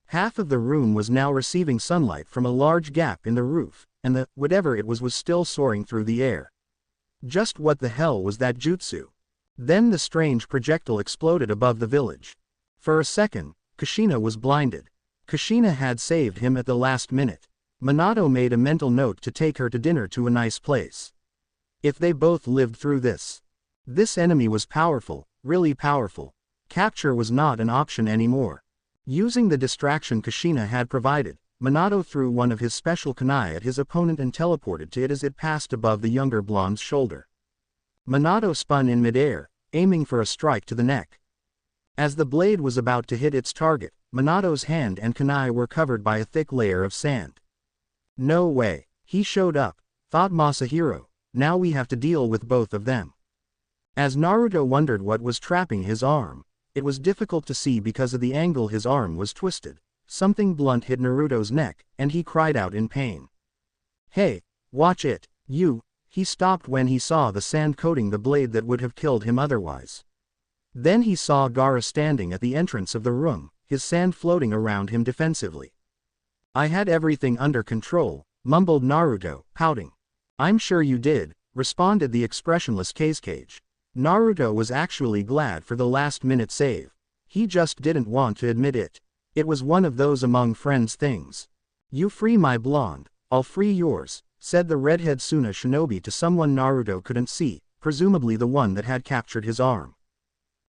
Half of the room was now receiving sunlight from a large gap in the roof, and the whatever it was still soaring through the air. Just what the hell was that jutsu? Then the strange projectile exploded above the village. For a second, Kushina was blinded. Kushina had saved him at the last minute. Minato made a mental note to take her to dinner to a nice place. If they both lived through this. This enemy was powerful, really powerful. Capture was not an option anymore. Using the distraction Kushina had provided, Minato threw one of his special kunai at his opponent and teleported to it as it passed above the younger blonde's shoulder. Minato spun in midair, aiming for a strike to the neck. As the blade was about to hit its target, Minato's hand and kunai were covered by a thick layer of sand. No way, he showed up, thought Masahiro, now we have to deal with both of them. As Naruto wondered what was trapping his arm, it was difficult to see because of the angle his arm was twisted. Something blunt hit Naruto's neck, and he cried out in pain. Hey, watch it, you! He stopped when he saw the sand coating the blade that would have killed him otherwise. Then he saw Gaara standing at the entrance of the room, his sand floating around him defensively. I had everything under control, mumbled Naruto, pouting. I'm sure you did, responded the expressionless Kazekage. Naruto was actually glad for the last-minute save. He just didn't want to admit it. It was one of those among friends things. You free my blonde, I'll free yours, said the redhead Suna shinobi to someone Naruto couldn't see, presumably the one that had captured his arm.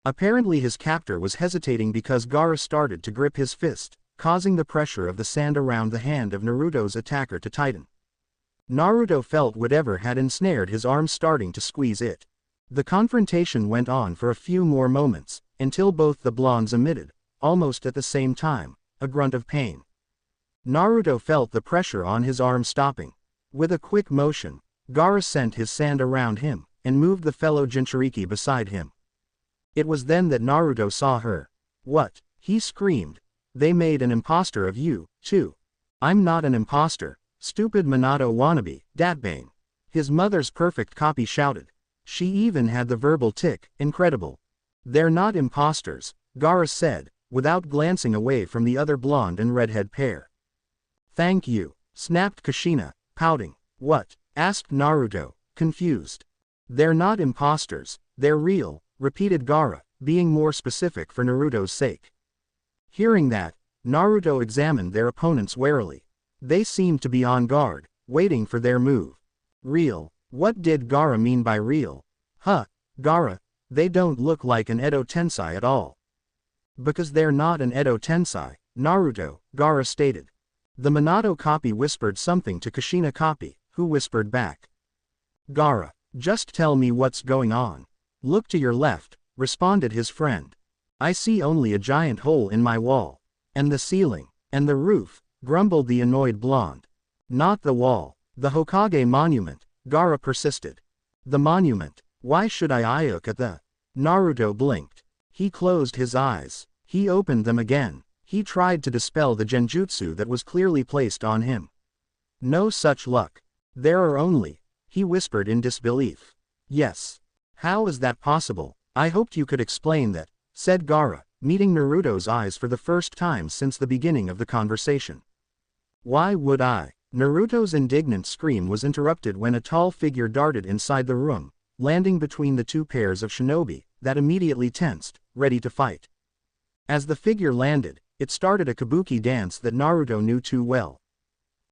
Apparently his captor was hesitating because Gaara started to grip his fist, causing the pressure of the sand around the hand of Naruto's attacker to tighten. Naruto felt whatever had ensnared his arm starting to squeeze it. The confrontation went on for a few more moments, until both the blondes emitted, almost at the same time, a grunt of pain. Naruto felt the pressure on his arm stopping. With a quick motion, Gaara sent his sand around him, and moved the fellow Jinchuriki beside him. It was then that Naruto saw her. What? He screamed. They made an impostor of you, too. I'm not an impostor, stupid Minato wannabe, Datbane. His mother's perfect copy shouted. She even had the verbal tick, incredible. They're not imposters, Gaara said, without glancing away from the other blonde and redhead pair. Thank you, snapped Kushina, pouting. What? Asked Naruto, confused. They're not imposters, they're real, repeated Gaara, being more specific for Naruto's sake. Hearing that, Naruto examined their opponents warily. They seemed to be on guard, waiting for their move. Real. What did Gaara mean by real? Huh, Gaara, they don't look like an Edo Tensei at all. Because they're not an Edo Tensei, Naruto, Gaara stated. The Minato copy whispered something to Kushina copy, who whispered back. Gaara, just tell me what's going on. Look to your left, responded his friend. I see only a giant hole in my wall. And the ceiling, and the roof, grumbled the annoyed blonde. Not the wall, the Hokage monument, Gaara persisted. The monument, why should I look at the? Naruto blinked. He closed his eyes. He opened them again. He tried to dispel the genjutsu that was clearly placed on him. No such luck. There are only, he whispered in disbelief. Yes. How is that possible? I hoped you could explain that, said Gaara, meeting Naruto's eyes for the first time since the beginning of the conversation. Why would I? Naruto's indignant scream was interrupted when a tall figure darted inside the room, landing between the two pairs of shinobi, that immediately tensed, ready to fight. As the figure landed, it started a kabuki dance that Naruto knew too well.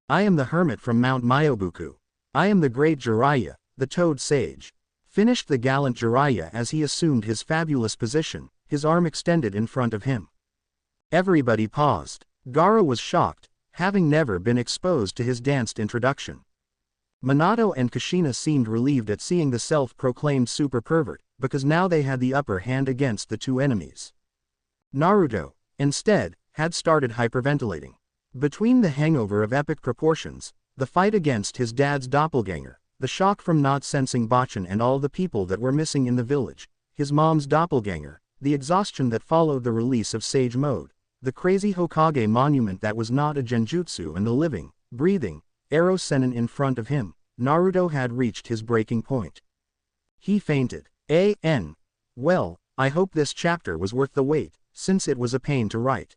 I am the hermit from Mount Myobuku. I am the great Jiraiya, the Toad Sage. Finished the gallant Jiraiya as he assumed his fabulous position, his arm extended in front of him. Everybody paused. Gaara was shocked, having never been exposed to his danced introduction. Minato and Kushina seemed relieved at seeing the self-proclaimed super pervert, because now they had the upper hand against the two enemies. Naruto, instead, had started hyperventilating. Between the hangover of epic proportions, the fight against his dad's doppelganger, the shock from not sensing Bachan and all the people that were missing in the village, his mom's doppelganger, the exhaustion that followed the release of Sage Mode, the crazy Hokage monument that was not a genjutsu and the living, breathing, arrow Sennin in front of him, Naruto had reached his breaking point. He fainted. Well, I hope this chapter was worth the wait, since it was a pain to write.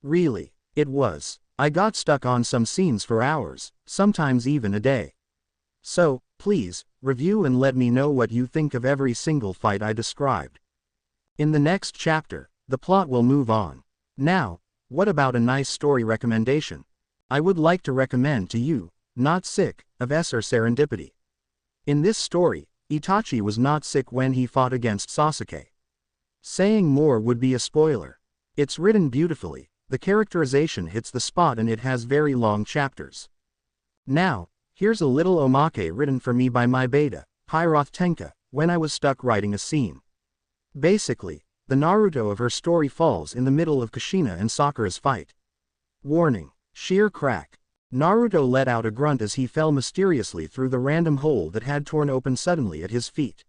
Really, it was. I got stuck on some scenes for hours, sometimes even a day. So, please, review and let me know what you think of every single fight I described. In the next chapter, the plot will move on. Now, what about a nice story recommendation? I would like to recommend to you, Not Sick, of Esser Serendipity. In this story, Itachi was not sick when he fought against Sasuke. Saying more would be a spoiler. It's written beautifully, the characterization hits the spot and it has very long chapters. Now, here's a little omake written for me by my beta, Pyroth Tenka, when I was stuck writing a scene. Basically, the Naruto of her story falls in the middle of Kushina and Sakura's fight. Warning. Sheer crack. Naruto let out a grunt as he fell mysteriously through the random hole that had torn open suddenly at his feet.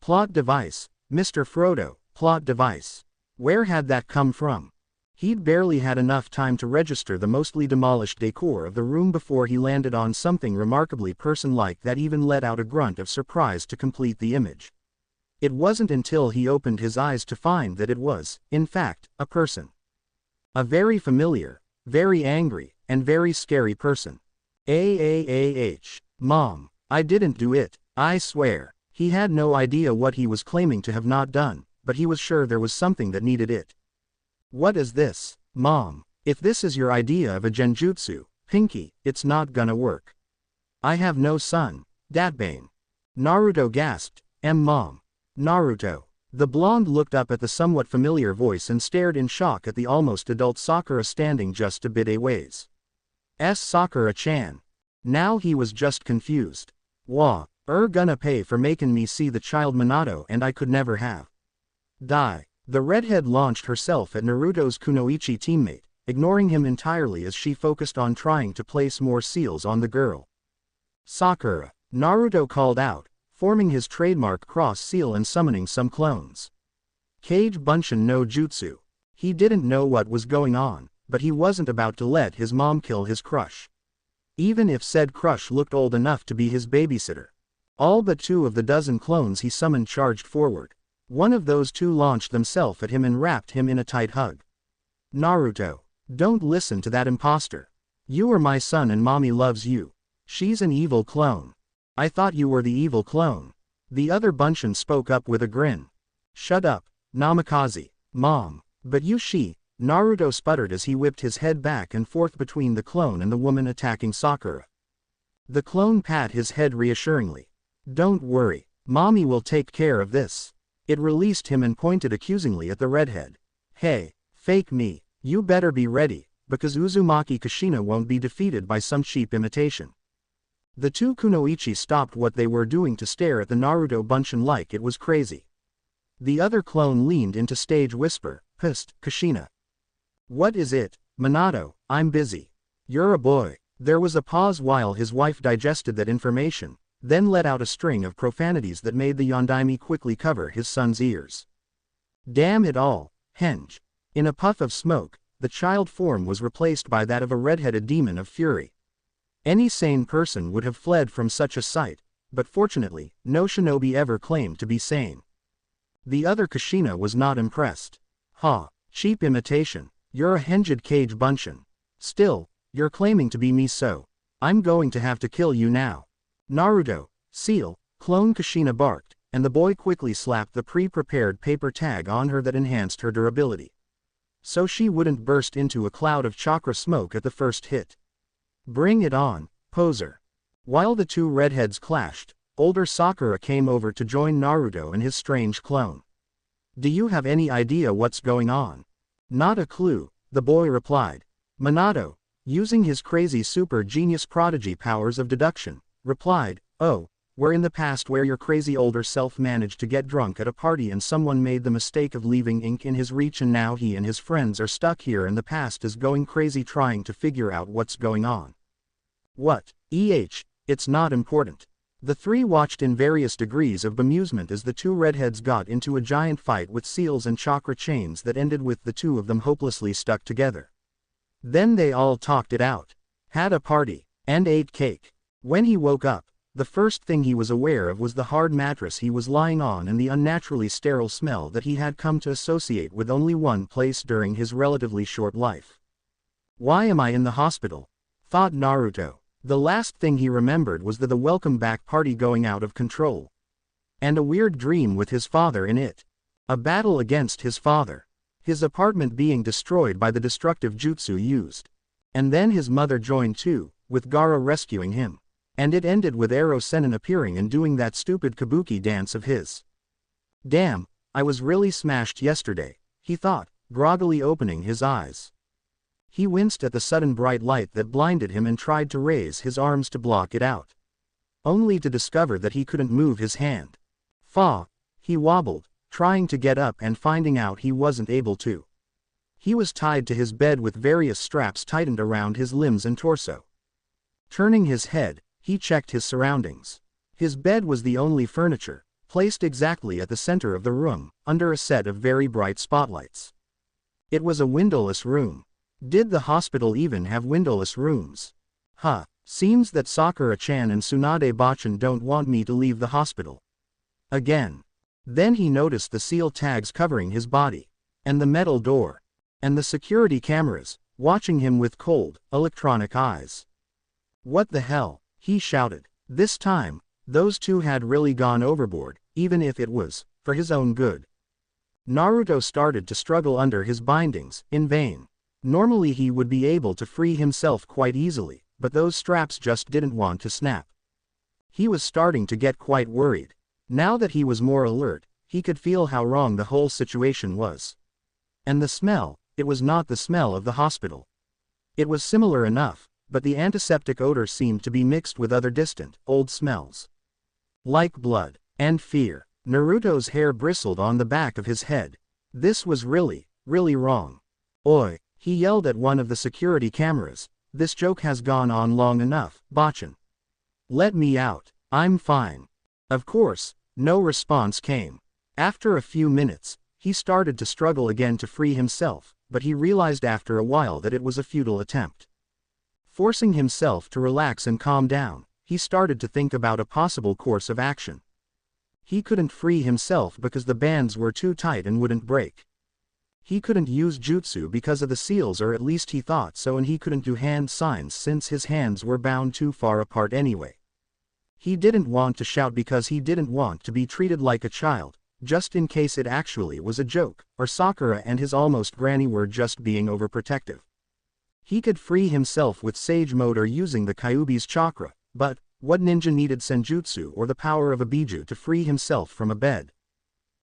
Plot device, Mr. Frodo, plot device. Where had that come from? He'd barely had enough time to register the mostly demolished decor of the room before he landed on something remarkably person-like that even let out a grunt of surprise to complete the image. It wasn't until he opened his eyes to find that it was, in fact, a person. A very familiar, very angry, and very scary person. Mom, I didn't do it, I swear. He had no idea what he was claiming to have not done, but he was sure there was something that needed it. What is this, Mom? If this is your idea of a genjutsu, Pinky, it's not gonna work. I have no son, Datbane. Naruto gasped, Mom. Naruto. The blonde looked up at the somewhat familiar voice and stared in shock at the almost adult Sakura standing just a bit aways. Sakura-chan. Now he was just confused. Wah, gonna pay for making me see the child Minato and I could never have. Die. The redhead launched herself at Naruto's kunoichi teammate, ignoring him entirely as she focused on trying to place more seals on the girl. Sakura. Naruto called out, forming his trademark cross seal and summoning some clones. Kage Bunshin no Jutsu. He didn't know what was going on, but he wasn't about to let his mom kill his crush. Even if said crush looked old enough to be his babysitter. All but 2 of the dozen clones he summoned charged forward. One of those 2 launched themselves at him and wrapped him in a tight hug. Naruto, don't listen to that impostor. You are my son and mommy loves you. She's an evil clone. I thought you were the evil clone. The other Bunshin spoke up with a grin. Shut up, Namikaze, Mom. But Naruto sputtered as he whipped his head back and forth between the clone and the woman attacking Sakura. The clone pat his head reassuringly. Don't worry, Mommy will take care of this. It released him and pointed accusingly at the redhead. Hey, fake me, you better be ready, because Uzumaki Kushina won't be defeated by some cheap imitation. The 2 kunoichi stopped what they were doing to stare at the Naruto Bunshin like it was crazy. The other clone leaned into stage whisper, pissed, Kushina. What is it, Minato? I'm busy. You're a boy. There was a pause while his wife digested that information, then let out a string of profanities that made the Yondaime quickly cover his son's ears. Damn it all, henge. In a puff of smoke, the child form was replaced by that of a red-headed demon of fury. Any sane person would have fled from such a sight, but fortunately, no shinobi ever claimed to be sane. The other Kushina was not impressed. Ha, cheap imitation, you're a henged cage bunchin. Still, you're claiming to be me, so I'm going to have to kill you now. Naruto, seal, clone Kushina barked, and the boy quickly slapped the pre-prepared paper tag on her that enhanced her durability, so she wouldn't burst into a cloud of chakra smoke at the first hit. Bring it on, poser. While the two redheads clashed, older Sakura came over to join Naruto and his strange clone. Do you have any idea what's going on? Not a clue, the boy replied. Minato, using his crazy super genius prodigy powers of deduction, replied, oh, we're in the past where your crazy older self managed to get drunk at a party and someone made the mistake of leaving ink in his reach and now he and his friends are stuck here and the past is going crazy trying to figure out what's going on. What? It's not important. The three watched in various degrees of bemusement as the two redheads got into a giant fight with seals and chakra chains that ended with the two of them hopelessly stuck together. Then they all talked it out, had a party, and ate cake. When he woke up, the first thing he was aware of was the hard mattress he was lying on and the unnaturally sterile smell that he had come to associate with only one place during his relatively short life. Why am I in the hospital? Thought Naruto. The last thing he remembered was the welcome back party going out of control. And a weird dream with his father in it. A battle against his father. His apartment being destroyed by the destructive jutsu used. And then his mother joined too, with Gaara rescuing him. And it ended with Ero Sennin appearing and doing that stupid kabuki dance of his. Damn, I was really smashed yesterday, he thought, groggily opening his eyes. He winced at the sudden bright light that blinded him and tried to raise his arms to block it out. Only to discover that he couldn't move his hand. He wobbled, trying to get up and finding out he wasn't able to. He was tied to his bed with various straps tightened around his limbs and torso. Turning his head, he checked his surroundings. His bed was the only furniture, placed exactly at the center of the room, under a set of very bright spotlights. It was a windowless room. Did the hospital even have windowless rooms? Seems that Sakura-chan and Tsunade-bachan don't want me to leave the hospital. Again. Then he noticed the seal tags covering his body, and the metal door, and the security cameras, watching him with cold, electronic eyes. What the hell? He shouted. This time, those two had really gone overboard, even if it was for his own good. Naruto started to struggle under his bindings, in vain. Normally he would be able to free himself quite easily, but those straps just didn't want to snap. He was starting to get quite worried. Now that he was more alert, he could feel how wrong the whole situation was. And the smell, it was not the smell of the hospital. It was similar enough, but the antiseptic odor seemed to be mixed with other distant, old smells. Like blood, and fear. Naruto's hair bristled on the back of his head. This was really, really wrong. Oi! He yelled at one of the security cameras. This joke has gone on long enough, bachan. Let me out, I'm fine. Of course, no response came. After a few minutes, he started to struggle again to free himself, but he realized after a while that it was a futile attempt. Forcing himself to relax and calm down, he started to think about a possible course of action. He couldn't free himself because the bands were too tight and wouldn't break. He couldn't use jutsu because of the seals, or at least he thought so, and he couldn't do hand signs since his hands were bound too far apart anyway. He didn't want to shout because he didn't want to be treated like a child, just in case it actually was a joke, or Sakura and his almost granny were just being overprotective. He could free himself with Sage Mode or using the Kyuubi's chakra, but what ninja needed senjutsu or the power of a biju to free himself from a bed?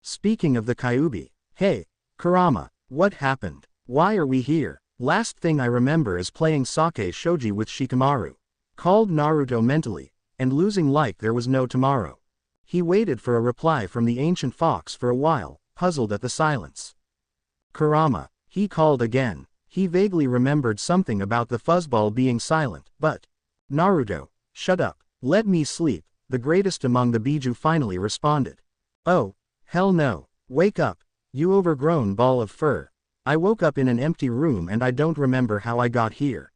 Speaking of the Kyuubi, hey, Kurama, what happened? Why are we here? Last thing I remember is playing sake shoji with Shikamaru. Called Naruto mentally, and losing like there was no tomorrow. He waited for a reply from the ancient fox for a while, puzzled at the silence. Kurama, he called again. He vaguely remembered something about the fuzzball being silent, but... Naruto, shut up, let me sleep, the greatest among the biju finally responded. Oh, hell no, wake up, You overgrown ball of fur. I woke up in an empty room and I don't remember how I got here.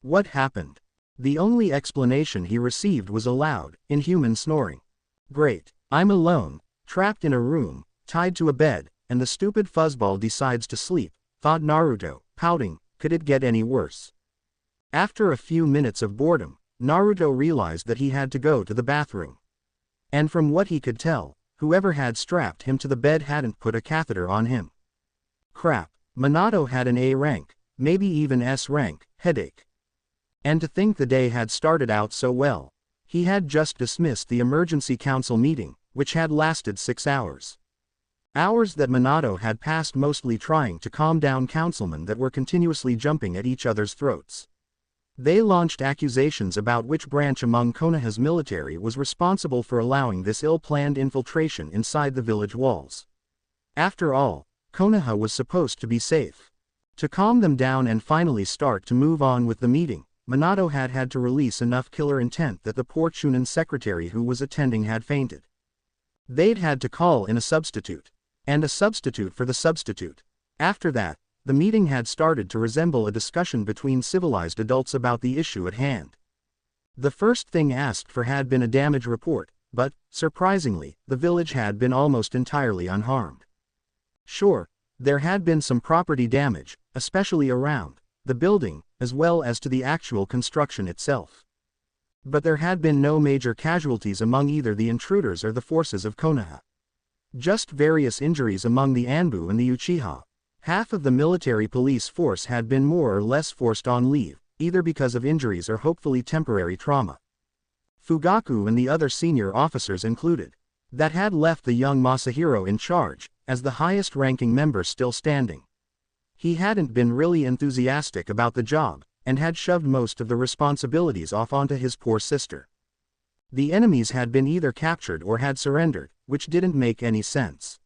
What happened? The only explanation he received was a loud, inhuman snoring. Great. I'm alone, trapped in a room, tied to a bed, and the stupid fuzzball decides to sleep, thought Naruto, pouting. Could it get any worse? After a few minutes of boredom, Naruto realized that he had to go to the bathroom. And from what he could tell, whoever had strapped him to the bed hadn't put a catheter on him. Crap. Minato had an A rank, maybe even S rank, headache. And to think the day had started out so well. He had just dismissed the emergency council meeting, which had lasted 6 hours. Hours that Minato had passed mostly trying to calm down councilmen that were continuously jumping at each other's throats. They launched accusations about which branch among Konoha's military was responsible for allowing this ill-planned infiltration inside the village walls. After all, Konoha was supposed to be safe. To calm them down and finally start to move on with the meeting, Minato had to release enough killer intent that the poor Chunin secretary who was attending had fainted. They'd had to call in a substitute. And a substitute for the substitute. After that, the meeting had started to resemble a discussion between civilized adults about the issue at hand. The first thing asked for had been a damage report, but, surprisingly, the village had been almost entirely unharmed. Sure, there had been some property damage, especially around the building, as well as to the actual construction itself. But there had been no major casualties among either the intruders or the forces of Konoha. Just various injuries among the Anbu and the Uchiha. Half of the military police force had been more or less forced on leave, either because of injuries or hopefully temporary trauma. Fugaku and the other senior officers included. That had left the young Masahiro in charge, as the highest-ranking member still standing. He hadn't been really enthusiastic about the job, and had shoved most of the responsibilities off onto his poor sister. The enemies had been either captured or had surrendered, which didn't make any sense.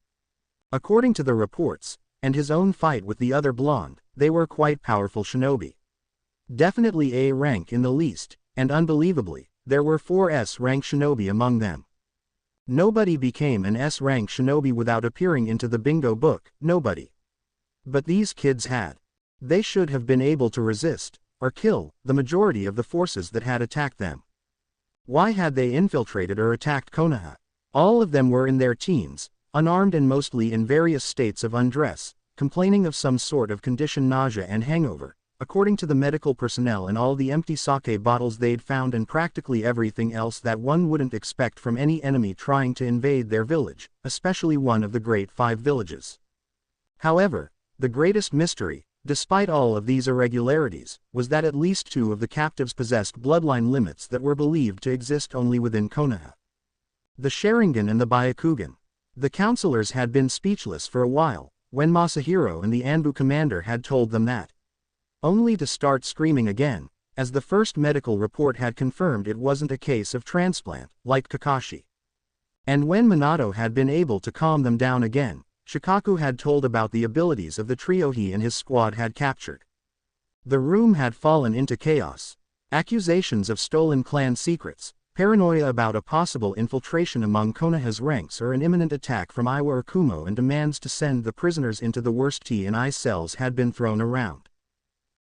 According to the reports, and his own fight with the other blonde, they were quite powerful shinobi. Definitely A rank in the least, and unbelievably, there were 4 S-rank shinobi among them. Nobody became an S-rank shinobi without appearing into the bingo book, nobody. But these kids had. They should have been able to resist, or kill, the majority of the forces that had attacked them. Why had they infiltrated or attacked Konoha? All of them were in their teens, unarmed and mostly in various states of undress, complaining of some sort of condition, nausea and hangover, according to the medical personnel, and all the empty sake bottles they'd found and practically everything else that one wouldn't expect from any enemy trying to invade their village, especially one of the Great 5 villages. However, the greatest mystery, despite all of these irregularities, was that at least 2 of the captives possessed bloodline limits that were believed to exist only within Konoha. The Sharingan and the Byakugan. The counselors had been speechless for a while, when Masahiro and the Anbu commander had told them that. Only to start screaming again, as the first medical report had confirmed it wasn't a case of transplant, like Kakashi. And when Minato had been able to calm them down again, Shikaku had told about the abilities of the trio he and his squad had captured. The room had fallen into chaos. Accusations of stolen clan secrets, paranoia about a possible infiltration among Konoha's ranks or an imminent attack from Iwa or Kumo, and demands to send the prisoners into the worst T&I cells had been thrown around.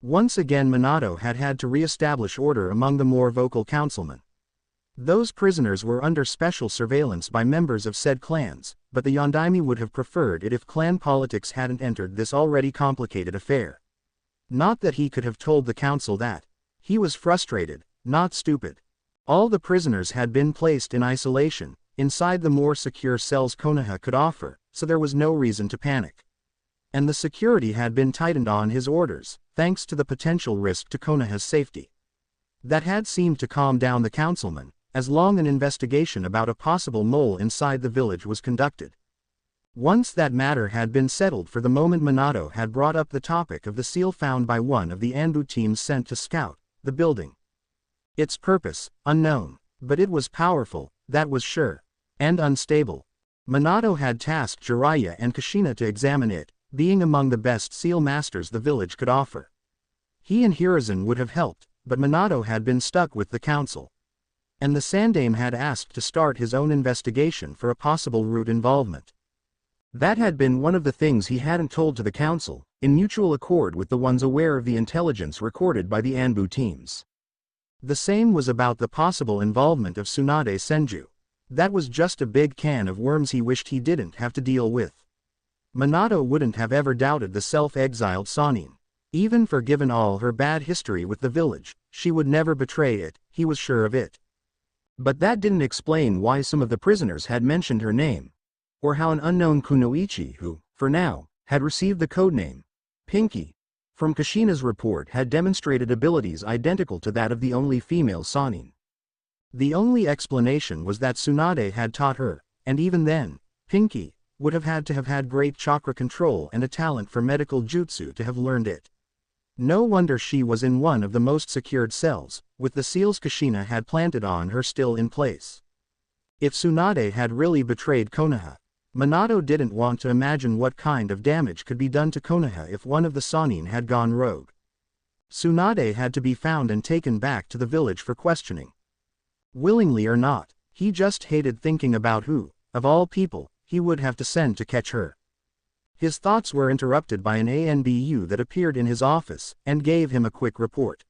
Once again Minato had to re-establish order among the more vocal councilmen. Those prisoners were under special surveillance by members of said clans, but the Yondaime would have preferred it if clan politics hadn't entered this already complicated affair. Not that he could have told the council that. He was frustrated, not stupid. All the prisoners had been placed in isolation, inside the more secure cells Konoha could offer, so there was no reason to panic. And the security had been tightened on his orders, thanks to the potential risk to Konoha's safety. That had seemed to calm down the councilmen, as long an investigation about a possible mole inside the village was conducted. Once that matter had been settled for the moment, Minato had brought up the topic of the seal found by one of the Anbu teams sent to scout the building. Its purpose, unknown, but it was powerful, that was sure, and unstable. Minato had tasked Jiraiya and Kushina to examine it, being among the best seal masters the village could offer. He and Hiruzen would have helped, but Minato had been stuck with the council. And the Sandaime had asked to start his own investigation for a possible root involvement. That had been one of the things he hadn't told to the council, in mutual accord with the ones aware of the intelligence recorded by the Anbu teams. The same was about the possible involvement of Tsunade Senju. That was just a big can of worms he wished he didn't have to deal with. Minato wouldn't have ever doubted the self-exiled Sannin. Even for given all her bad history with the village, she would never betray it, he was sure of it. But that didn't explain why some of the prisoners had mentioned her name. Or how an unknown kunoichi who, for now, had received the codename Pinky from Kushina's report had demonstrated abilities identical to that of the only female Sannin. The only explanation was that Tsunade had taught her, and even then, Pinky would have had great chakra control and a talent for medical jutsu to have learned it. No wonder she was in one of the most secured cells, with the seals Kushina had planted on her still in place. If Tsunade had really betrayed Konoha, Minato didn't want to imagine what kind of damage could be done to Konoha if one of the Sannin had gone rogue. Tsunade had to be found and taken back to the village for questioning. Willingly or not, he just hated thinking about who, of all people, he would have to send to catch her. His thoughts were interrupted by an ANBU that appeared in his office and gave him a quick report.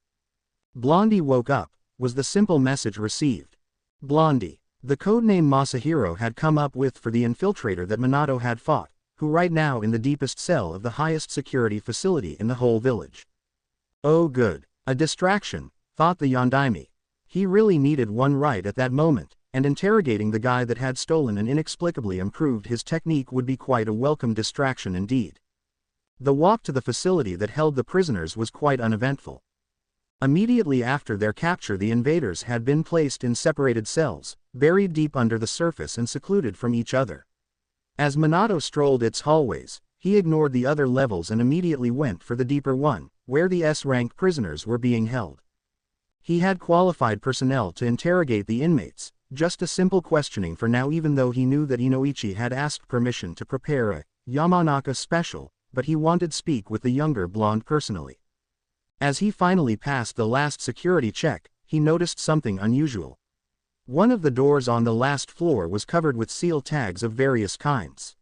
Blondie woke up, was the simple message received. Blondie, the codename Masahiro had come up with for the infiltrator that Minato had fought, who right now in the deepest cell of the highest security facility in the whole village. Oh good, a distraction, thought the Yondaime. He really needed one right at that moment, and interrogating the guy that had stolen and inexplicably improved his technique would be quite a welcome distraction indeed. The walk to the facility that held the prisoners was quite uneventful. Immediately after their capture, the invaders had been placed in separated cells, buried deep under the surface and secluded from each other. As Minato strolled its hallways, he ignored the other levels and immediately went for the deeper one, where the S-rank prisoners were being held. He had qualified personnel to interrogate the inmates, just a simple questioning for now, even though he knew that Inoichi had asked permission to prepare a Yamanaka special, but he wanted to speak with the younger blonde personally. As he finally passed the last security check, he noticed something unusual. One of the doors on the last floor was covered with seal tags of various kinds.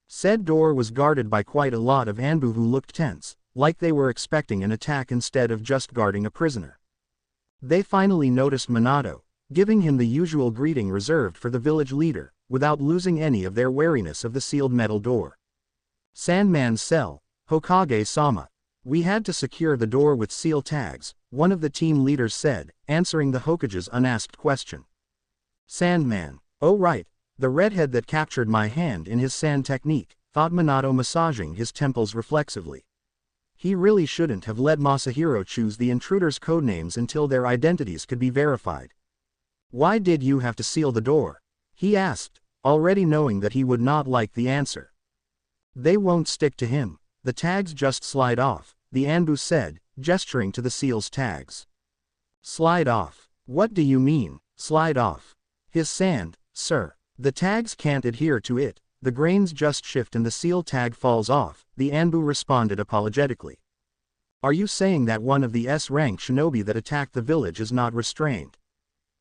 Said door was guarded by quite a lot of Anbu who looked tense, like they were expecting an attack instead of just guarding a prisoner. They finally noticed Minato, giving him the usual greeting reserved for the village leader, without losing any of their wariness of the sealed metal door. Sandman's cell, Hokage-sama. We had to secure the door with seal tags, one of the team leaders said, answering the Hokage's unasked question. Sandman, oh right, the redhead that captured my hand in his sand technique, thought Minato, massaging his temples reflexively. He really shouldn't have let Masahiro choose the intruders' codenames until their identities could be verified. Why did you have to seal the door? He asked, already knowing that he would not like the answer. They won't stick to him, the tags just slide off, the Anbu said, gesturing to the seal's tags. Slide off? What do you mean, slide off? His sand, sir. The tags can't adhere to it, the grains just shift and the seal tag falls off, the Anbu responded apologetically. Are you saying that one of the S-rank shinobi that attacked the village is not restrained?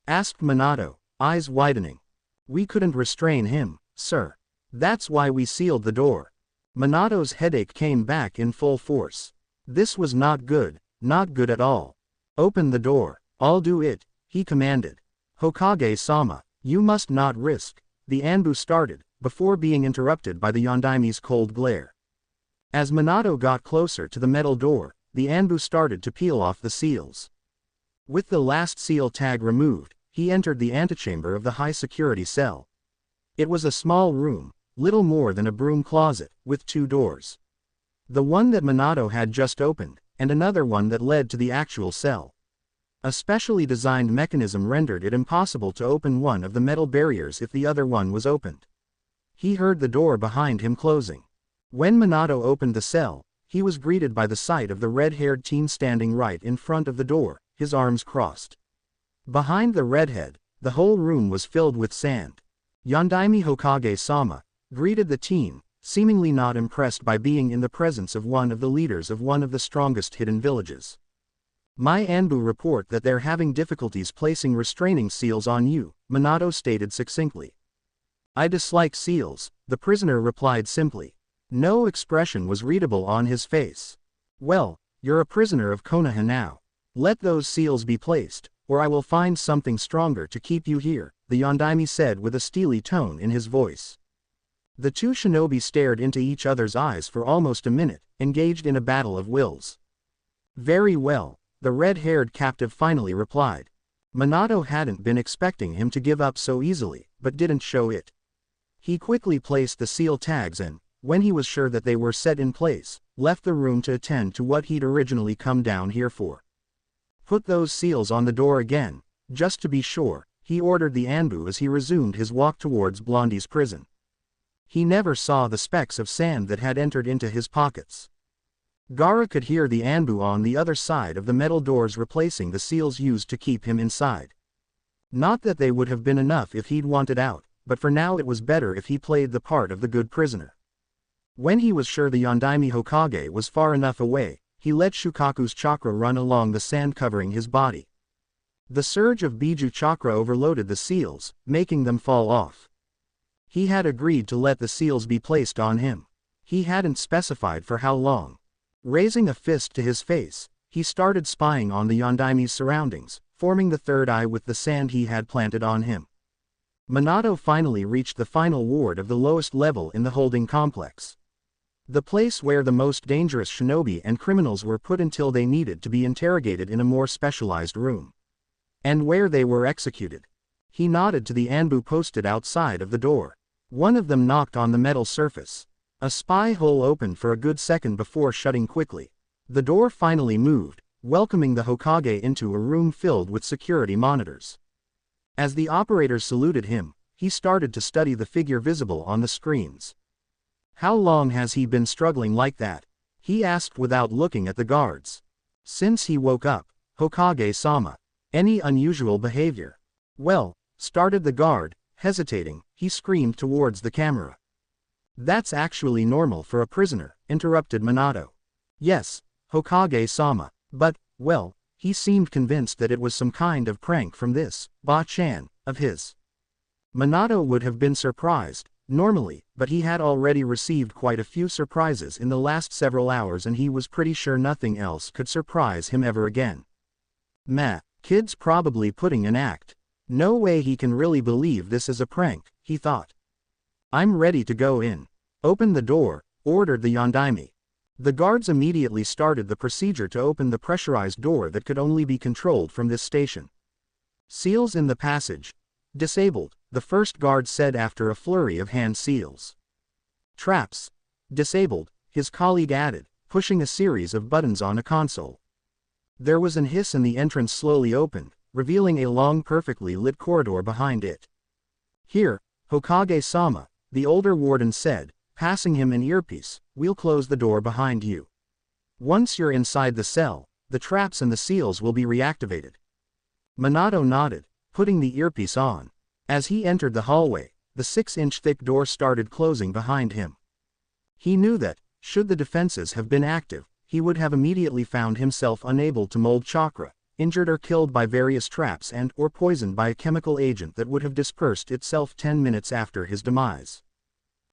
Asked Minato, eyes widening. We couldn't restrain him, sir. That's why we sealed the door. Minato's headache came back in full force. This was not good at all. Open the door, I'll do it, he commanded. Hokage-sama, you must not risk, the Anbu started, before being interrupted by the Yondaime's cold glare. As Minato got closer to the metal door, the Anbu started to peel off the seals. With the last seal tag removed, he entered the antechamber of the high-security cell. It was a small room, little more than a broom closet, with two doors. The one that Minato had just opened, and another one that led to the actual cell. A specially designed mechanism rendered it impossible to open one of the metal barriers if the other one was opened. He heard the door behind him closing. When Minato opened the cell, he was greeted by the sight of the red-haired teen standing right in front of the door, his arms crossed. Behind the redhead, the whole room was filled with sand. Yondaime Hokage-sama greeted the teen, seemingly not impressed by being in the presence of one of the leaders of one of the strongest hidden villages. My Anbu report that they're having difficulties placing restraining seals on you, Minato stated succinctly. I dislike seals, the prisoner replied simply. No expression was readable on his face. Well, you're a prisoner of Konoha now. Let those seals be placed, or I will find something stronger to keep you here, the Yondaime said with a steely tone in his voice. The two shinobi stared into each other's eyes for almost a minute, engaged in a battle of wills. Very well, the red-haired captive finally replied. Minato hadn't been expecting him to give up so easily, but didn't show it. He quickly placed the seal tags and, when he was sure that they were set in place, left the room to attend to what he'd originally come down here for. Put those seals on the door again, just to be sure, he ordered the Anbu as he resumed his walk towards Blondie's prison. He never saw the specks of sand that had entered into his pockets. Gaara could hear the Anbu on the other side of the metal doors replacing the seals used to keep him inside. Not that they would have been enough if he'd wanted out, but for now it was better if he played the part of the good prisoner. When he was sure the Yondaime Hokage was far enough away, he let Shukaku's chakra run along the sand covering his body. The surge of Biju chakra overloaded the seals, making them fall off. He had agreed to let the seals be placed on him. He hadn't specified for how long. Raising a fist to his face, he started spying on the Yondaime's surroundings, forming the third eye with the sand he had planted on him. Minato finally reached the final ward of the lowest level in the holding complex. The place where the most dangerous shinobi and criminals were put until they needed to be interrogated in a more specialized room. And where they were executed. He nodded to the Anbu posted outside of the door. One of them knocked on the metal surface. A spy hole opened for a good second before shutting quickly. The door finally moved, welcoming the Hokage into a room filled with security monitors. As the operators saluted him, he started to study the figure visible on the screens. How long has he been struggling like that? He asked without looking at the guards. Since he woke up, Hokage-sama. Any unusual behavior? Well, started the guard, hesitating, he screamed towards the camera. That's actually normal for a prisoner, interrupted Minato. Yes, Hokage-sama, but, well, he seemed convinced that it was some kind of prank from this, Ba-chan, of his. Minato would have been surprised, normally, but he had already received quite a few surprises in the last several hours and he was pretty sure nothing else could surprise him ever again. Meh, kid's probably putting an act. No way he can really believe this is a prank, he thought. I'm ready to go in. Open the door, ordered the Yondaime. The guards immediately started the procedure to open the pressurized door that could only be controlled from this station. Seals in the passage. Disabled, the first guard said after a flurry of hand seals. Traps. Disabled, his colleague added, pushing a series of buttons on a console. There was an hiss and the entrance slowly opened, revealing a long perfectly lit corridor behind it. Here, Hokage-sama, the older warden said, passing him an earpiece, we'll close the door behind you. Once you're inside the cell, the traps and the seals will be reactivated. Minato nodded, putting the earpiece on. As he entered the hallway, the 6-inch thick door started closing behind him. He knew that, should the defenses have been active, he would have immediately found himself unable to mold chakra, injured or killed by various traps and or poisoned by a chemical agent that would have dispersed itself 10 minutes after his demise.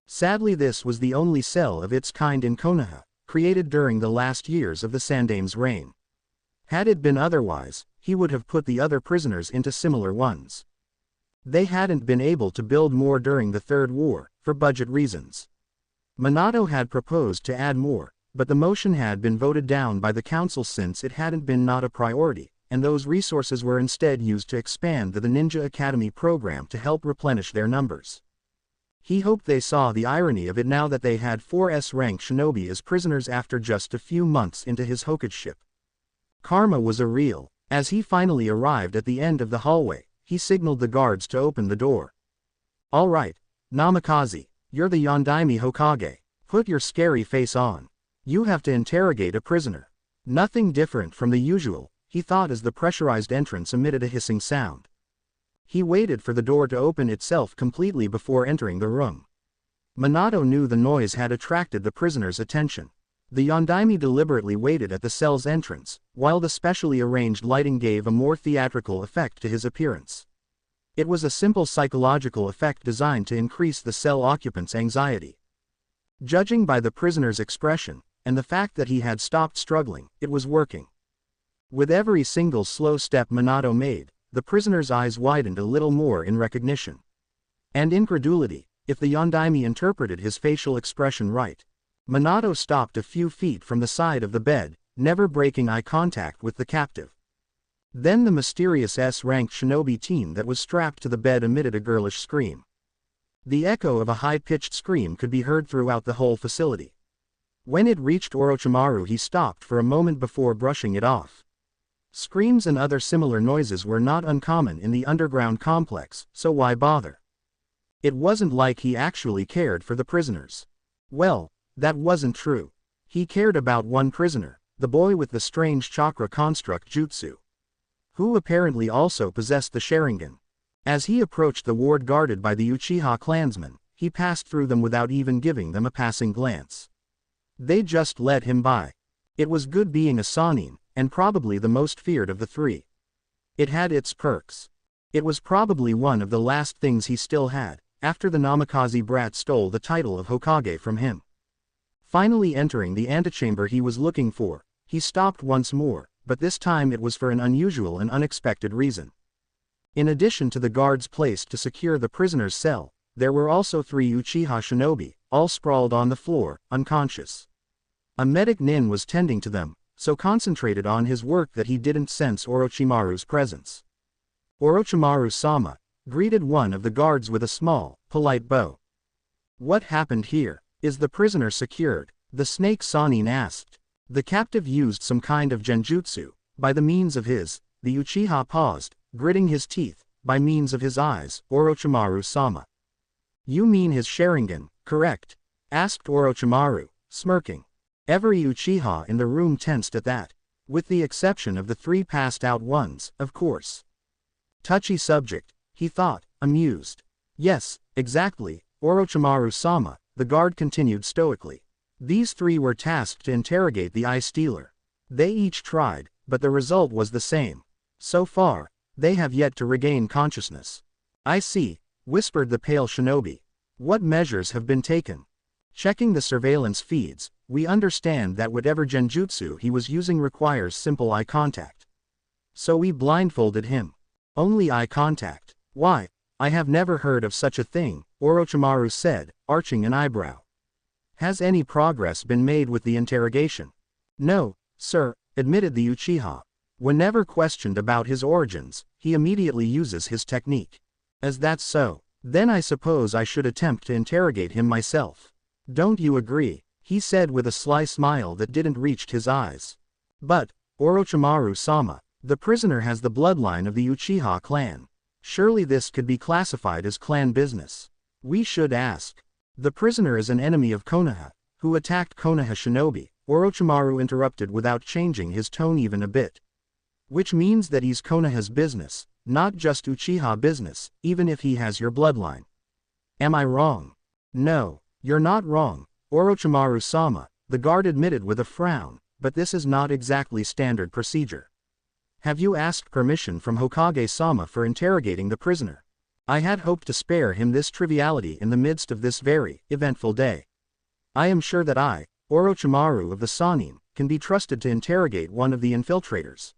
Sadly, this was the only cell of its kind in Konoha, created during the last years of the Sandame's reign. Had it been otherwise, he would have put the other prisoners into similar ones. They hadn't been able to build more during the Third War, for budget reasons. Minato had proposed to add more, but the motion had been voted down by the council since it hadn't been not a priority, and those resources were instead used to expand the Ninja Academy program to help replenish their numbers. He hoped they saw the irony of it now that they had 4 S-rank shinobi as prisoners after just a few months into his Hokage-ship. Karma was a real. As he finally arrived at the end of the hallway, he signaled the guards to open the door. All right, Namikaze, you're the Yondaime Hokage. Put your scary face on. You have to interrogate a prisoner. Nothing different from the usual, he thought as the pressurized entrance emitted a hissing sound. He waited for the door to open itself completely before entering the room. Minato knew the noise had attracted the prisoner's attention. The Yondaime deliberately waited at the cell's entrance, while the specially arranged lighting gave a more theatrical effect to his appearance. It was a simple psychological effect designed to increase the cell occupant's anxiety. Judging by the prisoner's expression, and the fact that he had stopped struggling, it was working. With every single slow step Minato made, the prisoner's eyes widened a little more in recognition. And incredulity, if the Yondaime interpreted his facial expression right. Minato stopped a few feet from the side of the bed, never breaking eye contact with the captive. Then the mysterious S-ranked shinobi teen that was strapped to the bed emitted a girlish scream. The echo of a high-pitched scream could be heard throughout the whole facility. When it reached Orochimaru, he stopped for a moment before brushing it off. Screams and other similar noises were not uncommon in the underground complex, so why bother? It wasn't like he actually cared for the prisoners. Well, that wasn't true. He cared about one prisoner, the boy with the strange chakra construct jutsu, who apparently also possessed the Sharingan. As he approached the ward guarded by the Uchiha clansmen, he passed through them without even giving them a passing glance. They just let him by. It was good being a Sannin, and probably the most feared of the three. It had its perks. It was probably one of the last things he still had, after the Namikaze brat stole the title of Hokage from him. Finally entering the antechamber he was looking for, he stopped once more, but this time it was for an unusual and unexpected reason. In addition to the guards placed to secure the prisoner's cell, there were also 3 Uchiha shinobi, all sprawled on the floor, unconscious. A medic nin was tending to them, so concentrated on his work that he didn't sense Orochimaru's presence. Orochimaru-sama greeted one of the guards with a small, polite bow. "What happened here? Is the prisoner secured?" the snake Sannin asked. The captive used some kind of genjutsu. By the means of his, the Uchiha paused, gritting his teeth, by means of his eyes, Orochimaru-sama. "You mean his Sharingan, correct?" asked Orochimaru, smirking. Every Uchiha in the room tensed at that, with the exception of the 3 passed-out ones, of course. Touchy subject, he thought, amused. "Yes, exactly, Orochimaru-sama," the guard continued stoically. These 3 were tasked to interrogate the eye stealer. They each tried, but the result was the same. So far, they have yet to regain consciousness. "I see," whispered the pale shinobi. "What measures have been taken?" Checking the surveillance feeds, we understand that whatever genjutsu he was using requires simple eye contact. So we blindfolded him. Only eye contact. Why, I have never heard of such a thing, Orochimaru said, arching an eyebrow. "Has any progress been made with the interrogation?" "No, sir," admitted the Uchiha. Whenever questioned about his origins, he immediately uses his technique. "As that's so, then I suppose I should attempt to interrogate him myself. Don't you agree?" he said with a sly smile that didn't reach his eyes. "But, Orochimaru-sama, the prisoner has the bloodline of the Uchiha clan. Surely this could be classified as clan business. We should ask. The prisoner is an enemy of Konoha, who attacked Konoha shinobi," Orochimaru interrupted without changing his tone even a bit. "Which means that he's Konoha's business, not just Uchiha business, even if he has your bloodline. Am I wrong?" "No, you're not wrong, Orochimaru-sama," the guard admitted with a frown, "but this is not exactly standard procedure. Have you asked permission from Hokage-sama for interrogating the prisoner? I had hoped to spare him this triviality in the midst of this very eventful day. I am sure that I, Orochimaru of the Sannin, can be trusted to interrogate one of the infiltrators.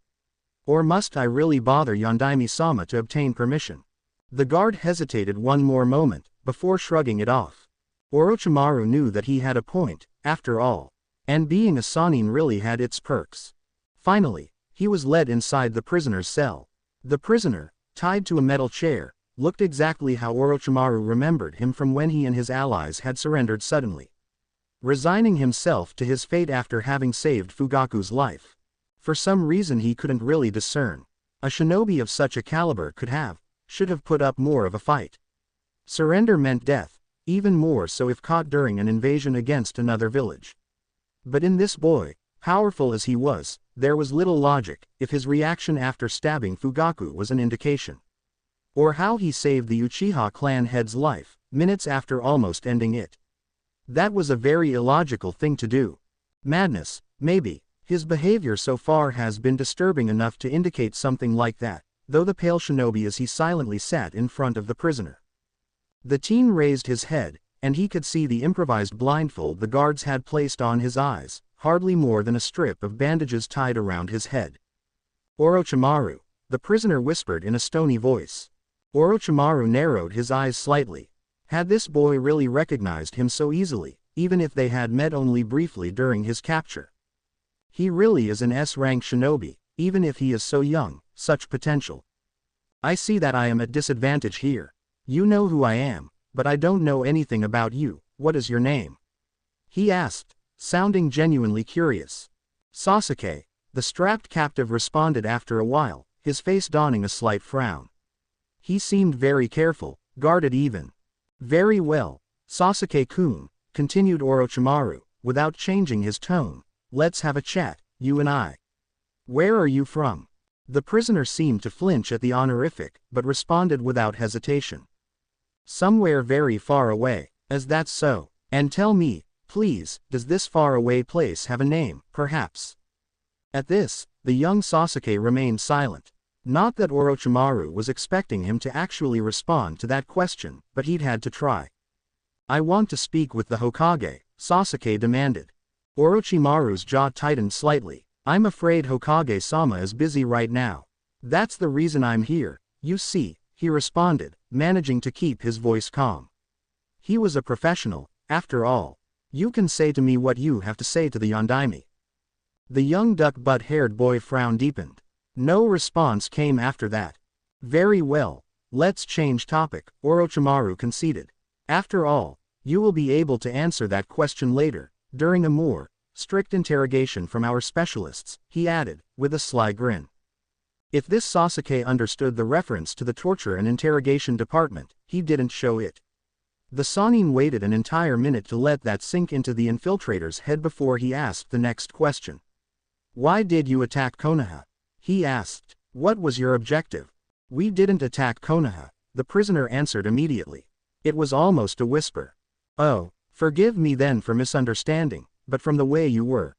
Or must I really bother Yondaime-sama to obtain permission?" The guard hesitated one more moment, before shrugging it off. Orochimaru knew that he had a point, after all. And being a Sannin really had its perks. Finally, he was led inside the prisoner's cell. The prisoner, tied to a metal chair, looked exactly how Orochimaru remembered him from when he and his allies had surrendered suddenly, resigning himself to his fate after having saved Fugaku's life. For some reason he couldn't really discern. A shinobi of such a caliber should have put up more of a fight. Surrender meant death, even more so if caught during an invasion against another village. But in this boy, powerful as he was, there was little logic, if his reaction after stabbing Fugaku was an indication. Or how he saved the Uchiha clan head's life, minutes after almost ending it. That was a very illogical thing to do. Madness, maybe. His behavior so far has been disturbing enough to indicate something like that, though the pale shinobi as he silently sat in front of the prisoner. The teen raised his head, and he could see the improvised blindfold the guards had placed on his eyes, hardly more than a strip of bandages tied around his head. Orochimaru, the prisoner whispered in a stony voice. Orochimaru narrowed his eyes slightly. Had this boy really recognized him so easily, even if they had met only briefly during his capture? He really is an S-rank shinobi, even if he is so young, such potential. I see that I am at disadvantage here. You know who I am, but I don't know anything about you. What is your name? He asked, sounding genuinely curious. Sasuke, the strapped captive responded after a while, his face donning a slight frown. He seemed very careful, guarded even. Very well, Sasuke-kun, continued Orochimaru, without changing his tone. Let's have a chat, you and I. Where are you from? The prisoner seemed to flinch at the honorific, but responded without hesitation. Somewhere very far away. As that's so. And tell me, please, does this faraway place have a name, perhaps? At this, the young Sasuke remained silent. Not that Orochimaru was expecting him to actually respond to that question, but he'd had to try. I want to speak with the Hokage, Sasuke demanded. Orochimaru's jaw tightened slightly. I'm afraid Hokage-sama is busy right now. That's the reason I'm here, you see, he responded, managing to keep his voice calm. He was a professional, after all. You can say to me what you have to say to the Yondaime. The young duck-butt-haired boy frown deepened. No response came after that. Very well, let's change topic, Orochimaru conceded. After all, you will be able to answer that question later, during a more strict interrogation from our specialists, he added, with a sly grin. If this Sasuke understood the reference to the torture and interrogation department, he didn't show it. The Sannin waited an entire minute to let that sink into the infiltrator's head before he asked the next question. Why did you attack Konoha? He asked. What was your objective? We didn't attack Konoha, the prisoner answered immediately. It was almost a whisper. Oh, forgive me then for misunderstanding, but from the way you were.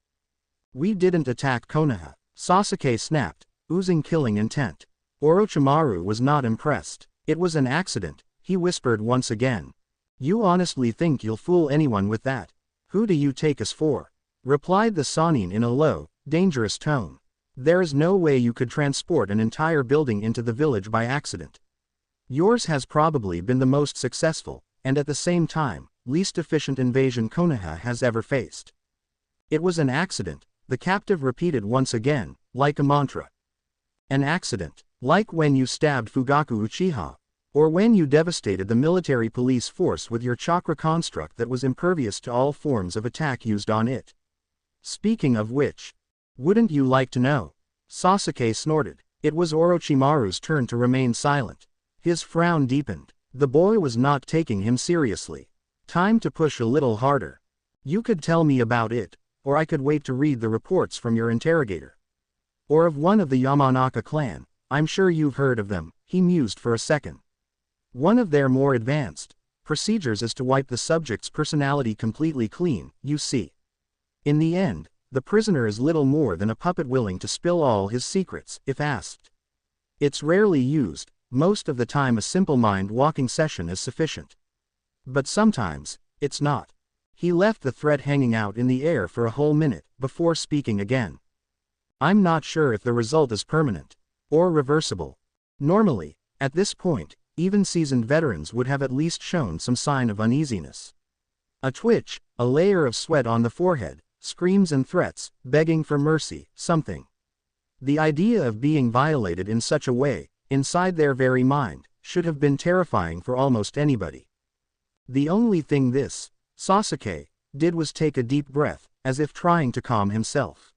We didn't attack Konoha, Sasuke snapped, oozing killing intent. Orochimaru was not impressed. It was an accident, he whispered once again. You honestly think you'll fool anyone with that? Who do you take us for? Replied the Sannin in a low, dangerous tone. There is no way you could transport an entire building into the village by accident. Yours has probably been the most successful, and at the same time, least efficient invasion Konoha has ever faced. It was an accident, the captive repeated once again, like a mantra. An accident, like when you stabbed Fugaku Uchiha, or when you devastated the military police force with your chakra construct that was impervious to all forms of attack used on it. Speaking of which, wouldn't you like to know? Sasuke snorted. It was Orochimaru's turn to remain silent. His frown deepened. The boy was not taking him seriously. Time to push a little harder. You could tell me about it, or I could wait to read the reports from your interrogator. Or of one of the Yamanaka clan, I'm sure you've heard of them, he mused for a second. One of their more advanced procedures is to wipe the subject's personality completely clean, you see. In the end, the prisoner is little more than a puppet willing to spill all his secrets, if asked. It's rarely used, most of the time a simple mind-walking session is sufficient. But sometimes, it's not. He left the threat hanging out in the air for a whole minute, before speaking again. I'm not sure if the result is permanent, or reversible. Normally, at this point, even seasoned veterans would have at least shown some sign of uneasiness. A twitch, a layer of sweat on the forehead, screams and threats, begging for mercy, something. The idea of being violated in such a way, inside their very mind, should have been terrifying for almost anybody. The only thing this Sasuke did was take a deep breath, as if trying to calm himself.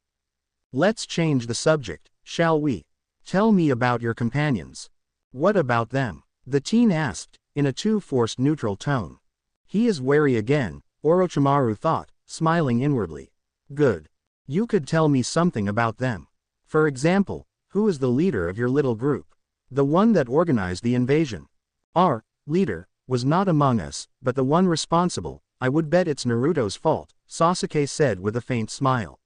Let's change the subject, shall we? Tell me about your companions. What about them? The teen asked, in a too forced neutral tone. He is wary again, Orochimaru thought, smiling inwardly. Good. You could tell me something about them. For example, who is the leader of your little group? The one that organized the invasion. Our leader was not among us, but the one responsible. I would bet it's Naruto's fault, Sasuke said with a faint smile.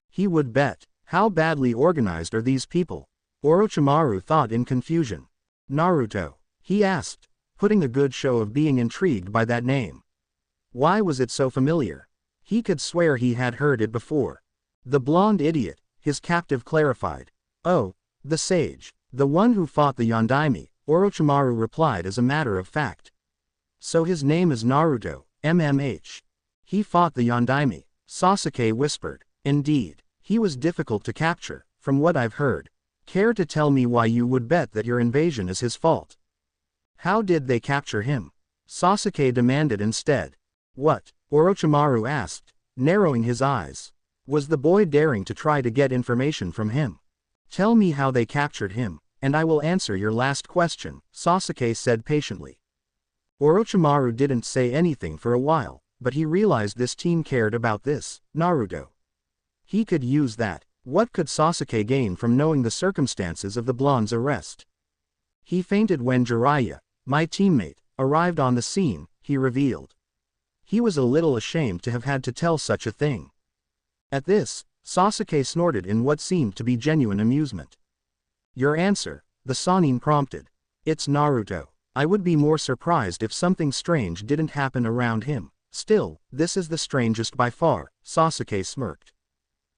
He would bet. How badly organized are these people? Orochimaru thought in confusion. Naruto, he asked, putting a good show of being intrigued by that name. Why was it so familiar? He could swear he had heard it before. The blonde idiot, his captive clarified. Oh, the sage, the one who fought the Yondaime, Orochimaru replied as a matter of fact. So his name is Naruto, MMH. He fought the Yondaime, Sasuke whispered. Indeed, he was difficult to capture, from what I've heard. Care to tell me why you would bet that your invasion is his fault? How did they capture him? Sasuke demanded instead. What? Orochimaru asked, narrowing his eyes. Was the boy daring to try to get information from him? Tell me how they captured him, and I will answer your last question, Sasuke said patiently. Orochimaru didn't say anything for a while, but he realized this team cared about this, Naruto. He could use that. What could Sasuke gain from knowing the circumstances of the blonde's arrest? He fainted when Jiraiya, my teammate, arrived on the scene, he revealed. He was a little ashamed to have had to tell such a thing. At this, Sasuke snorted in what seemed to be genuine amusement. Your answer, the Sannin prompted. It's Naruto. I would be more surprised if something strange didn't happen around him. Still, this is the strangest by far, Sasuke smirked.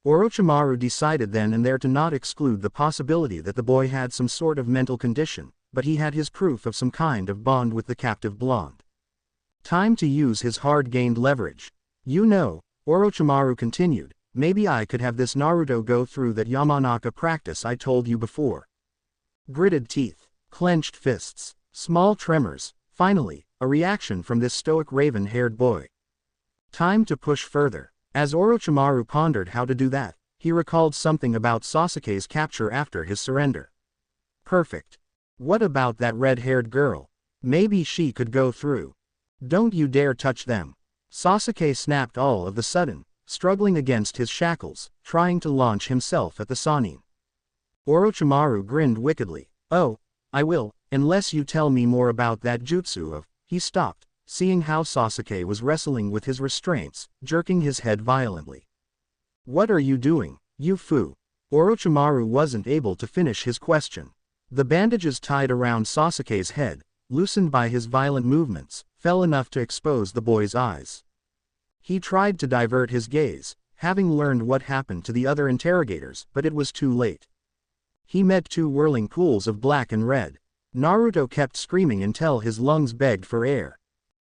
Orochimaru decided then and there to not exclude the possibility that the boy had some sort of mental condition, but he had his proof of some kind of bond with the captive blonde. Time to use his hard-gained leverage. You know, Orochimaru continued, maybe I could have this Naruto go through that Yamanaka practice I told you before. Gritted teeth, clenched fists, small tremors, finally, a reaction from this stoic raven-haired boy. Time to push further. As Orochimaru pondered how to do that, he recalled something about Sasuke's capture after his surrender. Perfect. What about that red-haired girl? Maybe she could go through. Don't you dare touch them. Sasuke snapped all of the sudden, struggling against his shackles, trying to launch himself at the Sannin. Orochimaru grinned wickedly. Oh, I will, unless you tell me more about that jutsu of. He stopped, seeing how Sasuke was wrestling with his restraints, jerking his head violently. What are you doing, you fool? Orochimaru wasn't able to finish his question. The bandages tied around Sasuke's head, loosened by his violent movements, fell enough to expose the boy's eyes. He tried to divert his gaze, having learned what happened to the other interrogators, but it was too late. He met two whirling pools of black and red. Naruto kept screaming until his lungs begged for air.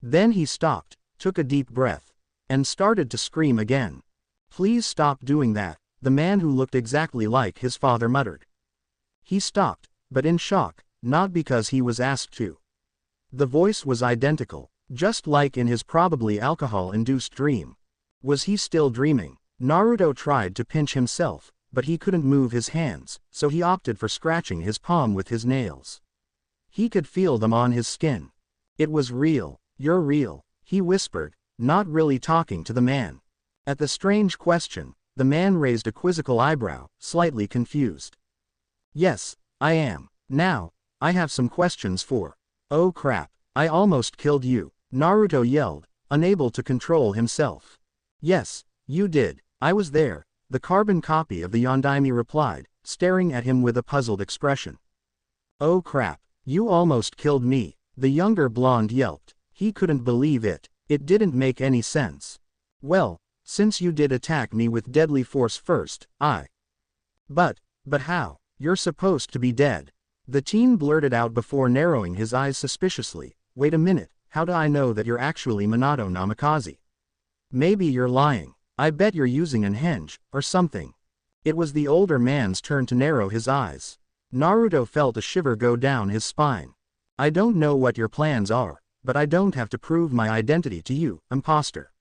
Then he stopped, took a deep breath, and started to scream again. Please stop doing that, the man who looked exactly like his father muttered. He stopped, but in shock, not because he was asked to. The voice was identical, just like in his probably alcohol-induced dream. Was he still dreaming? Naruto tried to pinch himself, but he couldn't move his hands, so he opted for scratching his palm with his nails. He could feel them on his skin. It was real. You're real, he whispered, not really talking to the man. At the strange question, the man raised a quizzical eyebrow, slightly confused. Yes, I am. Now, I have some questions for. Oh crap, I almost killed you, Naruto yelled, unable to control himself. Yes, you did, I was there, the carbon copy of the Yondaime replied, staring at him with a puzzled expression. Oh crap, you almost killed me, the younger blonde yelped. He couldn't believe it. It didn't make any sense. Well, since you did attack me with deadly force first, I. But how? You're supposed to be dead. The teen blurted out before narrowing his eyes suspiciously. Wait a minute, how do I know that you're actually Minato Namikaze? Maybe you're lying. I bet you're using an henge, or something. It was the older man's turn to narrow his eyes. Naruto felt a shiver go down his spine. I don't know what your plans are, but I don't have to prove my identity to you, impostor.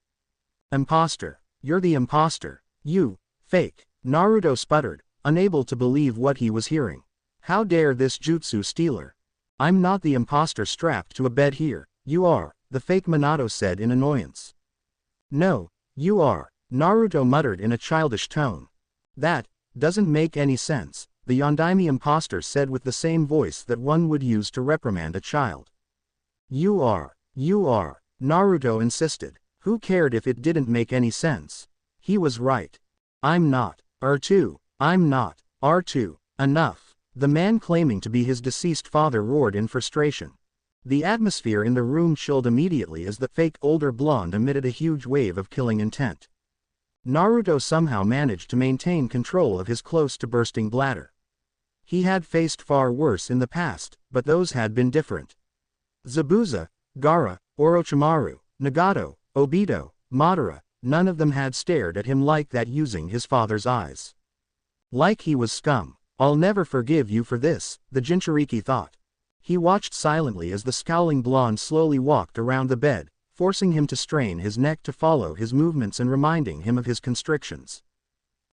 Impostor. You're the impostor. You, fake. Naruto sputtered, unable to believe what he was hearing. How dare this jutsu stealer? I'm not the impostor strapped to a bed here, you are, the fake Minato said in annoyance. No, you are, Naruto muttered in a childish tone. That doesn't make any sense, the Yondaime impostor said with the same voice that one would use to reprimand a child. You are, Naruto insisted. Who cared if it didn't make any sense? He was right. I'm not, R2, I'm not, R2, enough. The man claiming to be his deceased father roared in frustration. The atmosphere in the room chilled immediately as the fake older blonde emitted a huge wave of killing intent. Naruto somehow managed to maintain control of his close to bursting bladder. He had faced far worse in the past, but those had been different. Zabuza, Gaara, Orochimaru, Nagato, Obito, Madara, none of them had stared at him like that using his father's eyes. Like he was scum. I'll never forgive you for this, the Jinchuriki thought. He watched silently as the scowling blonde slowly walked around the bed, forcing him to strain his neck to follow his movements and reminding him of his constrictions.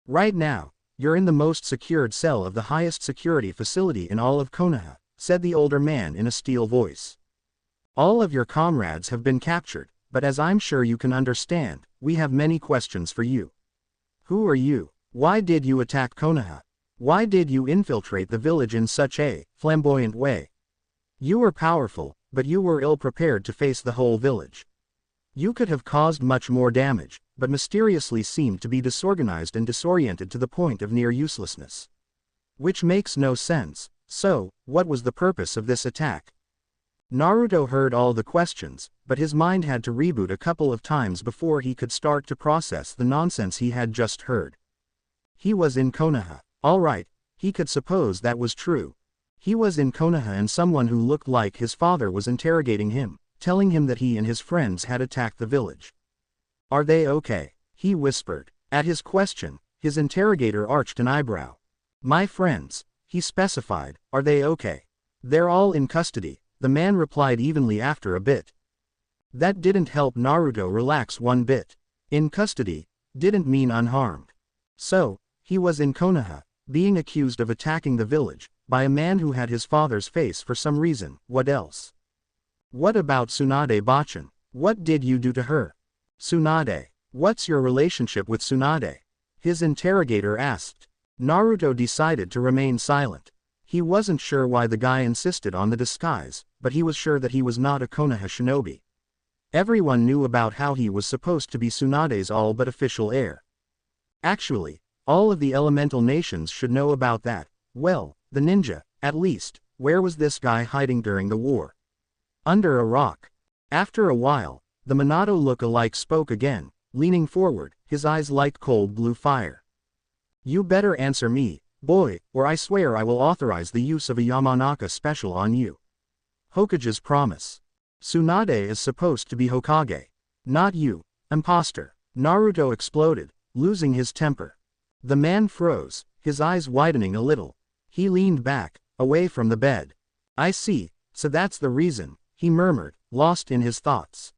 Right now, you're in the most secured cell of the highest security facility in all of Konoha, said the older man in a steel voice. All of your comrades have been captured, but as I'm sure you can understand, we have many questions for you. Who are you? Why did you attack Konoha? Why did you infiltrate the village in such a flamboyant way? You were powerful, but you were ill-prepared to face the whole village. You could have caused much more damage, but mysteriously seemed to be disorganized and disoriented to the point of near uselessness. Which makes no sense. So, what was the purpose of this attack? Naruto heard all the questions, but his mind had to reboot a couple of times before he could start to process the nonsense he had just heard. He was in Konoha. All right, he could suppose that was true. He was in Konoha and someone who looked like his father was interrogating him, telling him that he and his friends had attacked the village. Are they okay? He whispered. At his question, his interrogator arched an eyebrow. My friends, he specified, are they okay? They're all in custody, the man replied evenly after a bit. That didn't help Naruto relax one bit. In custody didn't mean unharmed. So, he was in Konoha, being accused of attacking the village, by a man who had his father's face for some reason. What else? What about Tsunade Bachan? What did you do to her? Tsunade. What's your relationship with Tsunade? His interrogator asked. Naruto decided to remain silent. He wasn't sure why the guy insisted on the disguise, but he was sure that he was not a Konoha shinobi. Everyone knew about how he was supposed to be Tsunade's all but official heir. Actually, all of the elemental nations should know about that. Well, the ninja, at least. Where was this guy hiding during the war? Under a rock. After a while, the Minato look-alike spoke again, leaning forward, his eyes like cold blue fire. You better answer me, boy, or I swear I will authorize the use of a Yamanaka special on you. Hokage's promise. Tsunade is supposed to be Hokage. Not you, impostor. Naruto exploded, losing his temper. The man froze, his eyes widening a little. He leaned back, away from the bed. I see, so that's the reason, he murmured, lost in his thoughts.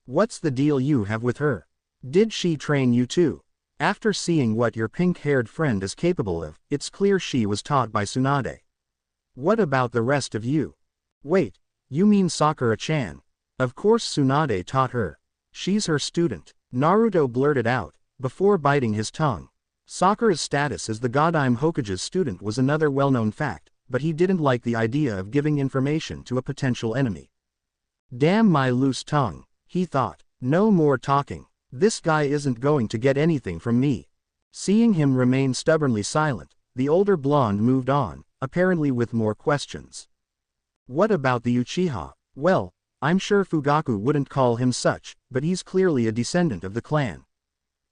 What's the deal you have with her? Did she train you too? After seeing what your pink-haired friend is capable of, it's clear she was taught by Tsunade. What about the rest of you? Wait, you mean Sakura-chan? Of course Tsunade taught her. She's her student. Naruto blurted out, before biting his tongue. Sakura's status as the Godime Hokage's student was another well-known fact, but he didn't like the idea of giving information to a potential enemy. Damn my loose tongue, he thought. No more talking. This guy isn't going to get anything from me. Seeing him remain stubbornly silent, the older blonde moved on, apparently with more questions. What about the Uchiha? Well, I'm sure Fugaku wouldn't call him such, but he's clearly a descendant of the clan.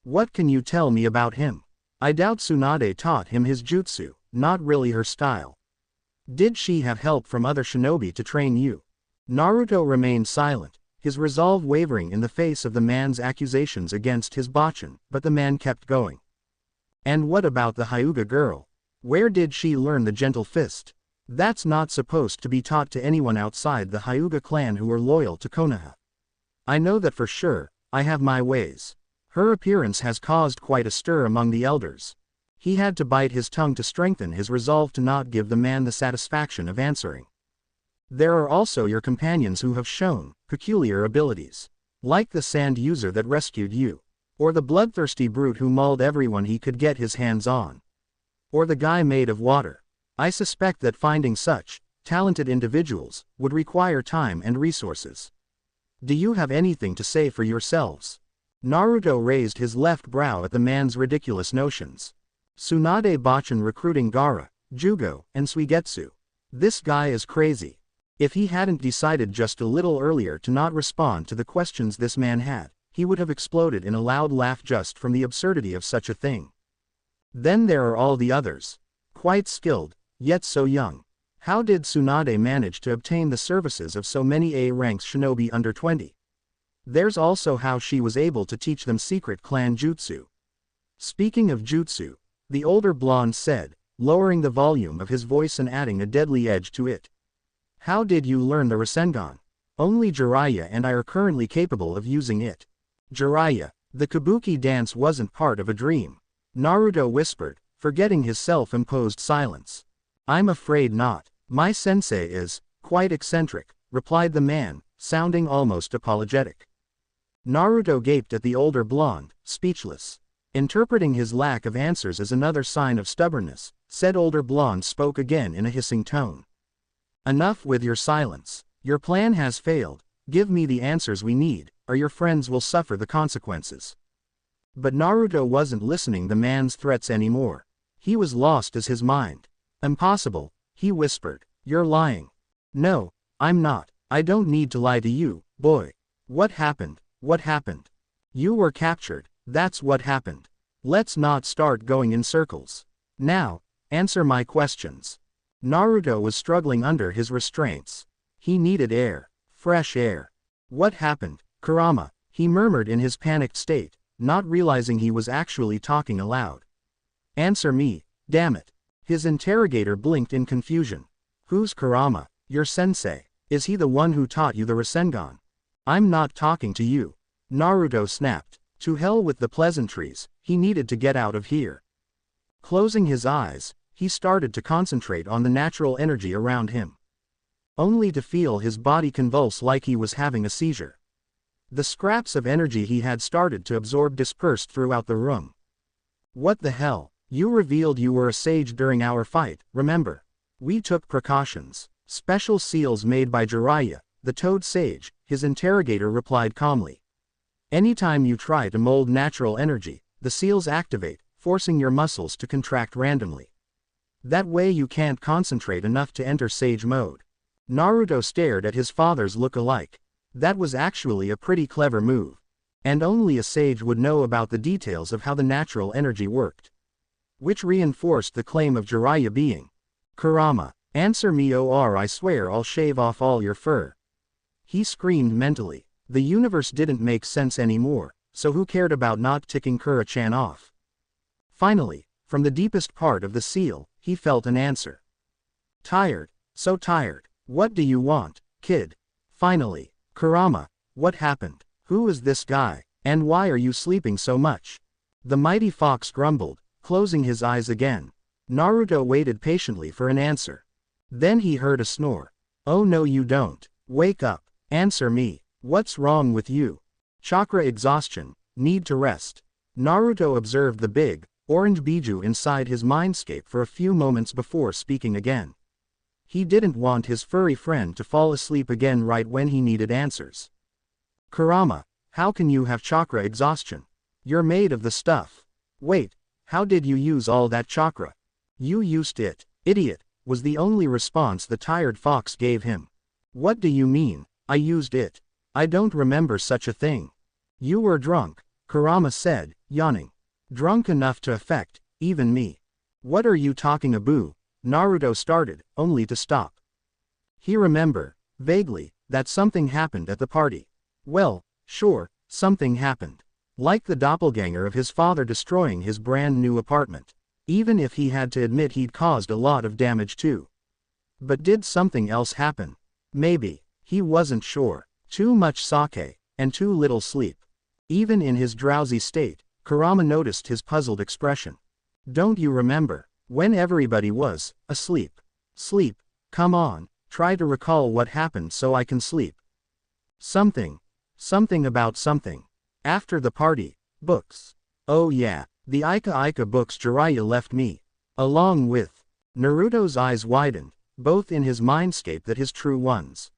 What can you tell me about him? I doubt Tsunade taught him his jutsu, not really her style. Did she have help from other shinobi to train you? Naruto remained silent, his resolve wavering in the face of the man's accusations against his Bachan, but the man kept going. And what about the Hyuga girl? Where did she learn the gentle fist? That's not supposed to be taught to anyone outside the Hyuga clan who are loyal to Konoha. I know that for sure, I have my ways. Her appearance has caused quite a stir among the elders. He had to bite his tongue to strengthen his resolve to not give the man the satisfaction of answering. There are also your companions who have shown peculiar abilities. Like the sand user that rescued you. Or the bloodthirsty brute who mauled everyone he could get his hands on. Or the guy made of water. I suspect that finding such talented individuals would require time and resources. Do you have anything to say for yourselves? Naruto raised his left brow at the man's ridiculous notions. Tsunade Bachan recruiting Gaara, Jugo, and Suigetsu. This guy is crazy. If he hadn't decided just a little earlier to not respond to the questions this man had, he would have exploded in a loud laugh just from the absurdity of such a thing. Then there are all the others. Quite skilled, yet so young. How did Tsunade manage to obtain the services of so many A-ranks shinobi under 20? There's also how she was able to teach them secret clan jutsu. Speaking of jutsu, the older blonde said, lowering the volume of his voice and adding a deadly edge to it. How did you learn the Rasengan? Only Jiraiya and I are currently capable of using it. Jiraiya, the kabuki dance wasn't part of a dream. Naruto whispered, forgetting his self-imposed silence. I'm afraid not. My sensei is quite eccentric, replied the man, sounding almost apologetic. Naruto gaped at the older blonde, speechless. Interpreting his lack of answers as another sign of stubbornness, said older blonde spoke again in a hissing tone. Enough with your silence. Your plan has failed. Give me the answers we need, or your friends will suffer the consequences. But Naruto wasn't listening the man's threats anymore. He was lost as his mind. Impossible, he whispered. You're lying. No, I'm not. I don't need to lie to you, boy. What happened? What happened? You were captured. That's what happened. Let's not start going in circles. Now, answer my questions. Naruto was struggling under his restraints. He needed air. Fresh air. What happened, Kurama? He murmured in his panicked state, not realizing he was actually talking aloud. Answer me, damn it. His interrogator blinked in confusion. Who's Kurama? Your sensei. Is he the one who taught you the Rasengan? I'm not talking to you. Naruto snapped. To hell with the pleasantries, he needed to get out of here. Closing his eyes, he started to concentrate on the natural energy around him. Only to feel his body convulse like he was having a seizure. The scraps of energy he had started to absorb dispersed throughout the room. What the hell? You revealed you were a sage during our fight, remember? We took precautions. Special seals made by Jiraiya, the Toad Sage, his interrogator replied calmly. Anytime you try to mold natural energy, the seals activate, forcing your muscles to contract randomly. That way you can't concentrate enough to enter sage mode. Naruto stared at his father's look-alike. That was actually a pretty clever move. And only a sage would know about the details of how the natural energy worked. Which reinforced the claim of Jiraiya being. Kurama, answer me or I swear I'll shave off all your fur. He screamed mentally. The universe didn't make sense anymore, so who cared about not ticking Kura-chan off? Finally, from the deepest part of the seal, he felt an answer. Tired, so tired. What do you want, kid? Finally, Kurama, what happened? Who is this guy, and why are you sleeping so much? The mighty fox grumbled, closing his eyes again. Naruto waited patiently for an answer. Then he heard a snore. Oh no you don't. Wake up. Answer me. What's wrong with you? Chakra exhaustion. Need to rest. Naruto observed the big, orange biju inside his mindscape for a few moments before speaking again. He didn't want his furry friend to fall asleep again right when he needed answers. Kurama, how can you have chakra exhaustion? You're made of the stuff. Wait, how did you use all that chakra? You used it, idiot, was the only response the tired fox gave him. What do you mean, I used it? I don't remember such a thing. You were drunk, Kurama said, yawning. Drunk enough to affect, even me. What are you talking about? Naruto started, only to stop. He remembered, vaguely, that something happened at the party. Well, sure, something happened. Like the doppelganger of his father destroying his brand new apartment. Even if he had to admit he'd caused a lot of damage too. But did something else happen? Maybe, he wasn't sure. Too much sake, and too little sleep. Even in his drowsy state, Kurama noticed his puzzled expression. Don't you remember, when everybody was asleep? Sleep, come on, try to recall what happened so I can sleep. Something about something. After the party, books. Oh yeah, the Ika books Jiraiya left me. Along with. Naruto's eyes widened, both in his mindscape that his true ones.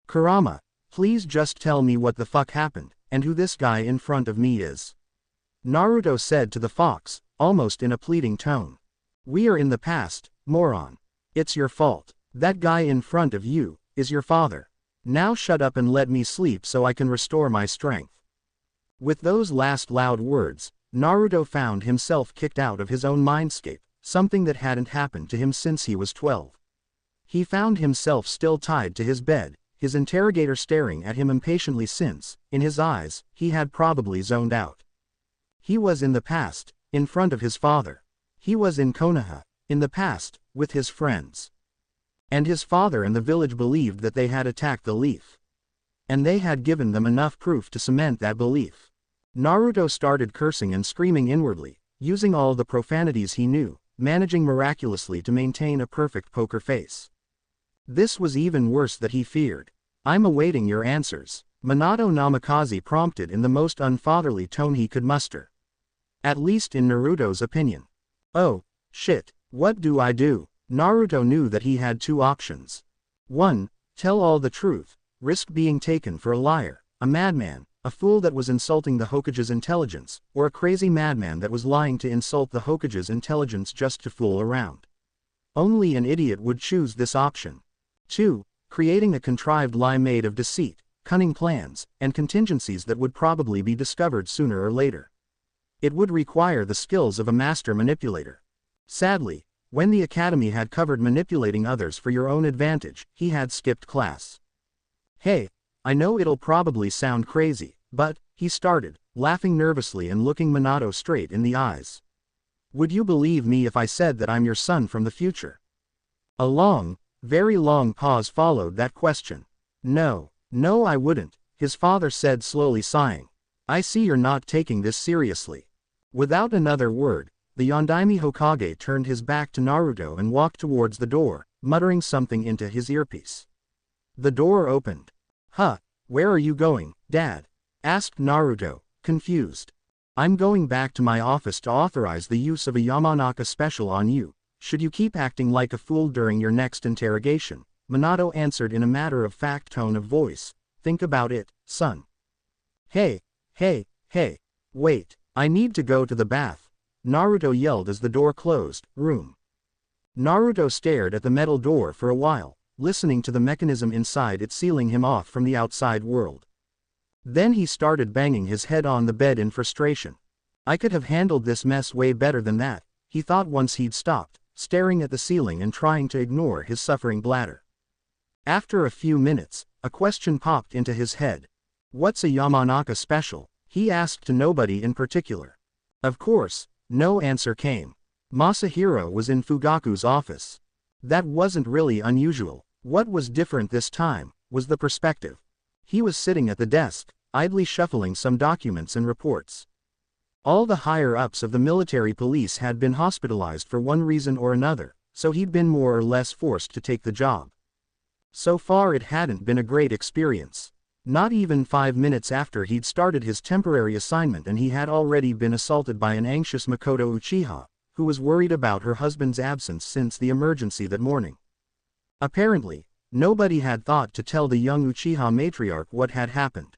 Kurama, please just tell me what the fuck happened, and who this guy in front of me is. Naruto said to the fox, almost in a pleading tone. We are in the past, Moron. It's your fault. That guy in front of you is your father. Now shut up and let me sleep so I can restore my strength. With those last loud words, Naruto found himself kicked out of his own mindscape, something that hadn't happened to him since he was 12. He found himself still tied to his bed, his interrogator staring at him impatiently since, in his eyes, he had probably zoned out. He was in the past, in front of his father. He was in Konoha, in the past, with his friends. And his father and the village believed that they had attacked the leaf. And they had given them enough proof to cement that belief. Naruto started cursing and screaming inwardly, using all the profanities he knew, managing miraculously to maintain a perfect poker face. This was even worse than he feared. I'm awaiting your answers, Minato Namikaze prompted in the most unfatherly tone he could muster. At least in Naruto's opinion. Oh, shit, what do I do? Naruto knew that he had two options. 1. Tell all the truth, risk being taken for a liar, a madman, a fool that was insulting the Hokage's intelligence, or a crazy madman that was lying to insult the Hokage's intelligence just to fool around. Only an idiot would choose this option. 2. Creating a contrived lie made of deceit, cunning plans, and contingencies that would probably be discovered sooner or later. It would require the skills of a master manipulator. Sadly, when the academy had covered manipulating others for your own advantage, he had skipped class. Hey, I know it'll probably sound crazy, but, he started, laughing nervously and looking Minato straight in the eyes. Would you believe me if I said that I'm your son from the future? A long, very long pause followed that question. No, I wouldn't, his father said slowly sighing. I see you're not taking this seriously. Without another word, the Yondaime Hokage turned his back to Naruto and walked towards the door, muttering something into his earpiece. The door opened. Huh, where are you going, Dad? Asked Naruto, confused. I'm going back to my office to authorize the use of a Yamanaka special on you, should you keep acting like a fool during your next interrogation, Minato answered in a matter-of-fact tone of voice. Think about it, son. Hey, wait, I need to go to the bath, Naruto yelled as the door closed. Room. Naruto stared at the metal door for a while, listening to the mechanism inside it sealing him off from the outside world. Then he started banging his head on the bed in frustration. I could have handled this mess way better than that, he thought once he'd stopped, staring at the ceiling and trying to ignore his suffering bladder. After a few minutes, a question popped into his head. What's a Yamanaka special? He asked to nobody in particular. Of course, no answer came. Masahiro was in Fugaku's office. That wasn't really unusual. What was different this time was the perspective. He was sitting at the desk, idly shuffling some documents and reports. All the higher-ups of the military police had been hospitalized for one reason or another, so he'd been more or less forced to take the job. So far it hadn't been a great experience. Not even 5 minutes after he'd started his temporary assignment and he had already been assaulted by an anxious Makoto Uchiha, who was worried about her husband's absence since the emergency that morning. Apparently, nobody had thought to tell the young Uchiha matriarch what had happened.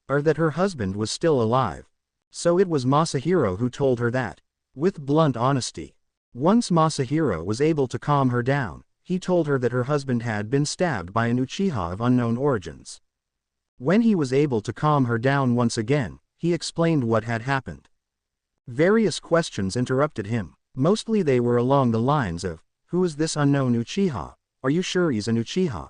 Or that her husband was still alive. So it was Masahiro who told her that. With blunt honesty. Once Masahiro was able to calm her down, he told her that her husband had been stabbed by an Uchiha of unknown origins. When he was able to calm her down once again, he explained what had happened. Various questions interrupted him. Mostly they were along the lines of, who is this unknown Uchiha? Are you sure he's an Uchiha?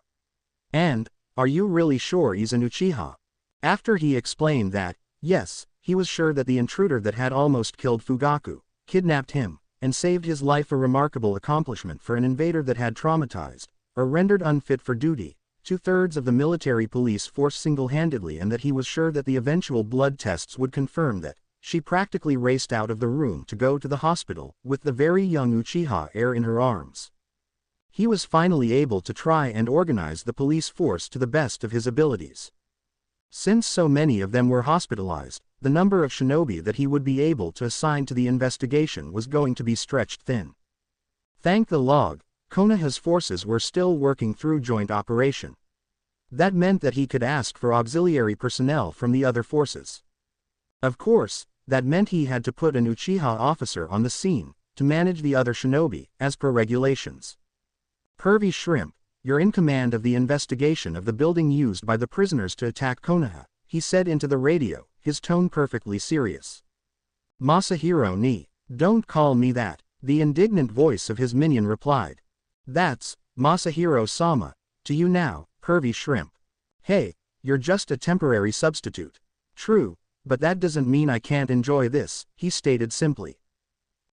And, are you really sure he's an Uchiha? After he explained that, yes, he was sure that the intruder that had almost killed Fugaku, kidnapped him, and saved his life, a remarkable accomplishment for an invader that had traumatized, or rendered unfit for duty, 2/3 of the military police force single-handedly, and that he was sure that the eventual blood tests would confirm that. She practically raced out of the room to go to the hospital, with the very young Uchiha heir in her arms. He was finally able to try and organize the police force to the best of his abilities. Since so many of them were hospitalized, the number of shinobi that he would be able to assign to the investigation was going to be stretched thin. Thank the log, Konoha's forces were still working through joint operation. That meant that he could ask for auxiliary personnel from the other forces. Of course, that meant he had to put an Uchiha officer on the scene, to manage the other shinobi, as per regulations. Pervy Shrimp, you're in command of the investigation of the building used by the prisoners to attack Konoha, he said into the radio, his tone perfectly serious. Masahiro ni, don't call me that, the indignant voice of his minion replied. That's, Masahiro-sama, to you now, Pervy Shrimp. Hey, you're just a temporary substitute. True, but that doesn't mean I can't enjoy this, he stated simply.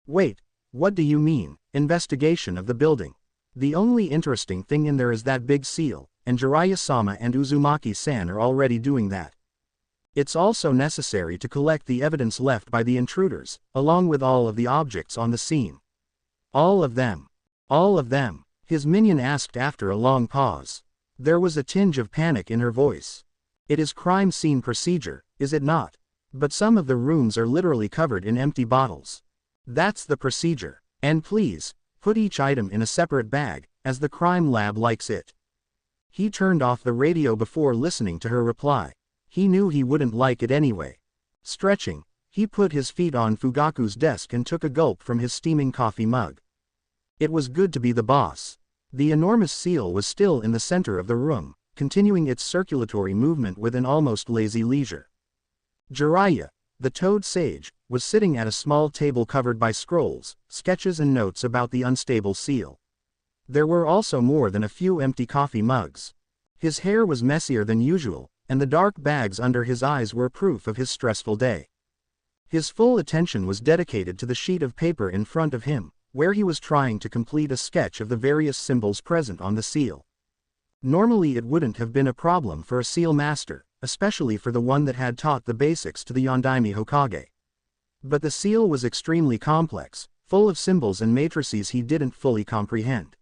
Wait, what do you mean, investigation of the building? The only interesting thing in there is that big seal, and Jiraiya-sama and Uzumaki-san are already doing that. It's also necessary to collect the evidence left by the intruders, along with all of the objects on the scene. All of them. All of them, his minion asked after a long pause. There was a tinge of panic in her voice. It is crime scene procedure, is it not? But some of the rooms are literally covered in empty bottles. That's the procedure. And please, put each item in a separate bag, as the crime lab likes it. He turned off the radio before listening to her reply. He knew he wouldn't like it anyway. Stretching, he put his feet on Fugaku's desk and took a gulp from his steaming coffee mug. It was good to be the boss. The enormous seal was still in the center of the room, continuing its circulatory movement with an almost lazy leisure. Jiraiya, the toad sage, was sitting at a small table covered by scrolls, sketches and notes about the unstable seal. There were also more than a few empty coffee mugs. His hair was messier than usual, and the dark bags under his eyes were proof of his stressful day. His full attention was dedicated to the sheet of paper in front of him, where he was trying to complete a sketch of the various symbols present on the seal. Normally it wouldn't have been a problem for a seal master, especially for the one that had taught the basics to the Yondaime Hokage. But the seal was extremely complex, full of symbols and matrices he didn't fully comprehend.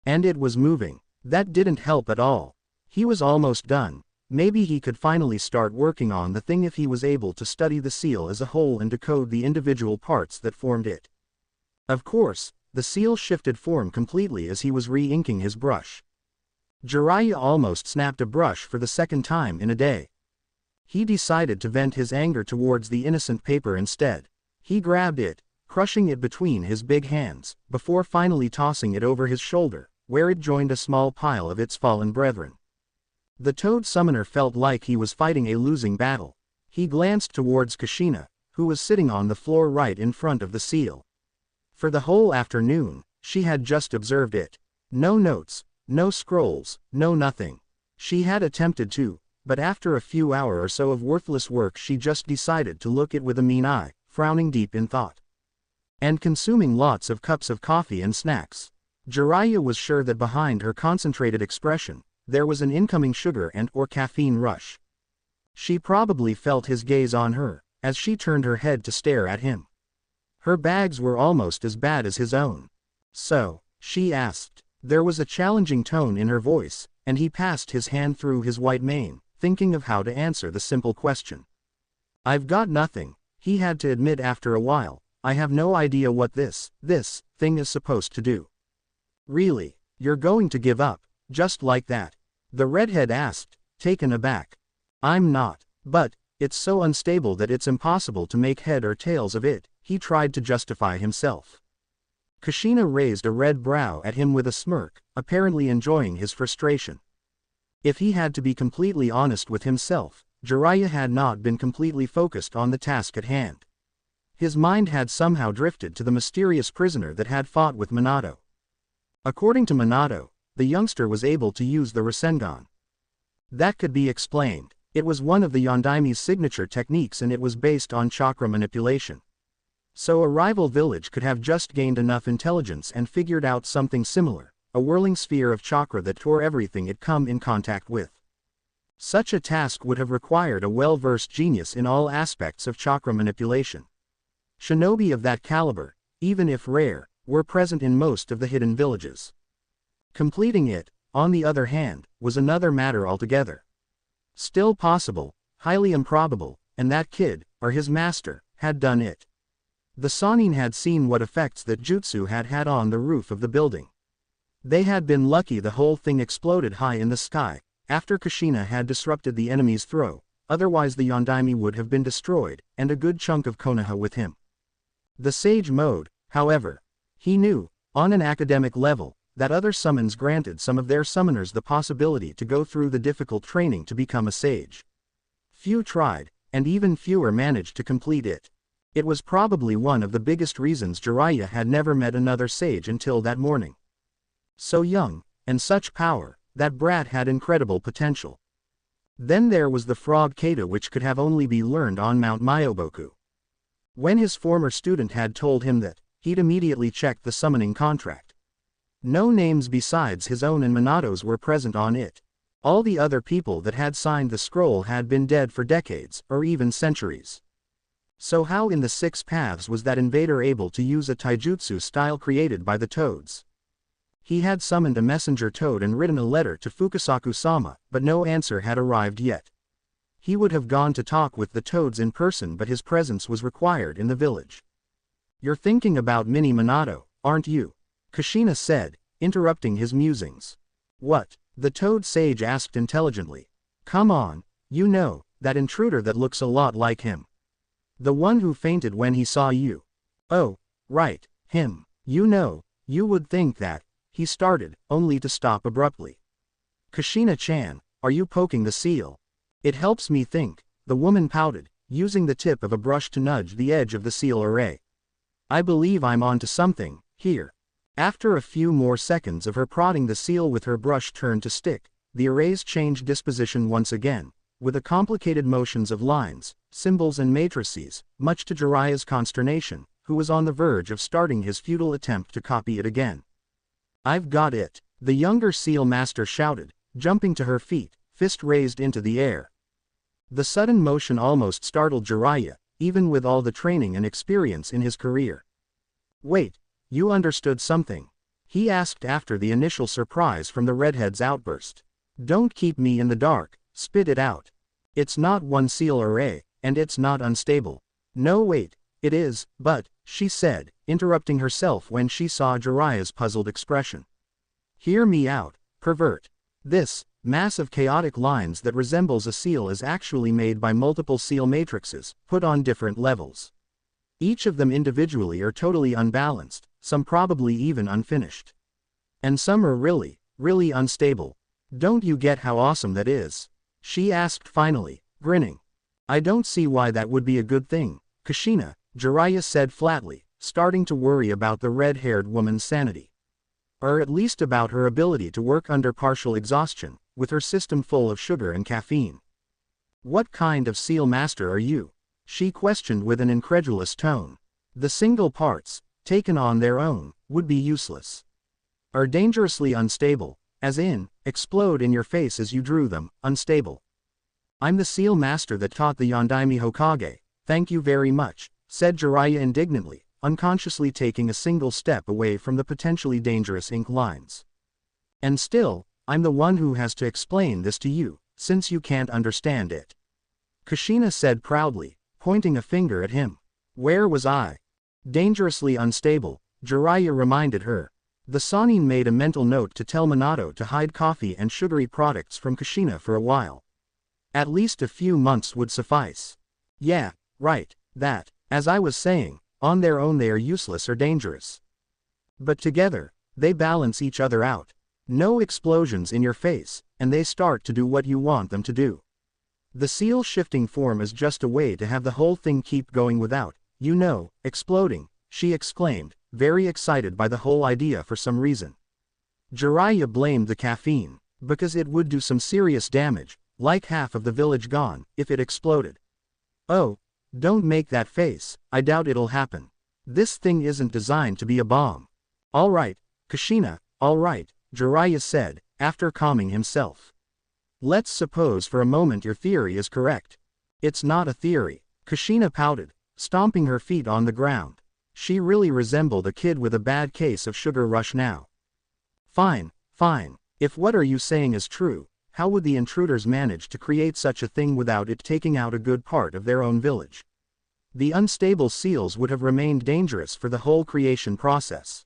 And it was moving. That didn't help at all. He was almost done. Maybe he could finally start working on the thing if he was able to study the seal as a whole and decode the individual parts that formed it. Of course, the seal shifted form completely as he was re-inking his brush. Jiraiya almost snapped a brush for the second time in a day. He decided to vent his anger towards the innocent paper instead. He grabbed it, crushing it between his big hands, before finally tossing it over his shoulder, where it joined a small pile of its fallen brethren. The Toad Summoner felt like he was fighting a losing battle. He glanced towards Kushina, who was sitting on the floor right in front of the seal. For the whole afternoon, she had just observed it. No notes, no scrolls, no nothing. She had attempted to, but after a few hours or so of worthless work she just decided to look it with a mean eye, frowning deep in thought. And consuming lots of cups of coffee and snacks. Jiraiya was sure that behind her concentrated expression, there was an incoming sugar and/or caffeine rush. She probably felt his gaze on her, as she turned her head to stare at him. Her bags were almost as bad as his own. So, she asked. There was a challenging tone in her voice, and he passed his hand through his white mane, thinking of how to answer the simple question. I've got nothing, he had to admit after a while. I have no idea what this thing is supposed to do. Really, you're going to give up, just like that? The redhead asked, taken aback. I'm not, but, it's so unstable that it's impossible to make head or tails of it, he tried to justify himself. Kushina raised a red brow at him with a smirk, apparently enjoying his frustration. If he had to be completely honest with himself, Jiraiya had not been completely focused on the task at hand. His mind had somehow drifted to the mysterious prisoner that had fought with Minato. According to Minato, the youngster was able to use the Rasengan. That could be explained. It was one of the Yondaime's signature techniques and it was based on chakra manipulation. So a rival village could have just gained enough intelligence and figured out something similar, a whirling sphere of chakra that tore everything it come in contact with. Such a task would have required a well-versed genius in all aspects of chakra manipulation. Shinobi of that caliber, even if rare, were present in most of the hidden villages. Completing it, on the other hand, was another matter altogether. Still possible, highly improbable, and that kid, or his master, had done it. The Sannin had seen what effects that jutsu had had on the roof of the building. They had been lucky the whole thing exploded high in the sky, after Kushina had disrupted the enemy's throw, otherwise the Yondaime would have been destroyed, and a good chunk of Konoha with him. The Sage Mode, However, he knew, on an academic level, that other summons granted some of their summoners the possibility to go through the difficult training to become a sage. Few tried, and even fewer managed to complete it. It was probably one of the biggest reasons Jiraiya had never met another sage until that morning. So young, and such power, that brat had incredible potential. Then there was the frog kata, which could have only be learned on Mount Myoboku. When his former student had told him that, he'd immediately checked the summoning contract. No names besides his own and Minato's were present on it. All the other people that had signed the scroll had been dead for decades, or even centuries. So how in the Six Paths was that invader able to use a taijutsu style created by the toads? He had summoned a messenger toad and written a letter to Fukasaku-sama, but no answer had arrived yet. He would have gone to talk with the toads in person, but his presence was required in the village. "You're thinking about Mini Minato, aren't you?" Kushina said, interrupting his musings. "What?" the toad sage asked intelligently. "Come on, you know, that intruder that looks a lot like him. The one who fainted when he saw you." "Oh, right, him. You know, you would think that," he started, only to stop abruptly. "Kushina-chan, are you poking the seal?" "It helps me think," the woman pouted, using the tip of a brush to nudge the edge of the seal array. "I believe I'm onto something, here." After a few more seconds of her prodding the seal with her brush turned to stick, the arrays changed disposition once again, with the complicated motions of lines, symbols and matrices, much to Jiraiya's consternation, who was on the verge of starting his futile attempt to copy it again. "I've got it," the younger seal master shouted, jumping to her feet, fist raised into the air. The sudden motion almost startled Jiraiya, even with all the training and experience in his career. "Wait, you understood something?" he asked after the initial surprise from the redhead's outburst. "Don't keep me in the dark, spit it out." "It's not one seal array, and it's not unstable." "No wait, it is, but," she said, interrupting herself when she saw Jiraiya's puzzled expression. "Hear me out, pervert. This mass of chaotic lines that resembles a seal is actually made by multiple seal matrices, put on different levels. Each of them individually are totally unbalanced, some probably even unfinished. And some are really, really unstable. Don't you get how awesome that is?" she asked finally, grinning. "I don't see why that would be a good thing, Kushina," Jiraiya said flatly, starting to worry about the red-haired woman's sanity. Or at least about her ability to work under partial exhaustion, with her system full of sugar and caffeine. "What kind of seal master are you?" she questioned with an incredulous tone. "The single parts, taken on their own, would be useless. Are dangerously unstable, as in, explode in your face as you drew them, unstable. I'm the seal master that taught the Yondaime Hokage, thank you very much," said Jiraiya indignantly, unconsciously taking a single step away from the potentially dangerous ink lines. "And still, I'm the one who has to explain this to you, since you can't understand it," Kushina said proudly, pointing a finger at him. "Where was I?" "Dangerously unstable," Jiraiya reminded her. The Sannin made a mental note to tell Minato to hide coffee and sugary products from Kushina for a while. At least a few months would suffice. "Yeah, right, that, as I was saying, on their own they are useless or dangerous. But together, they balance each other out. No explosions in your face, and they start to do what you want them to do. The seal shifting form is just a way to have the whole thing keep going without, you know, exploding," she exclaimed, very excited by the whole idea for some reason. Jiraiya blamed the caffeine, because it would do some serious damage, like half of the village gone, if it exploded. "Oh, don't make that face, I doubt it'll happen. This thing isn't designed to be a bomb." "All right, Kushina, all right," Jiraiya said, after calming himself. "Let's suppose for a moment your theory is correct." "It's not a theory," Kushina pouted, stomping her feet on the ground. She really resembled a kid with a bad case of sugar rush now. "Fine, fine. If what are you saying is true, how would the intruders manage to create such a thing without it taking out a good part of their own village? The unstable seals would have remained dangerous for the whole creation process."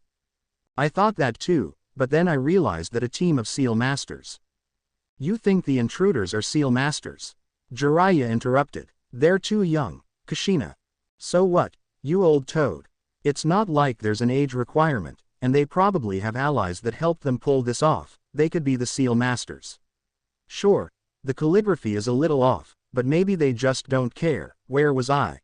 "I thought that too, but then I realized that a team of seal masters." "You think the intruders are seal masters?" Jiraiya interrupted. "They're too young, Kushina." "So what, you old toad?" It's not like there's an age requirement, and they probably have allies that help them pull this off. They could be the seal masters. Sure, the calligraphy is a little off, but maybe they just don't care. Where was I?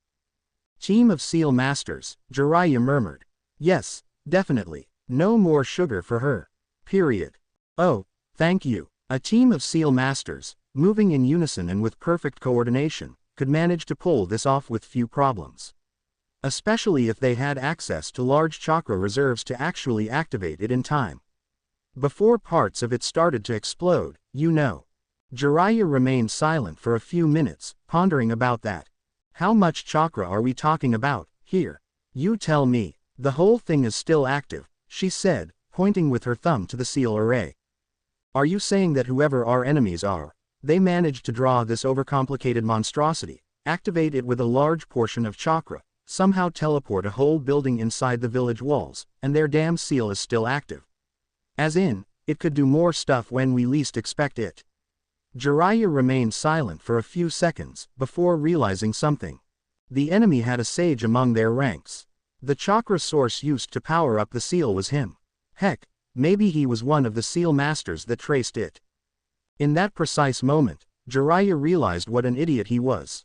Team of seal masters, Jiraiya murmured. Yes, definitely. No more sugar for her. Period. Oh, thank you. A team of seal masters, moving in unison and with perfect coordination, could manage to pull this off with few problems. Especially if they had access to large chakra reserves to actually activate it in time. Before parts of it started to explode, you know. Jiraiya remained silent for a few minutes, pondering about that. How much chakra are we talking about, here? You tell me. The whole thing is still active, she said, pointing with her thumb to the seal array. Are you saying that whoever our enemies are, they managed to draw this overcomplicated monstrosity, activate it with a large portion of chakra, somehow teleport a whole building inside the village walls, and their damn seal is still active? As in, it could do more stuff when we least expect it. Jiraiya remained silent for a few seconds, before realizing something. The enemy had a sage among their ranks. The chakra source used to power up the seal was him. Heck, maybe he was one of the seal masters that traced it. In that precise moment, Jiraiya realized what an idiot he was.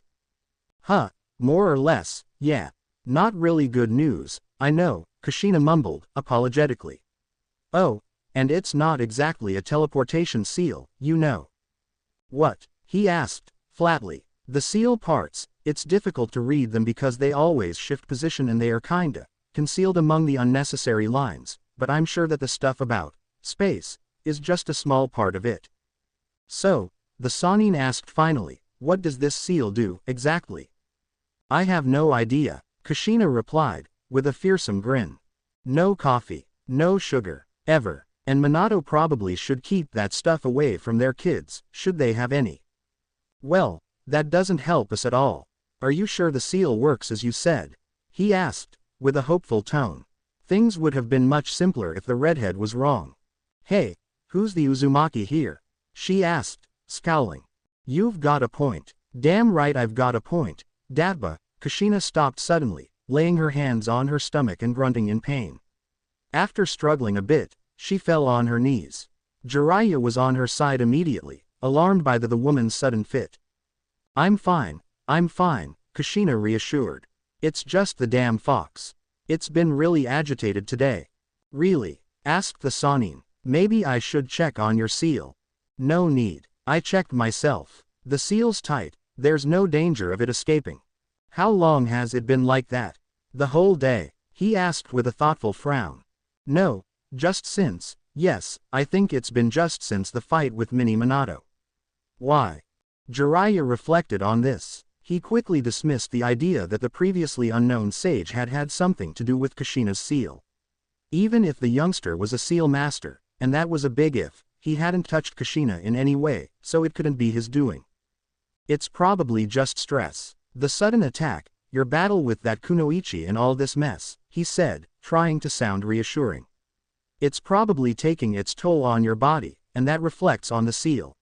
Huh, more or less, yeah. Not really good news, I know, Kushina mumbled, apologetically. Oh, and it's not exactly a teleportation seal, you know. What? He asked, flatly. The seal parts, it's difficult to read them because they always shift position and they are kinda concealed among the unnecessary lines, but I'm sure that the stuff about space is just a small part of it. So, the Sannin asked finally, what does this seal do, exactly? I have no idea, Kushina replied, with a fearsome grin. No coffee, no sugar, ever, and Minato probably should keep that stuff away from their kids, should they have any. Well, that doesn't help us at all. Are you sure the seal works as you said? He asked, with a hopeful tone. Things would have been much simpler if the redhead was wrong. Hey, who's the Uzumaki here? She asked, scowling. You've got a point. Damn right I've got a point. Dabba. Kushina stopped suddenly, laying her hands on her stomach and grunting in pain. After struggling a bit, she fell on her knees. Jiraiya was on her side immediately, alarmed by the woman's sudden fit. I'm fine, Kushina reassured. It's just the damn fox. It's been really agitated today. Really? Asked the Sannin. Maybe I should check on your seal. No need. I checked myself. The seal's tight, there's no danger of it escaping. How long has it been like that? The whole day, he asked with a thoughtful frown. No, just since, yes, I think it's been just since the fight with Mini Minato. Why? Jiraiya reflected on this. He quickly dismissed the idea that the previously unknown sage had had something to do with Kushina's seal. Even if the youngster was a seal master, and that was a big if, he hadn't touched Kushina in any way, so it couldn't be his doing. It's probably just stress. The sudden attack, your battle with that kunoichi and all this mess, he said, trying to sound reassuring. It's probably taking its toll on your body, and that reflects on the seal.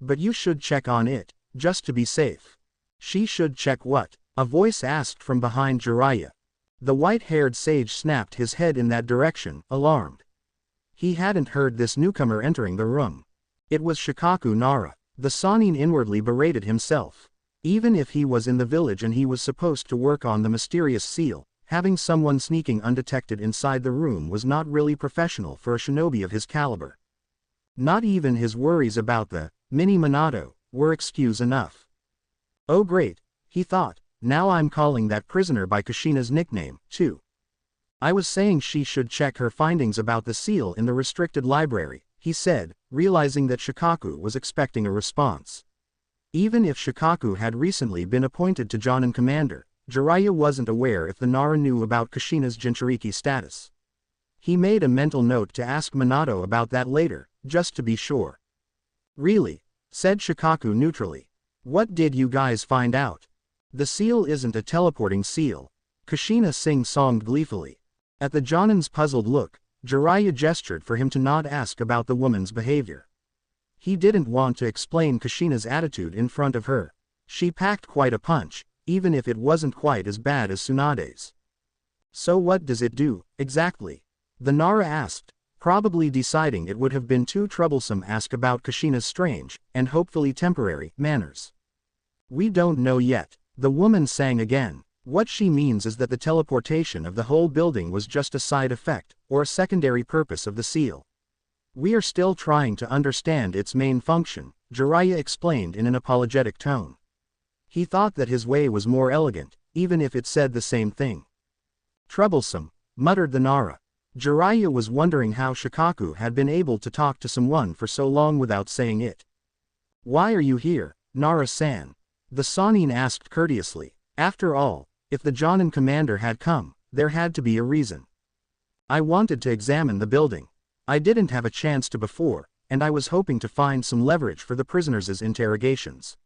But you should check on it, just to be safe. She should check what? A voice asked from behind Jiraiya. The white-haired sage snapped his head in that direction, alarmed. He hadn't heard this newcomer entering the room. It was Shikaku Nara. The Sannin inwardly berated himself. Even if he was in the village and he was supposed to work on the mysterious seal, having someone sneaking undetected inside the room was not really professional for a shinobi of his caliber. Not even his worries about the Mini Minato were excuse enough. Oh great, he thought, now I'm calling that prisoner by Kushina's nickname, too. I was saying she should check her findings about the seal in the restricted library, he said, realizing that Shikaku was expecting a response. Even if Shikaku had recently been appointed to Jonin commander, Jiraiya wasn't aware if the Nara knew about Kushina's Jinchuriki status. He made a mental note to ask Minato about that later, just to be sure. Really? Said Shikaku neutrally. What did you guys find out? The seal isn't a teleporting seal. Kushina sing-songed gleefully. At the Jonin's puzzled look, Jiraiya gestured for him to not ask about the woman's behavior. He didn't want to explain Kushina's attitude in front of her. She packed quite a punch, even if it wasn't quite as bad as Tsunade's. So what does it do, exactly? The Nara asked, probably deciding it would have been too troublesome to ask about Kushina's strange, and hopefully temporary, manners. We don't know yet, the woman sang again. What she means is that the teleportation of the whole building was just a side effect, or a secondary purpose of the seal. We are still trying to understand its main function, Jiraiya explained in an apologetic tone. He thought that his way was more elegant, even if it said the same thing. Troublesome, muttered the Nara. Jiraiya was wondering how Shikaku had been able to talk to someone for so long without saying it. Why are you here, Nara-san? The Sannin asked courteously. After all, if the Jonin commander had come, there had to be a reason. I wanted to examine the building. I didn't have a chance to before, and I was hoping to find some leverage for the prisoners' interrogations.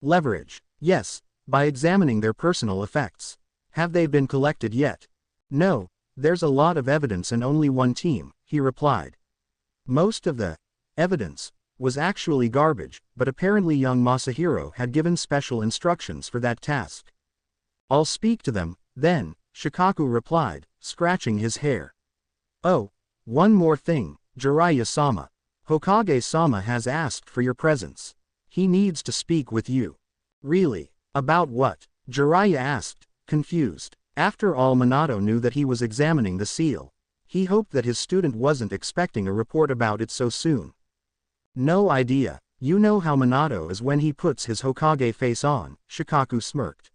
Leverage, yes, by examining their personal effects. Have they been collected yet? No, there's a lot of evidence and only one team, he replied. Most of the evidence was actually garbage, but apparently young Masahiro had given special instructions for that task. I'll speak to them, then, Shikaku replied, scratching his hair. Oh, one more thing, Jiraiya-sama. Hokage-sama has asked for your presence. He needs to speak with you. Really? About what? Jiraiya asked, confused. After all, Minato knew that he was examining the seal. He hoped that his student wasn't expecting a report about it so soon. No idea. You know how Minato is when he puts his Hokage face on, Shikaku smirked.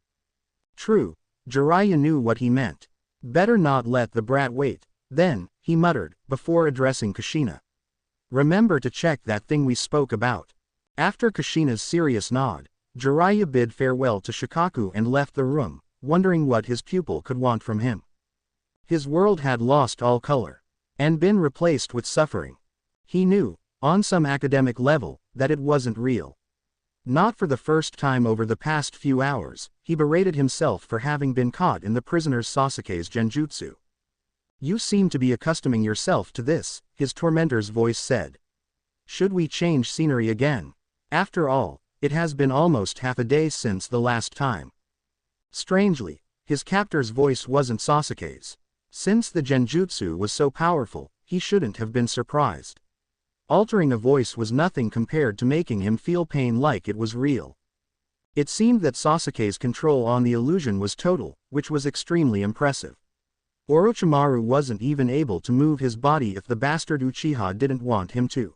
True, Jiraiya knew what he meant. Better not let the brat wait. Then, he muttered, before addressing Kushina. Remember to check that thing we spoke about. After Kushina's serious nod, Jiraiya bid farewell to Shikaku and left the room, wondering what his pupil could want from him. His world had lost all color, and been replaced with suffering. He knew, on some academic level, that it wasn't real. Not for the first time over the past few hours, he berated himself for having been caught in the prisoner Sasuke's genjutsu. You seem to be accustoming yourself to this, his tormentor's voice said. Should we change scenery again? After all, it has been almost half a day since the last time. Strangely, his captor's voice wasn't Sasuke's. Since the genjutsu was so powerful, he shouldn't have been surprised. Altering a voice was nothing compared to making him feel pain like it was real. It seemed that Sasuke's control on the illusion was total, which was extremely impressive. Orochimaru wasn't even able to move his body if the bastard Uchiha didn't want him to.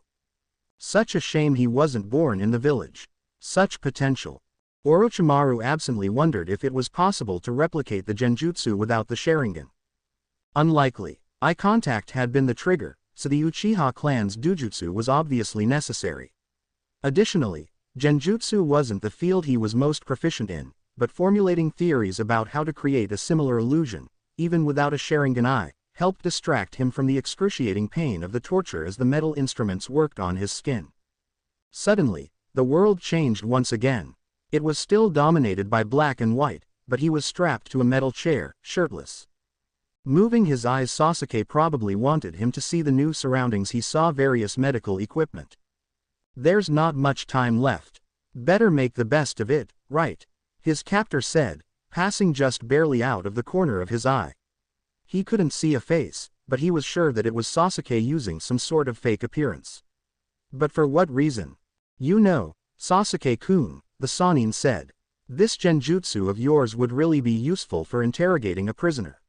Such a shame he wasn't born in the village. Such potential. Orochimaru absently wondered if it was possible to replicate the genjutsu without the Sharingan. Unlikely. Eye contact had been the trigger, so the Uchiha clan's dojutsu was obviously necessary. Additionally, genjutsu wasn't the field he was most proficient in, but formulating theories about how to create a similar illusion, even without a Sharingan eye, helped distract him from the excruciating pain of the torture as the metal instruments worked on his skin. Suddenly, the world changed once again. It was still dominated by black and white, but he was strapped to a metal chair, shirtless. Moving his eyes, Sasuke probably wanted him to see the new surroundings. He saw various medical equipment. There's not much time left. Better make the best of it, right? His captor said, passing just barely out of the corner of his eye. He couldn't see a face, but he was sure that it was Sasuke using some sort of fake appearance. But for what reason? You know, Sasuke-kun, the Sannin said. This genjutsu of yours would really be useful for interrogating a prisoner.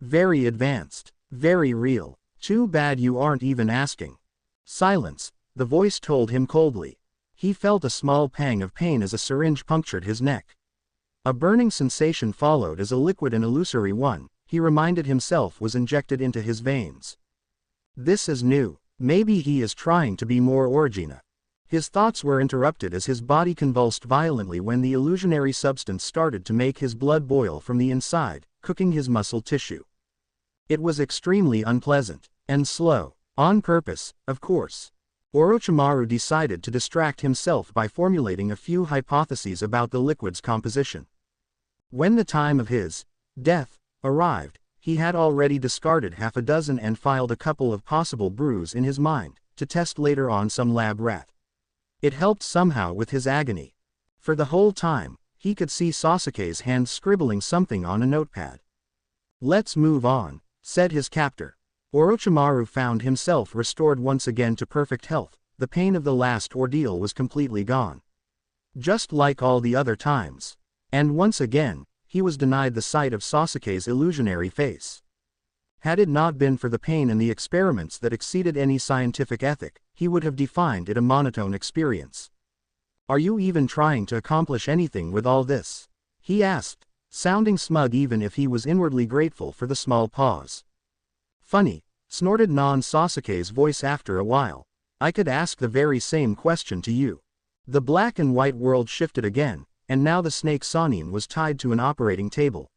Very advanced. Very real. Too bad you aren't even asking. Silence, the voice told him coldly. He felt a small pang of pain as a syringe punctured his neck. A burning sensation followed as a liquid and illusory one, he reminded himself, was injected into his veins. This is new. Maybe he is trying to be more Origina. His thoughts were interrupted as his body convulsed violently when the illusionary substance started to make his blood boil from the inside, cooking his muscle tissue. It was extremely unpleasant, and slow, on purpose, of course. Orochimaru decided to distract himself by formulating a few hypotheses about the liquid's composition. When the time of his death arrived, he had already discarded half a dozen and filed a couple of possible brews in his mind, to test later on some lab rat. It helped somehow with his agony. For the whole time, he could see Sasuke's hand scribbling something on a notepad. Let's move on, said his captor. Orochimaru found himself restored once again to perfect health. The pain of the last ordeal was completely gone. Just like all the other times. And once again, he was denied the sight of Sasuke's illusionary face. Had it not been for the pain and the experiments that exceeded any scientific ethic, he would have defined it a monotone experience. Are you even trying to accomplish anything with all this? He asked, sounding smug even if he was inwardly grateful for the small pause. Funny, snorted non-Sasuke's voice after a while. I could ask the very same question to you. The black and white world shifted again, and now the snake Sannin was tied to an operating table.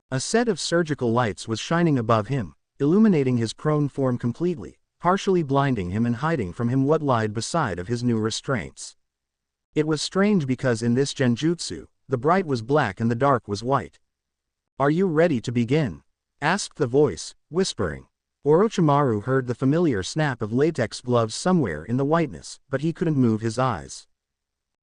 A set of surgical lights was shining above him, illuminating his prone form completely, partially blinding him and hiding from him what lied beside of his new restraints. It was strange because in this genjutsu, the bright was black and the dark was white. Are you ready to begin? Asked the voice, whispering. Orochimaru heard the familiar snap of latex gloves somewhere in the whiteness, but he couldn't move his eyes.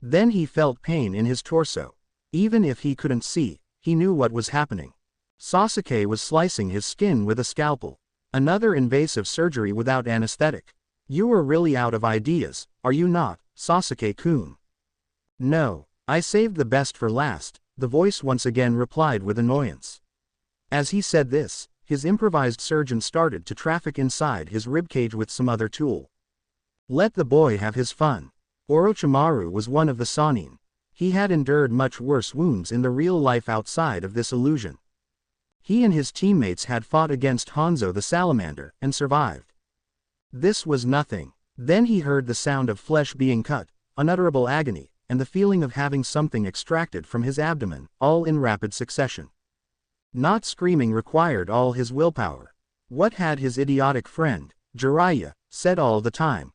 Then he felt pain in his torso. Even if he couldn't see, he knew what was happening. Sasuke was slicing his skin with a scalpel. Another invasive surgery without anesthetic. You are really out of ideas, are you not, Sasuke-kun? No, I saved the best for last, the voice once again replied with annoyance. As he said this, his improvised surgeon started to traffic inside his ribcage with some other tool. Let the boy have his fun. Orochimaru was one of the Sannin. He had endured much worse wounds in the real life outside of this illusion. He and his teammates had fought against Hanzo the Salamander and survived. This was nothing. Then he heard the sound of flesh being cut, unutterable agony, and the feeling of having something extracted from his abdomen, all in rapid succession. Not screaming required all his willpower. What had his idiotic friend, Jiraiya, said all the time?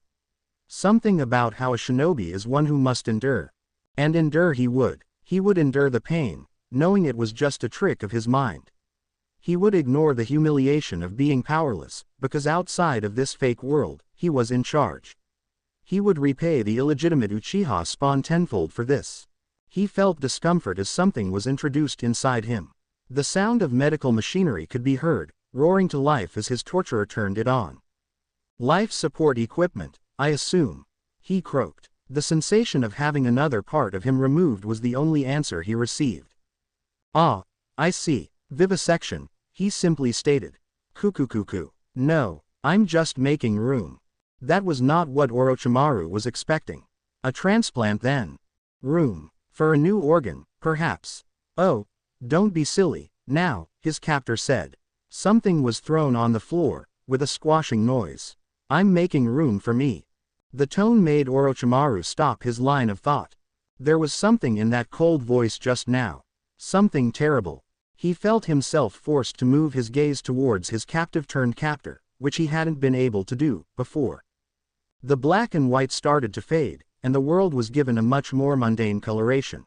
Something about how a shinobi is one who must endure. And endure he would. He would endure the pain, knowing it was just a trick of his mind. He would ignore the humiliation of being powerless, because outside of this fake world, he was in charge. He would repay the illegitimate Uchiha spawn tenfold for this. He felt discomfort as something was introduced inside him. The sound of medical machinery could be heard, roaring to life as his torturer turned it on. Life support equipment, I assume. He croaked. The sensation of having another part of him removed was the only answer he received. Ah, I see. Vivisection, he simply stated. Cuckoo. No, I'm just making room. That was not what Orochimaru was expecting. A transplant then. Room. For a new organ, perhaps. Oh, don't be silly, now, his captor said. Something was thrown on the floor, with a squashing noise. I'm making room for me. The tone made Orochimaru stop his line of thought. There was something in that cold voice just now. Something terrible. He felt himself forced to move his gaze towards his captive-turned-captor, which he hadn't been able to do before. The black and white started to fade, and the world was given a much more mundane coloration.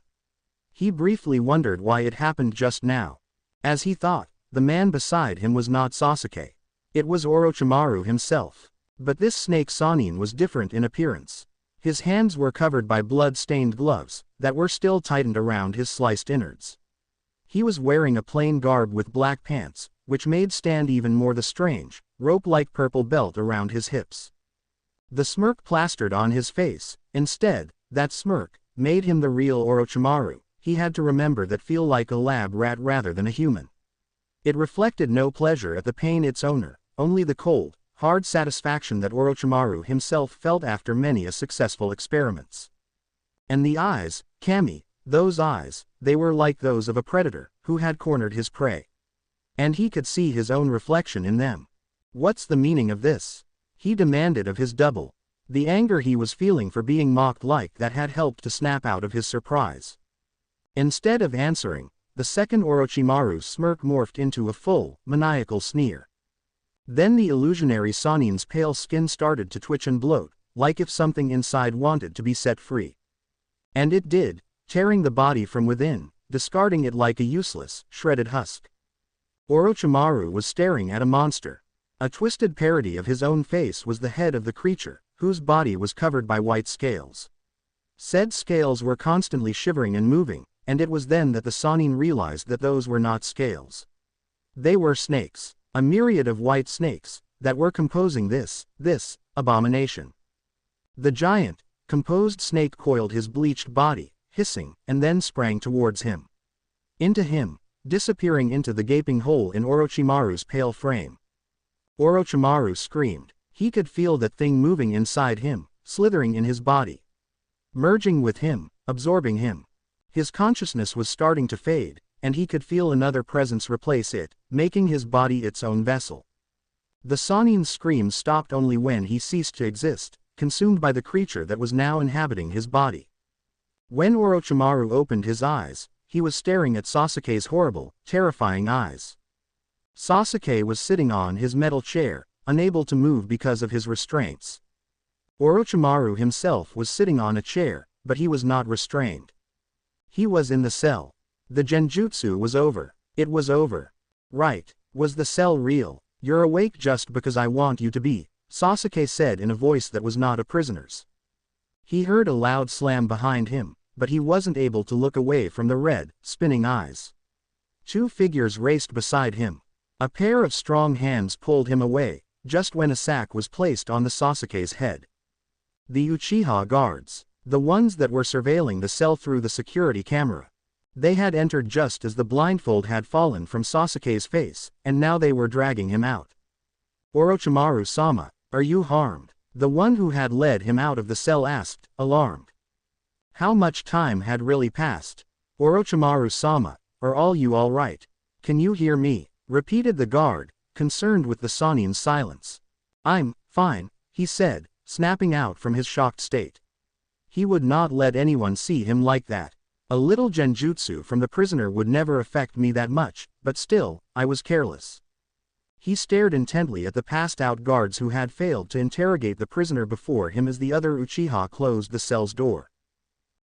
He briefly wondered why it happened just now. As he thought, the man beside him was not Sasuke. It was Orochimaru himself. But this snake Sannin was different in appearance. His hands were covered by blood-stained gloves, that were still tightened around his sliced innards. He was wearing a plain garb with black pants, which made stand even more the strange, rope-like purple belt around his hips. The smirk plastered on his face. Instead, that smirk made him the real Orochimaru. He had to remember that feel like a lab rat rather than a human. It reflected no pleasure at the pain its owner, only the cold, hard satisfaction that Orochimaru himself felt after many a successful experiments. And the eyes, Kami, those eyes, they were like those of a predator, who had cornered his prey. And he could see his own reflection in them. What's the meaning of this? He demanded of his double. The anger he was feeling for being mocked like that had helped to snap out of his surprise. Instead of answering, the second Orochimaru's smirk morphed into a full, maniacal sneer. Then the illusionary Sannin's pale skin started to twitch and bloat, like if something inside wanted to be set free. And it did, tearing the body from within, discarding it like a useless, shredded husk. Orochimaru was staring at a monster. A twisted parody of his own face was the head of the creature, whose body was covered by white scales. Said scales were constantly shivering and moving, and it was then that the Sannin realized that those were not scales. They were snakes, a myriad of white snakes, that were composing this abomination. The giant, composed snake coiled his bleached body, hissing, and then sprang towards him. Into him, disappearing into the gaping hole in Orochimaru's pale frame. Orochimaru screamed. He could feel that thing moving inside him, slithering in his body. Merging with him, absorbing him. His consciousness was starting to fade, and he could feel another presence replace it, making his body its own vessel. The Sannin's screams stopped only when he ceased to exist, consumed by the creature that was now inhabiting his body. When Orochimaru opened his eyes, he was staring at Sasuke's horrible, terrifying eyes. Sasuke was sitting on his metal chair, unable to move because of his restraints. Orochimaru himself was sitting on a chair, but he was not restrained. He was in the cell. The genjutsu was over. It was over. Right. Was the cell real? You're awake just because I want you to be, Sasuke said in a voice that was not a prisoner's. He heard a loud slam behind him, but he wasn't able to look away from the red, spinning eyes. Two figures raced beside him. A pair of strong hands pulled him away, just when a sack was placed on the Sasuke's head. The Uchiha guards, the ones that were surveilling the cell through the security camera. They had entered just as the blindfold had fallen from Sasuke's face, and now they were dragging him out. Orochimaru-sama, are you harmed? The one who had led him out of the cell asked, alarmed. How much time had really passed? Orochimaru-sama, are all you all right? Can you hear me? Repeated the guard, concerned with the Sannin's silence. I'm fine, he said, snapping out from his shocked state. He would not let anyone see him like that. A little genjutsu from the prisoner would never affect me that much, but still, I was careless. He stared intently at the passed-out guards who had failed to interrogate the prisoner before him as the other Uchiha closed the cell's door.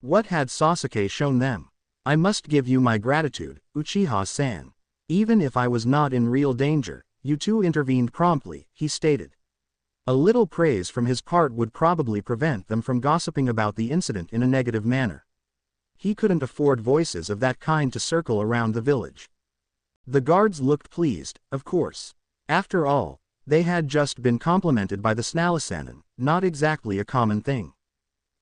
What had Sasuke shown them? I must give you my gratitude, Uchiha-san. Even if I was not in real danger, you two intervened promptly, he stated. A little praise from his part would probably prevent them from gossiping about the incident in a negative manner. He couldn't afford voices of that kind to circle around the village. The guards looked pleased, of course. After all, they had just been complimented by the Snalisanin, not exactly a common thing.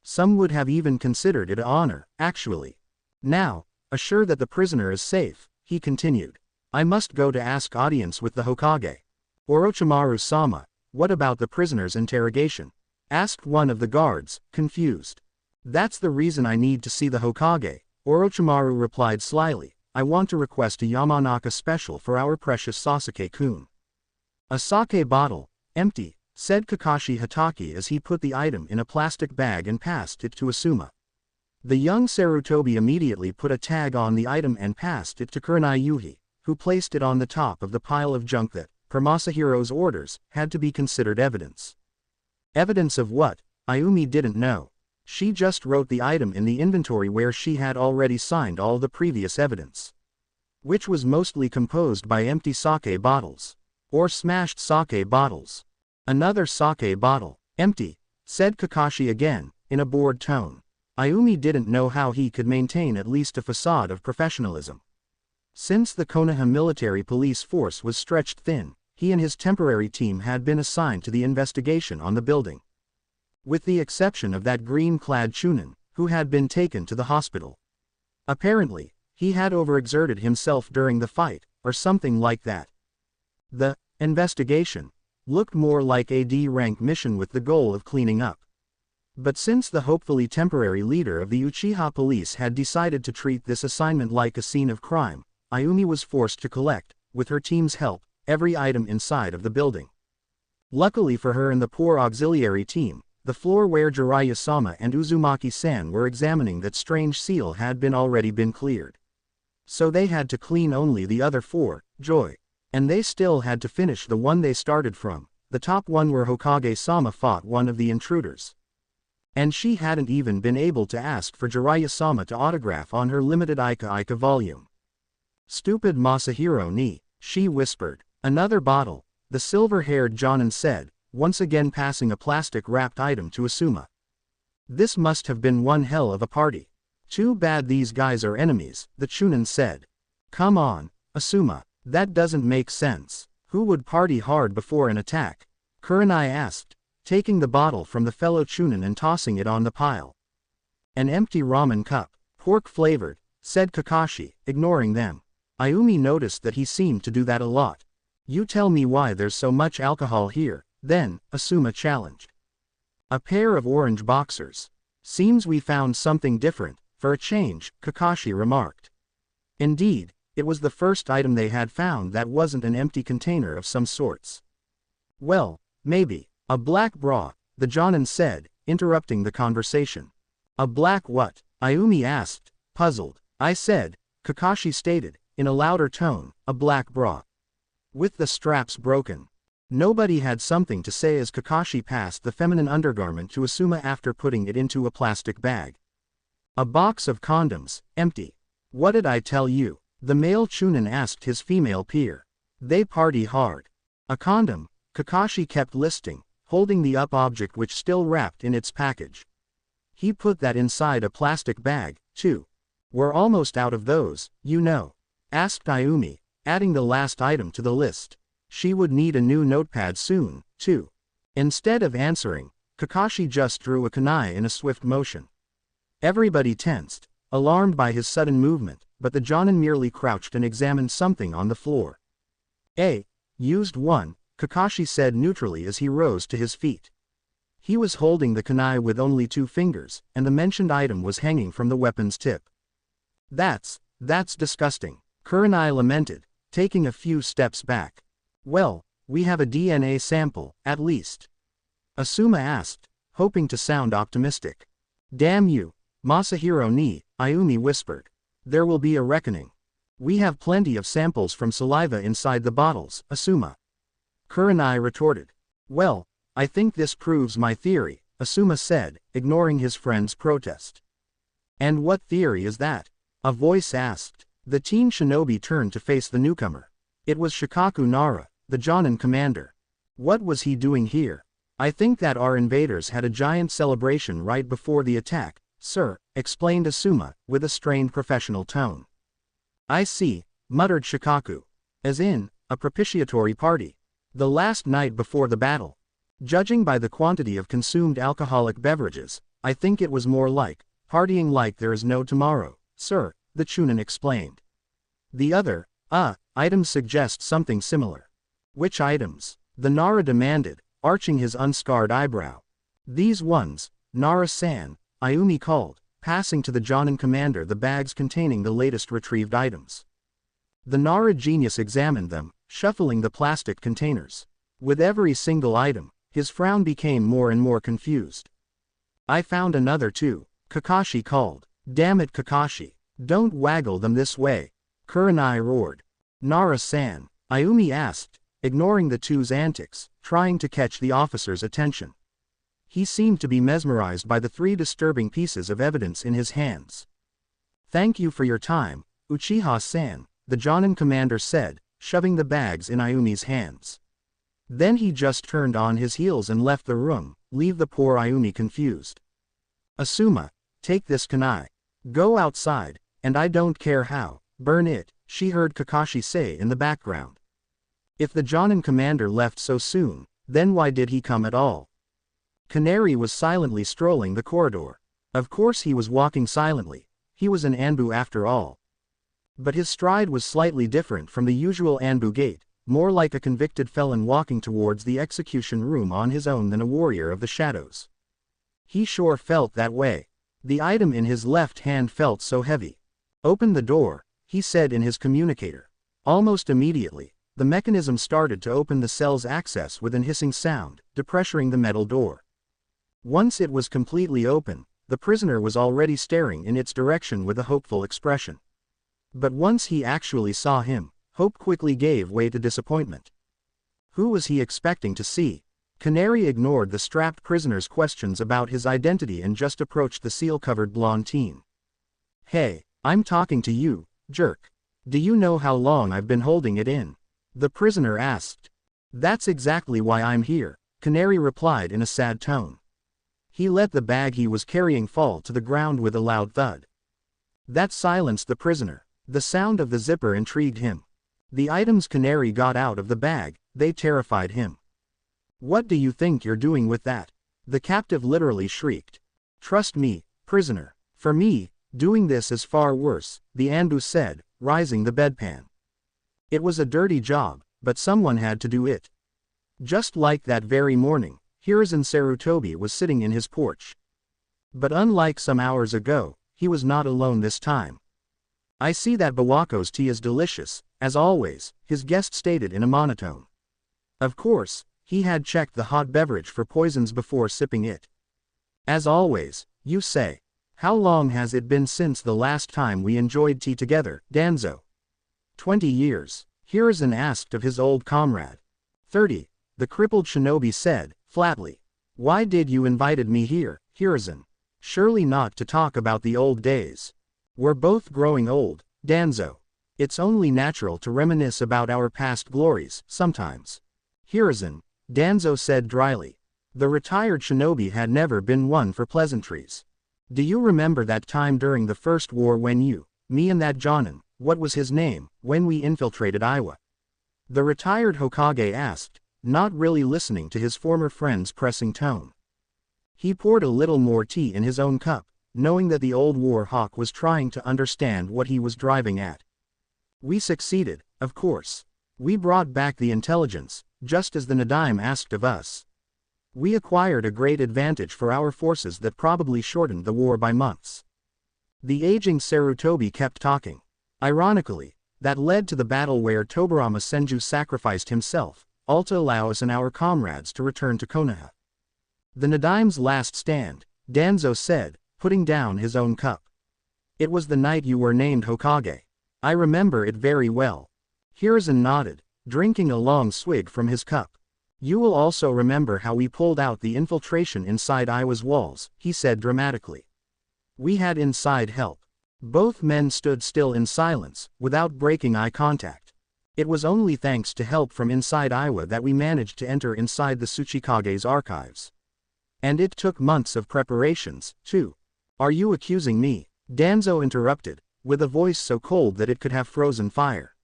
Some would have even considered it an honor, actually. Now, assured that the prisoner is safe, he continued. I must go to ask audience with the Hokage. Orochimaru-sama, what about the prisoner's interrogation? Asked one of the guards, confused. That's the reason I need to see the Hokage, Orochimaru replied slyly. I want to request a Yamanaka special for our precious Sasuke-kun. A sake bottle, empty, said Kakashi Hatake as he put the item in a plastic bag and passed it to Asuma. The young Sarutobi immediately put a tag on the item and passed it to Kurenai Yuhi, who placed it on the top of the pile of junk that, per Masahiro's orders, had to be considered evidence. Evidence of what? Ayumi didn't know. She just wrote the item in the inventory where she had already signed all the previous evidence. Which was mostly composed by empty sake bottles. Or smashed sake bottles. Another sake bottle, empty, said Kakashi again, in a bored tone. Ayumi didn't know how he could maintain at least a facade of professionalism. Since the Konoha military police force was stretched thin, he and his temporary team had been assigned to the investigation on the building. With the exception of that green-clad Chunin, who had been taken to the hospital. Apparently, he had overexerted himself during the fight, or something like that. The investigation looked more like a D-rank mission with the goal of cleaning up. But since the hopefully temporary leader of the Uchiha police had decided to treat this assignment like a scene of crime, Ayumi was forced to collect, with her team's help, every item inside of the building. Luckily for her and the poor auxiliary team, the floor where Jiraiya-sama and Uzumaki-san were examining that strange seal had already been cleared. So they had to clean only the other four, joy. And they still had to finish the one they started from, the top one where Hokage-sama fought one of the intruders. And she hadn't even been able to ask for Jiraiya-sama to autograph on her limited Ika volume. Stupid Masahiro ni, she whispered. Another bottle, the silver-haired Jonin said, once again passing a plastic-wrapped item to Asuma. This must have been one hell of a party. Too bad these guys are enemies, the Chunin said. Come on, Asuma. That doesn't make sense. Who would party hard before an attack? Kurenai asked, taking the bottle from the fellow chunin and tossing it on the pile. An empty ramen cup, pork-flavored, said Kakashi, ignoring them. Ayumi noticed that he seemed to do that a lot. You tell me why there's so much alcohol here, then, Asuma challenged. A pair of orange boxers. Seems we found something different, for a change, Kakashi remarked. Indeed, it was the first item they had found that wasn't an empty container of some sorts. Well, maybe. A black bra, the Jonin said, interrupting the conversation. A black what? Ayumi asked, puzzled. I said, Kakashi stated, in a louder tone, a black bra. With the straps broken. Nobody had something to say as Kakashi passed the feminine undergarment to Asuma after putting it into a plastic bag. A box of condoms, empty. What did I tell you? The male chunin asked his female peer. They party hard. A condom, Kakashi kept listing, holding the up object which still wrapped in its package. He put that inside a plastic bag, too. We're almost out of those, you know. Asked Ayumi, adding the last item to the list. She would need a new notepad soon, too. Instead of answering, Kakashi just drew a kunai in a swift motion. Everybody tensed, alarmed by his sudden movement, but the Jonin merely crouched and examined something on the floor. Used one, Kakashi said neutrally as he rose to his feet. He was holding the kunai with only 2 fingers, and the mentioned item was hanging from the weapon's tip. That's disgusting, Kurenai lamented, taking a few steps back. Well, we have a DNA sample, at least. Asuma asked, hoping to sound optimistic. Damn you, Masahiro ni, Ayumi whispered. There will be a reckoning. We have plenty of samples from saliva inside the bottles, Asuma. Kurenai retorted. Well, I think this proves my theory, Asuma said, ignoring his friend's protest. And what theory is that? A voice asked. The teen shinobi turned to face the newcomer. It was Shikaku Nara, the Jonin commander. What was he doing here? I think that our invaders had a giant celebration right before the attack, sir, explained Asuma, with a strained professional tone. I see, muttered Shikaku. As in, a propitiatory party. The last night before the battle. Judging by the quantity of consumed alcoholic beverages, I think it was more like, partying like there is no tomorrow, sir, the chunin explained. The other, items suggest something similar. Which items? The Nara demanded, arching his unscarred eyebrow. These ones, Nara-san, Ayumi called, passing to the Jonin commander the bags containing the latest retrieved items. The Nara genius examined them, shuffling the plastic containers. With every single item, his frown became more and more confused. I found another too, Kakashi called. Damn it Kakashi, don't waggle them this way, Kurenai roared. Nara-san, Ayumi asked, ignoring the two's antics, trying to catch the officer's attention. He seemed to be mesmerized by the 3 disturbing pieces of evidence in his hands. Thank you for your time, Uchiha-san, the Jonin commander said, shoving the bags in Ayumi's hands. Then he just turned on his heels and left the room, leave the poor Ayumi confused. Asuma, take this kunai. Go outside, and I don't care how, burn it, she heard Kakashi say in the background. If the Jonin commander left so soon, then why did he come at all? Canary was silently strolling the corridor. Of course he was walking silently, he was an Anbu after all. But his stride was slightly different from the usual Anbu gait, more like a convicted felon walking towards the execution room on his own than a warrior of the shadows. He sure felt that way. The item in his left hand felt so heavy. Open the door, he said in his communicator. Almost immediately, the mechanism started to open the cell's access with an hissing sound, depressuring the metal door. Once it was completely open, the prisoner was already staring in its direction with a hopeful expression. But once he actually saw him, hope quickly gave way to disappointment. Who was he expecting to see? Canary ignored the strapped prisoner's questions about his identity and just approached the seal-covered blonde teen. Hey, I'm talking to you, jerk. Do you know how long I've been holding it in? The prisoner asked. That's exactly why I'm here, Canary replied in a sad tone. He let the bag he was carrying fall to the ground with a loud thud. That silenced the prisoner. The sound of the zipper intrigued him. The items Canary got out of the bag, they terrified him. What do you think you're doing with that? The captive literally shrieked. Trust me, prisoner. For me, doing this is far worse, the Anbu said, rising the bedpan. It was a dirty job, but someone had to do it. Just like that very morning, Hiruzen Sarutobi was sitting in his porch. But unlike some hours ago, he was not alone this time. I see that Bawako's tea is delicious, as always, his guest stated in a monotone. Of course, he had checked the hot beverage for poisons before sipping it. As always, you say. How long has it been since the last time we enjoyed tea together, Danzo? 20 years, Hiruzen asked of his old comrade. 30, the crippled shinobi said, flatly. Why did you invited me here, Hiruzen? Surely not to talk about the old days. We're both growing old, Danzo. It's only natural to reminisce about our past glories, sometimes. Hiruzen, Danzo said dryly. The retired shinobi had never been one for pleasantries. Do you remember that time during the First War when you, me and that Jonin, what was his name, when we infiltrated Iowa? The retired Hokage asked, not really listening to his former friend's pressing tone. He poured a little more tea in his own cup, knowing that the old war hawk was trying to understand what he was driving at. We succeeded, of course. We brought back the intelligence, just as the Nadaim asked of us. We acquired a great advantage for our forces that probably shortened the war by months. The aging Sarutobi kept talking. Ironically, that led to the battle where Tobarama Senju sacrificed himself, all to allow us and our comrades to return to Konoha. The Nadaim's last stand, Danzo said, putting down his own cup. It was the night you were named Hokage. I remember it very well. Hiruzen nodded, drinking a long swig from his cup. You will also remember how we pulled out the infiltration inside Iowa's walls, he said dramatically. We had inside help. Both men stood still in silence, without breaking eye contact. It was only thanks to help from inside Iowa that we managed to enter inside the Tsuchikage's archives. And it took months of preparations, too. Are you accusing me? Danzo interrupted, with a voice so cold that it could have frozen fire.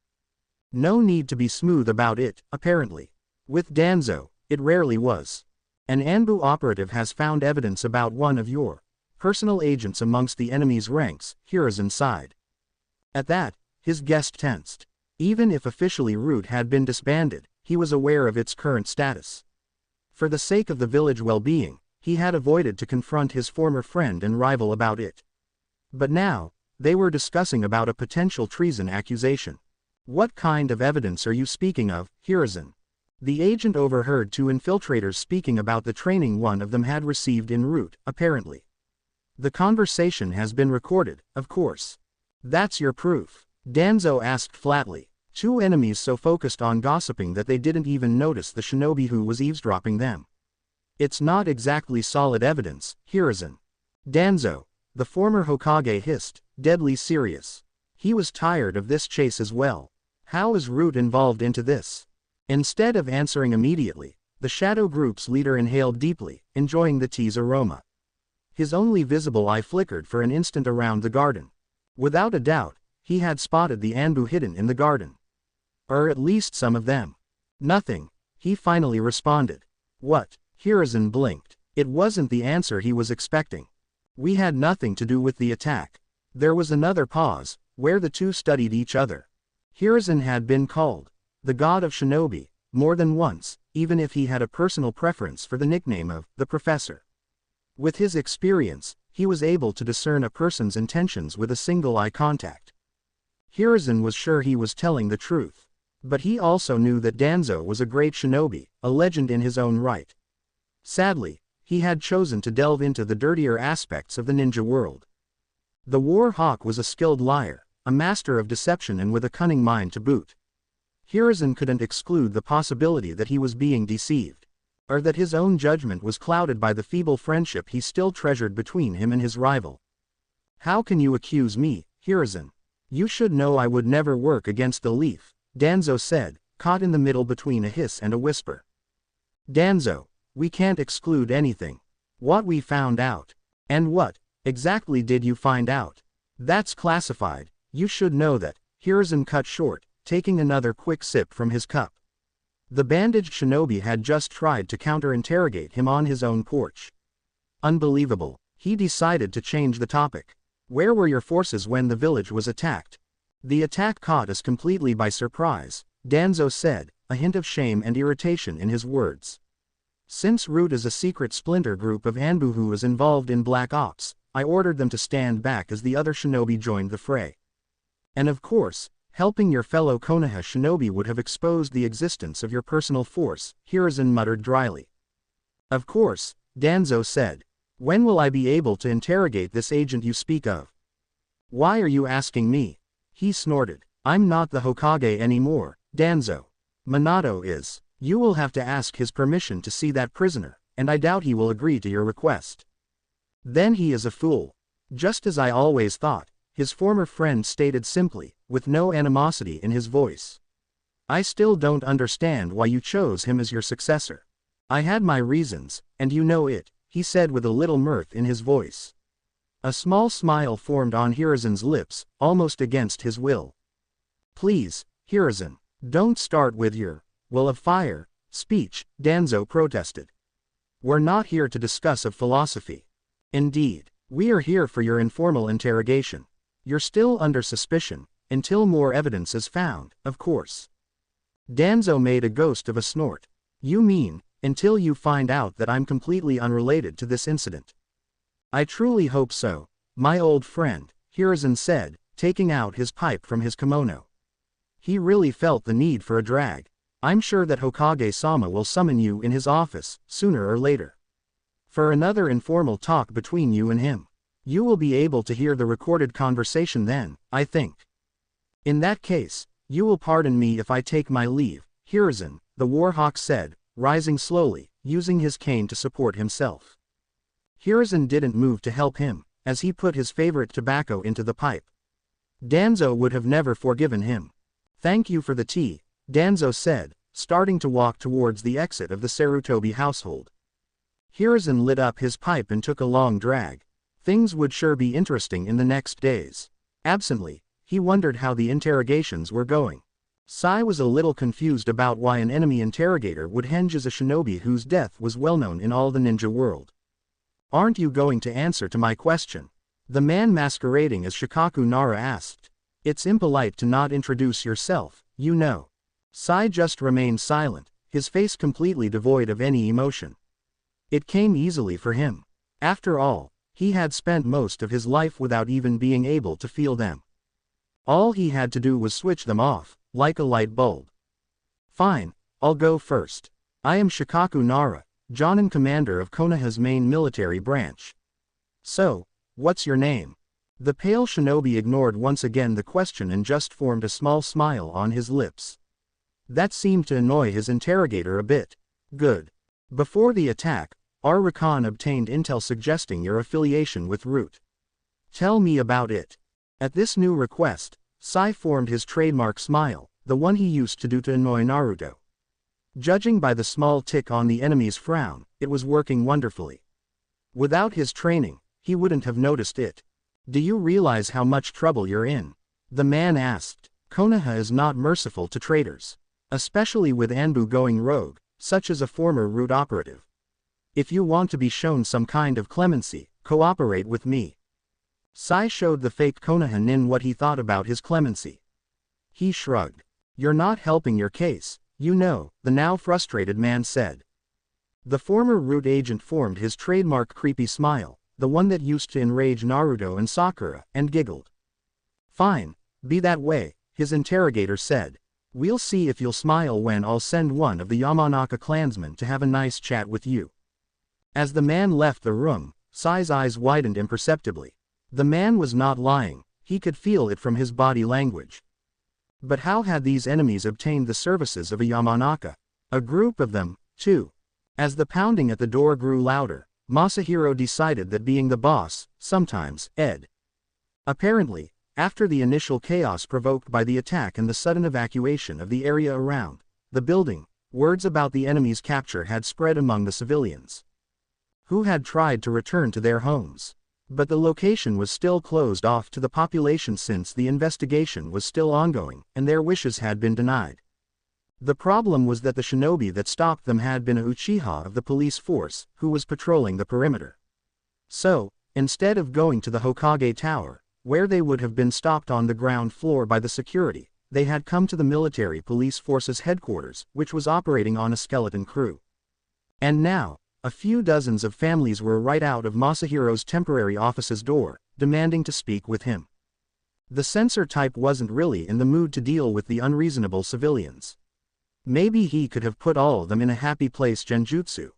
No need to be smooth about it, apparently. With Danzo, it rarely was. An Anbu operative has found evidence about one of your personal agents amongst the enemy's ranks, Hiruzen sighed. At that, his guest tensed. Even if officially Root had been disbanded, he was aware of its current status. For the sake of the village well-being, he had avoided to confront his former friend and rival about it. But now, they were discussing about a potential treason accusation. What kind of evidence are you speaking of, Hiruzen? The agent overheard two infiltrators speaking about the training one of them had received en route, apparently. The conversation has been recorded, of course. That's your proof? Danzo asked flatly. Two enemies so focused on gossiping that they didn't even notice the shinobi who was eavesdropping them. It's not exactly solid evidence, Hiruzen. Danzo, the former Hokage hissed, deadly serious. He was tired of this chase as well. How is Root involved into this? Instead of answering immediately, the Shadow Group's leader inhaled deeply, enjoying the tea's aroma. His only visible eye flickered for an instant around the garden. Without a doubt, he had spotted the Anbu hidden in the garden. Or at least some of them. Nothing, he finally responded. What? Hiruzen blinked. It wasn't the answer he was expecting. We had nothing to do with the attack. There was another pause, where the two studied each other. Hiruzen had been called the god of shinobi, more than once, even if he had a personal preference for the nickname of the Professor. With his experience, he was able to discern a person's intentions with a single eye contact. Hiruzen was sure he was telling the truth. But he also knew that Danzo was a great shinobi, a legend in his own right. Sadly, he had chosen to delve into the dirtier aspects of the ninja world. The War Hawk was a skilled liar, a master of deception and with a cunning mind to boot. Hiruzen couldn't exclude the possibility that he was being deceived. Or that his own judgment was clouded by the feeble friendship he still treasured between him and his rival. How can you accuse me, Hiruzen? You should know I would never work against the Leaf, Danzo said, caught in the middle between a hiss and a whisper. Danzo, we can't exclude anything. What we found out. And what exactly did you find out? That's classified. You should know that. Hiruzen cut short, taking another quick sip from his cup. The bandaged shinobi had just tried to counter-interrogate him on his own porch. Unbelievable. He decided to change the topic. Where were your forces when the village was attacked? The attack caught us completely by surprise, Danzo said, a hint of shame and irritation in his words. Since Root is a secret splinter group of Anbu who is involved in Black Ops, I ordered them to stand back as the other shinobi joined the fray. And of course, helping your fellow Konoha shinobi would have exposed the existence of your personal force, Hiruzen muttered dryly. Of course, Danzo said. When will I be able to interrogate this agent you speak of? Why are you asking me? He snorted. I'm not the Hokage anymore, Danzo. Minato is. You will have to ask his permission to see that prisoner, and I doubt he will agree to your request. Then he is a fool. Just as I always thought, his former friend stated simply, with no animosity in his voice. I still don't understand why you chose him as your successor. I had my reasons, and you know it, he said with a little mirth in his voice. A small smile formed on Hiruzen's lips, almost against his will. Please, Hiruzen, don't start with your will of fire speech, Danzo protested. We're not here to discuss of philosophy. Indeed, we are here for your informal interrogation. You're still under suspicion, until more evidence is found, of course. Danzo made a ghost of a snort. You mean, until you find out that I'm completely unrelated to this incident? I truly hope so, my old friend, Hiruzen said, taking out his pipe from his kimono. He really felt the need for a drag. I'm sure that Hokage-sama will summon you in his office, sooner or later. For another informal talk between you and him. You will be able to hear the recorded conversation then, I think. In that case, you will pardon me if I take my leave, Hiruzen, the Warhawk said, rising slowly, using his cane to support himself. Hiruzen didn't move to help him, as he put his favorite tobacco into the pipe. Danzo would have never forgiven him. Thank you for the tea, Danzo said, starting to walk towards the exit of the Sarutobi household. Hiruzen lit up his pipe and took a long drag. Things would sure be interesting in the next days. Absently, he wondered how the interrogations were going. Sai was a little confused about why an enemy interrogator would henge as a shinobi whose death was well known in all the ninja world. Aren't you going to answer to my question? The man masquerading as Shikaku Nara asked. It's impolite to not introduce yourself, you know. Sai just remained silent, his face completely devoid of any emotion. It came easily for him. After all, he had spent most of his life without even being able to feel them. All he had to do was switch them off, like a light bulb. Fine, I'll go first. I am Shikaku Nara, Jonin commander of Konoha's main military branch. So, what's your name? The pale shinobi ignored once again the question and just formed a small smile on his lips. That seemed to annoy his interrogator a bit. Good. Before the attack, our recon obtained intel suggesting your affiliation with Root. Tell me about it. At this new request, Sai formed his trademark smile, the one he used to do to annoy Naruto. Judging by the small tick on the enemy's frown, it was working wonderfully. Without his training, he wouldn't have noticed it. Do you realize how much trouble you're in? The man asked. Konoha is not merciful to traitors. Especially with Anbu going rogue, such as a former Root operative. If you want to be shown some kind of clemency, cooperate with me. Sai showed the fake Konoha nin what he thought about his clemency. He shrugged. You're not helping your case, you know, the now frustrated man said. The former Root agent formed his trademark creepy smile, the one that used to enrage Naruto and Sakura, and giggled. Fine, be that way, his interrogator said. We'll see if you'll smile when I'll send one of the Yamanaka clansmen to have a nice chat with you. As the man left the room, Sai's eyes widened imperceptibly. The man was not lying, he could feel it from his body language. But how had these enemies obtained the services of a Yamanaka? A group of them, too. As the pounding at the door grew louder, Masahiro decided that being the boss, sometimes, ed. Apparently, after the initial chaos provoked by the attack and the sudden evacuation of the area around the building, words about the enemy's capture had spread among the civilians, who had tried to return to their homes. But the location was still closed off to the population since the investigation was still ongoing, and their wishes had been denied. The problem was that the shinobi that stopped them had been a Uchiha of the police force, who was patrolling the perimeter. So, instead of going to the Hokage Tower, where they would have been stopped on the ground floor by the security, they had come to the military police force's headquarters, which was operating on a skeleton crew. And now, a few dozens of families were right out of Masahiro's temporary office's door, demanding to speak with him. The censor type wasn't really in the mood to deal with the unreasonable civilians. Maybe he could have put all of them in a happy place genjutsu.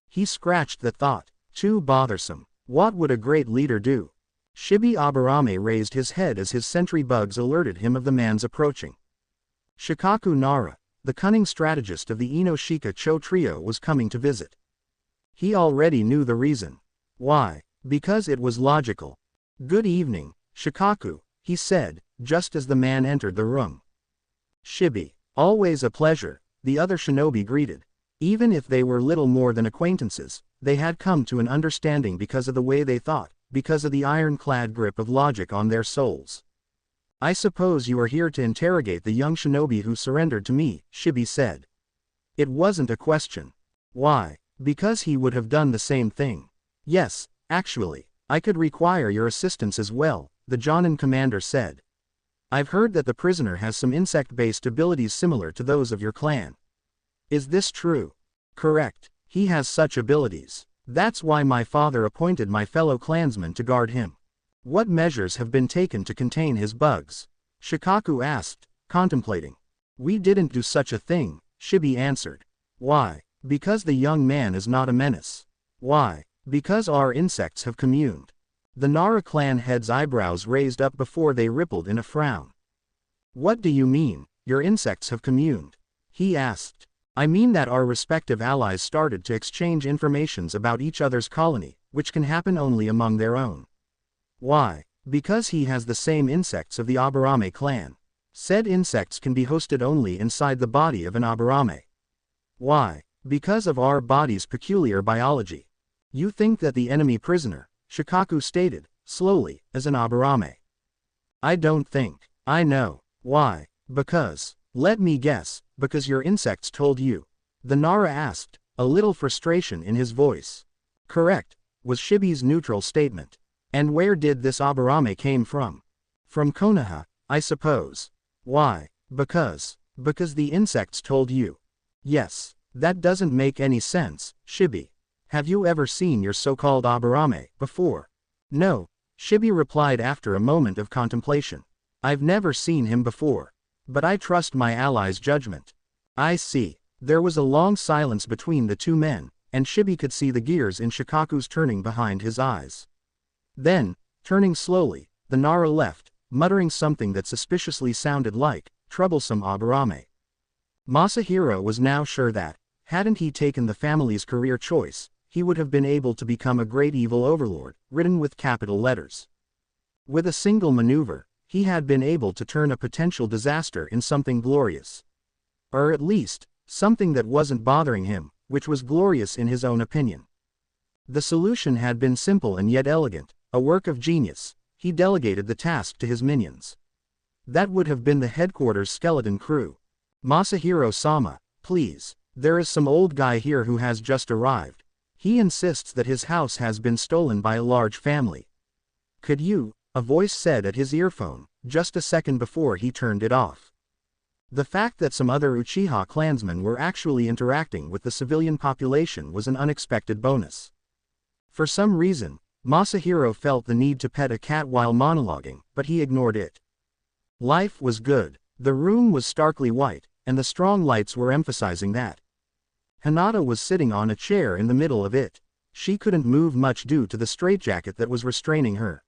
He scratched the thought. Too bothersome. What would a great leader do? Shibi Aburame raised his head as his sentry bugs alerted him of the man's approaching. Shikaku Nara, the cunning strategist of the Inoshika Cho trio, was coming to visit. He already knew the reason. Why? Because it was logical. "Good evening, Shikaku," he said, just as the man entered the room. "Shibi, always a pleasure," the other shinobi greeted. Even if they were little more than acquaintances, they had come to an understanding because of the way they thought, because of the ironclad grip of logic on their souls. "I suppose you are here to interrogate the young shinobi who surrendered to me," Shibi said. It wasn't a question. Why? Because he would have done the same thing. "Yes, actually, I could require your assistance as well," the Jonin commander said. "I've heard that the prisoner has some insect-based abilities similar to those of your clan." "Is this true?" "Correct. He has such abilities. That's why my father appointed my fellow clansmen to guard him." "What measures have been taken to contain his bugs?" Shikaku asked, contemplating. "We didn't do such a thing," Shibi answered. "Why?" "Because the young man is not a menace." "Why?" "Because our insects have communed." The Nara clan head's eyebrows raised up before they rippled in a frown. "What do you mean, your insects have communed?" he asked. "I mean that our respective allies started to exchange informations about each other's colony, which can happen only among their own." "Why?" "Because he has the same insects of the Aburame clan. Said insects can be hosted only inside the body of an Aburame." "Why?" "Because of our body's peculiar biology." "You think that the enemy prisoner," Shikaku stated, slowly, "is an Aburame?" "I don't think. I know." "Why?" "Because, let me guess, because your insects told you?" the Nara asked, a little frustration in his voice. "Correct," was Shibi's neutral statement. "And where did this Aburame came from?" "From Konoha, I suppose." "Why?" Because the insects told you." "Yes. That doesn't make any sense, Shibi. Have you ever seen your so-called Aburame before?" "No," Shibi replied after a moment of contemplation. "I've never seen him before. But I trust my ally's judgment." "I see." There was a long silence between the two men, and Shibi could see the gears in Shikaku's turning behind his eyes. Then, turning slowly, the Nara left, muttering something that suspiciously sounded like, "troublesome Aburame." Masahiro was now sure that, hadn't he taken the family's career choice, he would have been able to become a great evil overlord, written with capital letters. With a single maneuver, he had been able to turn a potential disaster in something glorious. Or at least, something that wasn't bothering him, which was glorious in his own opinion. The solution had been simple and yet elegant, a work of genius. He delegated the task to his minions. That would have been the headquarters skeleton crew. "Masahiro-sama, please. There is some old guy here who has just arrived. He insists that his house has been stolen by a large family. Could you?" a voice said at his earphone, just a second before he turned it off. The fact that some other Uchiha clansmen were actually interacting with the civilian population was an unexpected bonus. For some reason, Masahiro felt the need to pet a cat while monologuing, but he ignored it. Life was good. The room was starkly white, and the strong lights were emphasizing that. Hinata was sitting on a chair in the middle of it. She couldn't move much due to the straitjacket that was restraining her.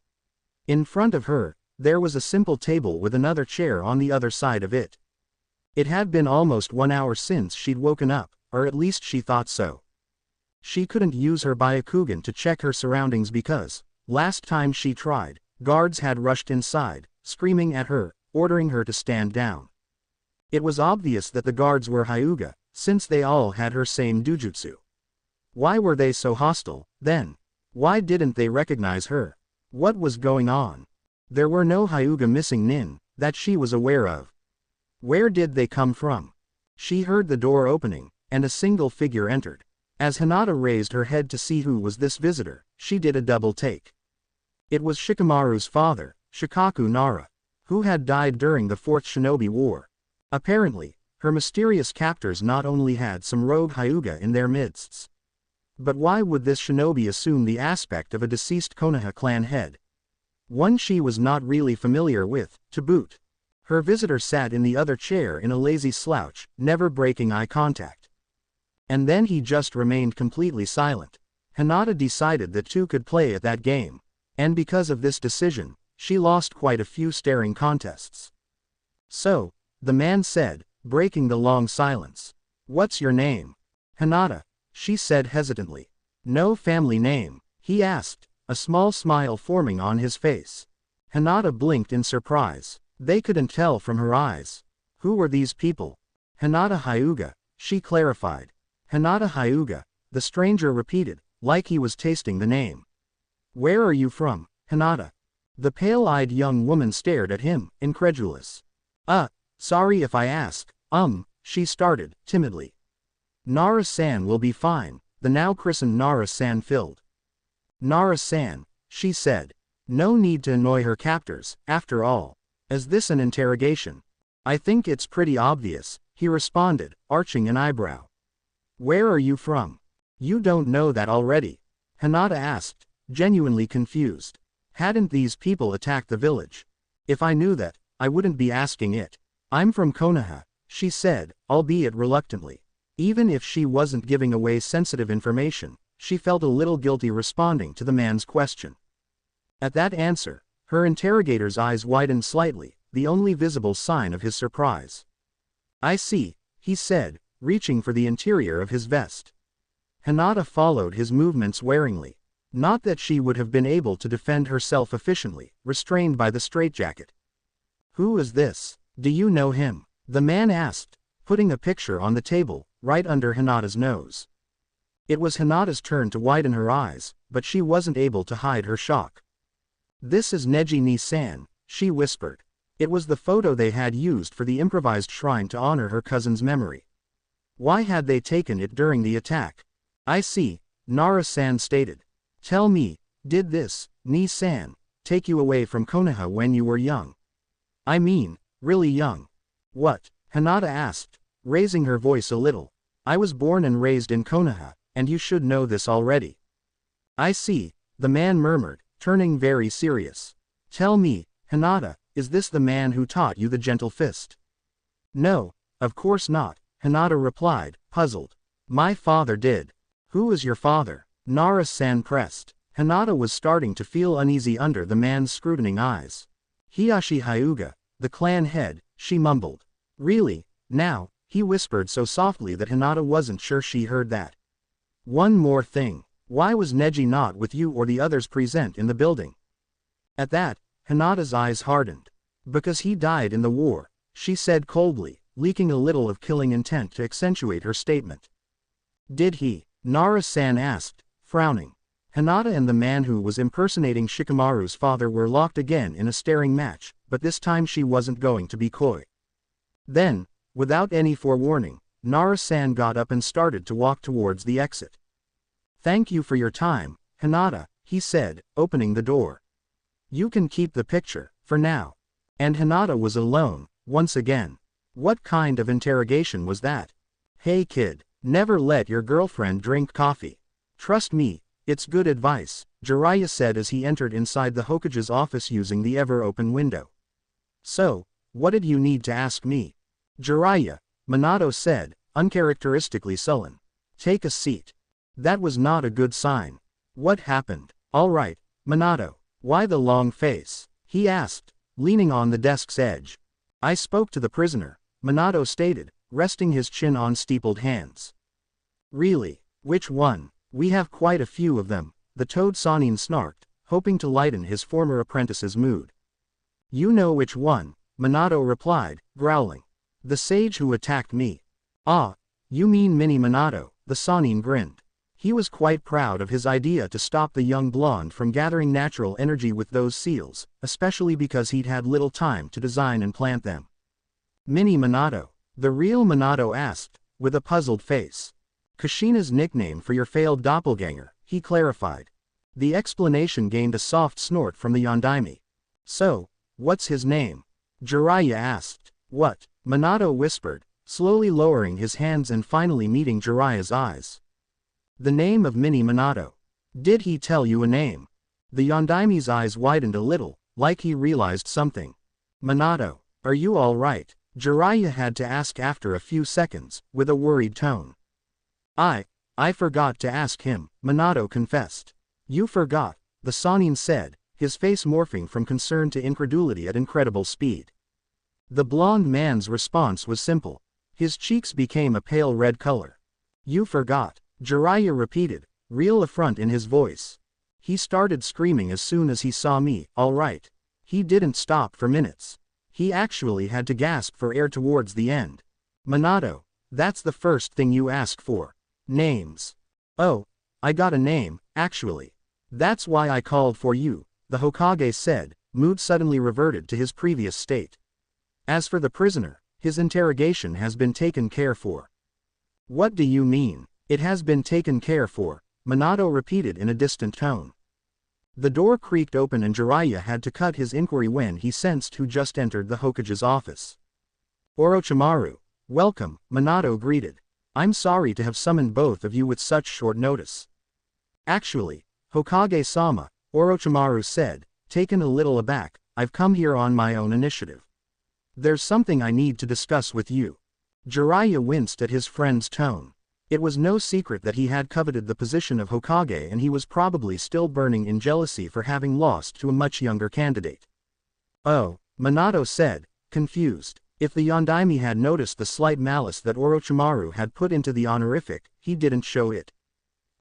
In front of her, there was a simple table with another chair on the other side of it. It had been almost 1 hour since she'd woken up, or at least she thought so. She couldn't use her Byakugan to check her surroundings because, last time she tried, guards had rushed inside, screaming at her, ordering her to stand down. It was obvious that the guards were Hyuga, since they all had her same dujutsu. Why were they so hostile, then? Why didn't they recognize her? What was going on? There were no Hyuga missing that she was aware of. Where did they come from? She heard the door opening, and a single figure entered. As Hinata raised her head to see who was this visitor, she did a double take. It was Shikamaru's father, Shikaku Nara, who had died during the Fourth Shinobi War. Apparently, her mysterious captors not only had some rogue Hyuga in their midst. But why would this shinobi assume the aspect of a deceased Konoha clan head? One she was not really familiar with, to boot. Her visitor sat in the other chair in a lazy slouch, never breaking eye contact. And then he just remained completely silent. Hinata decided that two could play at that game. And because of this decision, she lost quite a few staring contests. So, the man said, breaking the long silence. What's your name? Hinata, she said hesitantly. No family name, he asked, a small smile forming on his face. Hinata blinked in surprise. They couldn't tell from her eyes. Who were these people? Hinata Hyuga, she clarified. Hinata Hyuga, the stranger repeated, like he was tasting the name. Where are you from, Hinata? The pale-eyed young woman stared at him, incredulous. Sorry if I ask, she started, timidly. Nara-san will be fine, the now christened Nara-san filled. Nara-san, she said. No need to annoy her captors, after all. Is this an interrogation? I think it's pretty obvious, he responded, arching an eyebrow. Where are you from? You don't know that already? Hinata asked, genuinely confused. Hadn't these people attacked the village? If I knew that, I wouldn't be asking it. I'm from Konoha, she said, albeit reluctantly. Even if she wasn't giving away sensitive information, she felt a little guilty responding to the man's question. At that answer, her interrogator's eyes widened slightly, the only visible sign of his surprise. I see, he said, reaching for the interior of his vest. Hinata followed his movements waringly. Not that she would have been able to defend herself efficiently, restrained by the straitjacket. Who is this? Do you know him? The man asked, putting a picture on the table, right under Hinata's nose. It was Hinata's turn to widen her eyes, but she wasn't able to hide her shock. This is Neji Ni-san, she whispered. It was the photo they had used for the improvised shrine to honor her cousin's memory. Why had they taken it during the attack? I see, Nara-san stated. Tell me, did this, Ni-san, take you away from Konoha when you were young? I mean, really young. What? Hinata asked, raising her voice a little. I was born and raised in Konoha, and you should know this already. I see, the man murmured, turning very serious. Tell me, Hinata, is this the man who taught you the gentle fist? No, of course not, Hinata replied, puzzled. My father did. Who is your father? Nara-san pressed. Hinata was starting to feel uneasy under the man's scrutinying eyes. Hiyashi Hyuga, the clan head, she mumbled. Really, now, he whispered so softly that Hinata wasn't sure she heard that. One more thing. Why was Neji not with you or the others present in the building? At that, Hinata's eyes hardened. Because he died in the war, she said coldly, leaking a little of killing intent to accentuate her statement. Did he? Nara-san asked, frowning. Hinata and the man who was impersonating Shikamaru's father were locked again in a staring match, but this time she wasn't going to be coy. Then, without any forewarning, Nara-san got up and started to walk towards the exit. Thank you for your time, Hinata, he said, opening the door. You can keep the picture, for now. And Hinata was alone, once again. What kind of interrogation was that? Hey kid, never let your girlfriend drink coffee. Trust me, it's good advice, Jiraiya said as he entered inside the Hokage's office using the ever-open window. So, what did you need to ask me? Jiraiya, Minato said, uncharacteristically sullen. Take a seat. That was not a good sign. What happened? All right, Minato. Why the long face? He asked, leaning on the desk's edge. I spoke to the prisoner, Minato stated, resting his chin on steepled hands. Really? Which one? We have quite a few of them, the Toad Sanin snarked, hoping to lighten his former apprentice's mood. You know which one, Minato replied, growling. The sage who attacked me. Ah, you mean Mini Minato, the Sanin grinned. He was quite proud of his idea to stop the young blonde from gathering natural energy with those seals, especially because he'd had little time to design and plant them. Mini Minato, the real Minato asked, with a puzzled face. Kushina's nickname for your failed doppelganger, he clarified. The explanation gained a soft snort from the Yondaime. So, what's his name? Jiraiya asked. What? Minato whispered, slowly lowering his hands and finally meeting Jiraiya's eyes. The name of Mini Minato. Did he tell you a name? The Yondaime's eyes widened a little, like he realized something. Minato, are you all right? Jiraiya had to ask after a few seconds, with a worried tone. I forgot to ask him, Minato confessed. You forgot, the Sannin said, his face morphing from concern to incredulity at incredible speed. The blond man's response was simple. His cheeks became a pale red color. You forgot, Jiraiya repeated, real affront in his voice. He started screaming as soon as he saw me, all right. He didn't stop for minutes. He actually had to gasp for air towards the end. Minato, that's the first thing you ask for. Names. Oh, I got a name, actually. That's why I called for you, the Hokage said, mood suddenly reverted to his previous state. As for the prisoner, his interrogation has been taken care for. What do you mean, it has been taken care for? Minato repeated in a distant tone. The door creaked open and Jiraiya had to cut his inquiry when he sensed who just entered the Hokage's office. Orochimaru. Welcome, Minato greeted. I'm sorry to have summoned both of you with such short notice. Actually, Hokage-sama, Orochimaru said, taken a little aback, I've come here on my own initiative. There's something I need to discuss with you. Jiraiya winced at his friend's tone. It was no secret that he had coveted the position of Hokage and he was probably still burning in jealousy for having lost to a much younger candidate. Oh, Minato said, confused. If the Yondaime had noticed the slight malice that Orochimaru had put into the honorific, he didn't show it.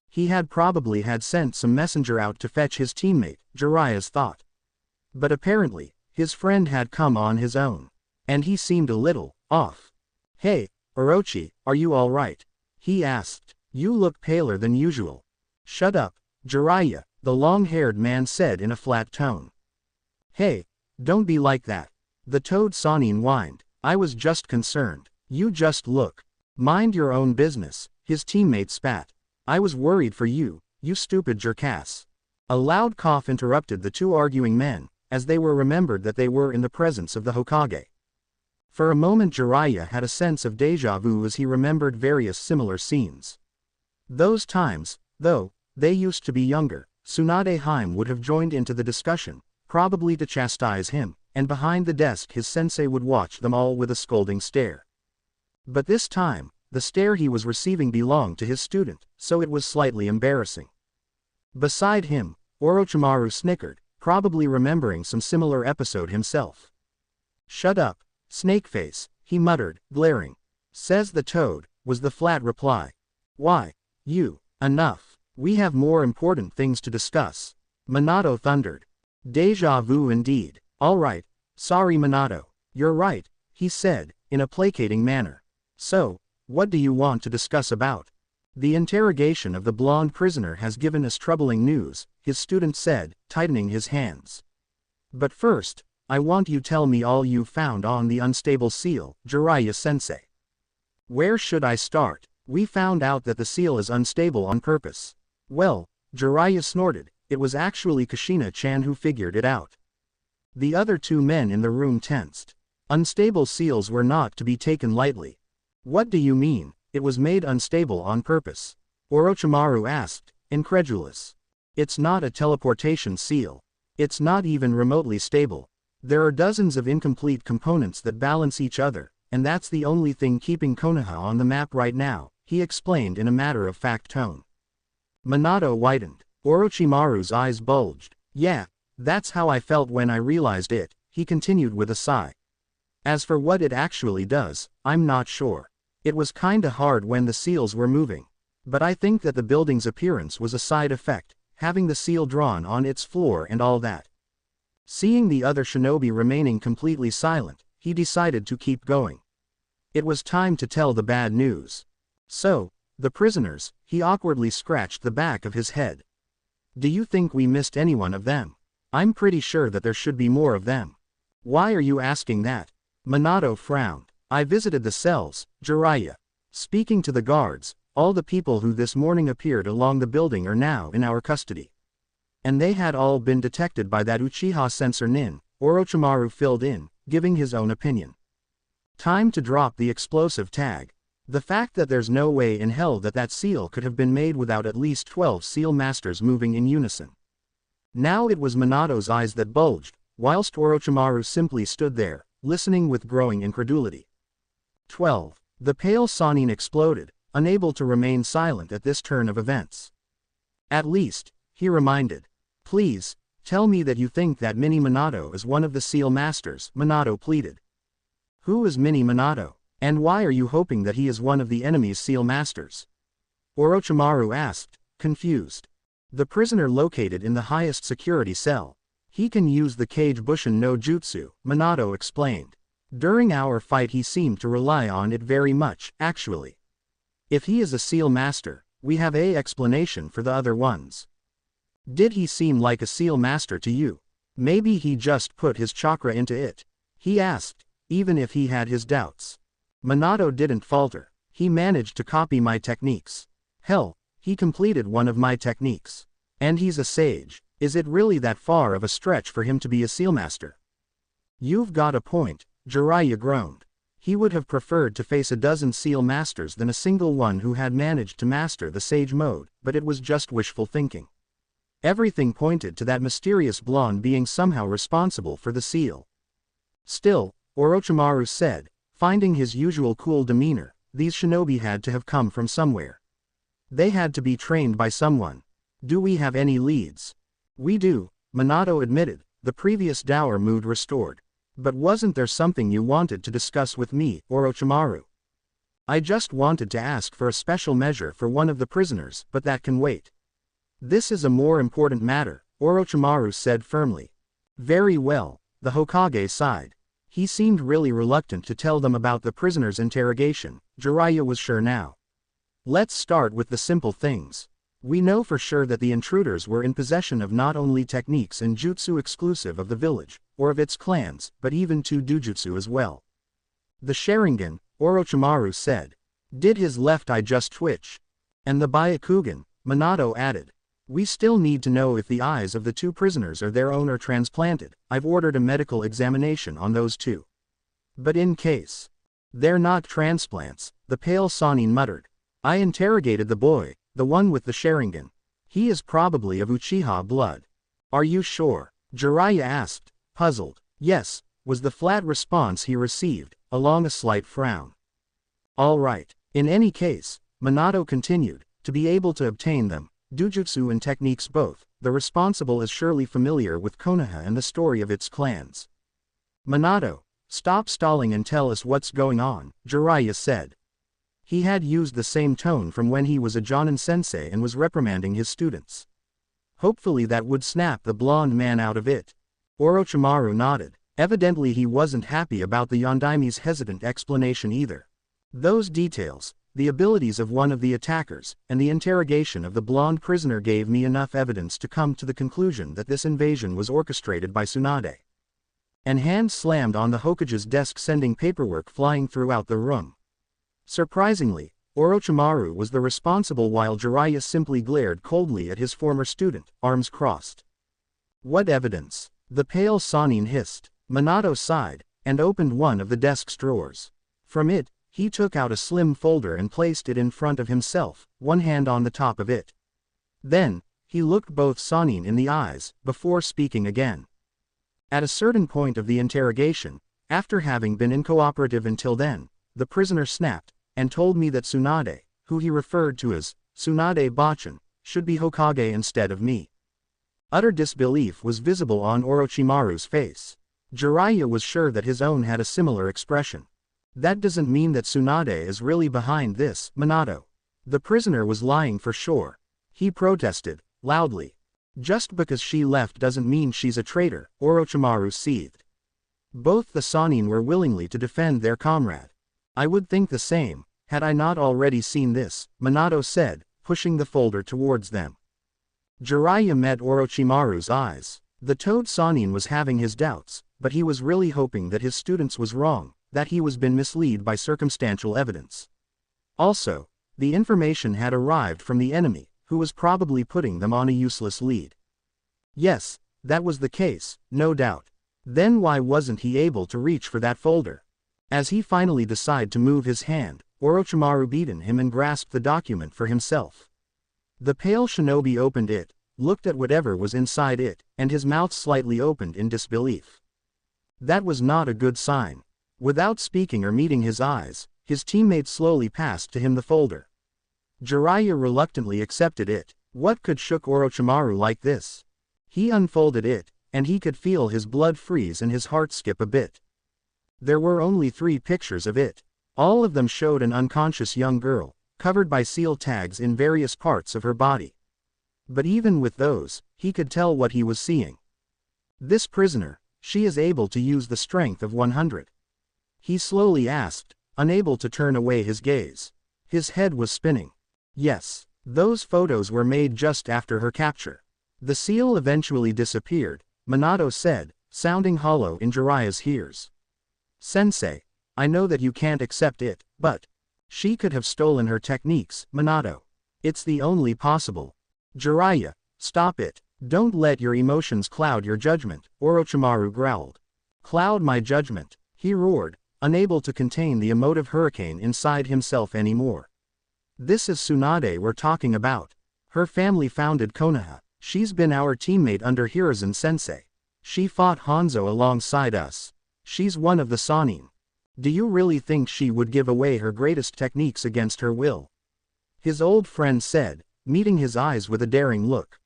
He had probably had sent some messenger out to fetch his teammate, Jiraiya's thought. But apparently, his friend had come on his own. And he seemed a little off. Hey, Orochi, are you all right? He asked. You look paler than usual. Shut up, Jiraiya, the long-haired man said in a flat tone. Hey, don't be like that. The Toad Sannin whined. I was just concerned. You just look. Mind your own business, his teammate spat. I was worried for you, you stupid jerkass. A loud cough interrupted the two arguing men, as they were remembered that they were in the presence of the Hokage. For a moment Jiraiya had a sense of déjà vu as he remembered various similar scenes. Those times, though, they used to be younger, Tsunade Haim would have joined into the discussion, probably to chastise him, and behind the desk his sensei would watch them all with a scolding stare. But this time, the stare he was receiving belonged to his student, so it was slightly embarrassing. Beside him, Orochimaru snickered, probably remembering some similar episode himself. Shut up, Snakeface, he muttered, glaring. Says the Toad, was the flat reply. Why, you, enough, we have more important things to discuss. Minato thundered. Déjà vu indeed. All right, sorry Minato, you're right, he said, in a placating manner. So, what do you want to discuss about? The interrogation of the blonde prisoner has given us troubling news, his student said, tightening his hands. But first, I want you tell me all you found on the unstable seal, Jiraiya-sensei. Where should I start? We found out that the seal is unstable on purpose. Well, Jiraiya snorted, it was actually Kushina-chan who figured it out. The other two men in the room tensed. Unstable seals were not to be taken lightly. What do you mean, it was made unstable on purpose? Orochimaru asked, incredulous. It's not a teleportation seal. It's not even remotely stable. There are dozens of incomplete components that balance each other, and that's the only thing keeping Konoha on the map right now, he explained in a matter-of-fact tone. Minato widened. Orochimaru's eyes bulged. Yeah, that's how I felt when I realized it, he continued with a sigh. As for what it actually does, I'm not sure. It was kinda hard when the seals were moving. But I think that the building's appearance was a side effect, having the seal drawn on its floor and all that. Seeing the other shinobi remaining completely silent, he decided to keep going. It was time to tell the bad news. So, The prisoners, he awkwardly scratched the back of his head. Do you think we missed any one of them? I'm pretty sure that there should be more of them. Why are you asking that? Minato frowned. I visited the cells, Jiraiya. Speaking to the guards, all the people who this morning appeared along the building are now in our custody. And they had all been detected by that Uchiha censor Nin, Orochimaru filled in, giving his own opinion. Time to drop the explosive tag. The fact that there's no way in hell that seal could have been made without at least 12 seal masters moving in unison. Now it was Minato's eyes that bulged, whilst Orochimaru simply stood there, listening with growing incredulity. 12. The pale Sannin exploded, unable to remain silent at this turn of events. At least, he reminded. Please, tell me that you think that Mini Minato is one of the seal masters, Minato pleaded. Who is Mini Minato? And why are you hoping that he is one of the enemy's seal masters? Orochimaru asked, confused. The prisoner located in the highest security cell. He can use the Kage Bushin no Jutsu, Minato explained. During our fight he seemed to rely on it very much, actually. If he is a seal master, we have an explanation for the other ones. Did he seem like a seal master to you? Maybe he just put his chakra into it. He asked, even if he had his doubts. Minato didn't falter. He managed to copy my techniques. Hell, he completed one of my techniques. And he's a sage. Is it really that far of a stretch for him to be a seal master? You've got a point, Jiraiya groaned. He would have preferred to face a dozen seal masters than a single one who had managed to master the sage mode, but it was just wishful thinking. Everything pointed to that mysterious blonde being somehow responsible for the seal. Still, Orochimaru said, finding his usual cool demeanor, these shinobi had to have come from somewhere. They had to be trained by someone. Do we have any leads? We do, Minato admitted, the previous dour mood restored. But wasn't there something you wanted to discuss with me, Orochimaru? I just wanted to ask for a special measure for one of the prisoners, but that can wait. This is a more important matter, Orochimaru said firmly. Very well, the Hokage sighed. He seemed really reluctant to tell them about the prisoner's interrogation. Jiraiya was sure now. Let's start with the simple things. We know for sure that the intruders were in possession of not only techniques and jutsu exclusive of the village, or of its clans, but even 2 dojutsu as well. The Sharingan, Orochimaru said. Did his left eye just twitch? And the Byakugan, Minato added. We still need to know if the eyes of the 2 prisoners are their own or transplanted. I've ordered a medical examination on those 2. But in case they're not transplants, the pale Sannin muttered. I interrogated the boy, the one with the Sharingan. He is probably of Uchiha blood. Are you sure? Jiraiya asked, puzzled. Yes, was the flat response he received, along a slight frown. All right. In any case, Minato continued, to be able to obtain them, dojutsu and techniques both, the responsible is surely familiar with Konoha and the story of its clans. Minato, stop stalling and tell us what's going on, Jiraiya said. He had used the same tone from when he was a Jonin sensei and was reprimanding his students. Hopefully that would snap the blonde man out of it. Orochimaru nodded. Evidently he wasn't happy about the Yondaime's hesitant explanation either. Those details, the abilities of one of the attackers, and the interrogation of the blonde prisoner gave me enough evidence to come to the conclusion that this invasion was orchestrated by Tsunade. And hand slammed on the Hokage's desk, sending paperwork flying throughout the room. Surprisingly, Orochimaru was the responsible while Jiraiya simply glared coldly at his former student, arms crossed. What evidence? The pale Sannin hissed. Minato sighed, and opened one of the desk's drawers. From it, he took out a slim folder and placed it in front of himself, one hand on the top of it. Then, he looked both Sannin in the eyes, before speaking again. At a certain point of the interrogation, after having been incooperative until then, the prisoner snapped, and told me that Tsunade, who he referred to as Tsunade Bachin, should be Hokage instead of me. Utter disbelief was visible on Orochimaru's face. Jiraiya was sure that his own had a similar expression. That doesn't mean that Tsunade is really behind this, Minato. The prisoner was lying for sure. He protested, loudly. Just because she left doesn't mean she's a traitor, Orochimaru seethed. Both the Sannin were willingly to defend their comrade. I would think the same, Had I not already seen this? Minato said, pushing the folder towards them. Jiraiya met Orochimaru's eyes. The Toad Sannin was having his doubts, but he was really hoping that his students was wrong, that he was been misled by circumstantial evidence. Also, the information had arrived from the enemy, who was probably putting them on a useless lead. Yes, that was the case, no doubt. Then why wasn't he able to reach for that folder? As he finally decided to move his hand, Orochimaru beaten him and grasped the document for himself. The pale shinobi opened it, looked at whatever was inside it, and his mouth slightly opened in disbelief. That was not a good sign. Without speaking or meeting his eyes, his teammate slowly passed to him the folder. Jiraiya reluctantly accepted it. What could shook Orochimaru like this? He unfolded it, and he could feel his blood freeze and his heart skip a bit. There were only 3 pictures of it. All of them showed an unconscious young girl, covered by seal tags in various parts of her body. But even with those, he could tell what he was seeing. This prisoner, she is able to use the strength of 100. He slowly asked, unable to turn away his gaze. His head was spinning. Yes, those photos were made just after her capture. The seal eventually disappeared, Minato said, sounding hollow in Jiraiya's ears. Sensei, I know that you can't accept it, but she could have stolen her techniques, Minato. It's the only possible. Jiraiya, stop it. Don't let your emotions cloud your judgment, Orochimaru growled. Cloud my judgment, he roared, unable to contain the emotive hurricane inside himself anymore. This is Tsunade we're talking about. Her family founded Konoha. She's been our teammate under Hiruzen sensei. She fought Hanzo alongside us. She's one of the Sannin. Do you really think she would give away her greatest techniques against her will? His old friend said, meeting his eyes with a daring look.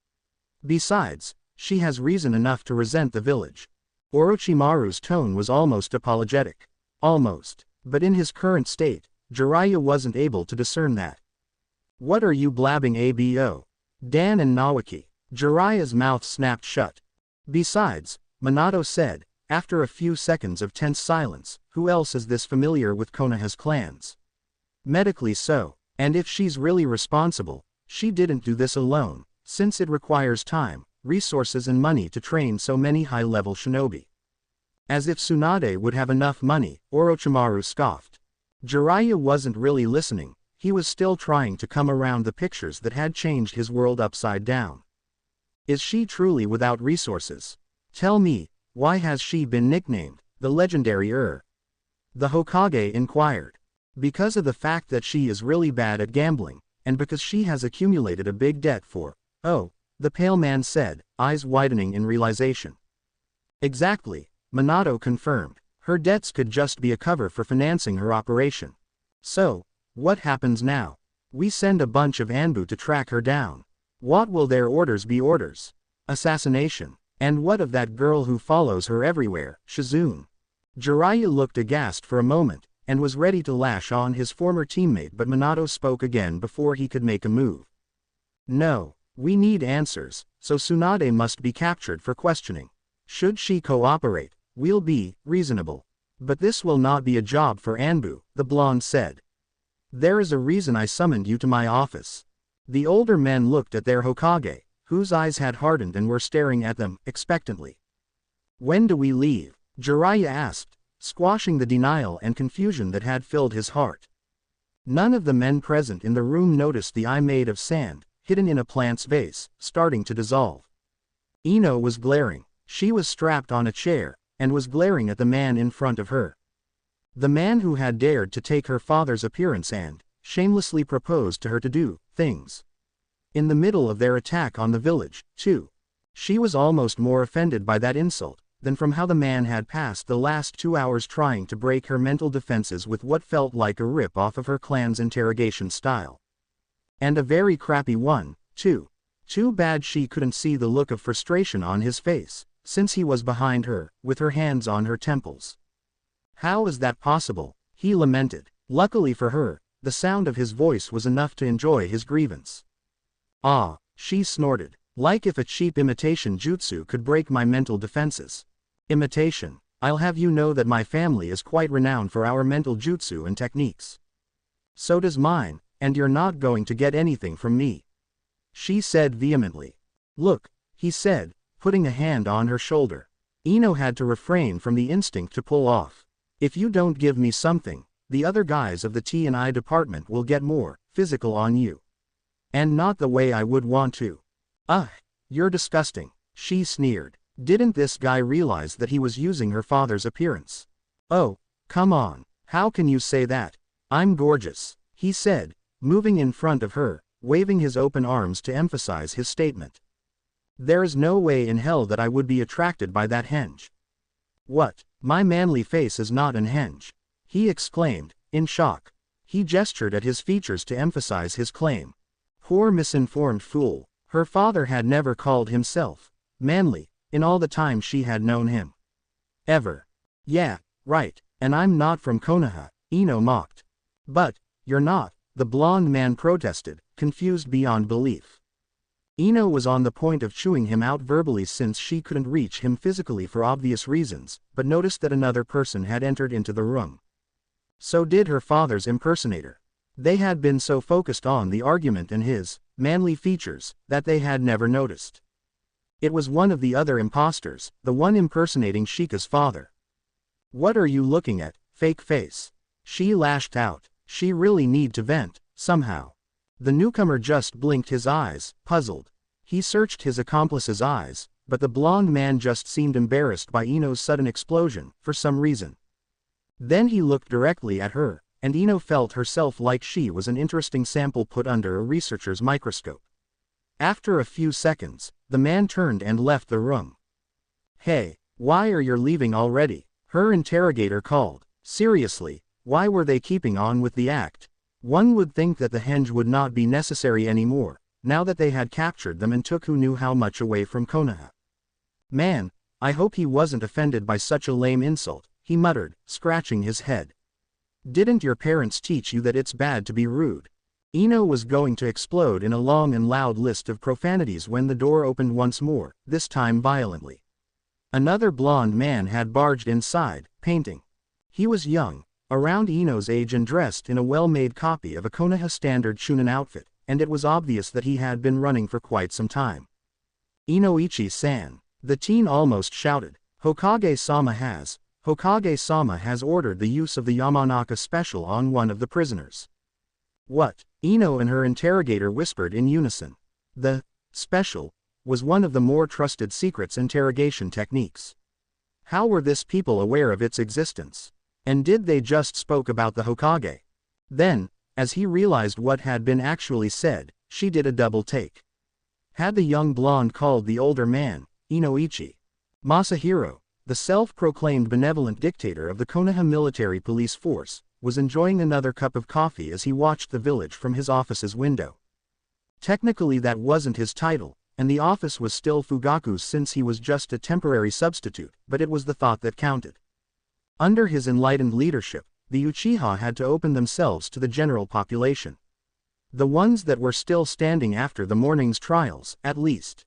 Besides, she has reason enough to resent the village. Orochimaru's tone was almost apologetic. Almost. But in his current state, Jiraiya wasn't able to discern that. What are you blabbing abo? Dan and Nawaki. Jiraiya's mouth snapped shut. Besides, Minato said, after a few seconds of tense silence, who else is this familiar with Konoha's clans? Medically so, and if she's really responsible, she didn't do this alone, since it requires time, resources and money to train so many high-level shinobi. As if Tsunade would have enough money, Orochimaru scoffed. Jiraiya wasn't really listening, he was still trying to come around the pictures that had changed his world upside down. Is she truly without resources? Tell me, why has she been nicknamed the legendary The Hokage inquired. Because of the fact that she is really bad at gambling, and because she has accumulated a big debt for, oh, the pale man said, eyes widening in realization. Exactly, Minato confirmed. Her debts could just be a cover for financing her operation. So, what happens now? We send a bunch of Anbu to track her down. What will their orders be? Orders? Assassination. And what of that girl who follows her everywhere, Shizune? Jiraiya looked aghast for a moment, and was ready to lash on his former teammate, but Minato spoke again before he could make a move. No, we need answers, so Tsunade must be captured for questioning. Should she cooperate, we'll be reasonable. But this will not be a job for Anbu, the blonde said. There is a reason I summoned you to my office. The older men looked at their Hokage, whose eyes had hardened and were staring at them, expectantly. When do we leave? Jiraiya asked, squashing the denial and confusion that had filled his heart. None of the men present in the room noticed the eye made of sand, hidden in a plant's vase, starting to dissolve. Ino was glaring. She was strapped on a chair, and was glaring at the man in front of her. The man who had dared to take her father's appearance and shamelessly proposed to her to do things. In the middle of their attack on the village, too. She was almost more offended by that insult than from how the man had passed the last 2 hours trying to break her mental defenses with what felt like a rip-off of her clan's interrogation style. And a very crappy one, too. Too bad she couldn't see the look of frustration on his face, since he was behind her, with her hands on her temples. How is that possible? He lamented. Luckily for her, the sound of his voice was enough to enjoy his grievance. Ah, she snorted. Like if a cheap imitation jutsu could break my mental defenses. Imitation. I'll have you know that my family is quite renowned for our mental jutsu and techniques. So does mine, and you're not going to get anything from me," she said vehemently. "Look," he said, putting a hand on her shoulder. Ino had to refrain from the instinct to pull off. "If you don't give me something, the other guys of the T&I department will get more physical on you. And not the way I would want to." "Ugh, you're disgusting," she sneered. Didn't this guy realize that he was using her father's appearance? "Oh, come on, how can you say that? I'm gorgeous," he said, moving in front of her, waving his open arms to emphasize his statement. "There's no way in hell that I would be attracted by that henge." "What, my manly face is not an henge?" he exclaimed, in shock. He gestured at his features to emphasize his claim. Poor misinformed fool, her father had never called himself manly in all the time she had known him. Ever. "Yeah, right, and I'm not from Konoha," Ino mocked. "But, you're not," the blonde man protested, confused beyond belief. Ino was on the point of chewing him out verbally since she couldn't reach him physically for obvious reasons, but noticed that another person had entered into the room. So did her father's impersonator. They had been so focused on the argument and his manly features that they had never noticed. It was one of the other imposters, the one impersonating Shika's father. "What are you looking at, fake face?" she lashed out. She really need to vent, somehow. The newcomer just blinked his eyes, puzzled. He searched his accomplice's eyes, but the blonde man just seemed embarrassed by Ino's sudden explosion, for some reason. Then he looked directly at her, and Ino felt herself like she was an interesting sample put under a researcher's microscope. After a few seconds, the man turned and left the room. "Hey, why are you leaving already?" her interrogator called. Seriously, why were they keeping on with the act? One would think that the henge would not be necessary anymore, now that they had captured them and took who knew how much away from Konoha. "Man, I hope he wasn't offended by such a lame insult," he muttered, scratching his head. "Didn't your parents teach you that it's bad to be rude?" Ino was going to explode in a long and loud list of profanities when the door opened once more, this time violently. Another blonde man had barged inside, painting. He was young, around Ino's age and dressed in a well-made copy of a Konoha standard shunin outfit, and it was obvious that he had been running for quite some time. "Inoichi-san," the teen almost shouted, Hokage-sama has ordered the use of the Yamanaka special on one of the prisoners." "What?" Ino and her interrogator whispered in unison. The special was one of the more trusted secrets interrogation techniques. How were this people aware of its existence? And did they just spoke about the Hokage? Then, as he realized what had been actually said, she did a double take. Had the young blonde called the older man Inoichi? Masahiro, the self-proclaimed benevolent dictator of the Konoha military police force, was enjoying another cup of coffee as he watched the village from his office's window. Technically that wasn't his title, and the office was still Fugaku's since he was just a temporary substitute, but it was the thought that counted. Under his enlightened leadership, the Uchiha had to open themselves to the general population. The ones that were still standing after the morning's trials, at least.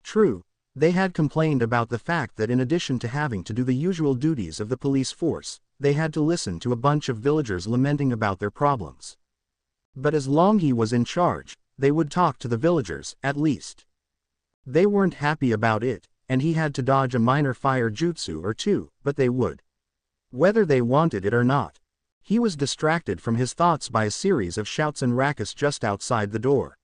True, they had complained about the fact that in addition to having to do the usual duties of the police force, they had to listen to a bunch of villagers lamenting about their problems. But as long he was in charge, they would talk to the villagers, at least. They weren't happy about it, and he had to dodge a minor fire jutsu or two, but they would. Whether they wanted it or not. He was distracted from his thoughts by a series of shouts and rackets just outside the door.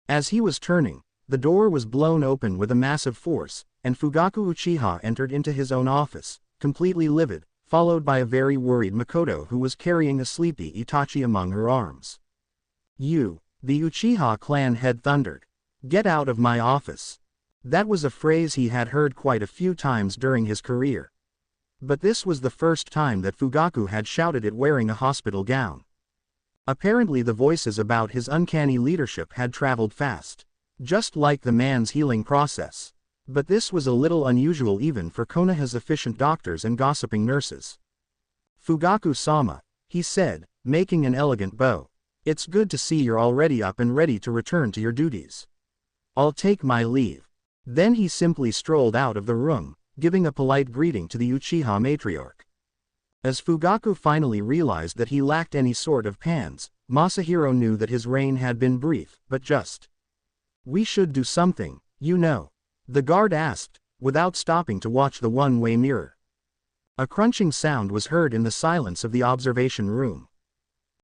As he was turning, the door was blown open with a massive force, and Fugaku Uchiha entered into his own office, completely livid, followed by a very worried Makoto who was carrying a sleepy Itachi among her arms. "You," the Uchiha clan head thundered. "Get out of my office." That was a phrase he had heard quite a few times during his career. But this was the first time that Fugaku had shouted it wearing a hospital gown. Apparently the voices about his uncanny leadership had traveled fast. Just like the man's healing process. But this was a little unusual even for Konoha's efficient doctors and gossiping nurses. "Fugaku-sama," he said, making an elegant bow. "It's good to see you're already up and ready to return to your duties. I'll take my leave." Then he simply strolled out of the room, giving a polite greeting to the Uchiha matriarch. As Fugaku finally realized that he lacked any sort of pans, Masahiro knew that his reign had been brief, but just. "We should do something, you know," the guard asked, without stopping to watch the one-way mirror. A crunching sound was heard in the silence of the observation room.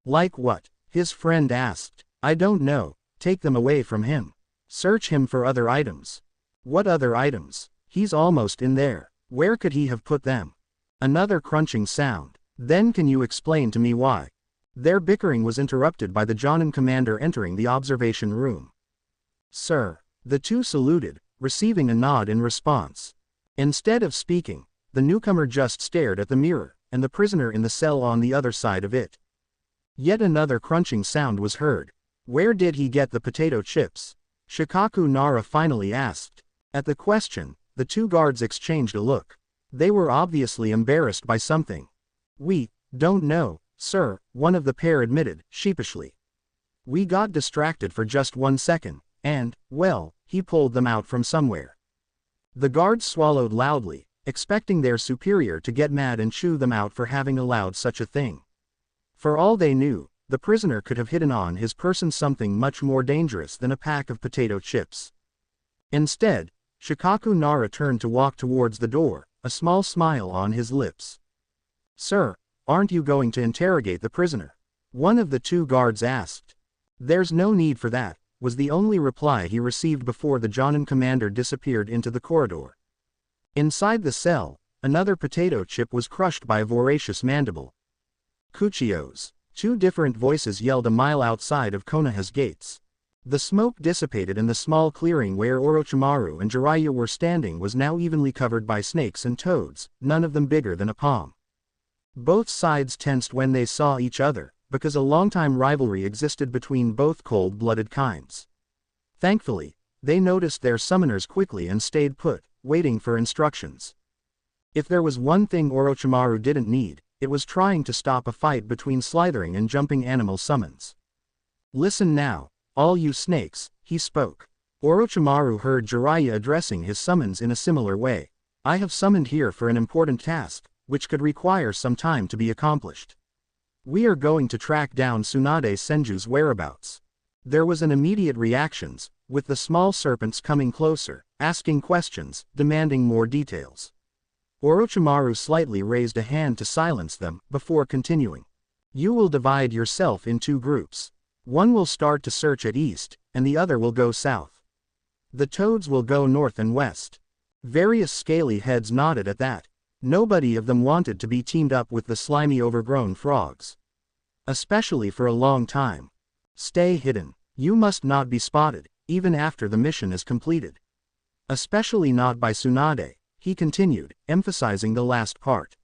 "Like what?" his friend asked. "I don't know, take them away from him. Search him for other items." "What other items? He's almost in there. Where could he have put them?" Another crunching sound. "Then can you explain to me why?" Their bickering was interrupted by the Jonin commander entering the observation room. "Sir." The two saluted, receiving a nod in response. Instead of speaking, the newcomer just stared at the mirror, and the prisoner in the cell on the other side of it. Yet another crunching sound was heard. "Where did he get the potato chips?" Shikaku Nara finally asked. At the question, the two guards exchanged a look. They were obviously embarrassed by something. "We don't know, sir," one of the pair admitted, sheepishly. "We got distracted for just 1 second, and, well, he pulled them out from somewhere." The guards swallowed loudly, expecting their superior to get mad and chew them out for having allowed such a thing. For all they knew, the prisoner could have hidden on his person something much more dangerous than a pack of potato chips. Instead, Shikaku Nara turned to walk towards the door, a small smile on his lips. "Sir, aren't you going to interrogate the prisoner?" one of the two guards asked. "There's no need for that," was the only reply he received before the Jonin commander disappeared into the corridor. Inside the cell, another potato chip was crushed by a voracious mandible. "Kuchios!" Two different voices yelled a mile outside of Konoha's gates. The smoke dissipated and the small clearing where Orochimaru and Jiraiya were standing was now evenly covered by snakes and toads, none of them bigger than a palm. Both sides tensed when they saw each other, because a long-time rivalry existed between both cold-blooded kinds. Thankfully, they noticed their summoners quickly and stayed put, waiting for instructions. If there was one thing Orochimaru didn't need, it was trying to stop a fight between slithering and jumping animal summons. "Listen now, all you snakes," he spoke. Orochimaru heard Jiraiya addressing his summons in a similar way. "I have summoned here for an important task, which could require some time to be accomplished. We are going to track down Tsunade Senju's whereabouts." There was an immediate reaction, with the small serpents coming closer, asking questions, demanding more details. Orochimaru slightly raised a hand to silence them, before continuing. "You will divide yourself in 2 groups. One will start to search at east, and the other will go south. The toads will go north and west." Various scaly heads nodded at that. Nobody of them wanted to be teamed up with the slimy overgrown frogs. Especially for a long time. "Stay hidden. You must not be spotted, even after the mission is completed. Especially not by Tsunade," he continued, emphasizing the last part.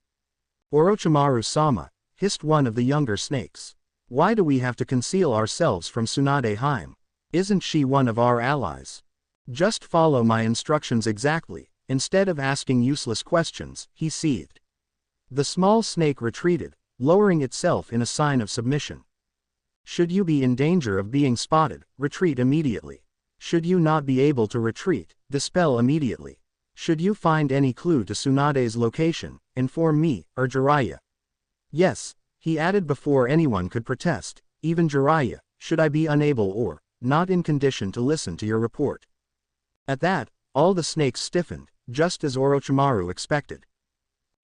"Orochimaru-sama," hissed one of the younger snakes. "Why do we have to conceal ourselves from Tsunade Haim? Isn't she one of our allies? Just follow my instructions exactly, instead of asking useless questions," he seethed. The small snake retreated, lowering itself in a sign of submission. "Should you be in danger of being spotted, retreat immediately. Should you not be able to retreat, dispel immediately. Should you find any clue to Tsunade's location, inform me, or Jiraiya. Yes," he added before anyone could protest, "even Jiraiya, should I be unable or not in condition to listen to your report." At that, all the snakes stiffened, just as Orochimaru expected.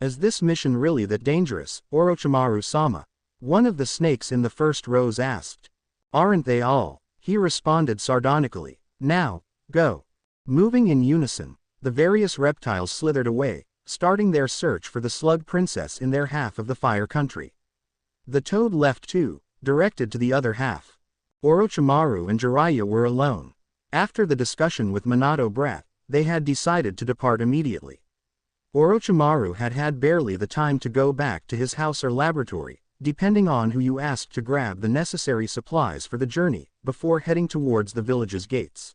"Is this mission really that dangerous, Orochimaru-sama?" one of the snakes in the first rows asked. "Aren't they all?" he responded sardonically. "Now, go." Moving in unison, the various reptiles slithered away, starting their search for the slug princess in their half of the fire country. The toad left too, directed to the other half. Orochimaru and Jiraiya were alone. After the discussion with Minato Brat, they had decided to depart immediately. Orochimaru had had barely the time to go back to his house or laboratory, depending on who you asked to grab the necessary supplies for the journey, before heading towards the village's gates.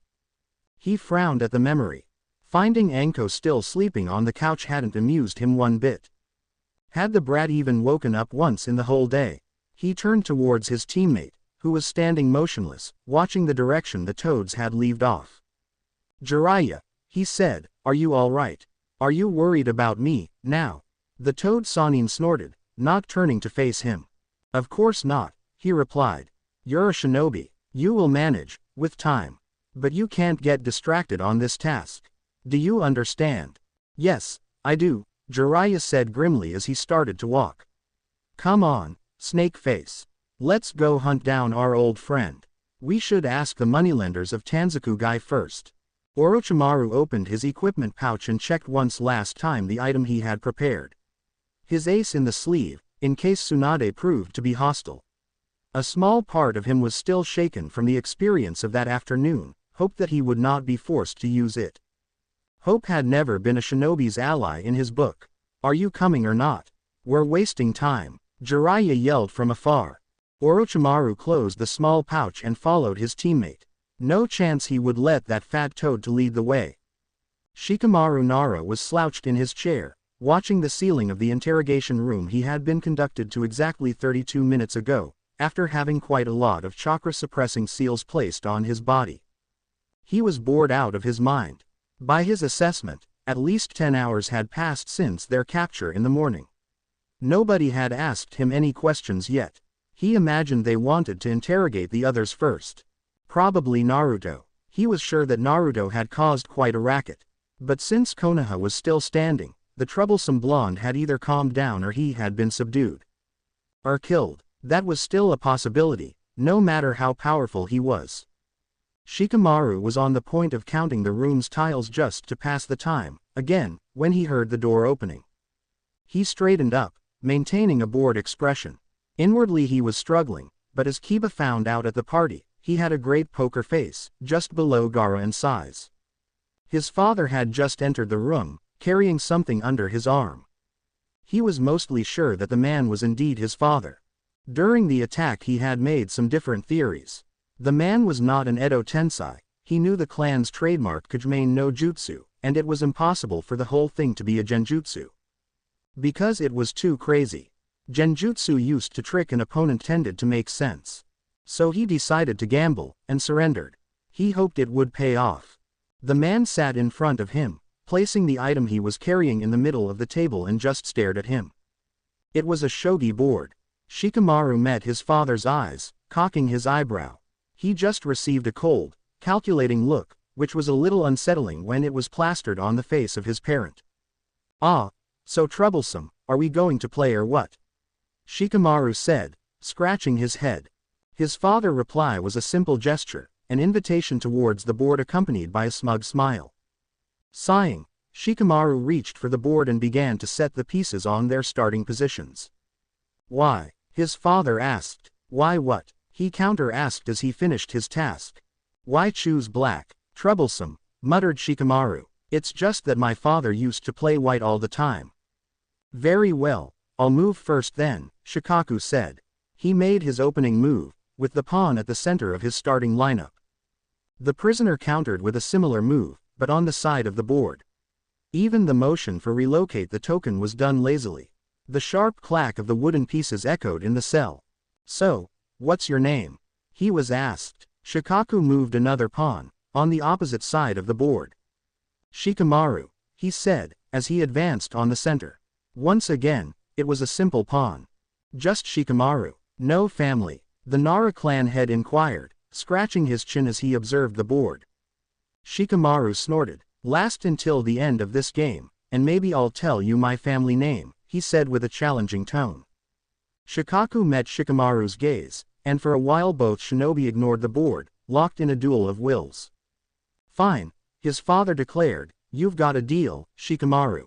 He frowned at the memory. Finding Anko still sleeping on the couch hadn't amused him one bit. Had the brat even woken up once in the whole day? He turned towards his teammate, who was standing motionless, watching the direction the toads had leaved off. "Jiraiya," he said, "are you all right? Are you worried about me, now?" The toad Sanin snorted, not turning to face him. Of course not, he replied. You're a shinobi. You will manage, with time. But you can't get distracted on this task. Do you understand? Yes, I do, Jiraiya said grimly as he started to walk. Come on, Snake Face. Let's go hunt down our old friend. We should ask the moneylenders of Tanzakugai first. Orochimaru opened his equipment pouch and checked once last time the item he had prepared. His ace in the sleeve, in case Tsunade proved to be hostile. A small part of him was still shaken from the experience of that afternoon, hoped that he would not be forced to use it. Hope had never been a shinobi's ally in his book. Are you coming or not? We're wasting time, Jiraiya yelled from afar. Orochimaru closed the small pouch and followed his teammate. No chance he would let that fat toad to lead the way. Shikamaru Nara was slouched in his chair, watching the ceiling of the interrogation room he had been conducted to exactly 32 minutes ago, after having quite a lot of chakra-suppressing seals placed on his body. He was bored out of his mind. By his assessment, at least 10 hours had passed since their capture in the morning. Nobody had asked him any questions yet. He imagined they wanted to interrogate the others first. Probably Naruto. He was sure that Naruto had caused quite a racket. But since Konoha was still standing, the troublesome blonde had either calmed down or he had been subdued. Or killed. That was still a possibility, no matter how powerful he was. Shikamaru was on the point of counting the room's tiles just to pass the time, again, when he heard the door opening. He straightened up, maintaining a bored expression. Inwardly he was struggling, but as Kiba found out at the party, he had a great poker face, just below Gaara in size. His father had just entered the room, carrying something under his arm. He was mostly sure that the man was indeed his father. During the attack he had made some different theories. The man was not an Edo Tensei, he knew the clan's trademark Kajimane no Jutsu, and it was impossible for the whole thing to be a genjutsu. Because it was too crazy. Genjutsu used to trick an opponent tended to make sense. So he decided to gamble, and surrendered. He hoped it would pay off. The man sat in front of him, placing the item he was carrying in the middle of the table and just stared at him. It was a shogi board. Shikamaru met his father's eyes, cocking his eyebrow. He just received a cold, calculating look, which was a little unsettling when it was plastered on the face of his parent. Ah, so troublesome, are we going to play or what? Shikamaru said, scratching his head. His father's reply was a simple gesture, an invitation towards the board accompanied by a smug smile. Sighing, Shikamaru reached for the board and began to set the pieces on their starting positions. Why? His father asked. Why what? He counter-asked as he finished his task. Why choose black? Troublesome, muttered Shikamaru. It's just that my father used to play white all the time. Very well, I'll move first then, Shikaku said. He made his opening move, with the pawn at the center of his starting lineup. The prisoner countered with a similar move, but on the side of the board. Even the motion for relocate the token was done lazily. The sharp clack of the wooden pieces echoed in the cell. So, what's your name? He was asked. Shikaku moved another pawn, on the opposite side of the board. Shikamaru, he said, as he advanced on the center. Once again, it was a simple pawn. Just Shikamaru. No family, the Nara clan head inquired, scratching his chin as he observed the board. Shikamaru snorted. Last until the end of this game, and maybe I'll tell you my family name, he said with a challenging tone. Shikaku met Shikamaru's gaze, and for a while both shinobi ignored the board, locked in a duel of wills. Fine, his father declared, you've got a deal, Shikamaru.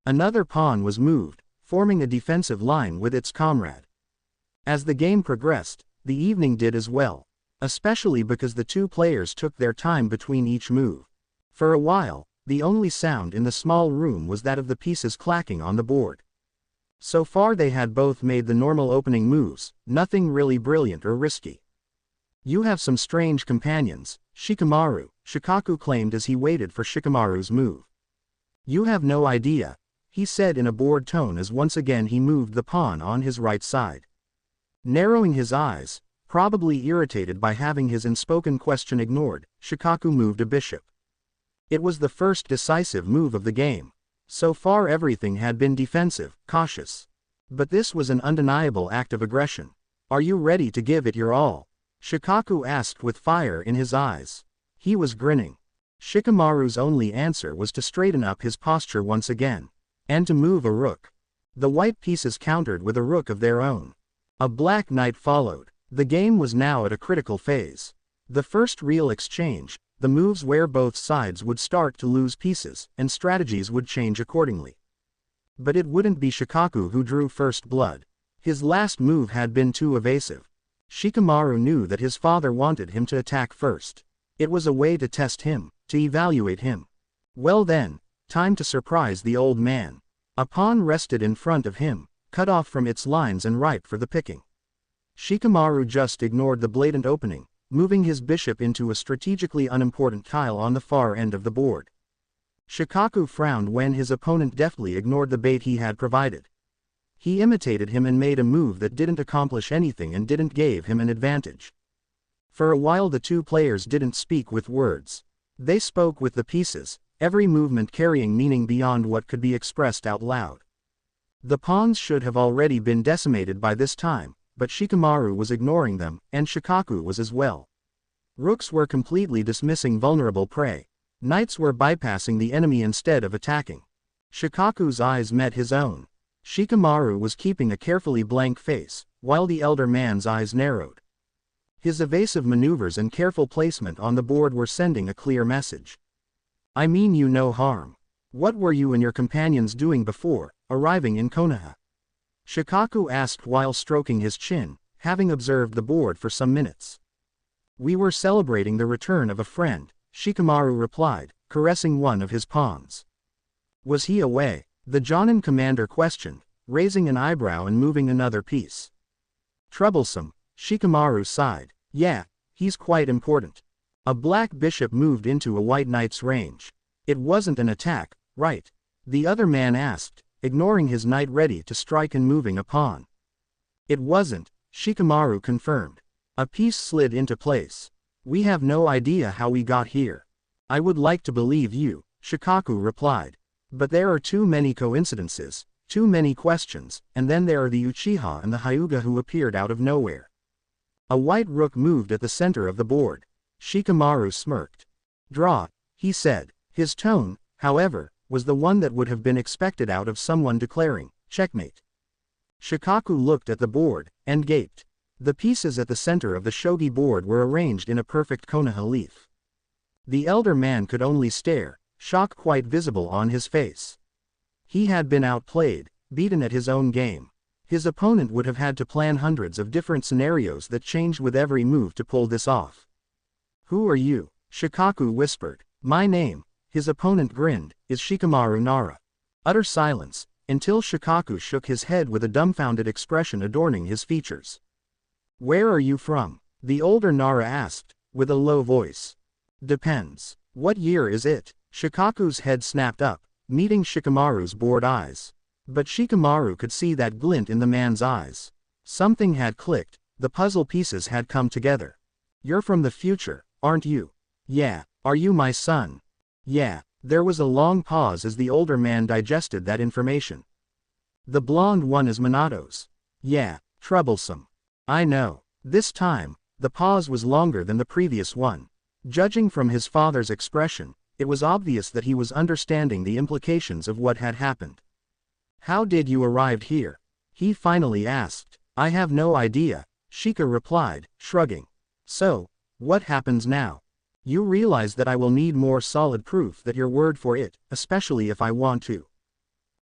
Another pawn was moved, forming a defensive line with its comrade. As the game progressed, the evening did as well, especially because the two players took their time between each move. For a while, the only sound in the small room was that of the pieces clacking on the board. So far they had both made the normal opening moves, nothing really brilliant or risky. You have some strange companions, Shikamaru, Shikaku claimed as he waited for Shikamaru's move. You have no idea, he said in a bored tone as once again he moved the pawn on his right side. Narrowing his eyes, probably irritated by having his unspoken question ignored, Shikaku moved a bishop. It was the first decisive move of the game. So far everything had been defensive, cautious. But this was an undeniable act of aggression. Are you ready to give it your all? Shikaku asked with fire in his eyes. He was grinning. Shikamaru's only answer was to straighten up his posture once again. And to move a rook. The white pieces countered with a rook of their own. A black knight followed. The game was now at a critical phase. The first real exchange, the moves where both sides would start to lose pieces, and strategies would change accordingly. But it wouldn't be Shikaku who drew first blood. His last move had been too evasive. Shikamaru knew that his father wanted him to attack first. It was a way to test him, to evaluate him. Well then, time to surprise the old man. A pawn rested in front of him, cut off from its lines and ripe for the picking. Shikamaru just ignored the blatant opening, moving his bishop into a strategically unimportant tile on the far end of the board. Shikaku frowned when his opponent deftly ignored the bait he had provided. He imitated him and made a move that didn't accomplish anything and didn't give him an advantage. For a while the two players didn't speak with words. They spoke with the pieces, every movement carrying meaning beyond what could be expressed out loud. The pawns should have already been decimated by this time, but Shikamaru was ignoring them, and Shikaku was as well. Rooks were completely dismissing vulnerable prey. Knights were bypassing the enemy instead of attacking. Shikaku's eyes met his own. Shikamaru was keeping a carefully blank face, while the elder man's eyes narrowed. His evasive maneuvers and careful placement on the board were sending a clear message. I mean you no harm. What were you and your companions doing before arriving in Konoha? Shikaku asked while stroking his chin, having observed the board for some minutes. We were celebrating the return of a friend, Shikamaru replied, caressing one of his pawns. Was he away? The Jonin commander questioned, raising an eyebrow and moving another piece. Troublesome, Shikamaru sighed. Yeah, he's quite important. A black bishop moved into a white knight's range. It wasn't an attack, right? The other man asked, ignoring his knight ready to strike and moving a pawn. It wasn't, Shikamaru confirmed. A piece slid into place. We have no idea how we got here. I would like to believe you, Shikaku replied. But there are too many coincidences, too many questions, and then there are the Uchiha and the Hyuga who appeared out of nowhere. A white rook moved at the center of the board. Shikamaru smirked. Draw, he said. His tone, however, was the one that would have been expected out of someone declaring, checkmate. Shikaku looked at the board, and gaped. The pieces at the center of the shogi board were arranged in a perfect Konoha leaf. The elder man could only stare, shock quite visible on his face. He had been outplayed, beaten at his own game. His opponent would have had to plan hundreds of different scenarios that changed with every move to pull this off. Who are you? Shikaku whispered. My name, his opponent grinned, is Shikamaru Nara. Utter silence, until Shikaku shook his head with a dumbfounded expression adorning his features. Where are you from? The older Nara asked, with a low voice. Depends. What year is it? Shikaku's head snapped up, meeting Shikamaru's bored eyes. But Shikamaru could see that glint in the man's eyes. Something had clicked, the puzzle pieces had come together. You're from the future, aren't you? Yeah. Are you my son? Yeah. There was a long pause as the older man digested that information. The blonde one is Minato's. Yeah. Troublesome. I know. This time, the pause was longer than the previous one. Judging from his father's expression, it was obvious that he was understanding the implications of what had happened. How did you arrive here? He finally asked. I have no idea, Shika replied, shrugging. So, what happens now? You realize that I will need more solid proof that your word for it, especially if I want to.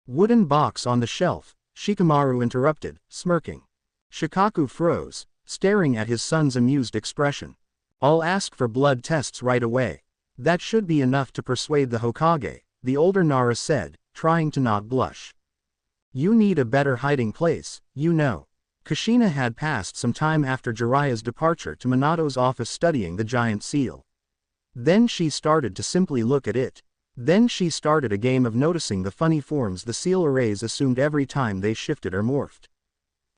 Wooden box on the shelf, Shikamaru interrupted, smirking. Shikaku froze, staring at his son's amused expression. I'll ask for blood tests right away. That should be enough to persuade the Hokage, the older Nara said, trying to not blush. You need a better hiding place, you know. Kushina had passed some time after Jiraiya's departure to Minato's office studying the giant seal. Then she started to simply look at it. Then she started a game of noticing the funny forms the seal arrays assumed every time they shifted or morphed.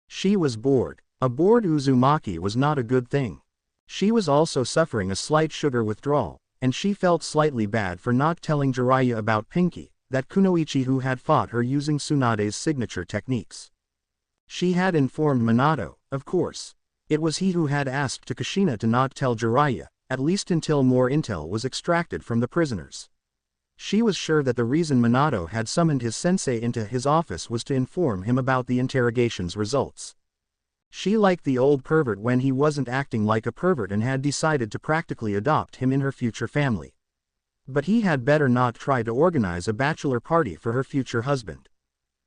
She was bored. A bored Uzumaki was not a good thing. She was also suffering a slight sugar withdrawal, and she felt slightly bad for not telling Jiraiya about Pinky, that kunoichi who had fought her using Tsunade's signature techniques. She had informed Minato, of course. It was he who had asked Takashina to not tell Jiraiya, at least until more intel was extracted from the prisoners. She was sure that the reason Minato had summoned his sensei into his office was to inform him about the interrogation's results. She liked the old pervert when he wasn't acting like a pervert and had decided to practically adopt him in her future family. But he had better not try to organize a bachelor party for her future husband.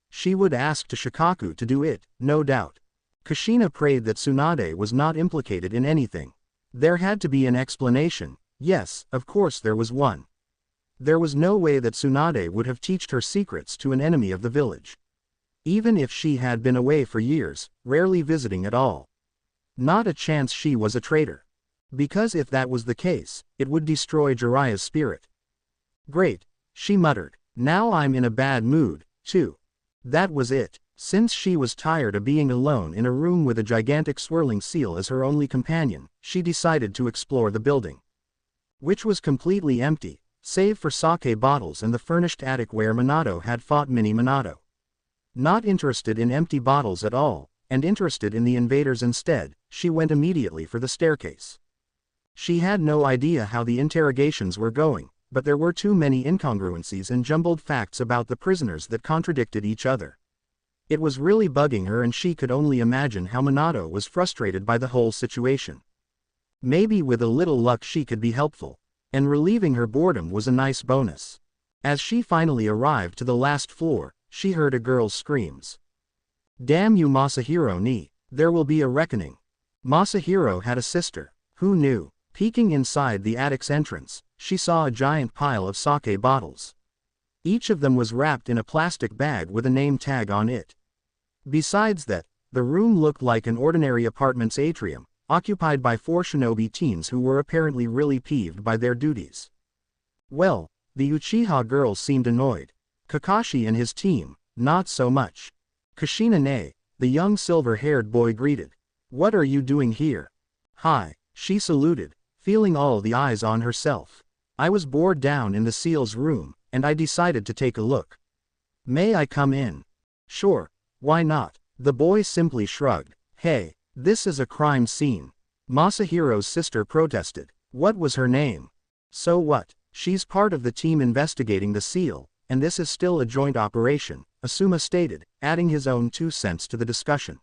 She would ask Shikaku to do it, no doubt. Kushina prayed that Tsunade was not implicated in anything. There had to be an explanation. Yes, of course there was one. There was no way that Tsunade would have teached her secrets to an enemy of the village. Even if she had been away for years, rarely visiting at all. Not a chance she was a traitor. Because if that was the case, it would destroy Jiraiya's spirit. Great, she muttered. Now I'm in a bad mood, too. That was it. Since she was tired of being alone in a room with a gigantic swirling seal as her only companion, she decided to explore the building. Which was completely empty, save for sake bottles and the furnished attic where Minato had fought Mini Minato. Not interested in empty bottles at all, and interested in the invaders instead, she went immediately for the staircase. She had no idea how the interrogations were going, but there were too many incongruencies and jumbled facts about the prisoners that contradicted each other. It was really bugging her and she could only imagine how Minato was frustrated by the whole situation. Maybe with a little luck she could be helpful, and relieving her boredom was a nice bonus. As she finally arrived to the last floor, she heard a girl's screams. Damn you Masahiro ni, there will be a reckoning. Masahiro had a sister, who knew? Peeking inside the attic's entrance, she saw a giant pile of sake bottles. Each of them was wrapped in a plastic bag with a name tag on it. Besides that, the room looked like an ordinary apartment's atrium, occupied by 4 shinobi teens who were apparently really peeved by their duties. Well, the Uchiha girls seemed annoyed. Kakashi and his team, not so much. Kushina-ne, the young silver-haired boy greeted. What are you doing here? Hi, she saluted, feeling all the eyes on herself. I was bored down in the seal's room, and I decided to take a look. May I come in? Sure, why not? The boy simply shrugged. Hey, this is a crime scene. Masahiro's sister protested. What was her name? So what? She's part of the team investigating the seal, and this is still a joint operation, Asuma stated, adding his own 2 cents to the discussion.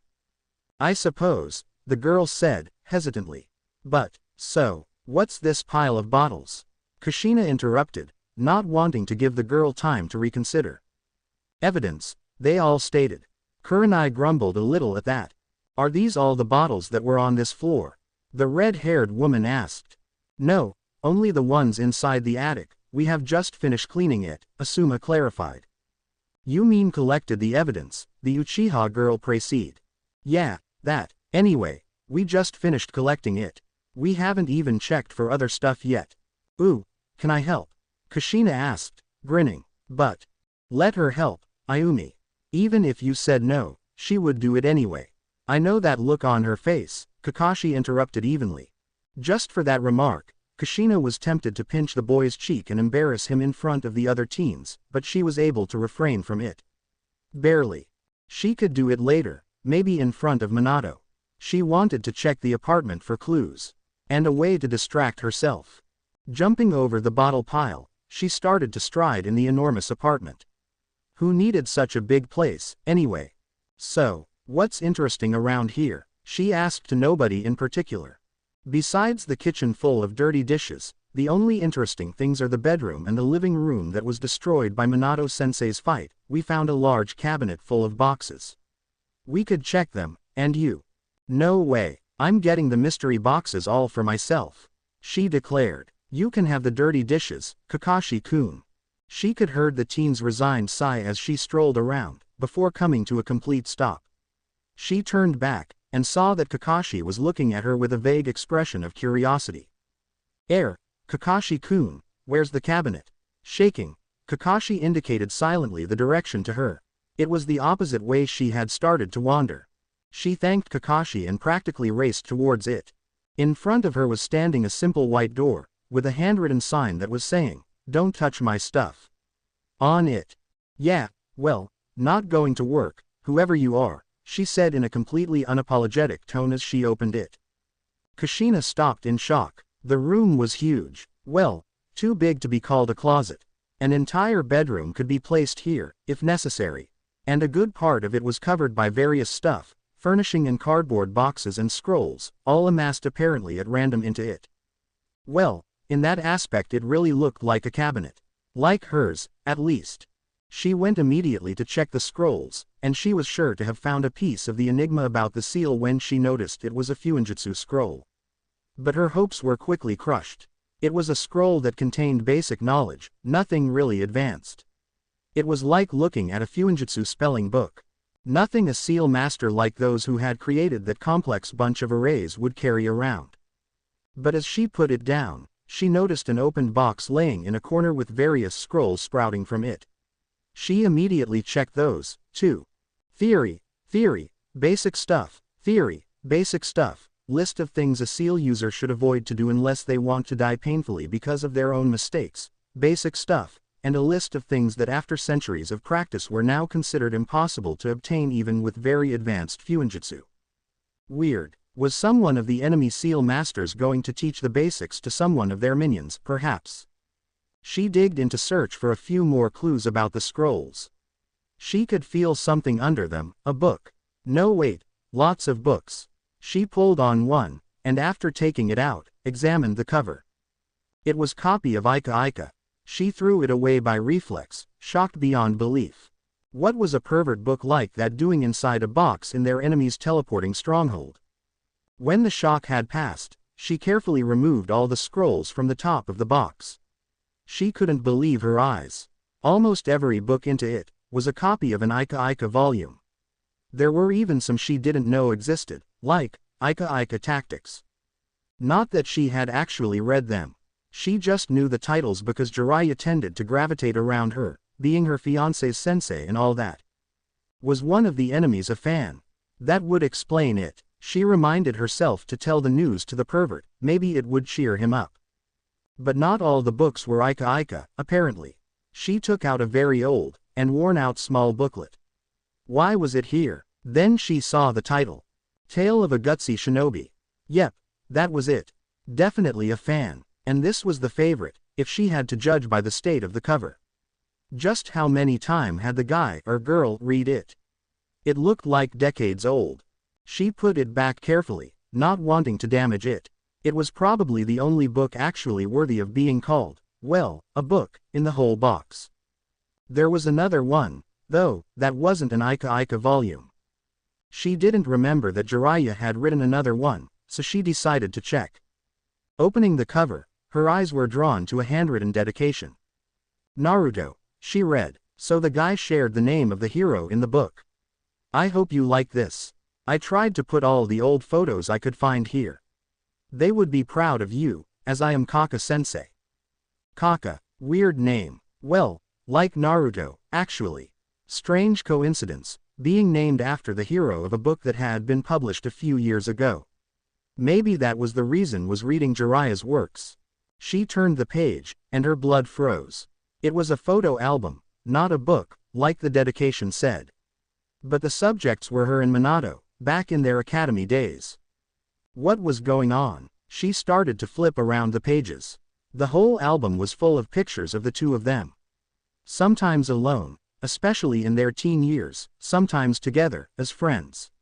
I suppose, the girl said, hesitantly. But, so, what's this pile of bottles? Kushina interrupted, not wanting to give the girl time to reconsider. Evidence, they all stated. Kurenai grumbled a little at that. Are these all the bottles that were on this floor? The red-haired woman asked. No, only the ones inside the attic, we have just finished cleaning it, Asuma clarified. You mean collected the evidence, the Uchiha girl proceeded. Yeah, that, anyway, we just finished collecting it. We haven't even checked for other stuff yet. Ooh, can I help? Kushina asked, grinning. But, let her help, Ayumi. Even if you said no, she would do it anyway. I know that look on her face, Kakashi interrupted evenly. Just for that remark, Kushina was tempted to pinch the boy's cheek and embarrass him in front of the other teens, but she was able to refrain from it. Barely. She could do it later, maybe in front of Minato. She wanted to check the apartment for clues. And a way to distract herself. Jumping over the bottle pile, she started to stride in the enormous apartment. Who needed such a big place, anyway? So, what's interesting around here? She asked to nobody in particular. Besides the kitchen full of dirty dishes, the only interesting things are the bedroom and the living room that was destroyed by Minato-sensei's fight. We found a large cabinet full of boxes. We could check them, and you. No way, I'm getting the mystery boxes all for myself. She declared. You can have the dirty dishes, Kakashi-kun. She could heard the teen's resigned sigh as she strolled around, before coming to a complete stop. She turned back, and saw that Kakashi was looking at her with a vague expression of curiosity. Kakashi-kun, where's the cabinet? Shaking, Kakashi indicated silently the direction to her. It was the opposite way she had started to wander. She thanked Kakashi and practically raced towards it. In front of her was standing a simple white door, with a handwritten sign that was saying, "Don't touch my stuff." On it. Yeah, well, not going to work, whoever you are, she said in a completely unapologetic tone as she opened it. Kushina stopped in shock. The room was huge. Well, too big to be called a closet. An entire bedroom could be placed here, if necessary. And a good part of it was covered by various stuff, furnishing and cardboard boxes and scrolls, all amassed apparently at random into it. Well, in that aspect it really looked like a cabinet. Like hers, at least. She went immediately to check the scrolls, and she was sure to have found a piece of the enigma about the seal when she noticed it was a Fuinjutsu scroll. But her hopes were quickly crushed. It was a scroll that contained basic knowledge, nothing really advanced. It was like looking at a Fuinjutsu spelling book. Nothing a seal master like those who had created that complex bunch of arrays would carry around. But as she put it down, she noticed an opened box laying in a corner with various scrolls sprouting from it. She immediately checked those, too. Theory, basic stuff, basic stuff, list of things a seal user should avoid to do unless they want to die painfully because of their own mistakes, basic stuff, and a list of things that after centuries of practice were now considered impossible to obtain even with very advanced Fuinjutsu. Weird. Was someone of the enemy seal masters going to teach the basics to someone of their minions, perhaps? She digged in to search for a few more clues about the scrolls. She could feel something under them, a book. No wait, lots of books. She pulled on one, and after taking it out, examined the cover. It was a copy of Ika. She threw it away by reflex, shocked beyond belief. What was a pervert book like that doing inside a box in their enemy's teleporting stronghold? When the shock had passed, she carefully removed all the scrolls from the top of the box. She couldn't believe her eyes. Almost every book into it was a copy of an Ika volume. There were even some she didn't know existed, like Ika Tactics. Not that she had actually read them. She just knew the titles because Jiraiya tended to gravitate around her, being her fiancé's sensei and all that. Was one of the enemies a fan? That would explain it. She reminded herself to tell the news to the pervert, maybe it would cheer him up. But not all the books were Ika, apparently. She took out a very old, and worn-out small booklet. Why was it here? Then she saw the title. Tale of a Gutsy Shinobi. Yep, that was it. Definitely a fan, and this was the favorite, if she had to judge by the state of the cover. Just how many times had the guy or girl read it? It looked like decades old. She put it back carefully, not wanting to damage it. It was probably the only book actually worthy of being called, well, a book, in the whole box. There was another one, though, that wasn't an Ika volume. She didn't remember that Jiraiya had written another one, so she decided to check. Opening the cover, her eyes were drawn to a handwritten dedication. Naruto, she read, so the guy shared the name of the hero in the book. I hope you like this. I tried to put all the old photos I could find here. They would be proud of you, as I am Kaka-sensei. Kaka, weird name. Well, like Naruto, actually. Strange coincidence, being named after the hero of a book that had been published a few years ago. Maybe that was the reason was reading Jiraiya's works. She turned the page, and her blood froze. It was a photo album, not a book, like the dedication said. But the subjects were her and Minato, back in their academy days. What was going on? She started to flip around the pages. The whole album was full of pictures of the two of them. Sometimes alone, especially in their teen years, sometimes together, as friends.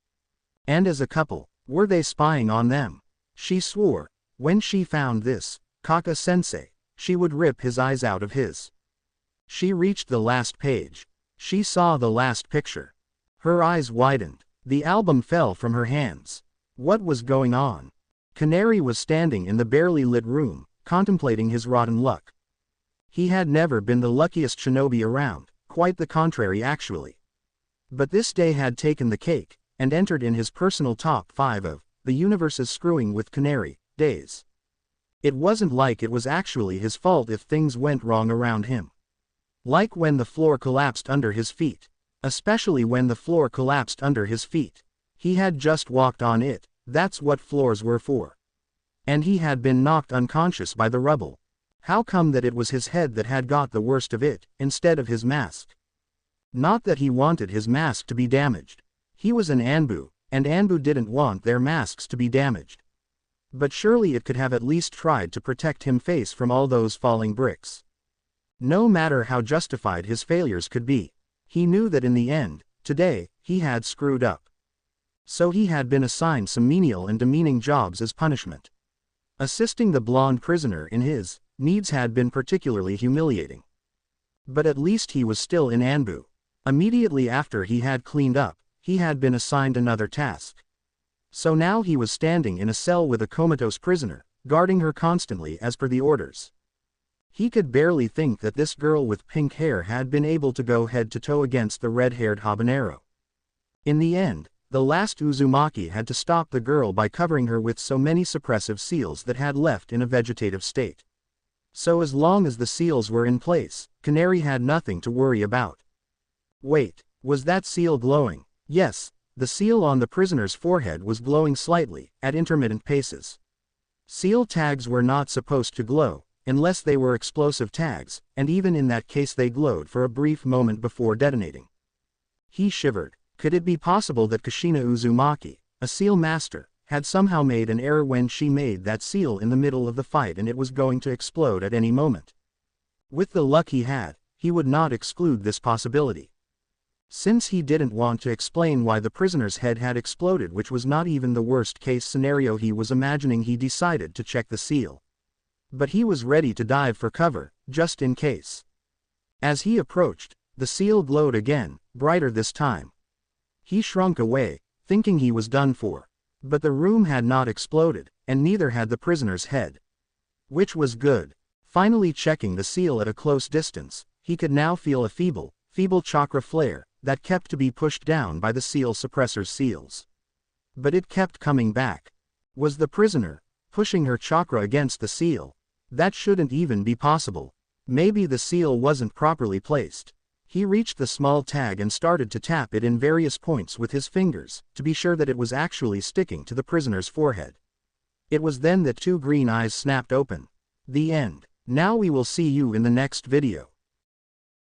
And as a couple, were they spying on them? She swore, when she found this, Kaka-sensei, she would rip his eyes out of his. She reached the last page. She saw the last picture. Her eyes widened. The album fell from her hands. What was going on? Canary was standing in the barely lit room, contemplating his rotten luck. He had never been the luckiest shinobi around, quite the contrary actually. But this day had taken the cake, and entered in his personal top 5 of the universe's screwing with Canary days. It wasn't like it was actually his fault if things went wrong around him. Like when the floor collapsed under his feet. Especially when the floor collapsed under his feet. He had just walked on it, that's what floors were for. And he had been knocked unconscious by the rubble. How come that it was his head that had got the worst of it, instead of his mask? Not that he wanted his mask to be damaged. He was an Anbu, and Anbu didn't want their masks to be damaged. But surely it could have at least tried to protect him face from all those falling bricks. No matter how justified his failures could be, he knew that in the end, today, he had screwed up. So he had been assigned some menial and demeaning jobs as punishment. Assisting the blonde prisoner in his needs had been particularly humiliating. But at least he was still in Anbu. Immediately after he had cleaned up, he had been assigned another task. So now he was standing in a cell with a comatose prisoner, guarding her constantly as per the orders. He could barely think that this girl with pink hair had been able to go head-to-toe against the red-haired habanero. In the end, the last Uzumaki had to stop the girl by covering her with so many suppressive seals that had left in a vegetative state. So as long as the seals were in place, Canary had nothing to worry about. Wait, was that seal glowing? Yes, the seal on the prisoner's forehead was glowing slightly, at intermittent paces. Seal tags were not supposed to glow, unless they were explosive tags, and even in that case they glowed for a brief moment before detonating. He shivered. Could it be possible that Kushina Uzumaki, a seal master, had somehow made an error when she made that seal in the middle of the fight and it was going to explode at any moment? With the luck he had, he would not exclude this possibility. Since he didn't want to explain why the prisoner's head had exploded, which was not even the worst-case scenario he was imagining, he decided to check the seal. But he was ready to dive for cover, just in case. As he approached, the seal glowed again, brighter this time. He shrunk away, thinking he was done for. But the room had not exploded, and neither had the prisoner's head. Which was good. Finally checking the seal at a close distance, he could now feel a feeble chakra flare, that kept to be pushed down by the seal suppressor's seals. But it kept coming back. Was the prisoner pushing her chakra against the seal? That shouldn't even be possible. Maybe the seal wasn't properly placed. He reached the small tag and started to tap it in various points with his fingers, to be sure that it was actually sticking to the prisoner's forehead. It was then that two green eyes snapped open. The end. Now we will see you in the next video.